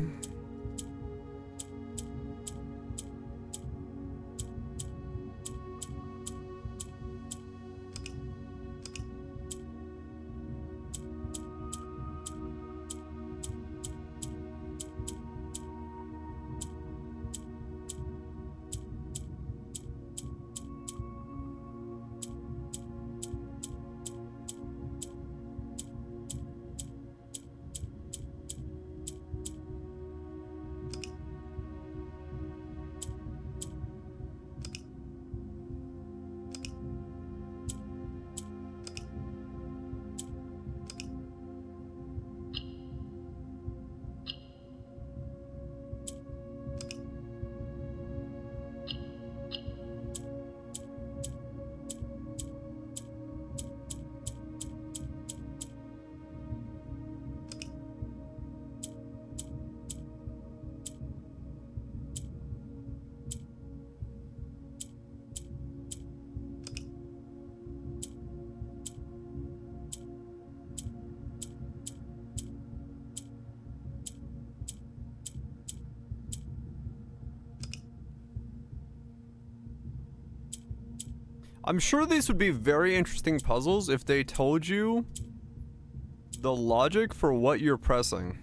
I'm sure these would be very interesting puzzles if they told you the logic for what you're pressing.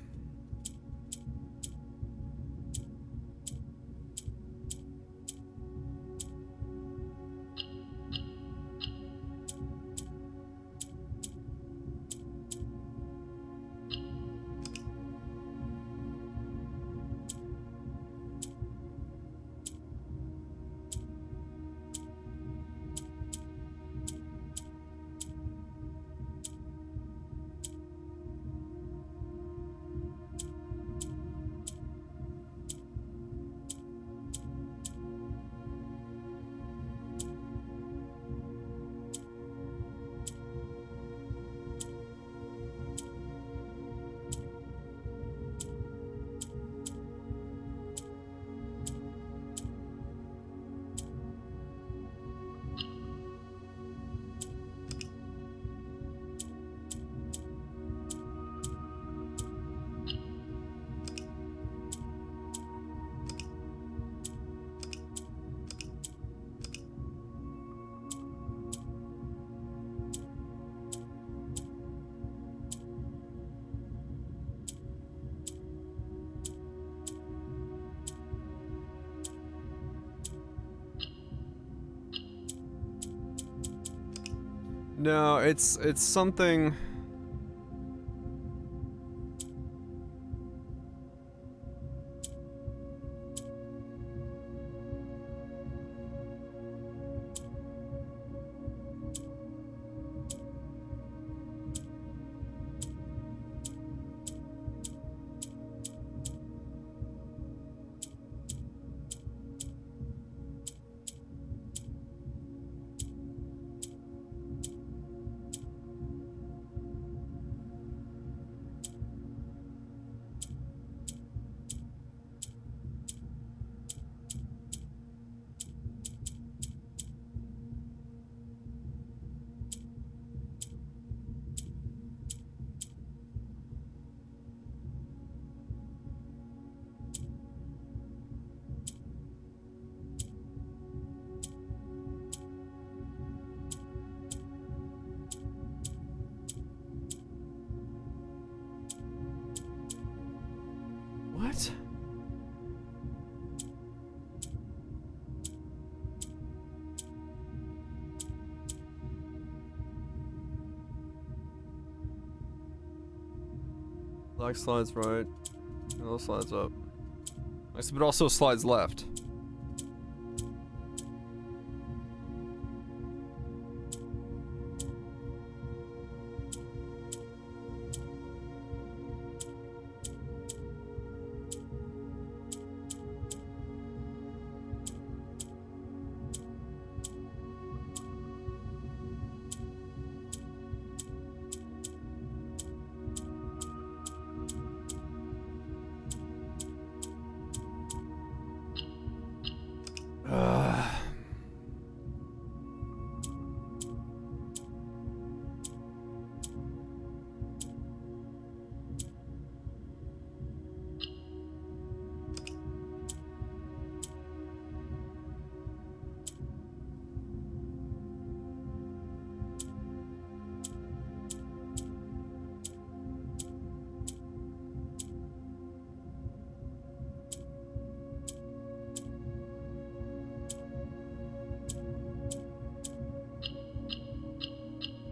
No, it's something... Black slides right. Yellow slides up. Nice, but also slides left.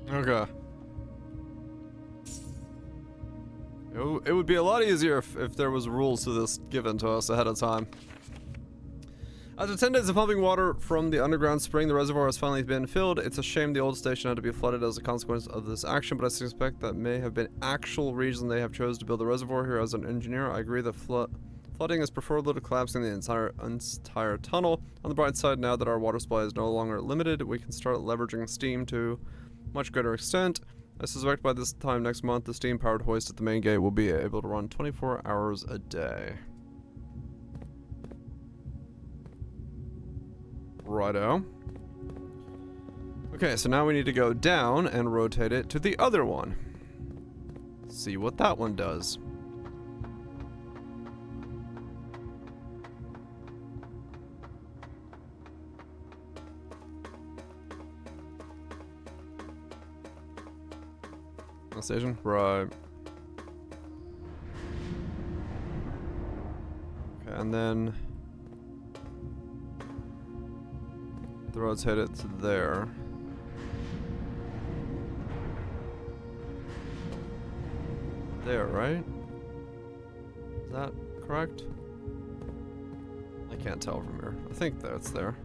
Okay. It would be a lot easier if there was rules to this given to us ahead of time. After 10 days of pumping water from the underground spring, the reservoir has finally been filled. It's a shame the old station had to be flooded as a consequence of this action, but I suspect that may have been actual reason they have chose to build the reservoir here. As an engineer, I agree that flooding is preferable to collapsing the entire tunnel. On the bright side, now that our water supply is no longer limited, we can start leveraging steam to much greater extent. I suspect by this time next month, the steam-powered hoist at the main gate will be able to run 24 hours a day. Righto. Okay, so now we need to go down and rotate it to the other one. See what that one does. Station? Right. Okay, and then the rotate it to there. There, right? Is that correct? I can't tell from here. I think that's there.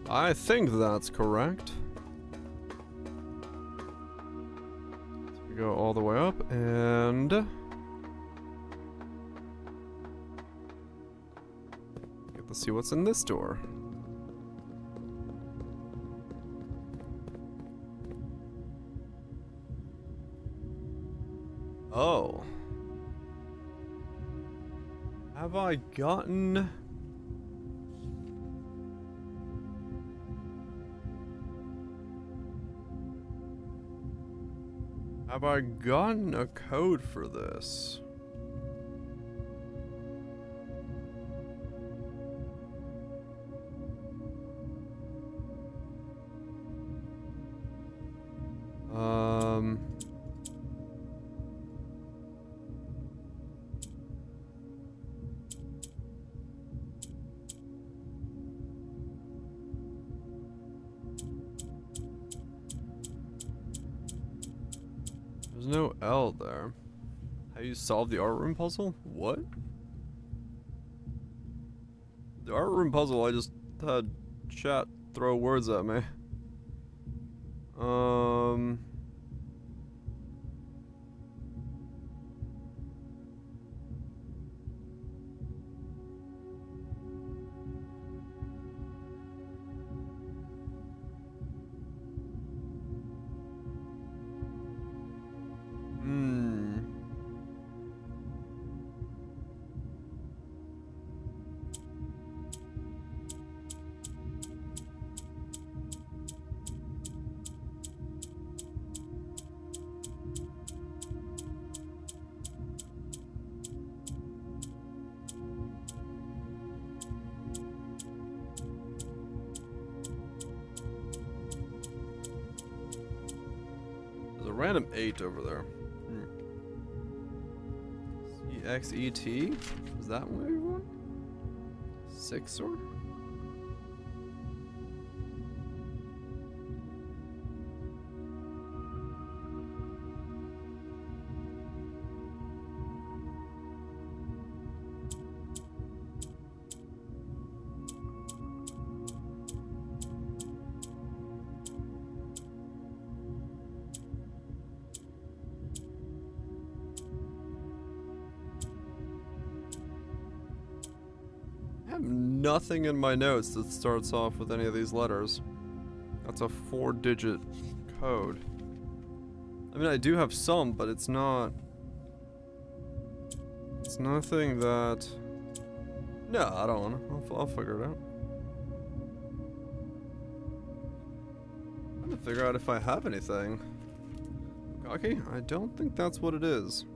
I think that's correct. So we go all the way up and get to see what's in this door. Oh. Have I gotten... Have I gotten a code for this? There's no L there. How you solve the art room puzzle? What? The art room puzzle, I just had chat throw words at me. Random 8 over there. CXET? Is that what we want? 6 or? have nothing in my notes that starts off with any of these letters. That's a 4-digit code. I mean, I do have some, but it's not... It's nothing that... No, I don't want to. I'll figure it out. I'm trying to figure out if I have anything. Cocky? I don't think that's what it is.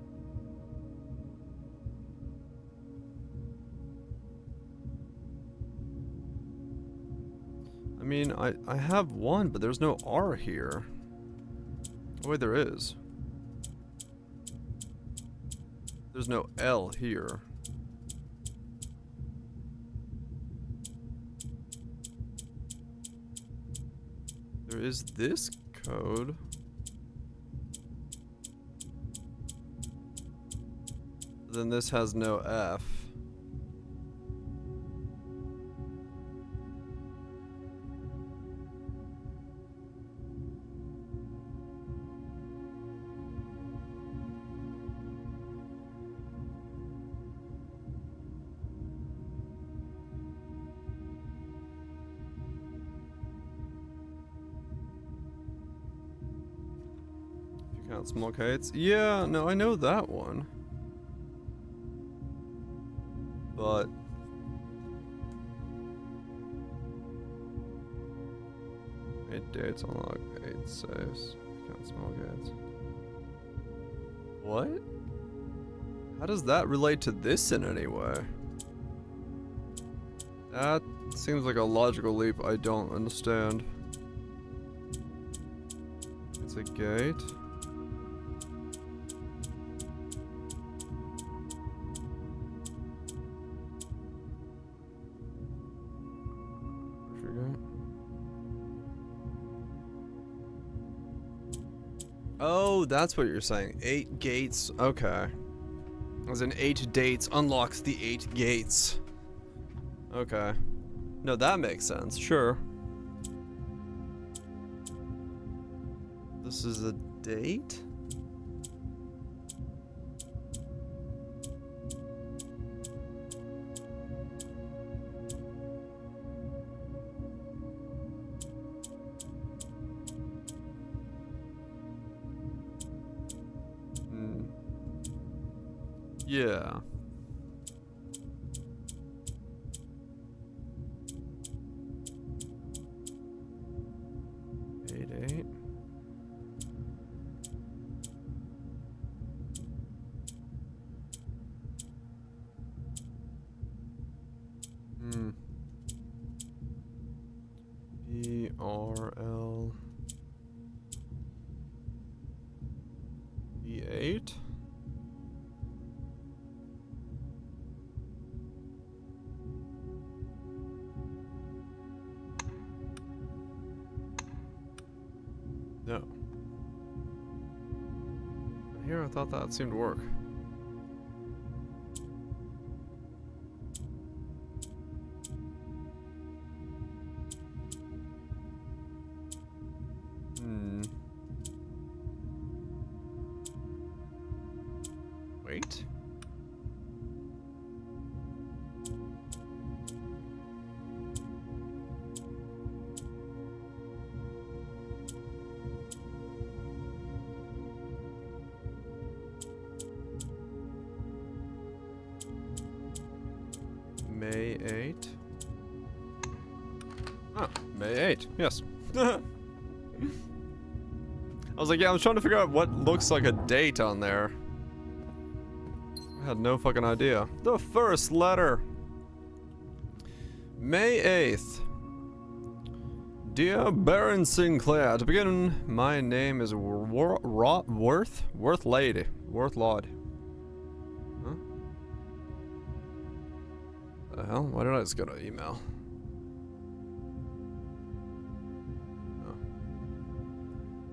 I mean, I have one, but there's no R here. Oh wait, there is. There's no L here. There is this code. Then this has no F. Count small kites. Yeah, no, I know that one. But... Eight dates unlock, 8 saves. Count small kites. What? How does that relate to this in any way? That seems like a logical leap I don't understand. It's a gate. Oh, that's what you're saying. 8 gates. Okay. As in 8 dates unlocks the 8 gates. Okay. No, that makes sense. Sure. This is a date? Yeah. Eight. BRL B8. No. Here, I thought that seemed to work. Wait. May 8. Oh, May 8. Yes. I was like, yeah, I was trying to figure out what looks like a date on there. I had no fucking idea. The first letter. May 8th. Dear Baron Sinclair, to begin, my name is Worth Lady. Worth Lord. Huh? The hell? Why did I just go to email?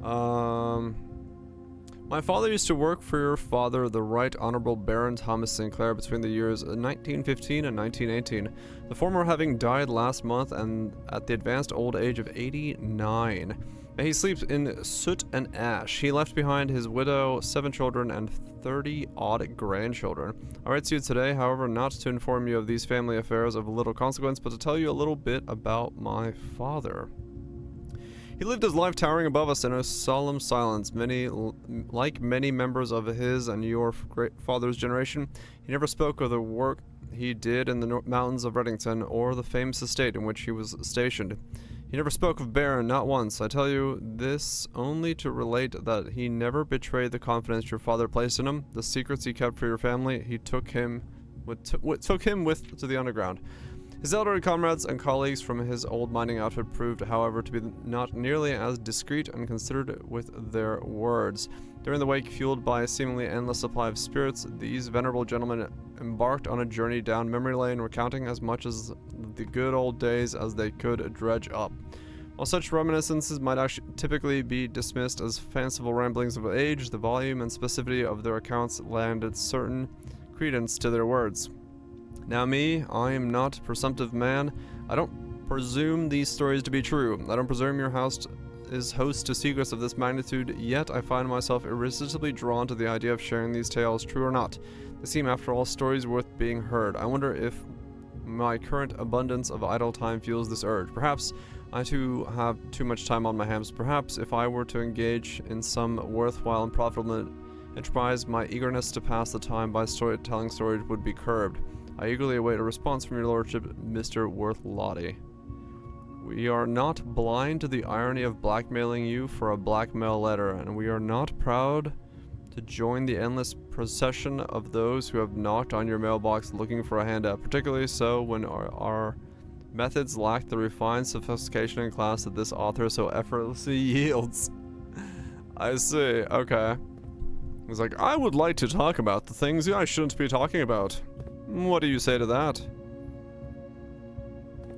Oh. My father used to work for your father, the Right Honorable Baron Thomas Sinclair, between the years 1915 and 1918, the former having died last month and at the advanced old age of 89. He sleeps in soot and ash. He left behind his widow, 7 children, and 30-odd grandchildren. I write to you today, however, not to inform you of these family affairs of little consequence, but to tell you a little bit about my father. He lived his life towering above us in a solemn silence. Like many members of his and your great father's generation, he never spoke of the work he did in the mountains of Reddington or the famous estate in which he was stationed. He never spoke of Baron, not once. I tell you this only to relate that he never betrayed the confidence your father placed in him. The secrets he kept for your family, he took him with to the underground. His elderly comrades and colleagues from his old mining outfit proved, however, to be not nearly as discreet and considered with their words. During the wake, fueled by a seemingly endless supply of spirits, these venerable gentlemen embarked on a journey down memory lane, recounting as much as the good old days as they could dredge up. While such reminiscences might actually typically be dismissed as fanciful ramblings of age, the volume and specificity of their accounts landed certain credence to their words. Now me, I am not a presumptive man. I don't presume these stories to be true. I don't presume your house is host to secrets of this magnitude, yet I find myself irresistibly drawn to the idea of sharing these tales, true or not. They seem, after all, stories worth being heard. I wonder if my current abundance of idle time fuels this urge. Perhaps I too have too much time on my hands. Perhaps if I were to engage in some worthwhile and profitable enterprise, my eagerness to pass the time by telling stories would be curbed. I eagerly await a response from your lordship, Mr. Worthlottie. We are not blind to the irony of blackmailing you for a blackmail letter, and we are not proud to join the endless procession of those who have knocked on your mailbox looking for a handout, particularly so when our methods lack the refined sophistication and class that this author so effortlessly yields. I see, okay. He's like, I would like to talk about the things I shouldn't be talking about. What do you say to that?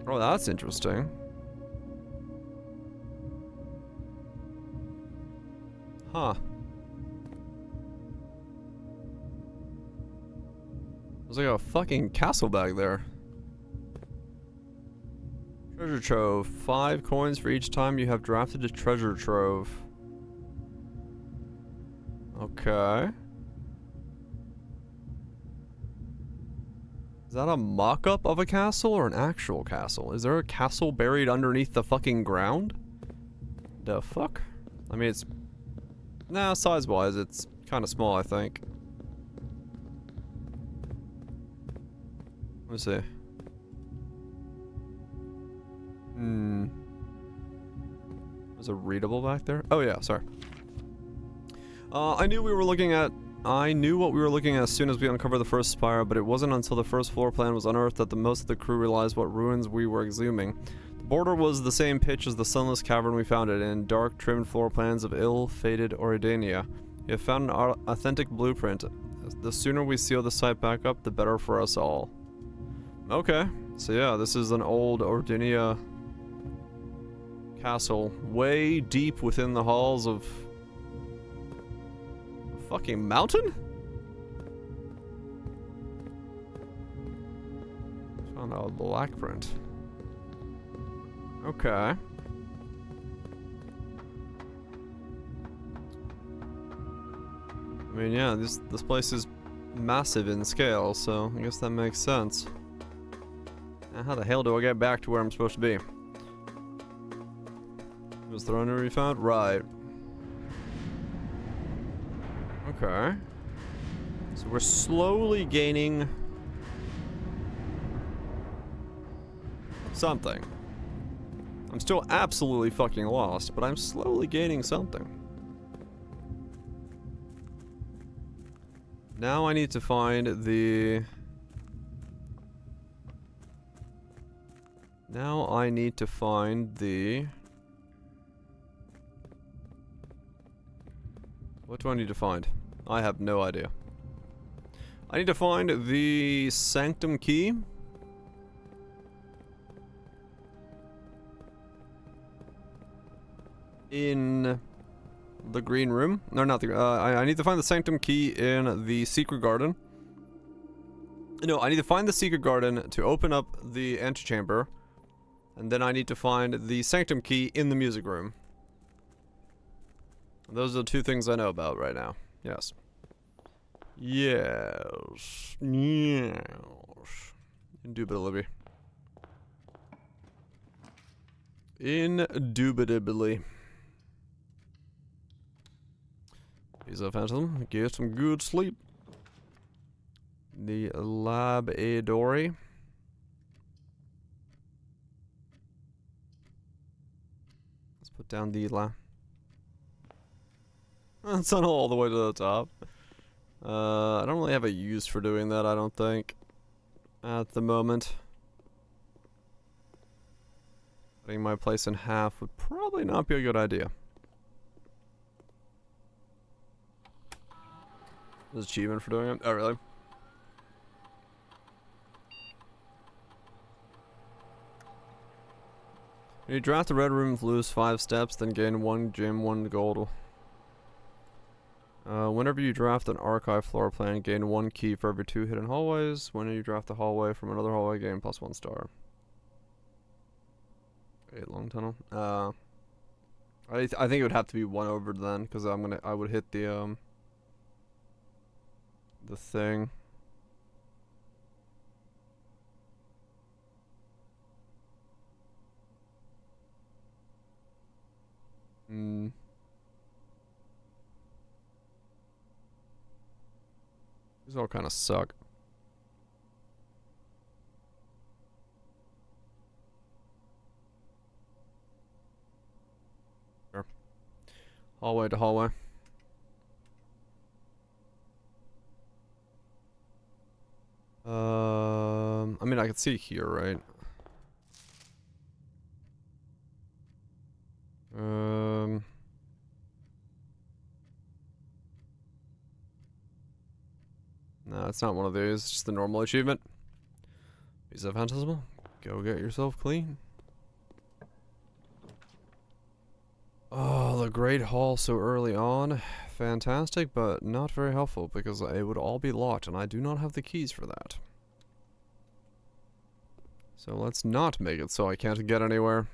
Oh, that's interesting. Huh. There's like a fucking castle back there. Treasure trove. 5 coins for each time you have drafted a treasure trove. Okay. Is that a mock-up of a castle or an actual castle? Is there a castle buried underneath the fucking ground? The fuck? I mean, it's... Nah, size-wise, it's kind of small, I think. Let me see. There's a readable back there? Oh yeah, sorry. I knew what we were looking at as soon as we uncovered the first spire, but it wasn't until the first floor plan was unearthed that most of the crew realized what ruins we were exhuming. The border was the same pitch as the sunless cavern we found it in, dark trimmed floor plans of ill-fated Oridania. We have found an authentic blueprint. The sooner we seal the site back up, the better for us all. Okay, so yeah, this is an old Ordinia castle, way deep within the halls of a fucking mountain? Found a black print. Okay. I mean, yeah, this place is massive in scale, so I guess that makes sense. Now, how the hell do I get back to where I'm supposed to be? Was the runner we found? Right. Okay. So we're slowly gaining something. I'm still absolutely fucking lost, but I'm slowly gaining something. Now I need to find the... Now I need to find the... What do I need to find? I have no idea. I need to find the sanctum key. In the green room. No, not the... I need to find the sanctum key in the secret garden. No, I need to find the secret garden to open up the antechamber. And then I need to find the sanctum key in the music room. Those are the two things I know about right now. Yes. Yes. Yes. Indubitably. Indubitably. He's a phantom. Get some good sleep. The Labradori. Let's put down the That's not all the way to the top. I don't really have a use for doing that, I don't think. At the moment. Cutting my place in half would probably not be a good idea. There's achievement for doing it? Oh, really? When you draft the red room, lose 5 steps, then gain 1 gem, 1 gold. Whenever you draft an archive floor plan, gain 1 key for every 2 hidden hallways. When you draft a hallway from another hallway, gain +1 star. 8 long tunnel. I think it would have to be 1 over then, because I would hit the thing. These all kind of suck. Sure. Hallway to hallway. I mean, I can see here, right? No, it's not one of these. It's just the normal achievement. Is that phantasmal? Go get yourself clean. Oh, the Great Hall so early on. Fantastic, but not very helpful because it would all be locked and I do not have the keys for that. So let's not make it so I can't get anywhere.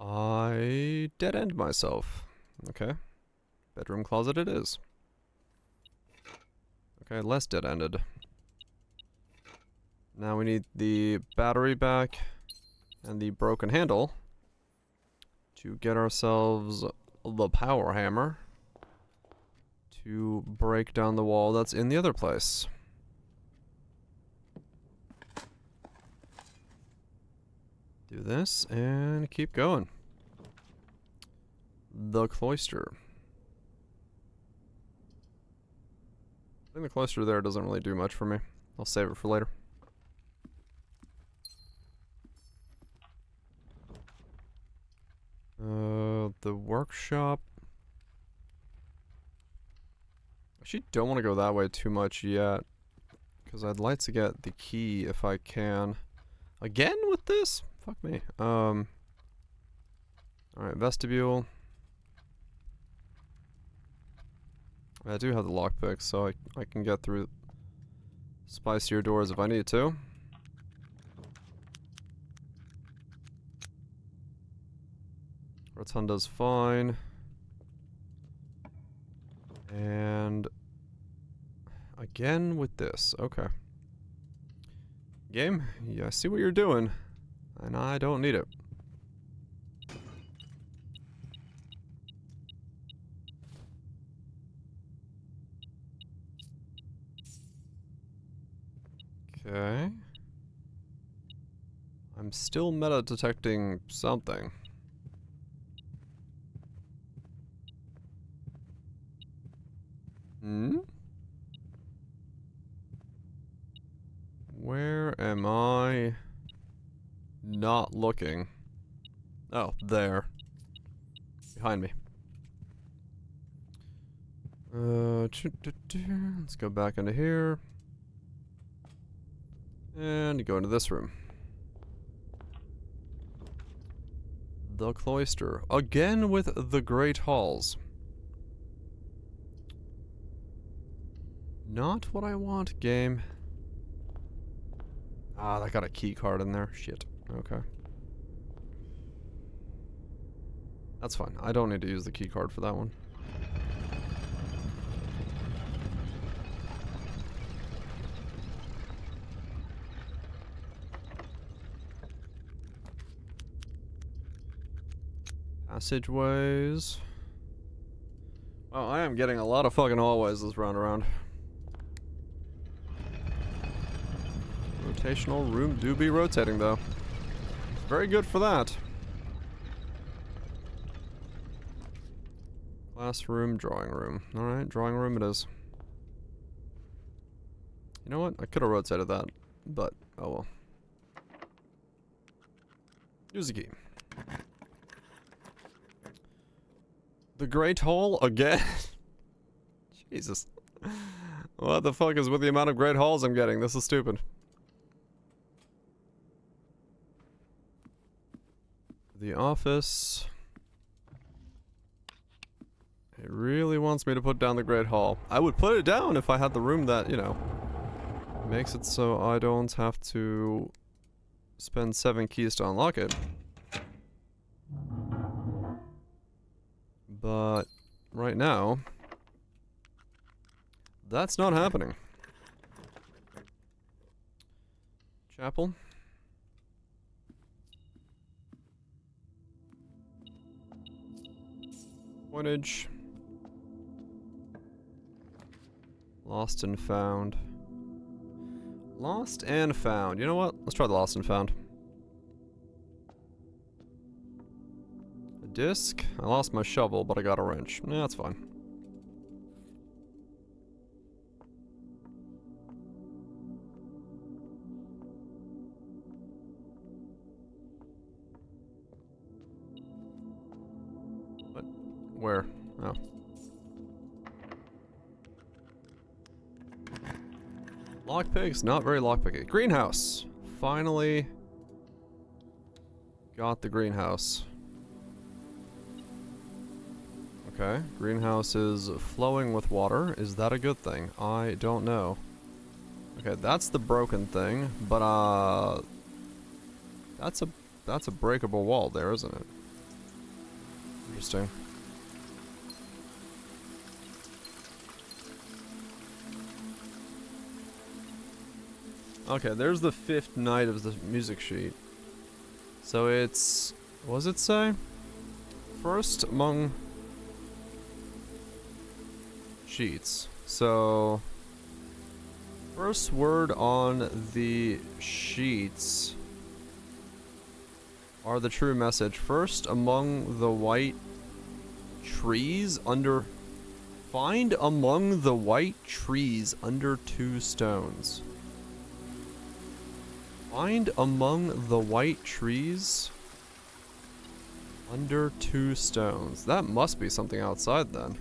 I dead-end myself. Okay. Bedroom closet it is. Okay, less dead-ended. Now we need the battery back and the broken handle to get ourselves the power hammer to break down the wall that's in the other place. Do this and keep going. The cloister. I think the cloister there doesn't really do much for me. I'll save it for later. The workshop. Actually, don't want to go that way too much yet, because I'd like to get the key if I can. Again with this? Fuck me. Alright, vestibule. I do have the lockpick, so I can get through spicier doors if I need to. Rotunda's fine. And again with this. Okay. Game, yeah, I see what you're doing. And I don't need it. Okay. I'm still meta detecting something. Hmm? Where am I not looking? Oh, there. Behind me. Let's go back into here. And go into this room. The cloister. Again with the Great Halls. Not what I want, game. Ah, that got a key card in there. Shit. Okay. That's fine. I don't need to use the key card for that one. Passageways. Oh, I am getting a lot of fucking hallways this round around. Rotational room do be rotating though. Very good for that. Classroom, drawing room. Alright, drawing room it is. You know what? I could have rotated that, but oh well. Use the key. The Great Hall again? Jesus. What the fuck is with the amount of Great Halls I'm getting? This is stupid. The office. It really wants me to put down the Great Hall. I would put it down if I had the room that, you know, makes it so I don't have to spend 7 keys to unlock it. But right now, that's not happening. Chapel. Coinage. Lost and found. Lost and found. You know what? Let's try the lost and found. A disc. I lost my shovel, but I got a wrench. Yeah, that's fine. What? Where? Oh. Lockpicks, not very lockpicky. Greenhouse. Finally got the greenhouse. Okay, greenhouse is flowing with water. Is that a good thing? I don't know. Okay, that's the broken thing, but that's a breakable wall there, isn't it? Interesting. Okay, there's the 5th night of the music sheet. So it's... what does it say? First among... sheets. So... first word on the sheets are the true message. First among the white trees under... find among the white trees under 2 stones. Find among the white trees under 2 stones. That must be something outside then.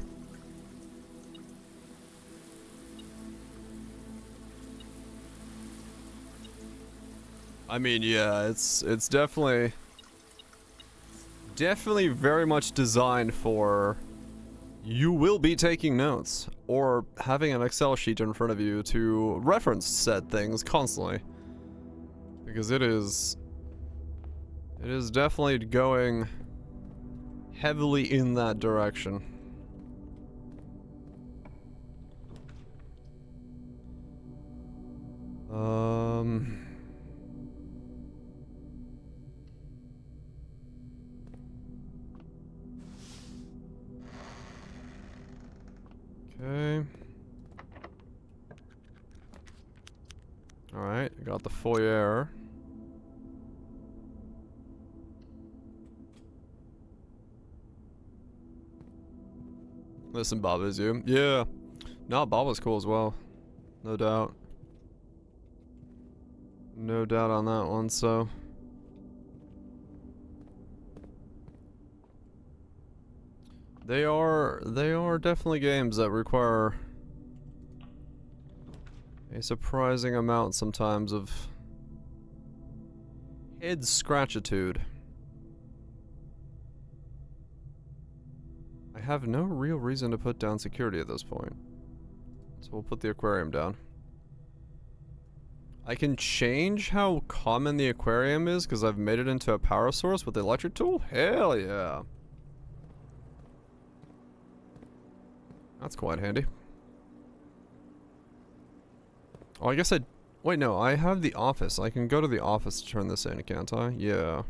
I mean, yeah, it's definitely very much designed for you will be taking notes or having an Excel sheet in front of you to reference said things constantly. Because it is definitely going heavily in that direction. Okay. Alright, got the foyer. Listen, Bob, is you? Yeah. No, Bob was cool as well. No doubt. No doubt on that one, so. They are definitely games that require a surprising amount sometimes of head scratchitude. I have no real reason to put down security at this point. So we'll put the aquarium down. I can change how common the aquarium is because I've made it into a power source with the electric tool? Hell yeah. That's quite handy. Oh, I guess I... Wait, no, I have the office. I can go to the office to turn this in, can't I? Yeah.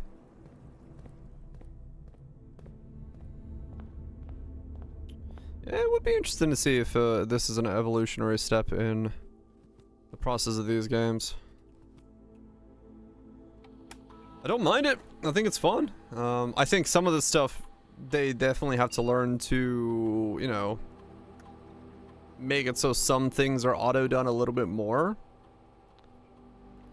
Yeah, it would be interesting to see if this is an evolutionary step in the process of these games. I don't mind it. I think it's fun. I think some of the stuff, they definitely have to learn to, you know, make it so some things are auto-done a little bit more.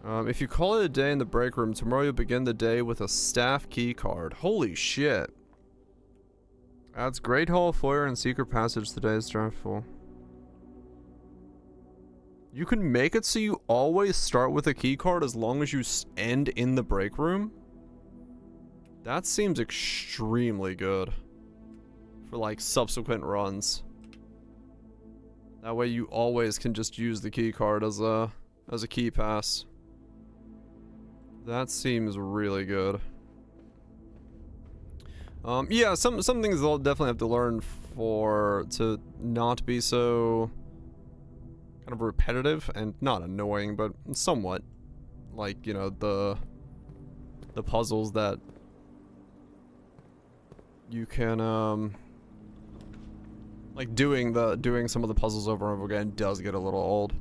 If you call it a day in the break room, tomorrow you'll begin the day with a staff key card. Holy shit. Adds Great Hall, Foyer, and Secret Passage to today's draft full. You can make it so you always start with a key card as long as you end in the break room? That seems extremely good for like subsequent runs. That way you always can just use the key card as a key pass. That seems really good. Yeah, some things they'll definitely have to learn to not be so kind of repetitive and not annoying, but somewhat like, you know, the puzzles that you can like doing some of the puzzles over and over again does get a little old.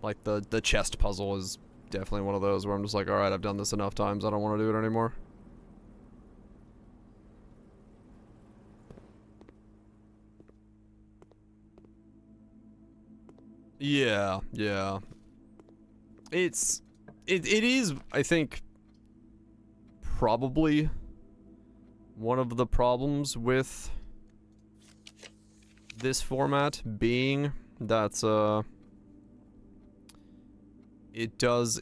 Like the chest puzzle is definitely one of those where I'm just like, all right, I've done this enough times, I don't want to do it anymore. Yeah, yeah. It is, I think, probably one of the problems with this format being that it does,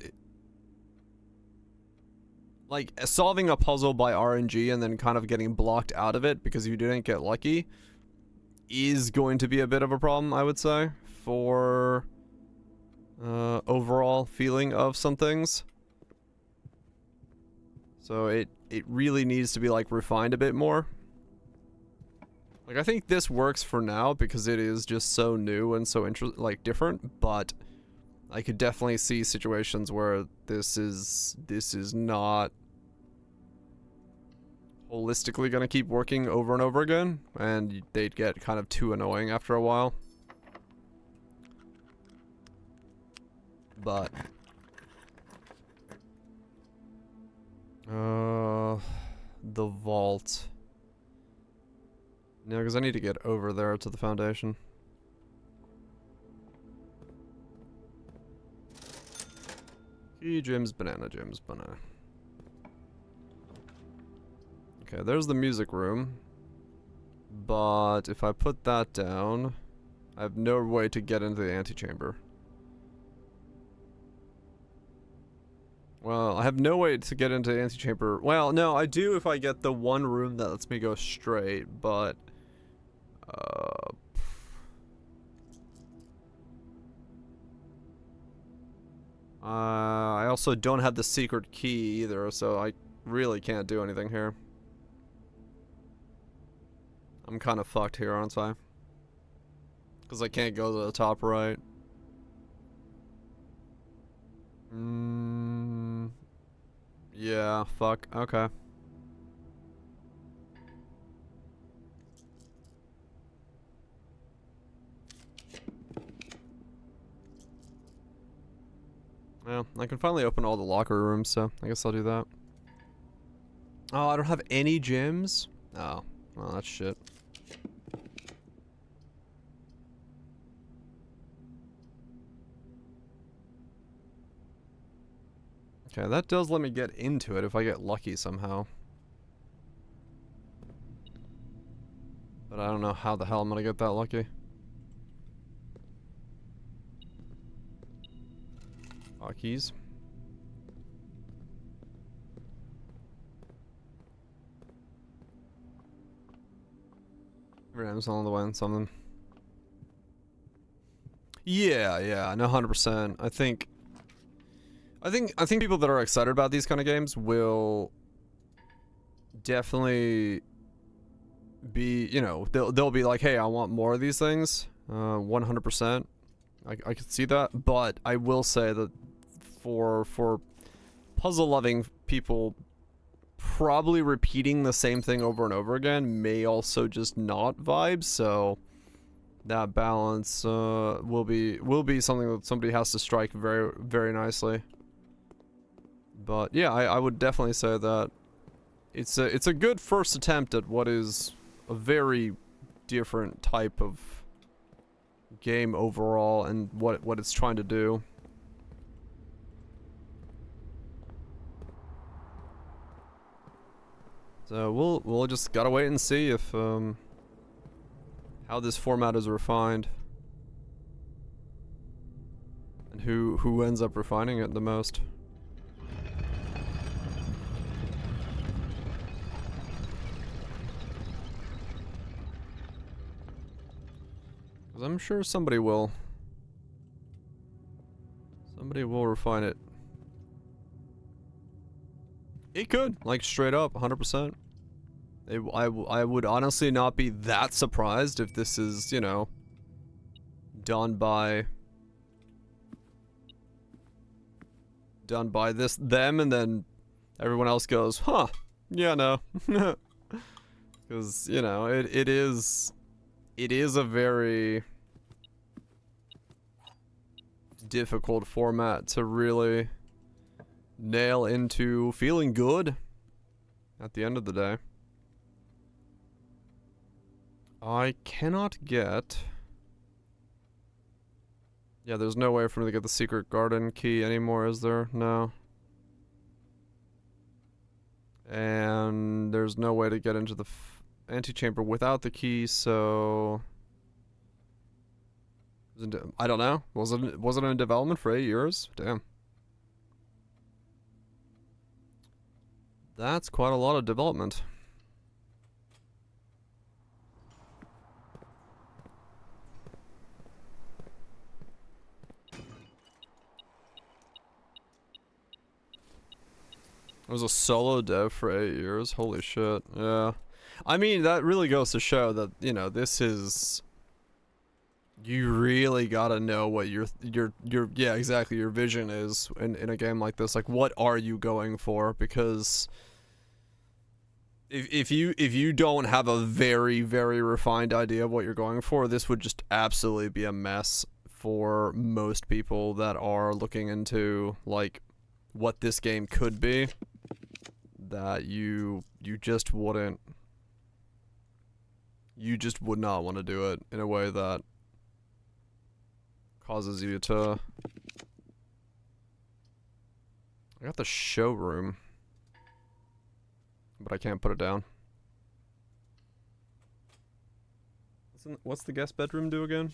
like, solving a puzzle by RNG and then kind of getting blocked out of it because you didn't get lucky is going to be a bit of a problem, I would say, for overall feeling of some things. So it really needs to be like refined a bit more. Like, I think this works for now because it is just so new and so different, but I could definitely see situations where this is not holistically gonna keep working over and over again, and they'd get kind of too annoying after a while. But the vault. No, because I need to get over there to the foundation. Key gems, banana gems, banana. Okay, there's the music room. But if I put that down, I have no way to get into the antechamber. Well, I have no way to get into the antechamber. Well, no, I do if I get the one room that lets me go straight, but I also don't have the secret key either, so I really can't do anything here. I'm kind of fucked here, aren't I? Because I can't go to the top right. Yeah, fuck. Okay. Well, I can finally open all the locker rooms, so I guess I'll do that. Oh, I don't have any gyms? Oh, well, that's shit. Okay, that does let me get into it if I get lucky somehow. But I don't know how the hell I'm gonna get that lucky. Keys. Rams on the way on something. Yeah, no, 100%. I think I think people that are excited about these kind of games will definitely be, you know, they'll be like, hey, I want more of these things. 100%. I could see that, but I will say that for puzzle loving people, probably repeating the same thing over and over again may also just not vibe. So that balance will be something that somebody has to strike very, very nicely. But yeah, I would definitely say that it's a good first attempt at what is a very different type of game overall and what it's trying to do. So we'll just gotta wait and see if how this format is refined and who ends up refining it the most. 'Cause I'm sure somebody will refine it. It could, like, straight up, 100%. I would honestly not be that surprised if this is, you know, done by them, and then everyone else goes, huh, yeah, no. Because, you know, it is a very difficult format to really nail into feeling good at the end of the day. I cannot get... Yeah, there's no way for me to get the secret garden key anymore, is there? No. And there's no way to get into the antechamber without the key, so... I don't know. Was it in development for 8 years? Damn. That's quite a lot of development. It was a solo dev for 8 years. Holy shit. Yeah. I mean, that really goes to show that, you know, this is... You really gotta know what your yeah, exactly, your vision is in a game like this. Like, what are you going for? Because if you don't have a very, very refined idea of what you're going for, this would just absolutely be a mess for most people that are looking into, like, what this game could be. That you just wouldn't... You just would not want to do it in a way that causes you to... I got the showroom, but I can't put it down. What's the guest bedroom do again?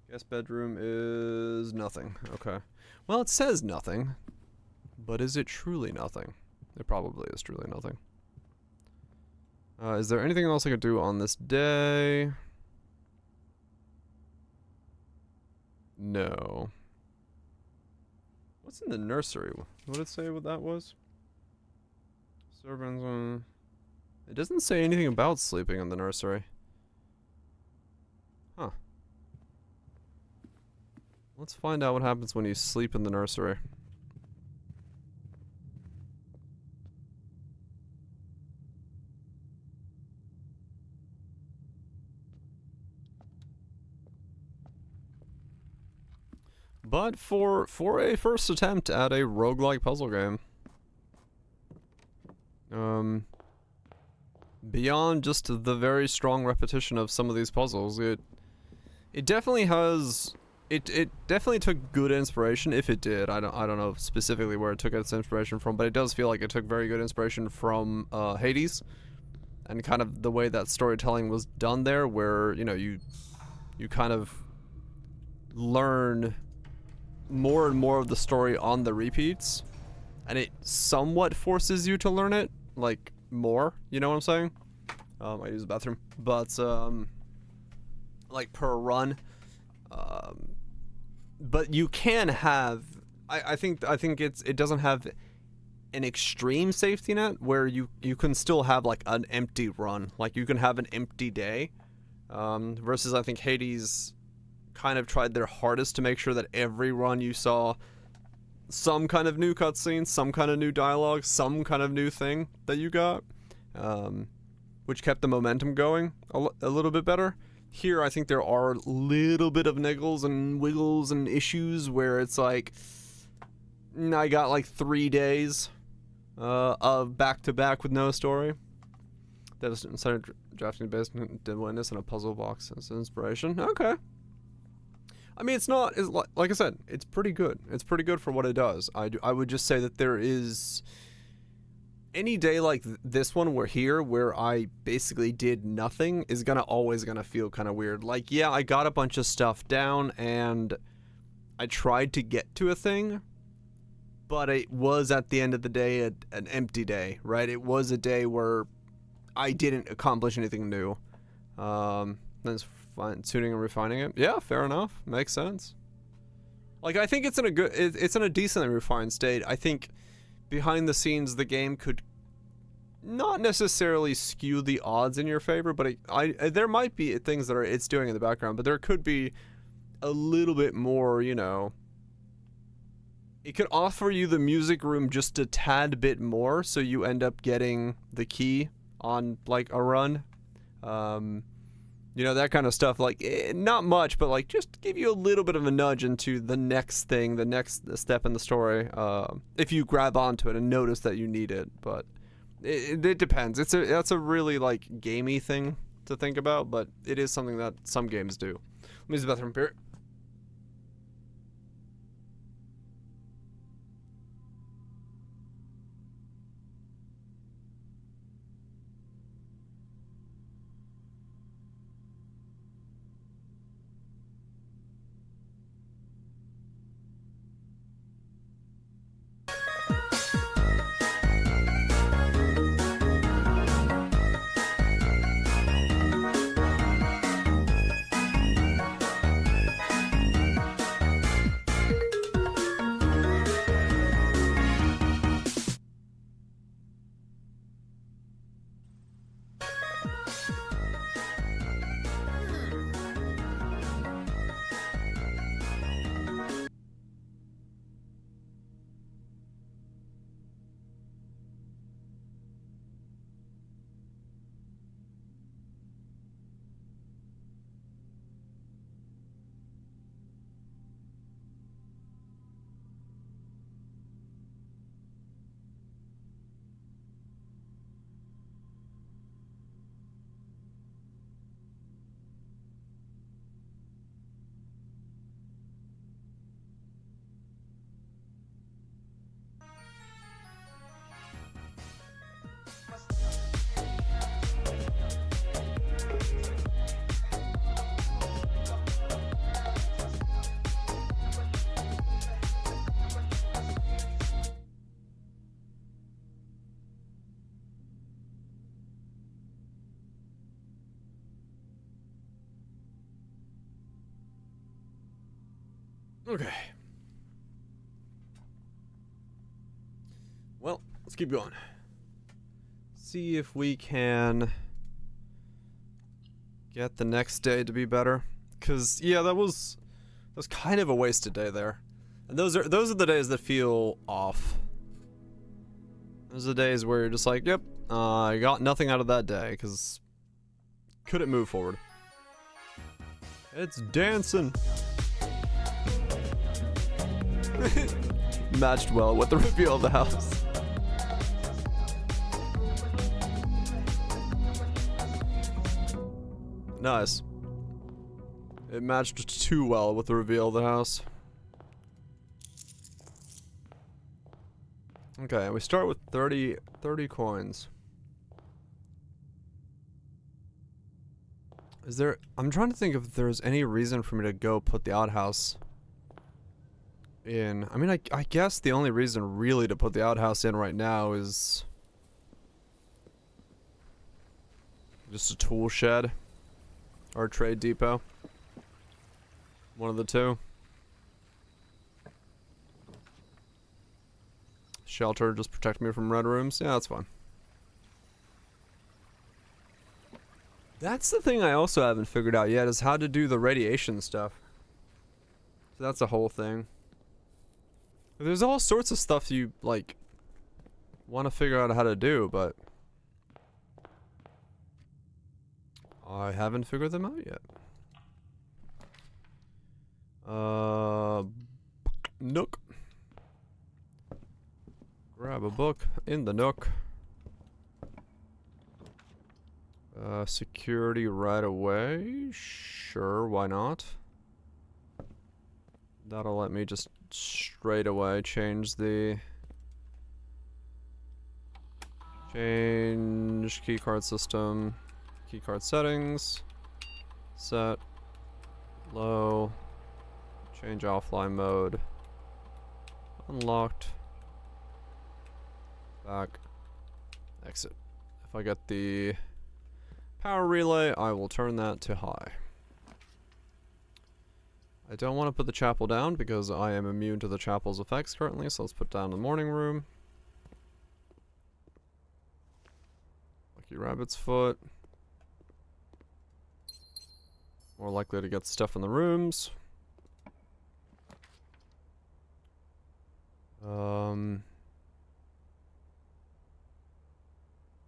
Guest bedroom is nothing. Okay. Well, it says nothing, but is it truly nothing? It probably is truly nothing. Is there anything else I could do on this day? No. What's in the nursery? What did it say what that was? Servants. It doesn't say anything about sleeping in the nursery. Huh. Let's find out what happens when you sleep in the nursery. But for a first attempt at a roguelike puzzle game, beyond just the very strong repetition of some of these puzzles, it definitely has... It definitely took good inspiration, if it did. I don't know specifically where it took its inspiration from, but it does feel like it took very good inspiration from Hades, and kind of the way that storytelling was done there, where, you know, you kind of learn more and more of the story on the repeats, and it somewhat forces you to learn it, like, more, you know what I'm saying? I use the bathroom, but like, per run, but you can have, I think it doesn't have an extreme safety net where you can still have like an empty run, like you can have an empty day, versus I think Hades kind of tried their hardest to make sure that every run you saw some kind of new cutscene, some kind of new dialogue, some kind of new thing that you got, which kept the momentum going a little bit better. Here, I think there are a little bit of niggles and wiggles and issues where it's like, I got like 3 days of back-to-back with no story. That was instead of drafting the basement, did witness in a puzzle box as inspiration. Okay. I mean, it's not, it's like I said, it's pretty good. It's pretty good for what it does. I would just say that there is any day like this one where I basically did nothing is always gonna feel kind of weird. Like, yeah, I got a bunch of stuff down and I tried to get to a thing, but it was at the end of the day an empty day, right? It was a day where I didn't accomplish anything new. That's fine-tuning and refining it. Yeah, fair enough. Makes sense. Like, I think it's in a decently refined state. I think behind the scenes the game could not necessarily skew the odds in your favor, but there might be things that it's doing in the background, but there could be a little bit more, you know. It could offer you the music room just a tad bit more, so you end up getting the key on like a run. You know, that kind of stuff, like, not much, but like just give you a little bit of a nudge into the next thing, the next step in the story, if you grab onto it and notice that you need it. But it depends. That's a really like gamey thing to think about, but it is something that some games do. Let me use the bathroom here. Okay. Well, let's keep going. See if we can get the next day to be better. Cause yeah, that was kind of a wasted day there. And those are the days that feel off. Those are the days where you're just like, yep, I got nothing out of that day, cause couldn't move forward. It's dancing. Matched well with the reveal of the house. Nice. It matched too well with the reveal of the house. Okay, we start with 30 coins. Is there... I'm trying to think if there's any reason for me to go put the outhouse in. I mean, I guess the only reason really to put the outhouse in right now is just a tool shed or a trade depot. One of the two. Shelter, just protect me from red rooms. Yeah, that's fine. That's the thing I also haven't figured out yet, is how to do the radiation stuff. So that's a whole thing. There's all sorts of stuff you, like, want to figure out how to do, but I haven't figured them out yet. Nook. Grab a book in the nook. Security right away. Sure, why not? That'll let me just straight away change the... Change keycard system. Keycard settings. Set. Low. Change offline mode. Unlocked. Back. Exit. If I get the power relay, I will turn that to high. I don't want to put the chapel down because I am immune to the chapel's effects currently, so let's put down the morning room. Lucky rabbit's foot. More likely to get stuff in the rooms.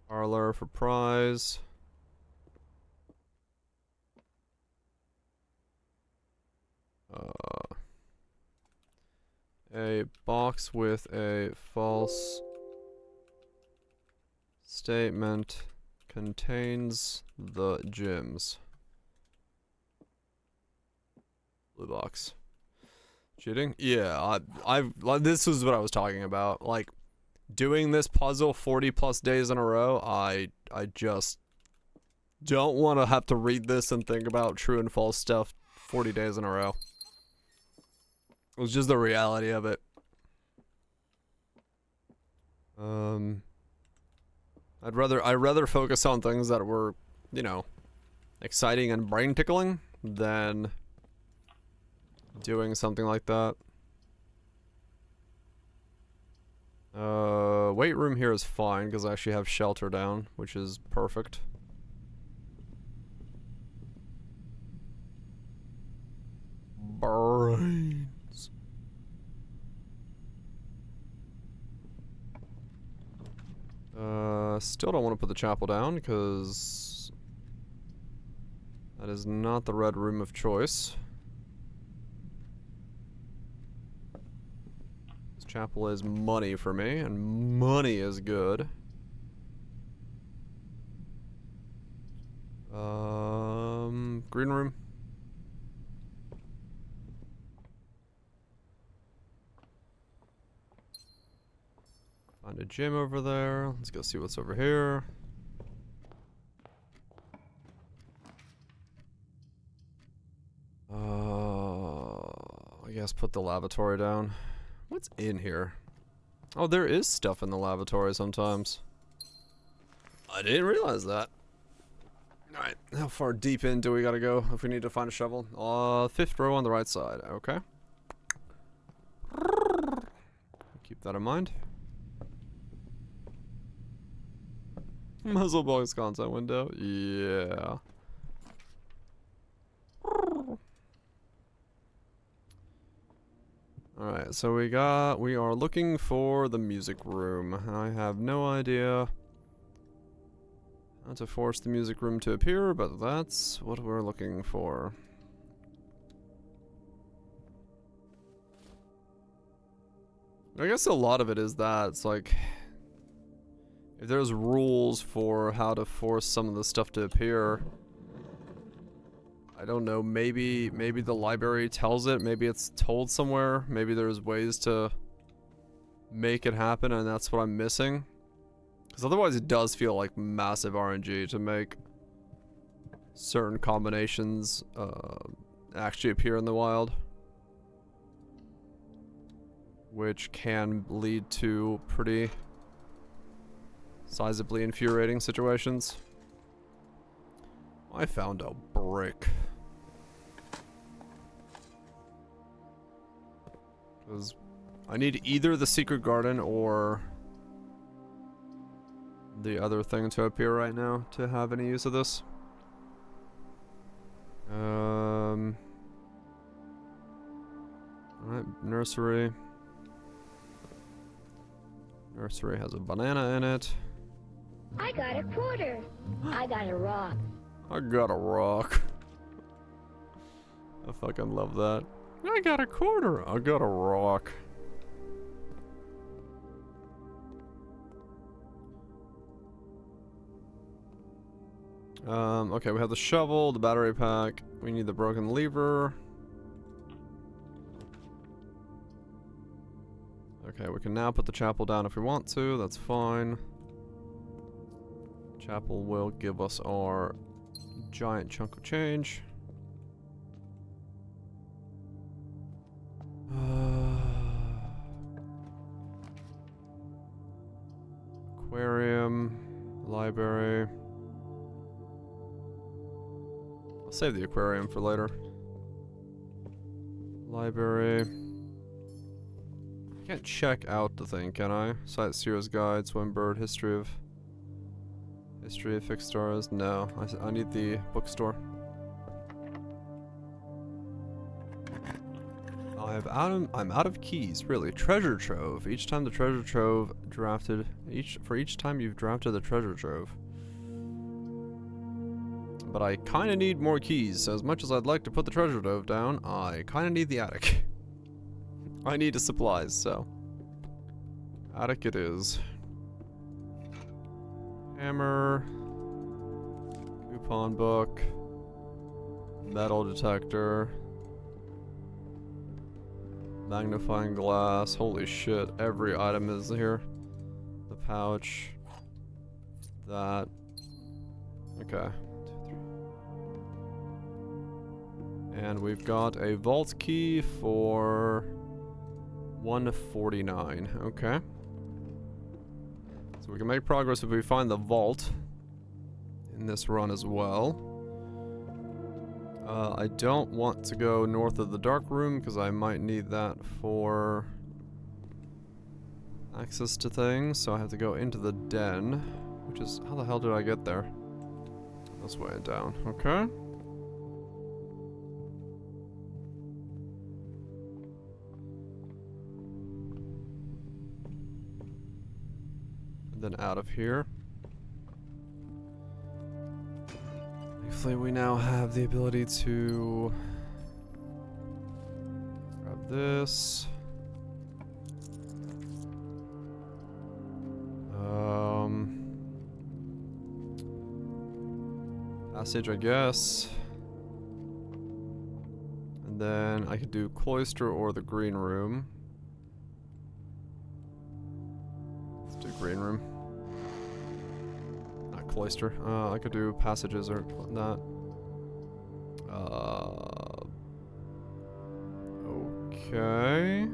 Parlor for prize. A box with a false statement contains the gems. Blue box. Cheating? Yeah, this is what I was talking about. Like, doing this puzzle 40 plus days in a row, I just don't want to have to read this and think about true and false stuff 40 days in a row. It was just the reality of it. I'd rather focus on things that were, you know, exciting and brain tickling than doing something like that. Weight room here is fine because I actually have shelter down, which is perfect. Brains. Still don't want to put the chapel down because that is not the red room of choice. This chapel is money for me, and money is good. Green room. Find a gym over there. Let's go see what's over here. I guess put the lavatory down. What's in here? Oh, there is stuff in the lavatory sometimes. I didn't realize that. Alright, how far deep in do we gotta go if we need to find a shovel? 5th row on the right side, okay. Keep that in mind. Muzzle box content window, yeah. Alright, so we are looking for the music room. I have no idea how to force the music room to appear, but that's what we're looking for. I guess a lot of it is that, it's like, if there's rules for how to force some of the stuff to appear, I don't know, maybe the library tells it, maybe it's told somewhere, maybe there's ways to make it happen and that's what I'm missing. Because otherwise it does feel like massive RNG to make certain combinations actually appear in the wild. Which can lead to pretty sizably infuriating situations. I found a brick. Because I need either the secret garden or the other thing to appear right now to have any use of this. Alright, nursery. Nursery has a banana in it. I got a quarter. I got a rock. I got a rock. I fucking love that. I got a quarter. I got a rock. Okay, we have the shovel, the battery pack. We need the broken lever. Okay, we can now put the chapel down if we want to. That's fine. Chapel will give us our giant chunk of change. Aquarium, library. I'll save the aquarium for later. Library. Can't check out the thing, can I? Sightseer's Guide, Swimbird, History of Fixed Stars. No, I need the bookstore. I'm out of keys, really. Treasure trove. Each time the treasure trove drafted, for each time you've drafted the treasure trove. But I kind of need more keys. So as much as I'd like to put the treasure trove down, I kind of need the attic. I need the supplies, so attic it is. Hammer, coupon book, metal detector. Magnifying glass. Holy shit. Every item is here. The pouch. That. Okay. 2, 3. And we've got a vault key for 149. Okay. So we can make progress if we find the vault in this run as well. I don't want to go north of the dark room because I might need that for access to things, so I have to go into the den, which is, how the hell did I get there? This way down, okay. And then out of here. Thankfully, we now have the ability to grab this. Passage, I guess. And then I could do cloister or the green room. Let's do green room. Cloister. I could do passages or that. Okay.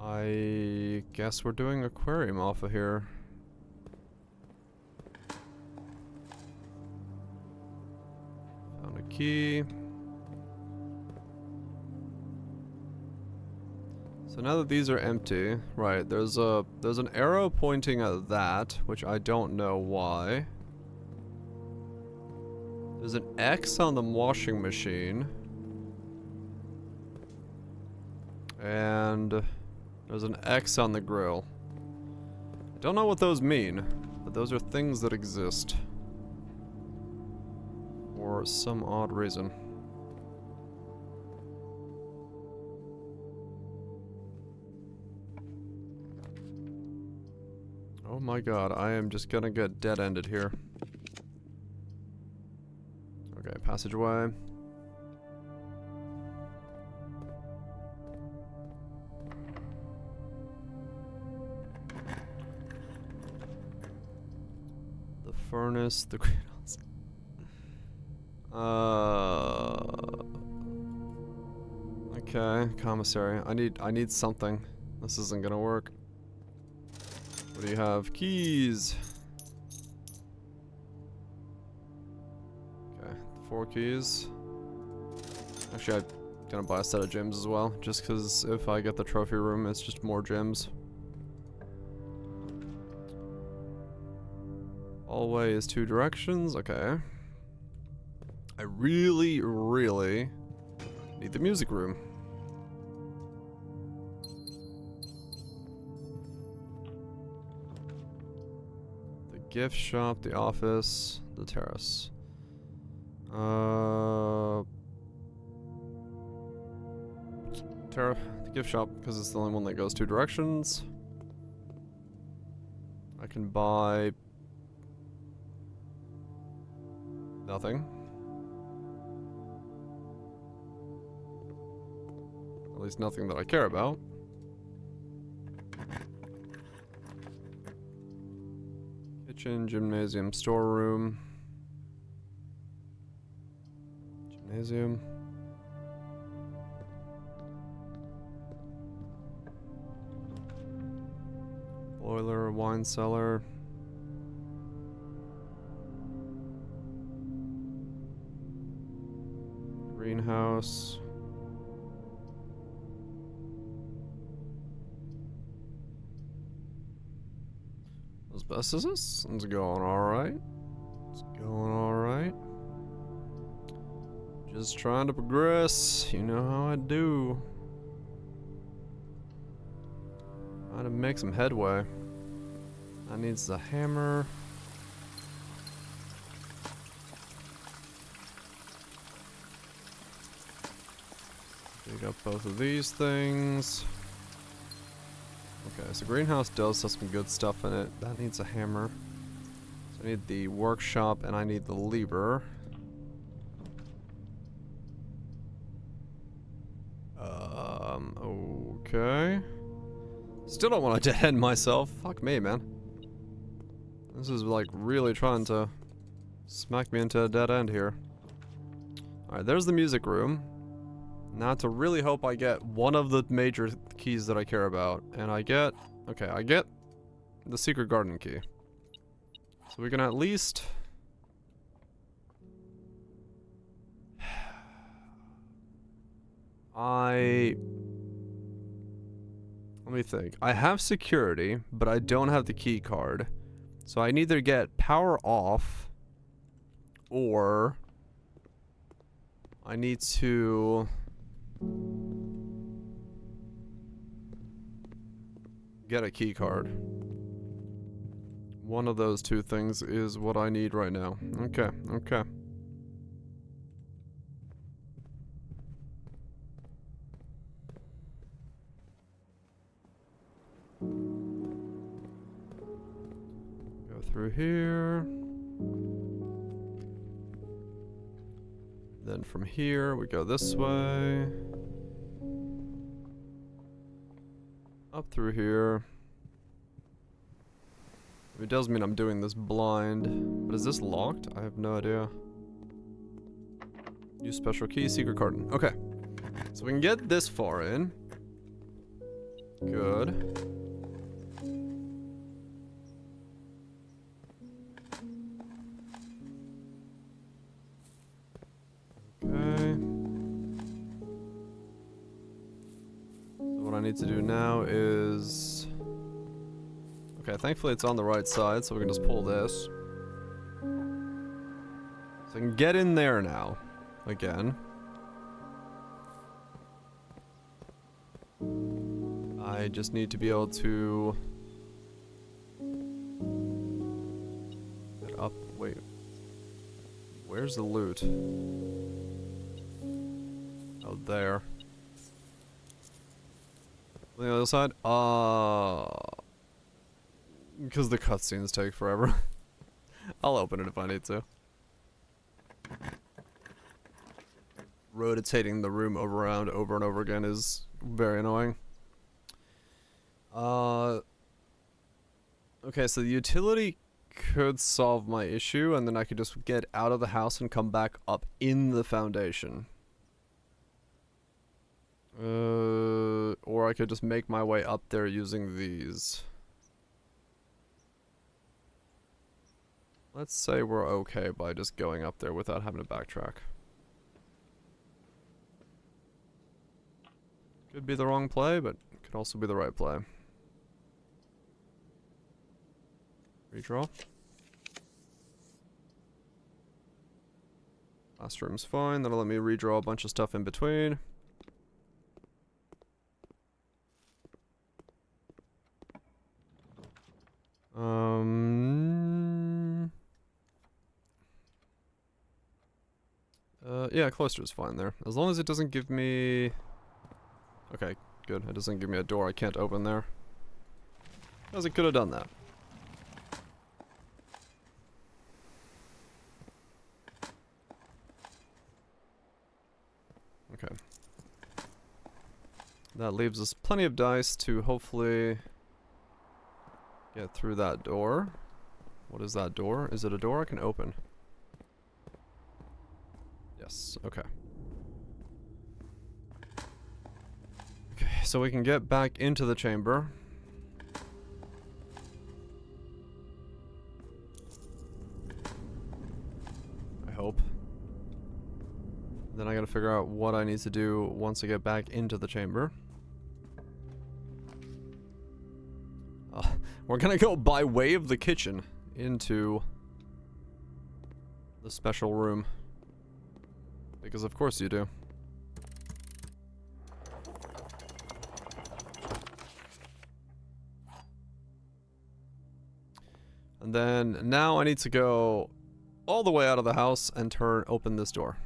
I guess we're doing aquarium off of here. Found a key. So now that these are empty, right, there's an arrow pointing at that, which I don't know why. There's an X on the washing machine. And there's an X on the grill. I don't know what those mean, but those are things that exist. For some odd reason. Oh my god, I am just gonna get dead-ended here. Okay, passageway. The furnace, the greenhouse. Okay, commissary. I need something. This isn't gonna work. What do you have? Keys. Okay, 4 keys. Actually, gonna buy a set of gems as well, just because if I get the trophy room, it's just more gems. Hallway is 2 directions, okay. I really, really need the music room. The gift shop, the office, the terrace. The gift shop, because it's the only one that goes 2 directions. I can buy nothing. At least nothing that I care about. Kitchen, gymnasium, storeroom. Gymnasium. Boiler, wine cellar. Greenhouse. Asbestos? It's going alright. It's going alright. Just trying to progress. You know how I do. Trying to make some headway. That needs the hammer. Dig up both of these things. Okay, so greenhouse does have some good stuff in it. That needs a hammer. So I need the workshop and I need the lever. Okay. Still don't want to dead end myself. Fuck me, man. This is like really trying to smack me into a dead end here. Alright, there's the music room. Now to really hope I get one of the major keys that I care about. And I get... Okay, I get the secret garden key. So we can at least... Let me think. I have security, but I don't have the key card. So I either get power off, or I need to get a key card. One of those two things is what I need right now. Okay, okay. Go through here. Then from here, we go this way. Up through here. It does mean I'm doing this blind. But is this locked? I have no idea. Use special key, secret card. Okay. So we can get this far in. Good. Okay. So what I need to do now is... Okay, thankfully it's on the right side, so we can just pull this. So I can get in there now. Again. I just need to be able to... get up. Wait. Where's the loot? Oh, there. On the other side? Because the cutscenes take forever. I'll open it if I need to. Rotating the room around over and over again is very annoying. Okay, so the utility could solve my issue, and then I could just get out of the house and come back up in the foundation. Or I could just make my way up there using these. Let's say we're okay by just going up there without having to backtrack. Could be the wrong play, but could also be the right play. Redraw. Last room's fine. That'll let me redraw a bunch of stuff in between. Yeah, cloister's fine there. As long as it doesn't give me... Okay, good. It doesn't give me a door I can't open there. Because it could have done that. Okay. That leaves us plenty of dice to hopefully get through that door. What is that door? Is it a door I can open? Yes, okay. Okay, so we can get back into the chamber. I hope. Then I gotta figure out what I need to do once I get back into the chamber. We're gonna go by way of the kitchen into the special room. Because of course you do. And then now I need to go all the way out of the house and open this door.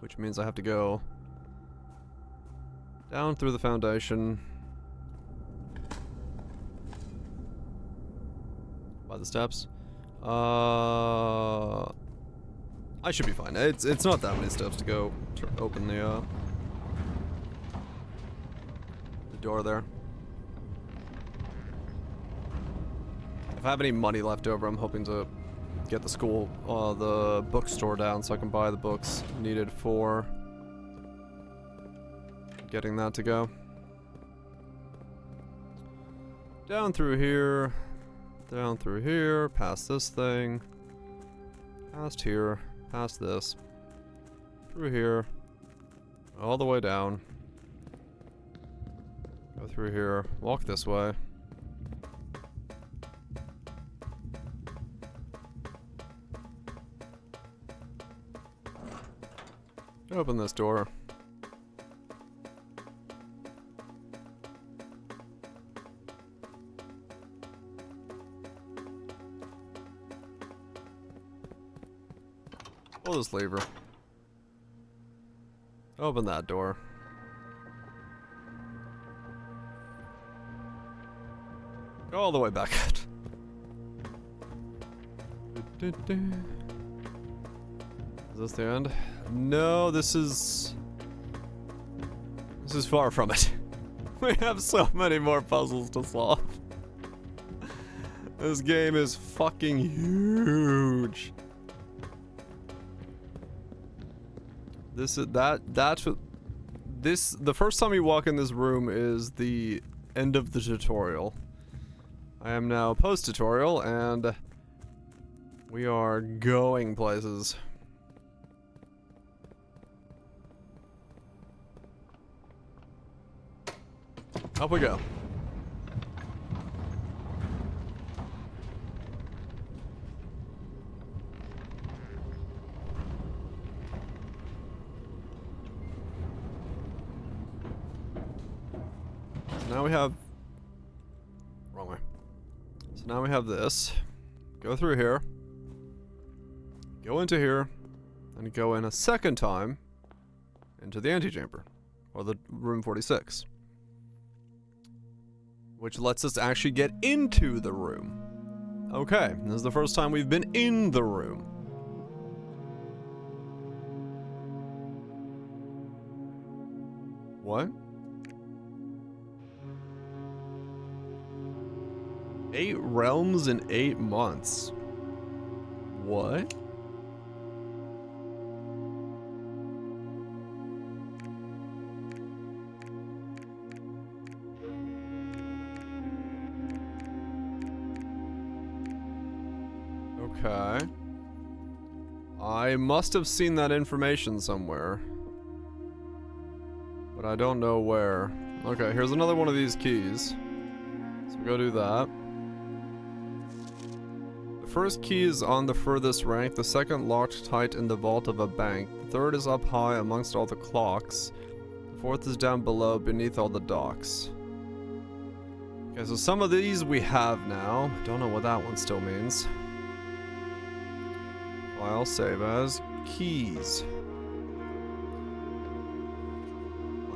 Which means I have to go down through the foundation. By the steps. I should be fine. It's not that many steps to go to open the door there. If I have any money left over, I'm hoping to get the bookstore down so I can buy the books needed for getting that to go. Down through here, past this thing, past here, past this, through here, all the way down, go through here, walk this way. Open this door. Pull this lever. Open that door. Go all the way back out. Is this the end? No, this is far from it. We have so many more puzzles to solve. This game is fucking huge. The first time you walk in this room is the end of the tutorial. I am now post-tutorial and we are going places. Up we go. So now we have... Wrong way. So now we have this. Go through here. Go into here. And go in a second time into the antechamber. Or the room 46. Which lets us actually get into the room. Okay, this is the first time we've been in the room. What? 8 realms in 8 months. What? Okay. I must have seen that information somewhere. But but I don't know where. Okay, here's another one of these keys. So go do that. The first key is on the furthest rank, the second locked tight in the vault of a bank, the third is up high amongst all the clocks, the fourth is down below beneath all the docks. Okay, so some of these we have now. Don't know what that one still means. File, save as, keys.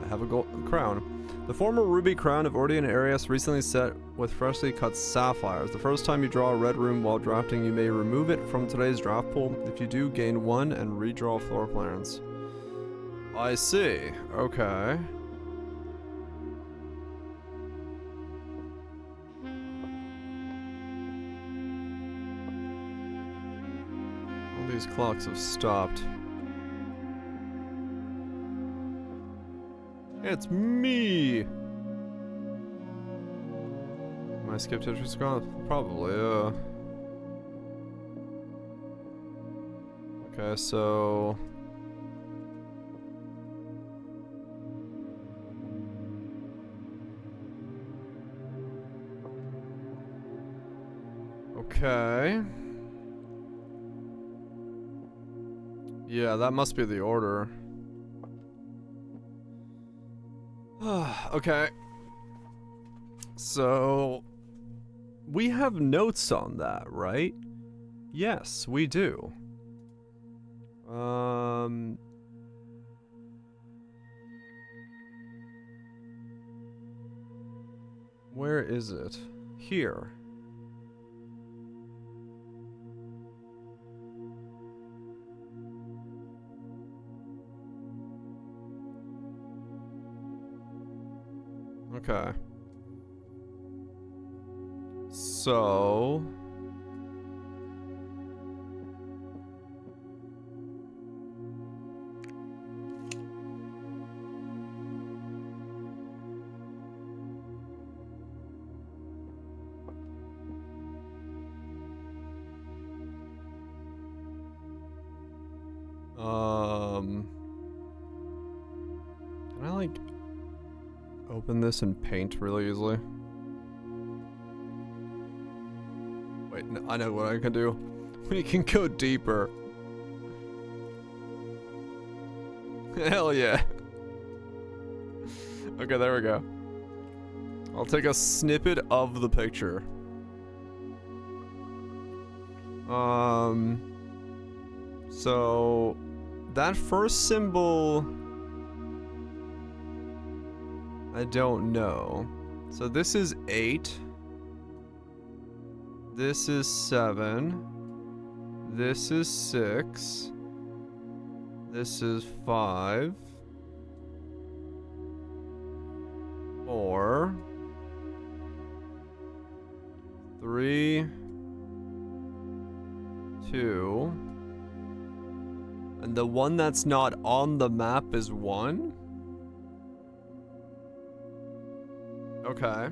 I have a gold crown. The former ruby crown of Ordean Arias recently set with freshly cut sapphires. The first time you draw a red room while drafting, you may remove it from today's draft pool. If you do, gain 1 and redraw floor plans. I see. Okay. All these clocks have stopped. It's me! Am I skipped Tetris gone? Probably, yeah. Okay, so... Okay. Yeah, that must be the order. Okay. So... we have notes on that, right? Yes, we do. Where is it? Here. Okay. So... Can I, like, open this in Paint really easily? Wait, no, I know what I can do. We can go deeper. Hell yeah. Okay, there we go. I'll take a snippet of the picture. So that first symbol, I don't know. So this is 8. This is 7. This is 6. This is 5. 4. 3. 2. And the one that's not on the map is 1? Okay.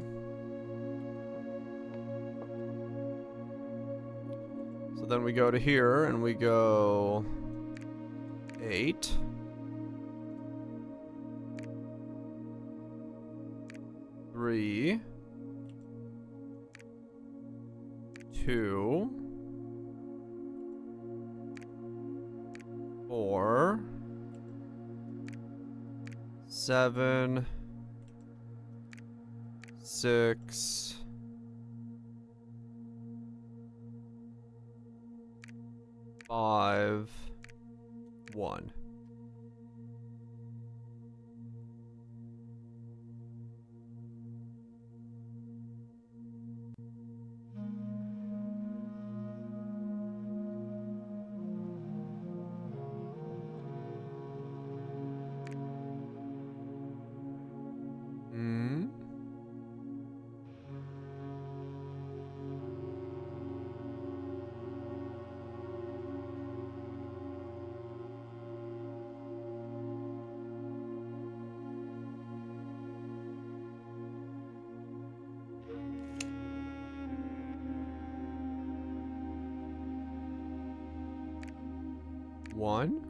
So then we go to here and we go 8. 3. 2. 4. 7. 6. 5. 1. One.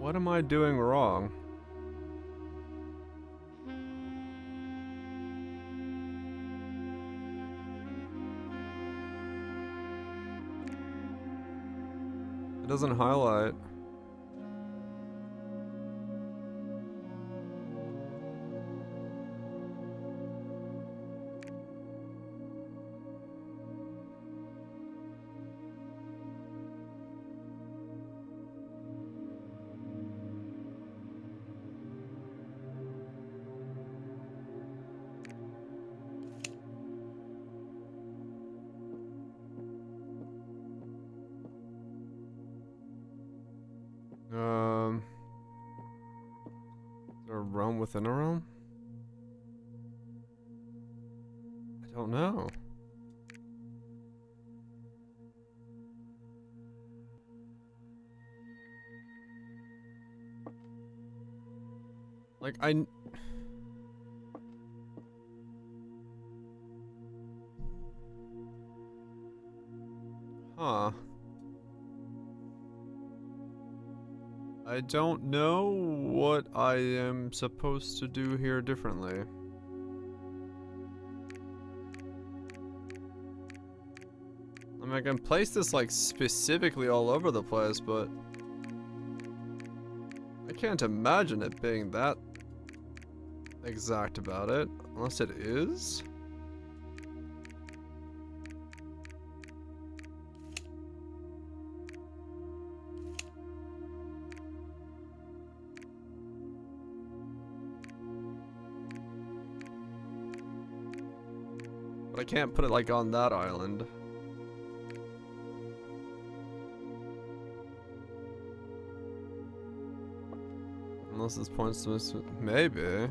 What am I doing wrong? It doesn't highlight. Is there a realm within a realm? I don't know. Like, Huh. I don't know what I am supposed to do here differently. I mean, I can place this, like, specifically all over the place, but I can't imagine it being that exact about it, unless it is. But I can't put it, like, on that island. Unless this points to this, maybe.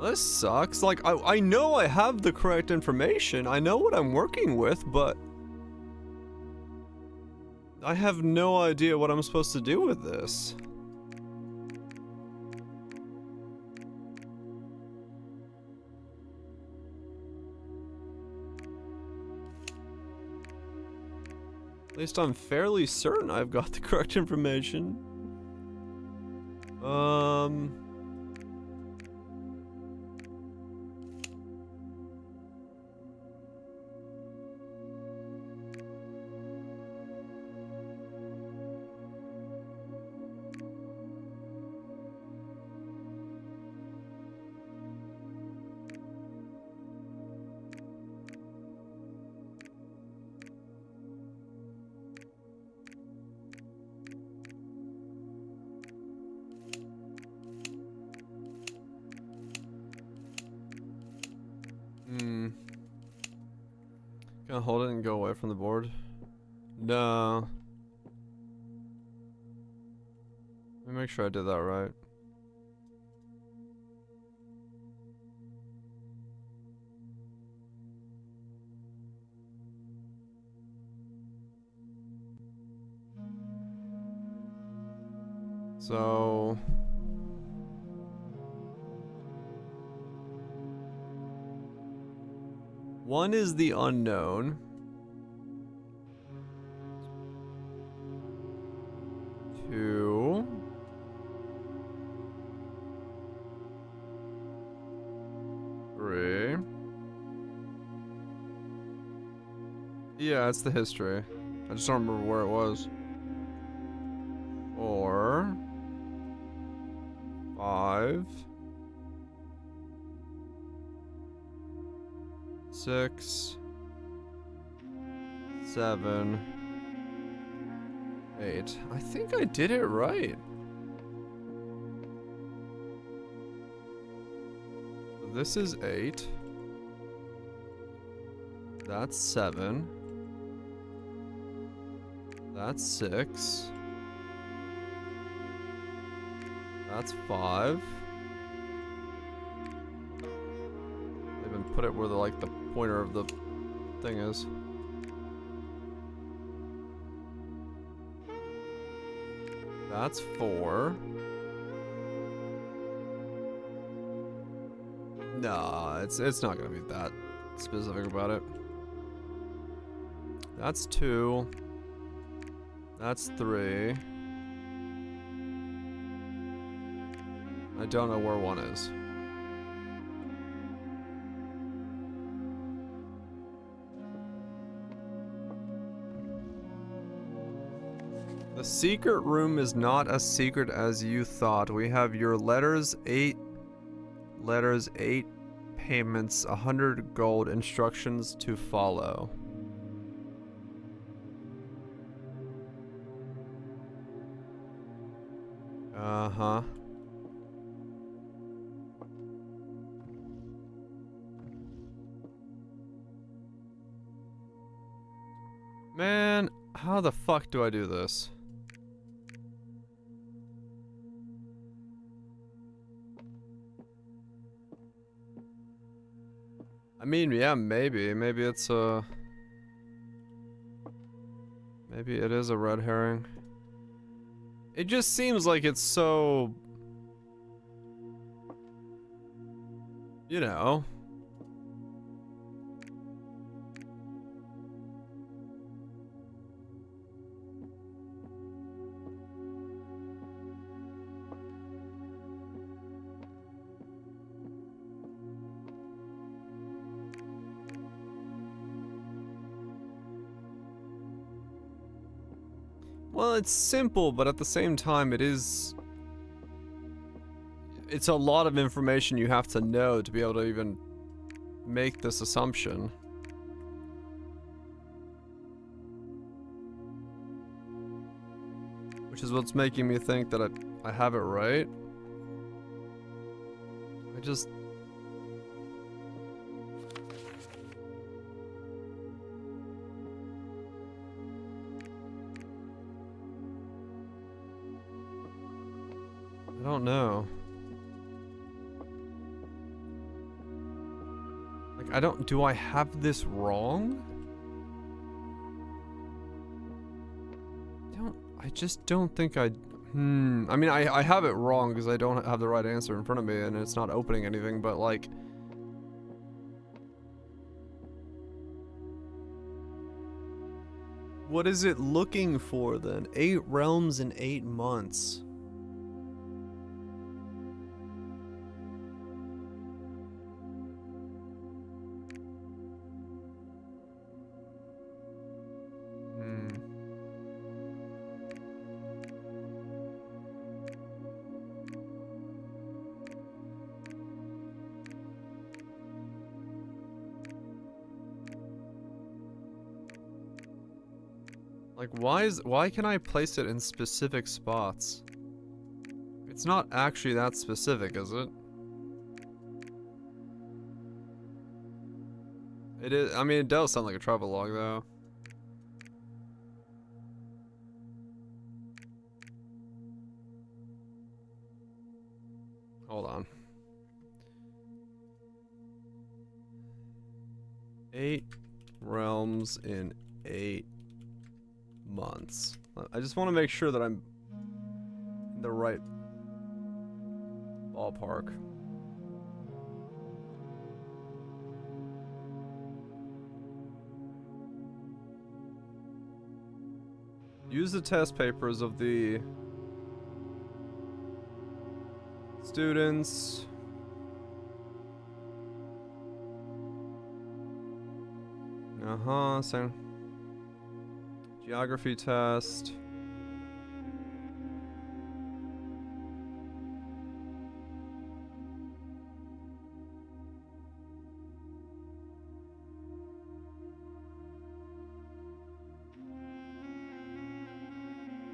This sucks. Like, I know I have the correct information. I know what I'm working with, but I have no idea what I'm supposed to do with this. At least I'm fairly certain I've got the correct information. Can I hold it and go away from the board? No. Let me make sure I did that right. So... one is the unknown. Two. Three. Yeah, it's the history. I just don't remember where it was. 4. 5. 6, 7, 8. I think I did it right. This is 8. That's 7. That's 6. That's 5. Even put it where the like the pointer of the thing is. That's 4. Nah, it's not gonna be that specific about it. That's 2. That's 3. I don't know where 1 is. The secret room is not as secret as you thought. We have your letters, 8 letters, 8 payments, 100 gold, instructions to follow. Uh-huh. Man, how the fuck do I do this? I mean, yeah, maybe it's a... Maybe it is a red herring. It just seems like it's so... You know... Well, it's simple, but at the same time, it's a lot of information you have to know to be able to even make this assumption. Which is what's making me think that I have it right. I just... I don't know. Like, do I have this wrong? I just don't think I mean, I have it wrong because I don't have the right answer in front of me and it's not opening anything, but like... What is it looking for then? 8 realms in 8 months. Like, why can I place it in specific spots? It's not actually that specific, is it? It is, I mean, it does sound like a travel log, though. Hold on. 8 realms in 8 months. I just want to make sure that I'm in the right ballpark. Use the test papers of the students. So geography test.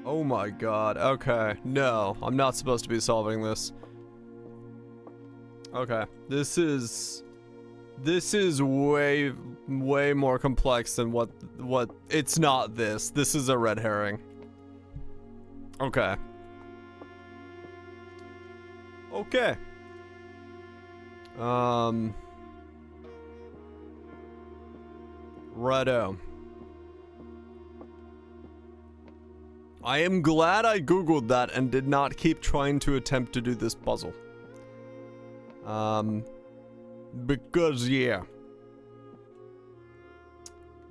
Oh my god, okay. No, I'm not supposed to be solving this. Okay, this is way more complex than what it's not this. This is a red herring. Okay. Okay. Righto. I am glad I googled that and did not keep trying to attempt to do this puzzle. Because, yeah.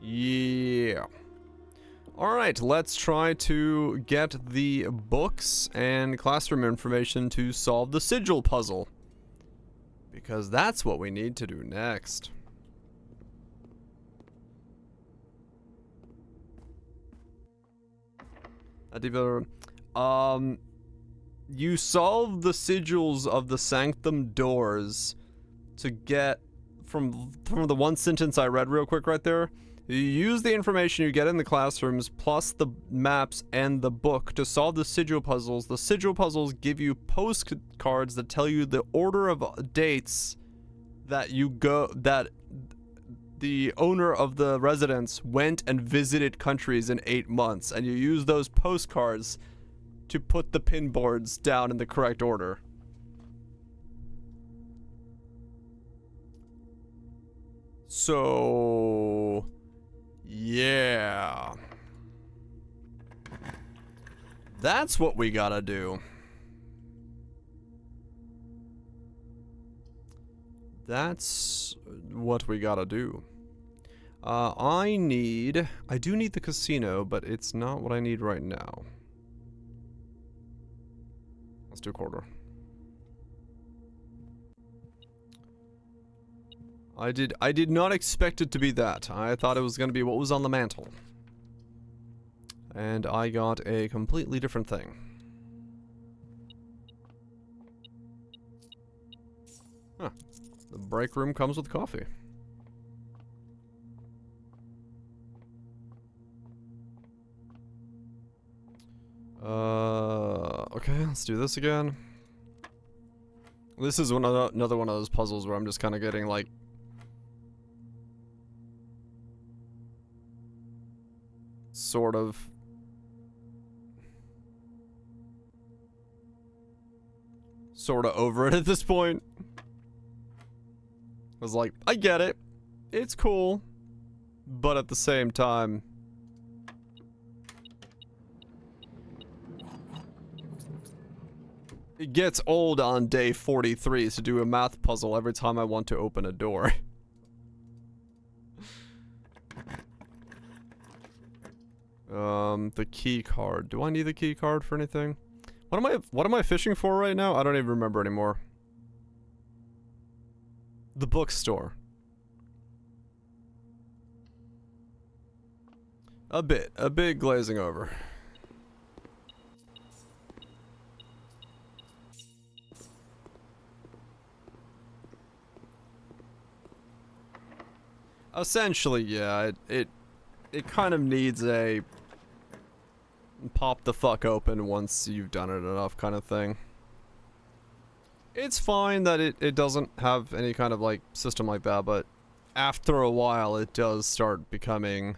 Yeah. Alright, let's try to get the books and classroom information to solve the sigil puzzle. Because that's what we need to do next. You solve the sigils of the sanctum doors to get from the one sentence I read real quick right there. You use the information you get in the classrooms plus the maps and the book to solve the sigil puzzles. The sigil puzzles give you postcards that tell you the order of dates that the owner of the residence went and visited countries in 8 months, and you use those postcards to put the pin boards down in the correct order. So, yeah. That's what we gotta do. That's what we gotta do. I do need the casino, but it's not what I need right now. Let's do quarter. I did not expect it to be that. I thought it was gonna be what was on the mantle. And I got a completely different thing. Huh. The break room comes with coffee. Okay, let's do this again. This is another one of those puzzles where I'm just kind of getting like sort of over it at this point. I was like, I get it. It's cool. But at the same time, it gets old on day 43 to do a math puzzle every time I want to open a door. The key card. Do I need the key card for anything? What am I fishing for right now? I don't even remember anymore. The bookstore. A bit glazing over. Essentially, yeah, it kind of needs a pop the fuck open once you've done it enough kind of thing. It's fine that it doesn't have any kind of like system like that, but after a while it does start becoming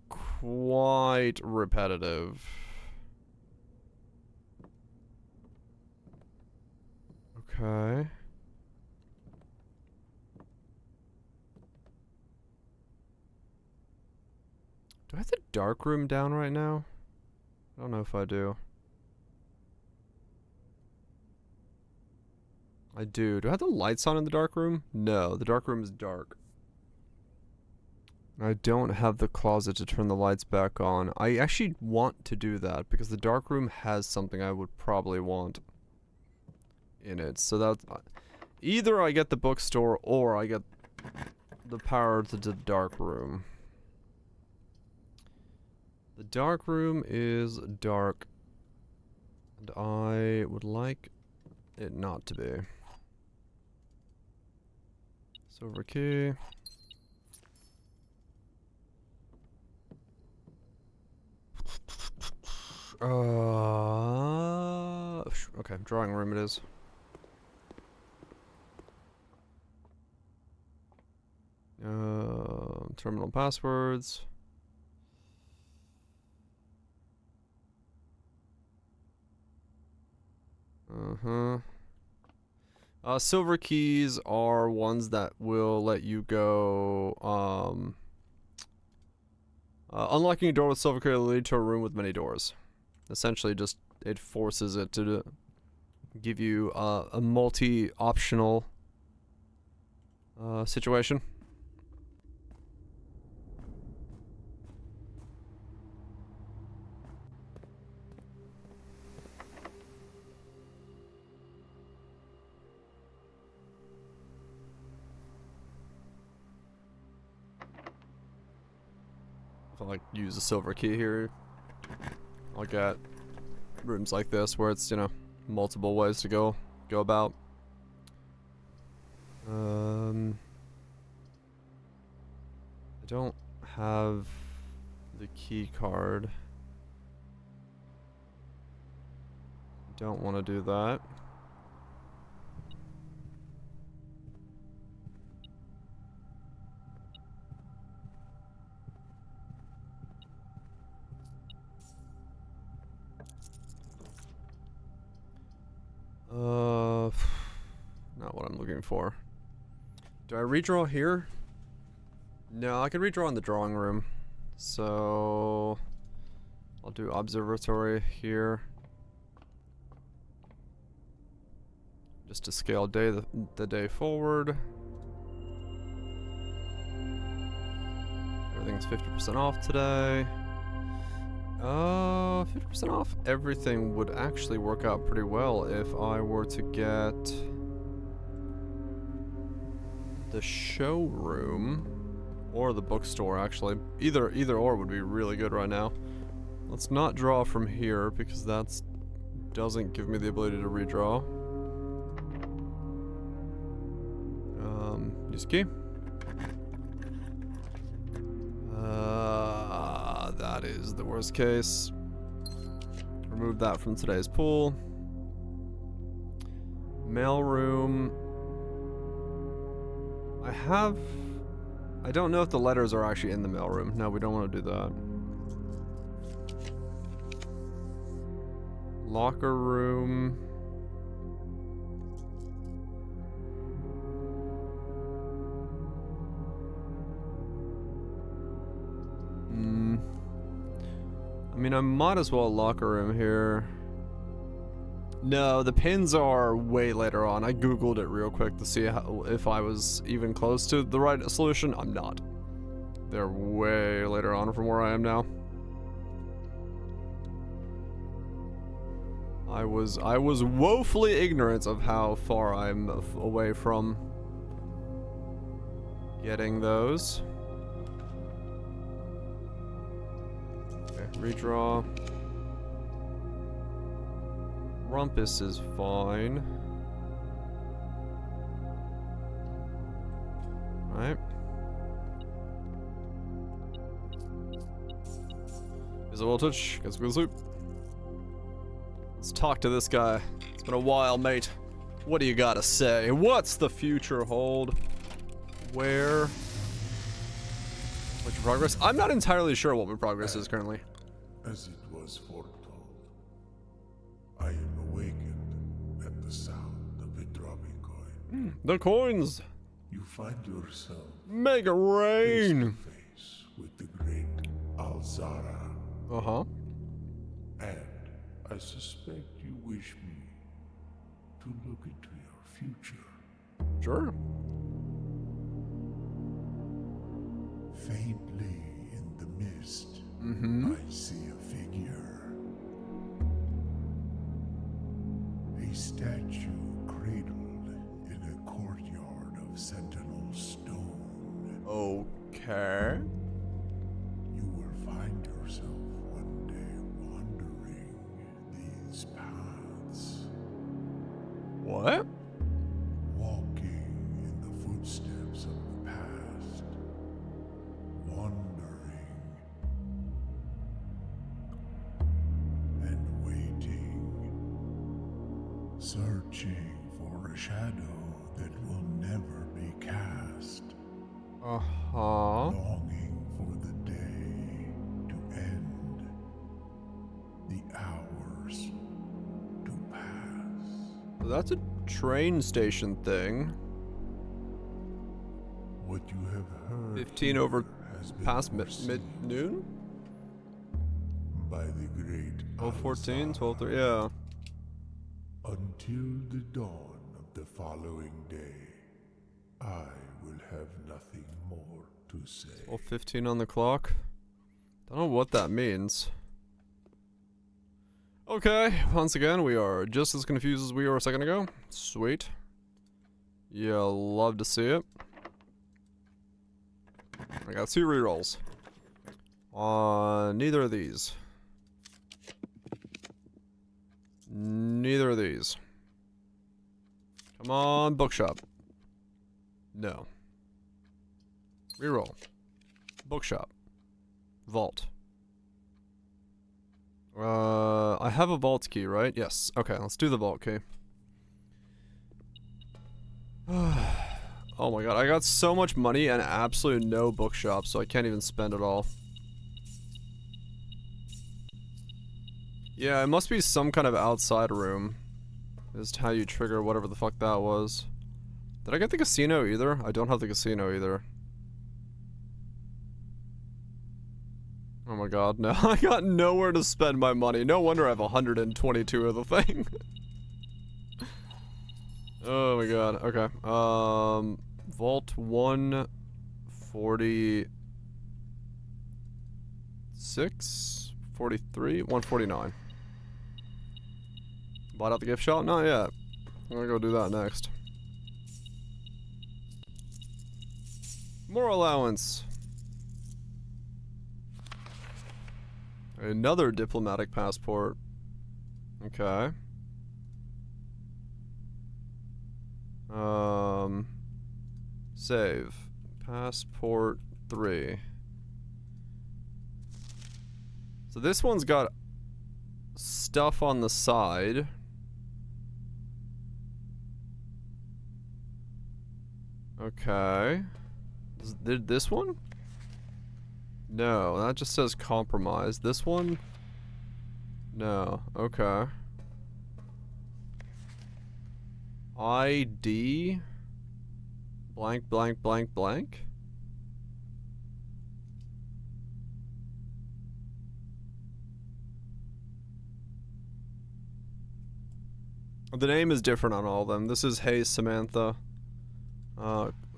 quite repetitive. Okay. Do I have the dark room down right now? I don't know if I do. I do. Do I have the lights on in the dark room? No, the dark room is dark. I don't have the closet to turn the lights back on. I actually want to do that because the dark room has something I would probably want in it. So that's either I get the bookstore or I get the power to the dark room. The dark room is dark, and I would like it not to be. Silver key. Okay, drawing room it is. Terminal passwords. Silver keys are ones that will let you go, unlocking a door with silver key will lead to a room with many doors. Essentially just, it forces it to give you, a multi-optional situation. If I like use a silver key here, I'll get rooms like this where it's, you know, multiple ways to go about. I don't have the key card. Don't want to do that. Not what I'm looking for. Do I redraw here? No, I can redraw in the drawing room. So I'll do observatory here. Just to scale the day forward. Everything's 50% off today. 50% off everything would actually work out pretty well if I were to get the showroom or the bookstore, actually. Either or would be really good right now. Let's not draw from here because that doesn't give me the ability to redraw. Use key. That is the worst case. Remove that from today's pool. Mailroom. I don't know if the letters are actually in the mailroom. No, we don't want to do that. Locker room. I mean, I might as well locker room here. No, the pins are way later on. I googled it real quick to see if I was even close to the right solution. I'm not. They're way later on from where I am now. I was woefully ignorant of how far I'm away from getting those. Okay, redraw. Rumpus is fine. Right. Here's a voltage. Gets good soup. Let's talk to this guy. It's been a while, mate. What do you gotta say? What's the future hold? Where? What's your progress? I'm not entirely sure what my progress is currently. As it was foretold, I am awakened at the sound of a dropping coin. The coins! You find yourself Make it face rain! to face with the great Alzara, Uh-huh. and I suspect you wish me to look into your future. Sure. Faintly in the mist, I see a figure. A statue cradled in a courtyard of sentinel stone. Okay. You will find yourself one day wandering these paths, What? walking in the footsteps of the past, wandering and waiting, searching for a shadow that will never be cast, Uh-huh. longing for the day to end, the hours to pass. That's a train station thing. What you have heard 15 over has been past foreseen mid-noon? by the great 12:14, Alzara. 12:03, yeah. Until the dawn of the following day, I will have nothing more to say. 12:15 on the clock. Don't know what that means. Okay, once again, we are just as confused as we were a second ago. Sweet. Yeah, love to see it. I got 2 rerolls. On neither of these. Neither of these. Come on, bookshop. No. Reroll. Bookshop. Vault. I have a vault key, right? Yes. Okay, let's do the vault key. Oh my god, I got so much money and absolutely no bookshop, so I can't even spend it all. Yeah, it must be some kind of outside room. Is how you trigger whatever the fuck that was. Did I get the casino either? I don't have the casino either. Oh my god, no. I got nowhere to spend my money. No wonder I have 122 of the thing. Oh my god, okay. Vault 146? 43? 149. Bought out the gift shop? Not yet. I'm gonna go do that next. More allowance. Another diplomatic passport. Okay. Save. Passport 3. So this one's got stuff on the side. Okay. Did this one? No, that just says compromise. This one? No. Okay. ID? Blank, blank, blank, blank? The name is different on all of them. This is Hey Samantha.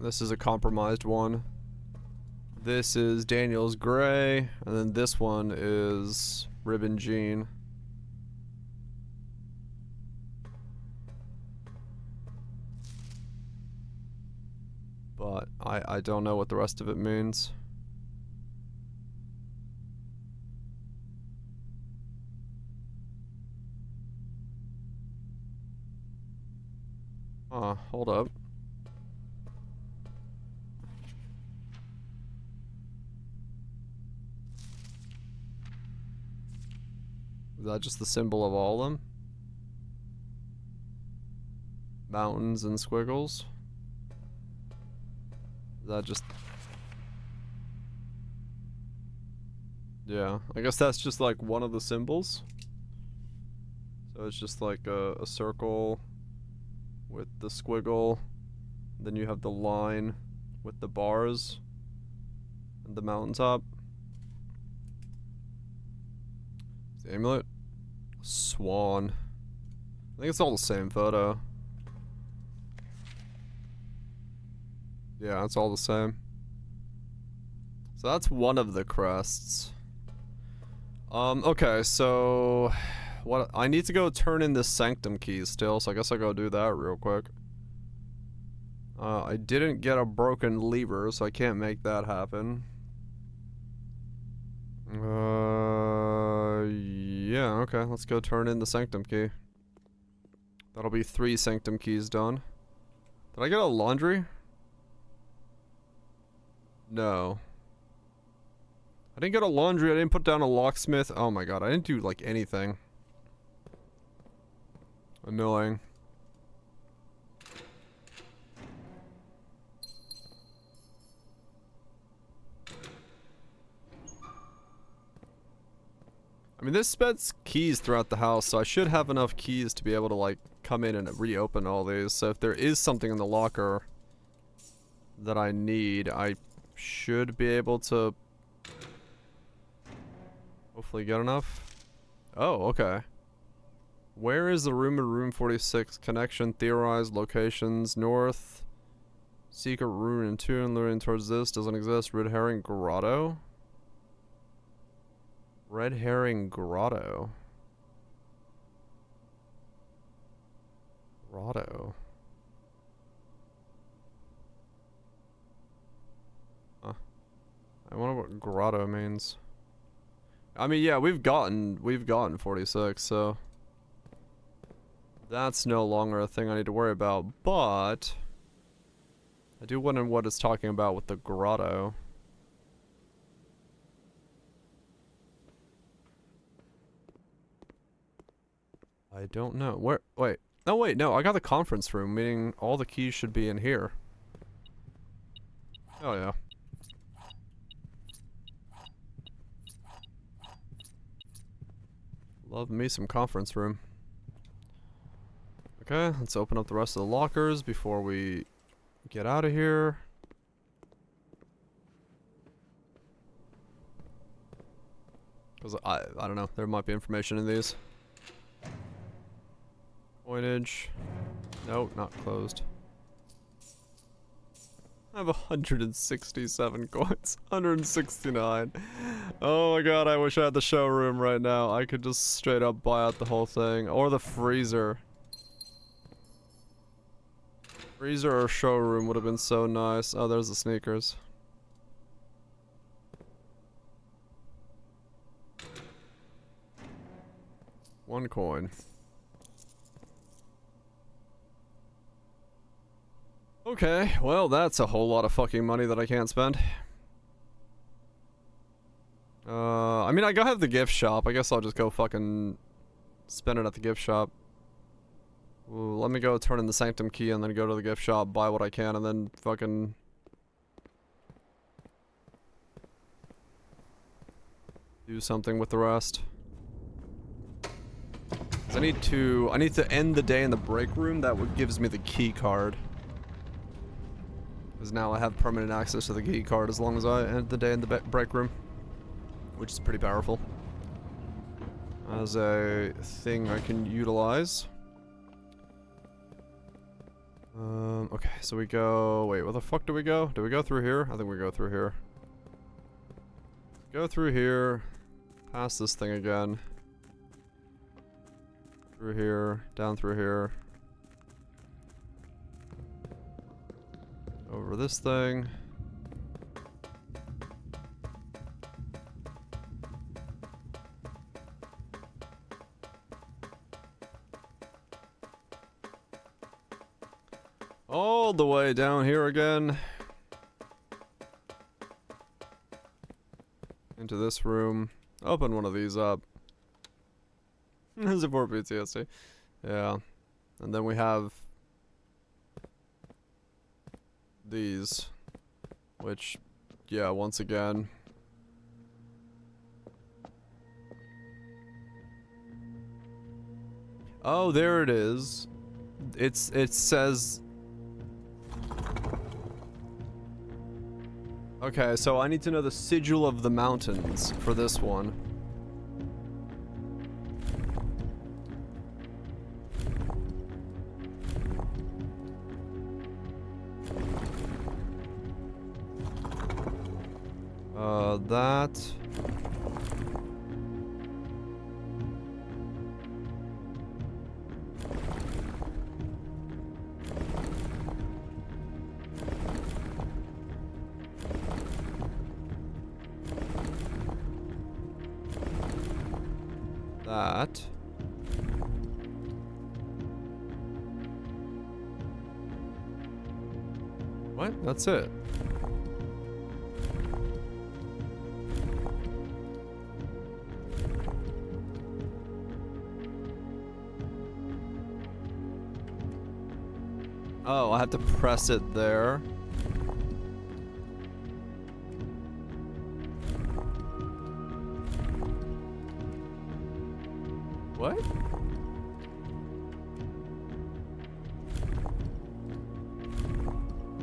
This is a compromised one. This is Daniel's Gray, and then this one is Ribbon Jean. But I don't know what the rest of it means. Hold up. Is that just the symbol of all of them? Mountains and squiggles? Is that just... Yeah, I guess that's just like one of the symbols. So it's just like a circle with the squiggle. Then you have the line with the bars and the mountaintop. The amulet? Swan. I think it's all the same photo. Yeah, it's all the same. So that's one of the crests. Okay, so what I need to go turn in the sanctum keys still, so I guess I'll go do that real quick. I didn't get a broken lever, so I can't make that happen. Yeah, okay, let's go turn in the sanctum key. That'll be 3 sanctum keys done. Did I get a laundry? No. I didn't get a laundry, I didn't put down a locksmith. Oh my god, I didn't do like anything. Annoying. I mean, this spends keys throughout the house, so I should have enough keys to be able to, like, come in and reopen all these. So if there is something in the locker that I need, I should be able to hopefully get enough. Oh, okay. Where is the room in room 46? Connection, theorized, locations, north, Secret rune and tune luring towards this doesn't exist. Red herring grotto. Red herring grotto. Grotto. Huh. I wonder what grotto means. I mean, yeah, we've gotten 46, so that's no longer a thing I need to worry about, but I do wonder what it's talking about with the grotto. I don't know. Where? Wait. Oh, wait, no, I got the conference room, meaning all the keys should be in here. Oh, yeah. Love me some conference room. Okay, let's open up the rest of the lockers before we get out of here. Because I don't know, there might be information in these. Coinage. No, not closed. I have 167 coins. 169. Oh my god, I wish I had the showroom right now. I could just straight up buy out the whole thing. Or the freezer. Freezer or showroom would have been so nice. Oh, there's the sneakers. One coin. Okay, well, that's a whole lot of fucking money that I can't spend. I mean, I gotta have the gift shop. I guess I'll just go fucking spend it at the gift shop. Ooh, let me go turn in the sanctum key and then go to the gift shop, buy what I can, and then fucking do something with the rest. 'Cause I need to end the day in the break room. That gives me the key card. Because now I have permanent access to the key card as long as I end the day in the break room. Which is pretty powerful. As a thing I can utilize. Okay, so we go... Wait, where the fuck do we go? Do we go through here? I think we go through here. Go through here. Past this thing again. Through here. Down through here. Over this thing. All the way down here again. Into this room. Open one of these up. Is it for PTSD? Yeah. And then we have these. Which, yeah, once again. Oh, there it is. It says... Okay, so I need to know the sigil of the mountains for this one. That. That. What? That's it. Oh, I have to press it there. What?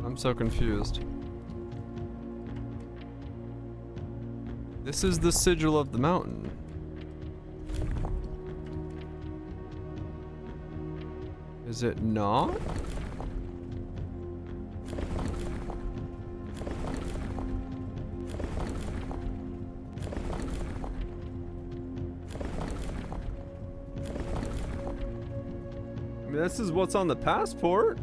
I'm so confused. This is the sigil of the mountain. Is it not? This is what's on the passport.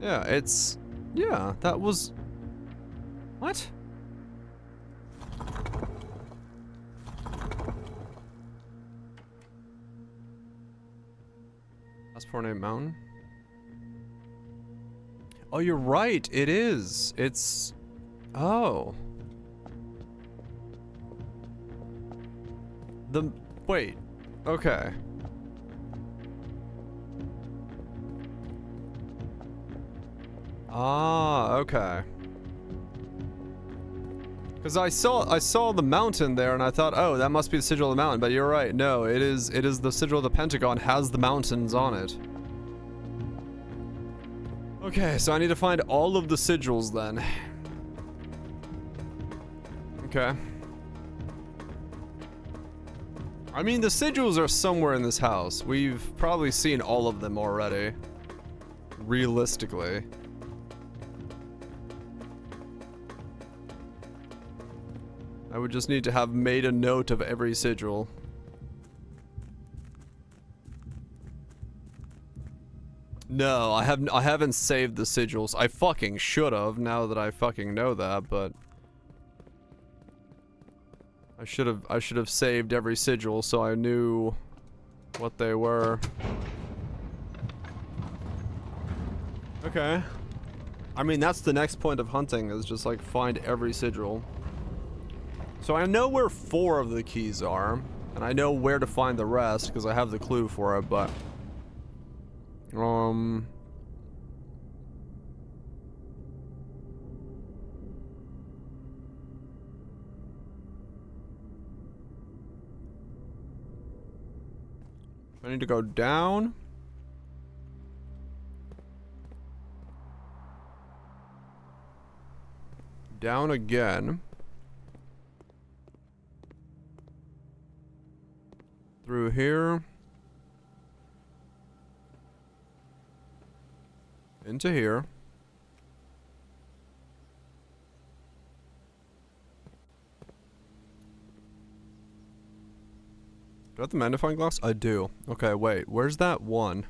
Yeah, it's... Yeah, that was... What? Passport name mountain? Oh, you're right, it is. It's... Oh. The... Wait. Okay. Ah, okay. Because I saw the mountain there and I thought, oh, that must be the sigil of the mountain, but you're right. No, it is the sigil of the Pentagon has the mountains on it. Okay, so I need to find all of the sigils then. Okay. I mean, the sigils are somewhere in this house. We've probably seen all of them already. Realistically. I would just need to have made a note of every sigil. No, I haven't saved the sigils. I fucking should have, now that I fucking know that, but I should have saved every sigil so I knew what they were. Okay. I mean, that's the next point of hunting, is just like find every sigil. So I know where 4 of the keys are, and I know where to find the rest because I have the clue for it, but I need to go down. Down again. Through here. Into here. Do I have the magnifying glass? I do. Okay, wait. Where's that one?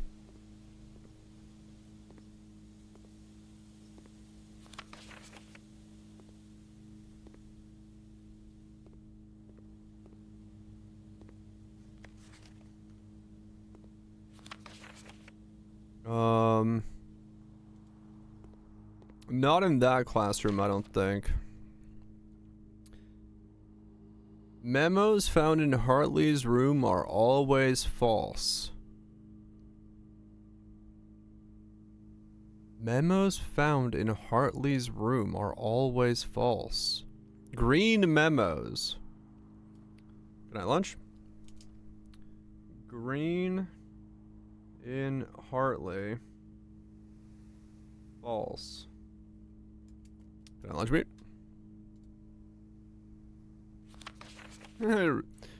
Not in that classroom, I don't think. Memos found in Hartley's room are always false. Memos found in Hartley's room are always false. Green memos. Good night, lunch. Green in Hartley. False. Good night, lunch meat.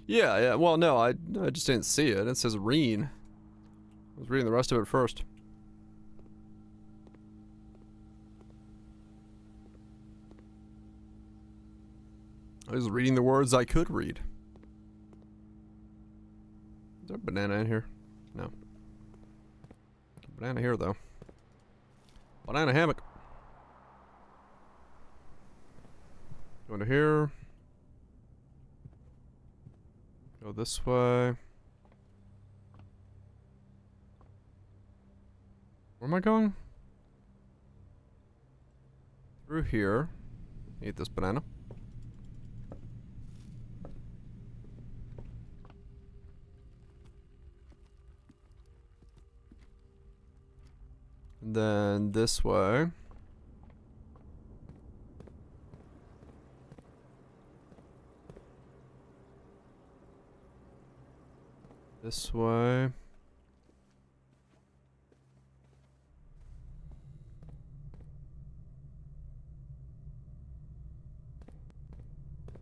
Yeah, well, no, I just didn't see it. It says Reen. I was reading the rest of it first. I was reading the words I could read. Is there a banana in here? No. Banana here, though. Banana hammock. Go to here. Go this way. Where am I going? Through here. Eat this banana. And then this way. This way.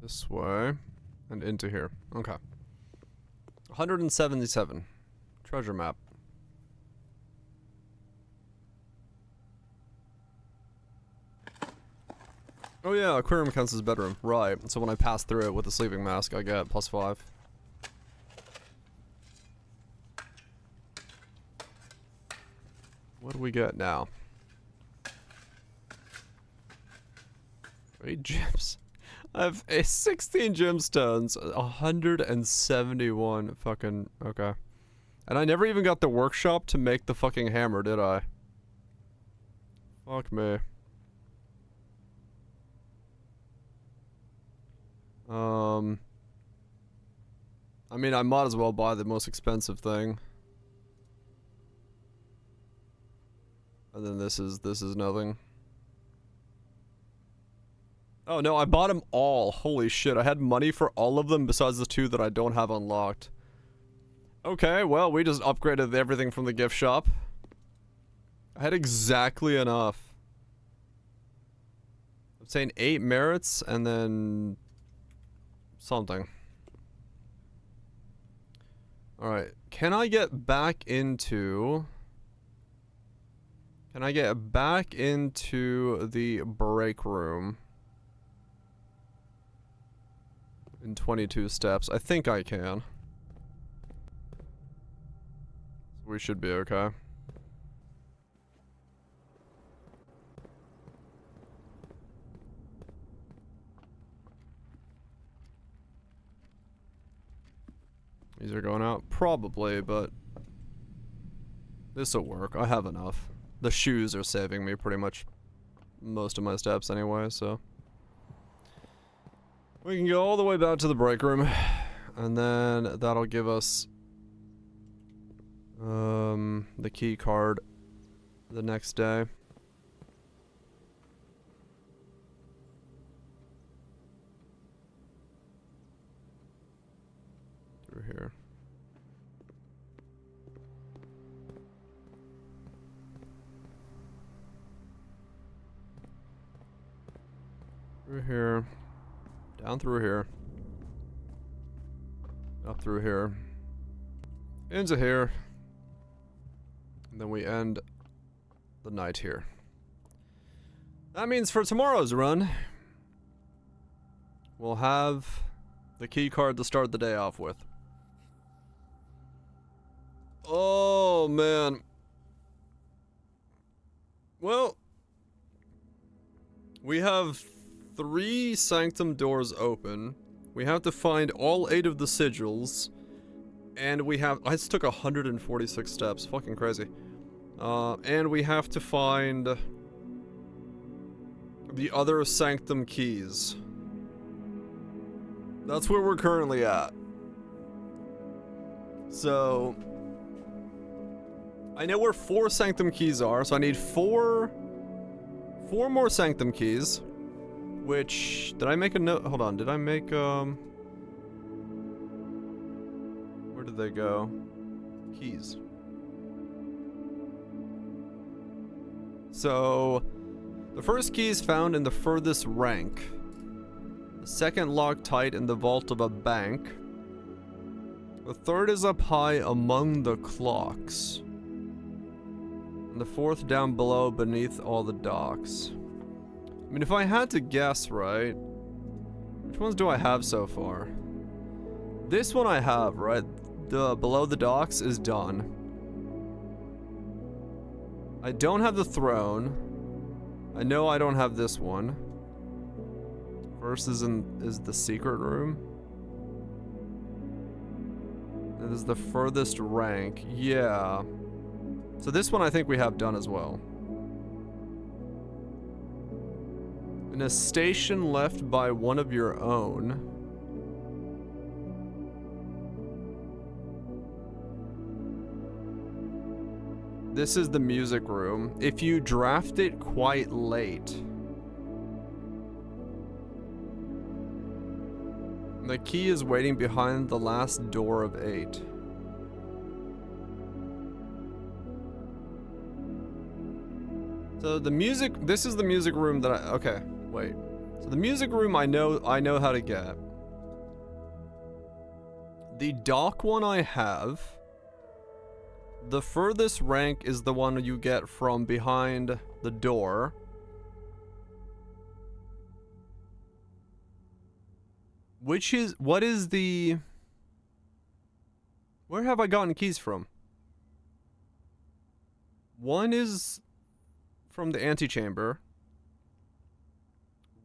This way. And into here. Okay. 177. Treasure map. Oh yeah, aquarium counts as bedroom. Right. So when I pass through it with the sleeping mask, I get +5. What do we get now? 8 gems. I have 16 gemstones. 171 fucking... Okay. And I never even got the workshop to make the fucking hammer, did I? Fuck me. I mean, I might as well buy the most expensive thing. And then this is nothing. Oh no, I bought them all. Holy shit, I had money for all of them besides the 2 that I don't have unlocked. Okay, well, we just upgraded everything from the gift shop. I had exactly enough. Obtain 8 merits and then... something. Alright, can I get back into... Can I get back into the break room? In 22 steps. I think I can. We should be okay. These are going out? Probably, but... this'll work. I have enough. The shoes are saving me pretty much most of my steps anyway, so... we can go all the way back to the break room. And then that'll give us... the key card the next day. Through here. Through here. Down through here. Up through here. Into here. And then we end the night here. That means for tomorrow's run, we'll have the key card to start the day off with. Oh, man. Well, we have 3 sanctum doors open. We have to find all 8 of the sigils. And we have... I just took 146 steps. Fucking crazy. And we have to find... the other sanctum keys. That's where we're currently at. So... I know where 4 sanctum keys are, so I need 4 more sanctum keys. Which... did I make a note? Hold on, did I make, where did they go? Keys. So... the first key is found in the furthest rank. The second locked tight in the vault of a bank. The third is up high among the clocks. And the fourth down below beneath all the docks. I mean, if I had to guess, right? Which ones do I have so far? This one I have, right? The below the docks is done. I don't have the throne. I know I don't have this one. First is the secret room. And this is the furthest rank. Yeah. So this one I think we have done as well. In a station left by one of your own. This is the music room. If you draft it quite late. The key is waiting behind the last door of 8. So the music, this is the music room that I, okay, wait. So the music room I know how to get. The dock one I have. The furthest rank is the one you get from behind the door. What is the... Where have I gotten keys from? One is from the antechamber.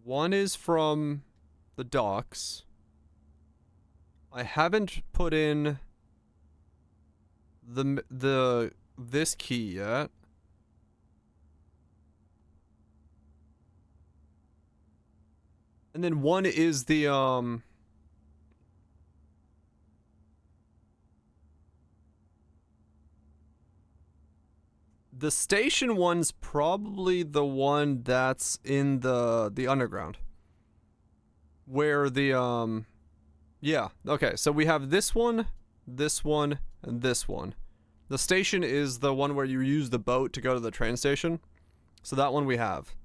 One is from the docks. I haven't put in this key yet. And then one is the station one's probably the one that's in the underground. Where the yeah, okay, so we have this one, and this one. The station is the one where you use the boat to go to the train station. So that one we have.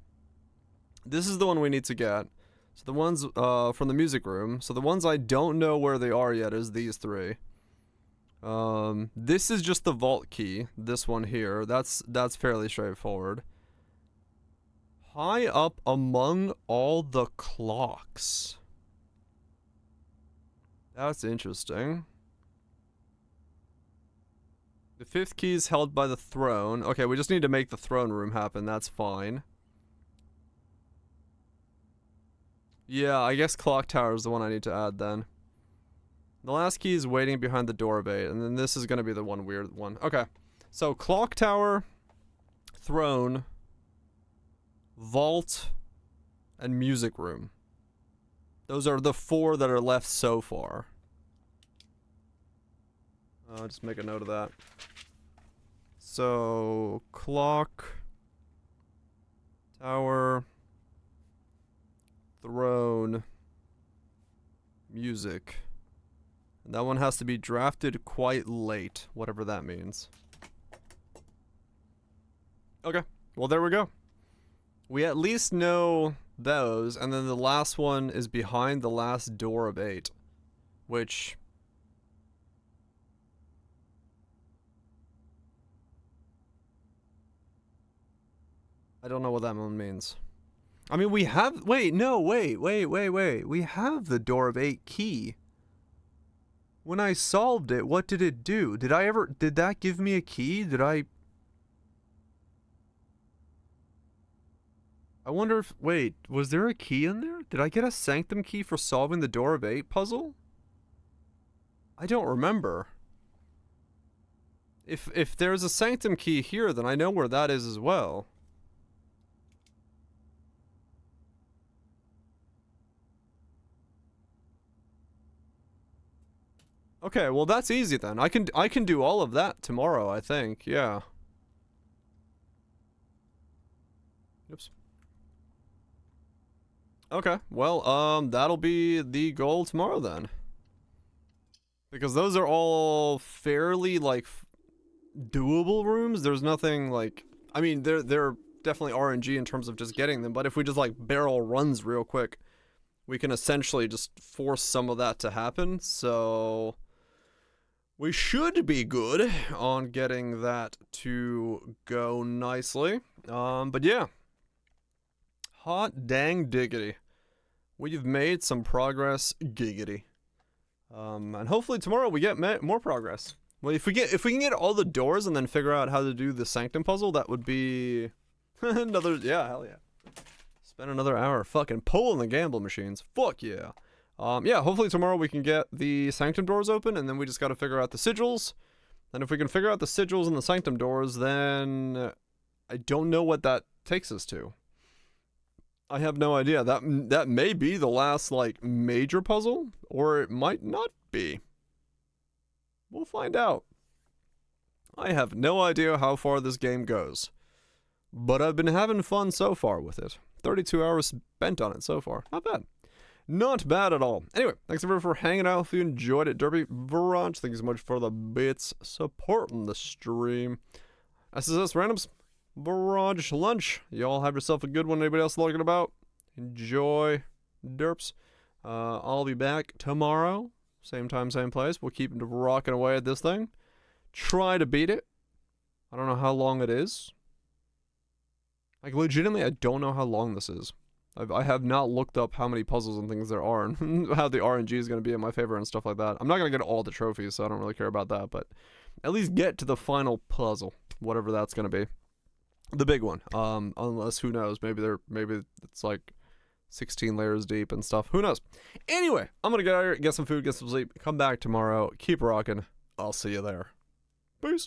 This is the one we need to get. So the ones from the music room. So the ones I don't know where they are yet is these three. This is just the vault key. This one here. That's fairly straightforward. High up among all the clocks. That's interesting. The fifth key is held by the throne. Okay, we just need to make the throne room happen. That's fine. Yeah, I guess clock tower is the one I need to add then. The last key is waiting behind the door of 8, and then this is going to be the one weird one. Okay, so clock tower, throne, vault, and music room. Those are the 4 that are left so far. I'll just make a note of that. So, clock, tower, throne, music. And that one has to be drafted quite late, whatever that means. Okay, well there we go. We at least know those, and then the last one is behind the last door of 8, which... I don't know what that one means. I mean, we have... Wait, no, wait. We have the door of 8 key. When I solved it, what did it do? Did that give me a key? I wonder if, wait, was there a key in there? Did I get a sanctum key for solving the door of 8 puzzle? I don't remember. If there's a sanctum key here, then I know where that is as well. Okay, well that's easy then. I can do all of that tomorrow, I think. Yeah. Oops. Okay, well, that'll be the goal tomorrow then. Because those are all fairly, like, doable rooms. There's nothing, like... I mean, they're definitely RNG in terms of just getting them, but if we just, like, barrel runs real quick, we can essentially just force some of that to happen, so... We should be good on getting that to go nicely. But yeah. Hot dang diggity. We've made some progress, giggity. And hopefully tomorrow we get more progress. Well, if we can get all the doors and then figure out how to do the sanctum puzzle, that would be another, yeah, hell yeah. Spend another hour fucking pulling the gamble machines. Fuck yeah. Yeah, hopefully tomorrow we can get the sanctum doors open, and then we just gotta figure out the sigils. And if we can figure out the sigils and the sanctum doors, then I don't know what that takes us to. I have no idea. That may be the last, like, major puzzle, or it might not be. We'll find out. I have no idea how far this game goes. But I've been having fun so far with it. 32 hours spent on it so far. Not bad. Not bad at all. Anyway, thanks everyone for hanging out. If you enjoyed it, Derby Varant, thank you so much for the bits supporting the stream. SSS Randoms, Barrage Lunch. Y'all have yourself a good one. Anybody else looking about? Enjoy, derps. I'll be back tomorrow, same time, same place. We'll keep rocking away at this thing. Try to beat it. I don't know how long it is. Like, legitimately, I don't know how long this is. I have not looked up how many puzzles and things there are and how the RNG is going to be in my favor and stuff like that. I'm not going to get all the trophies, so I don't really care about that, but at least get to the final puzzle, whatever that's going to be. The big one. Unless, who knows, maybe it's like 16 layers deep and stuff. Who knows? Anyway, I'm going to get out of here, get some food, get some sleep, come back tomorrow, keep rocking. I'll see you there. Peace.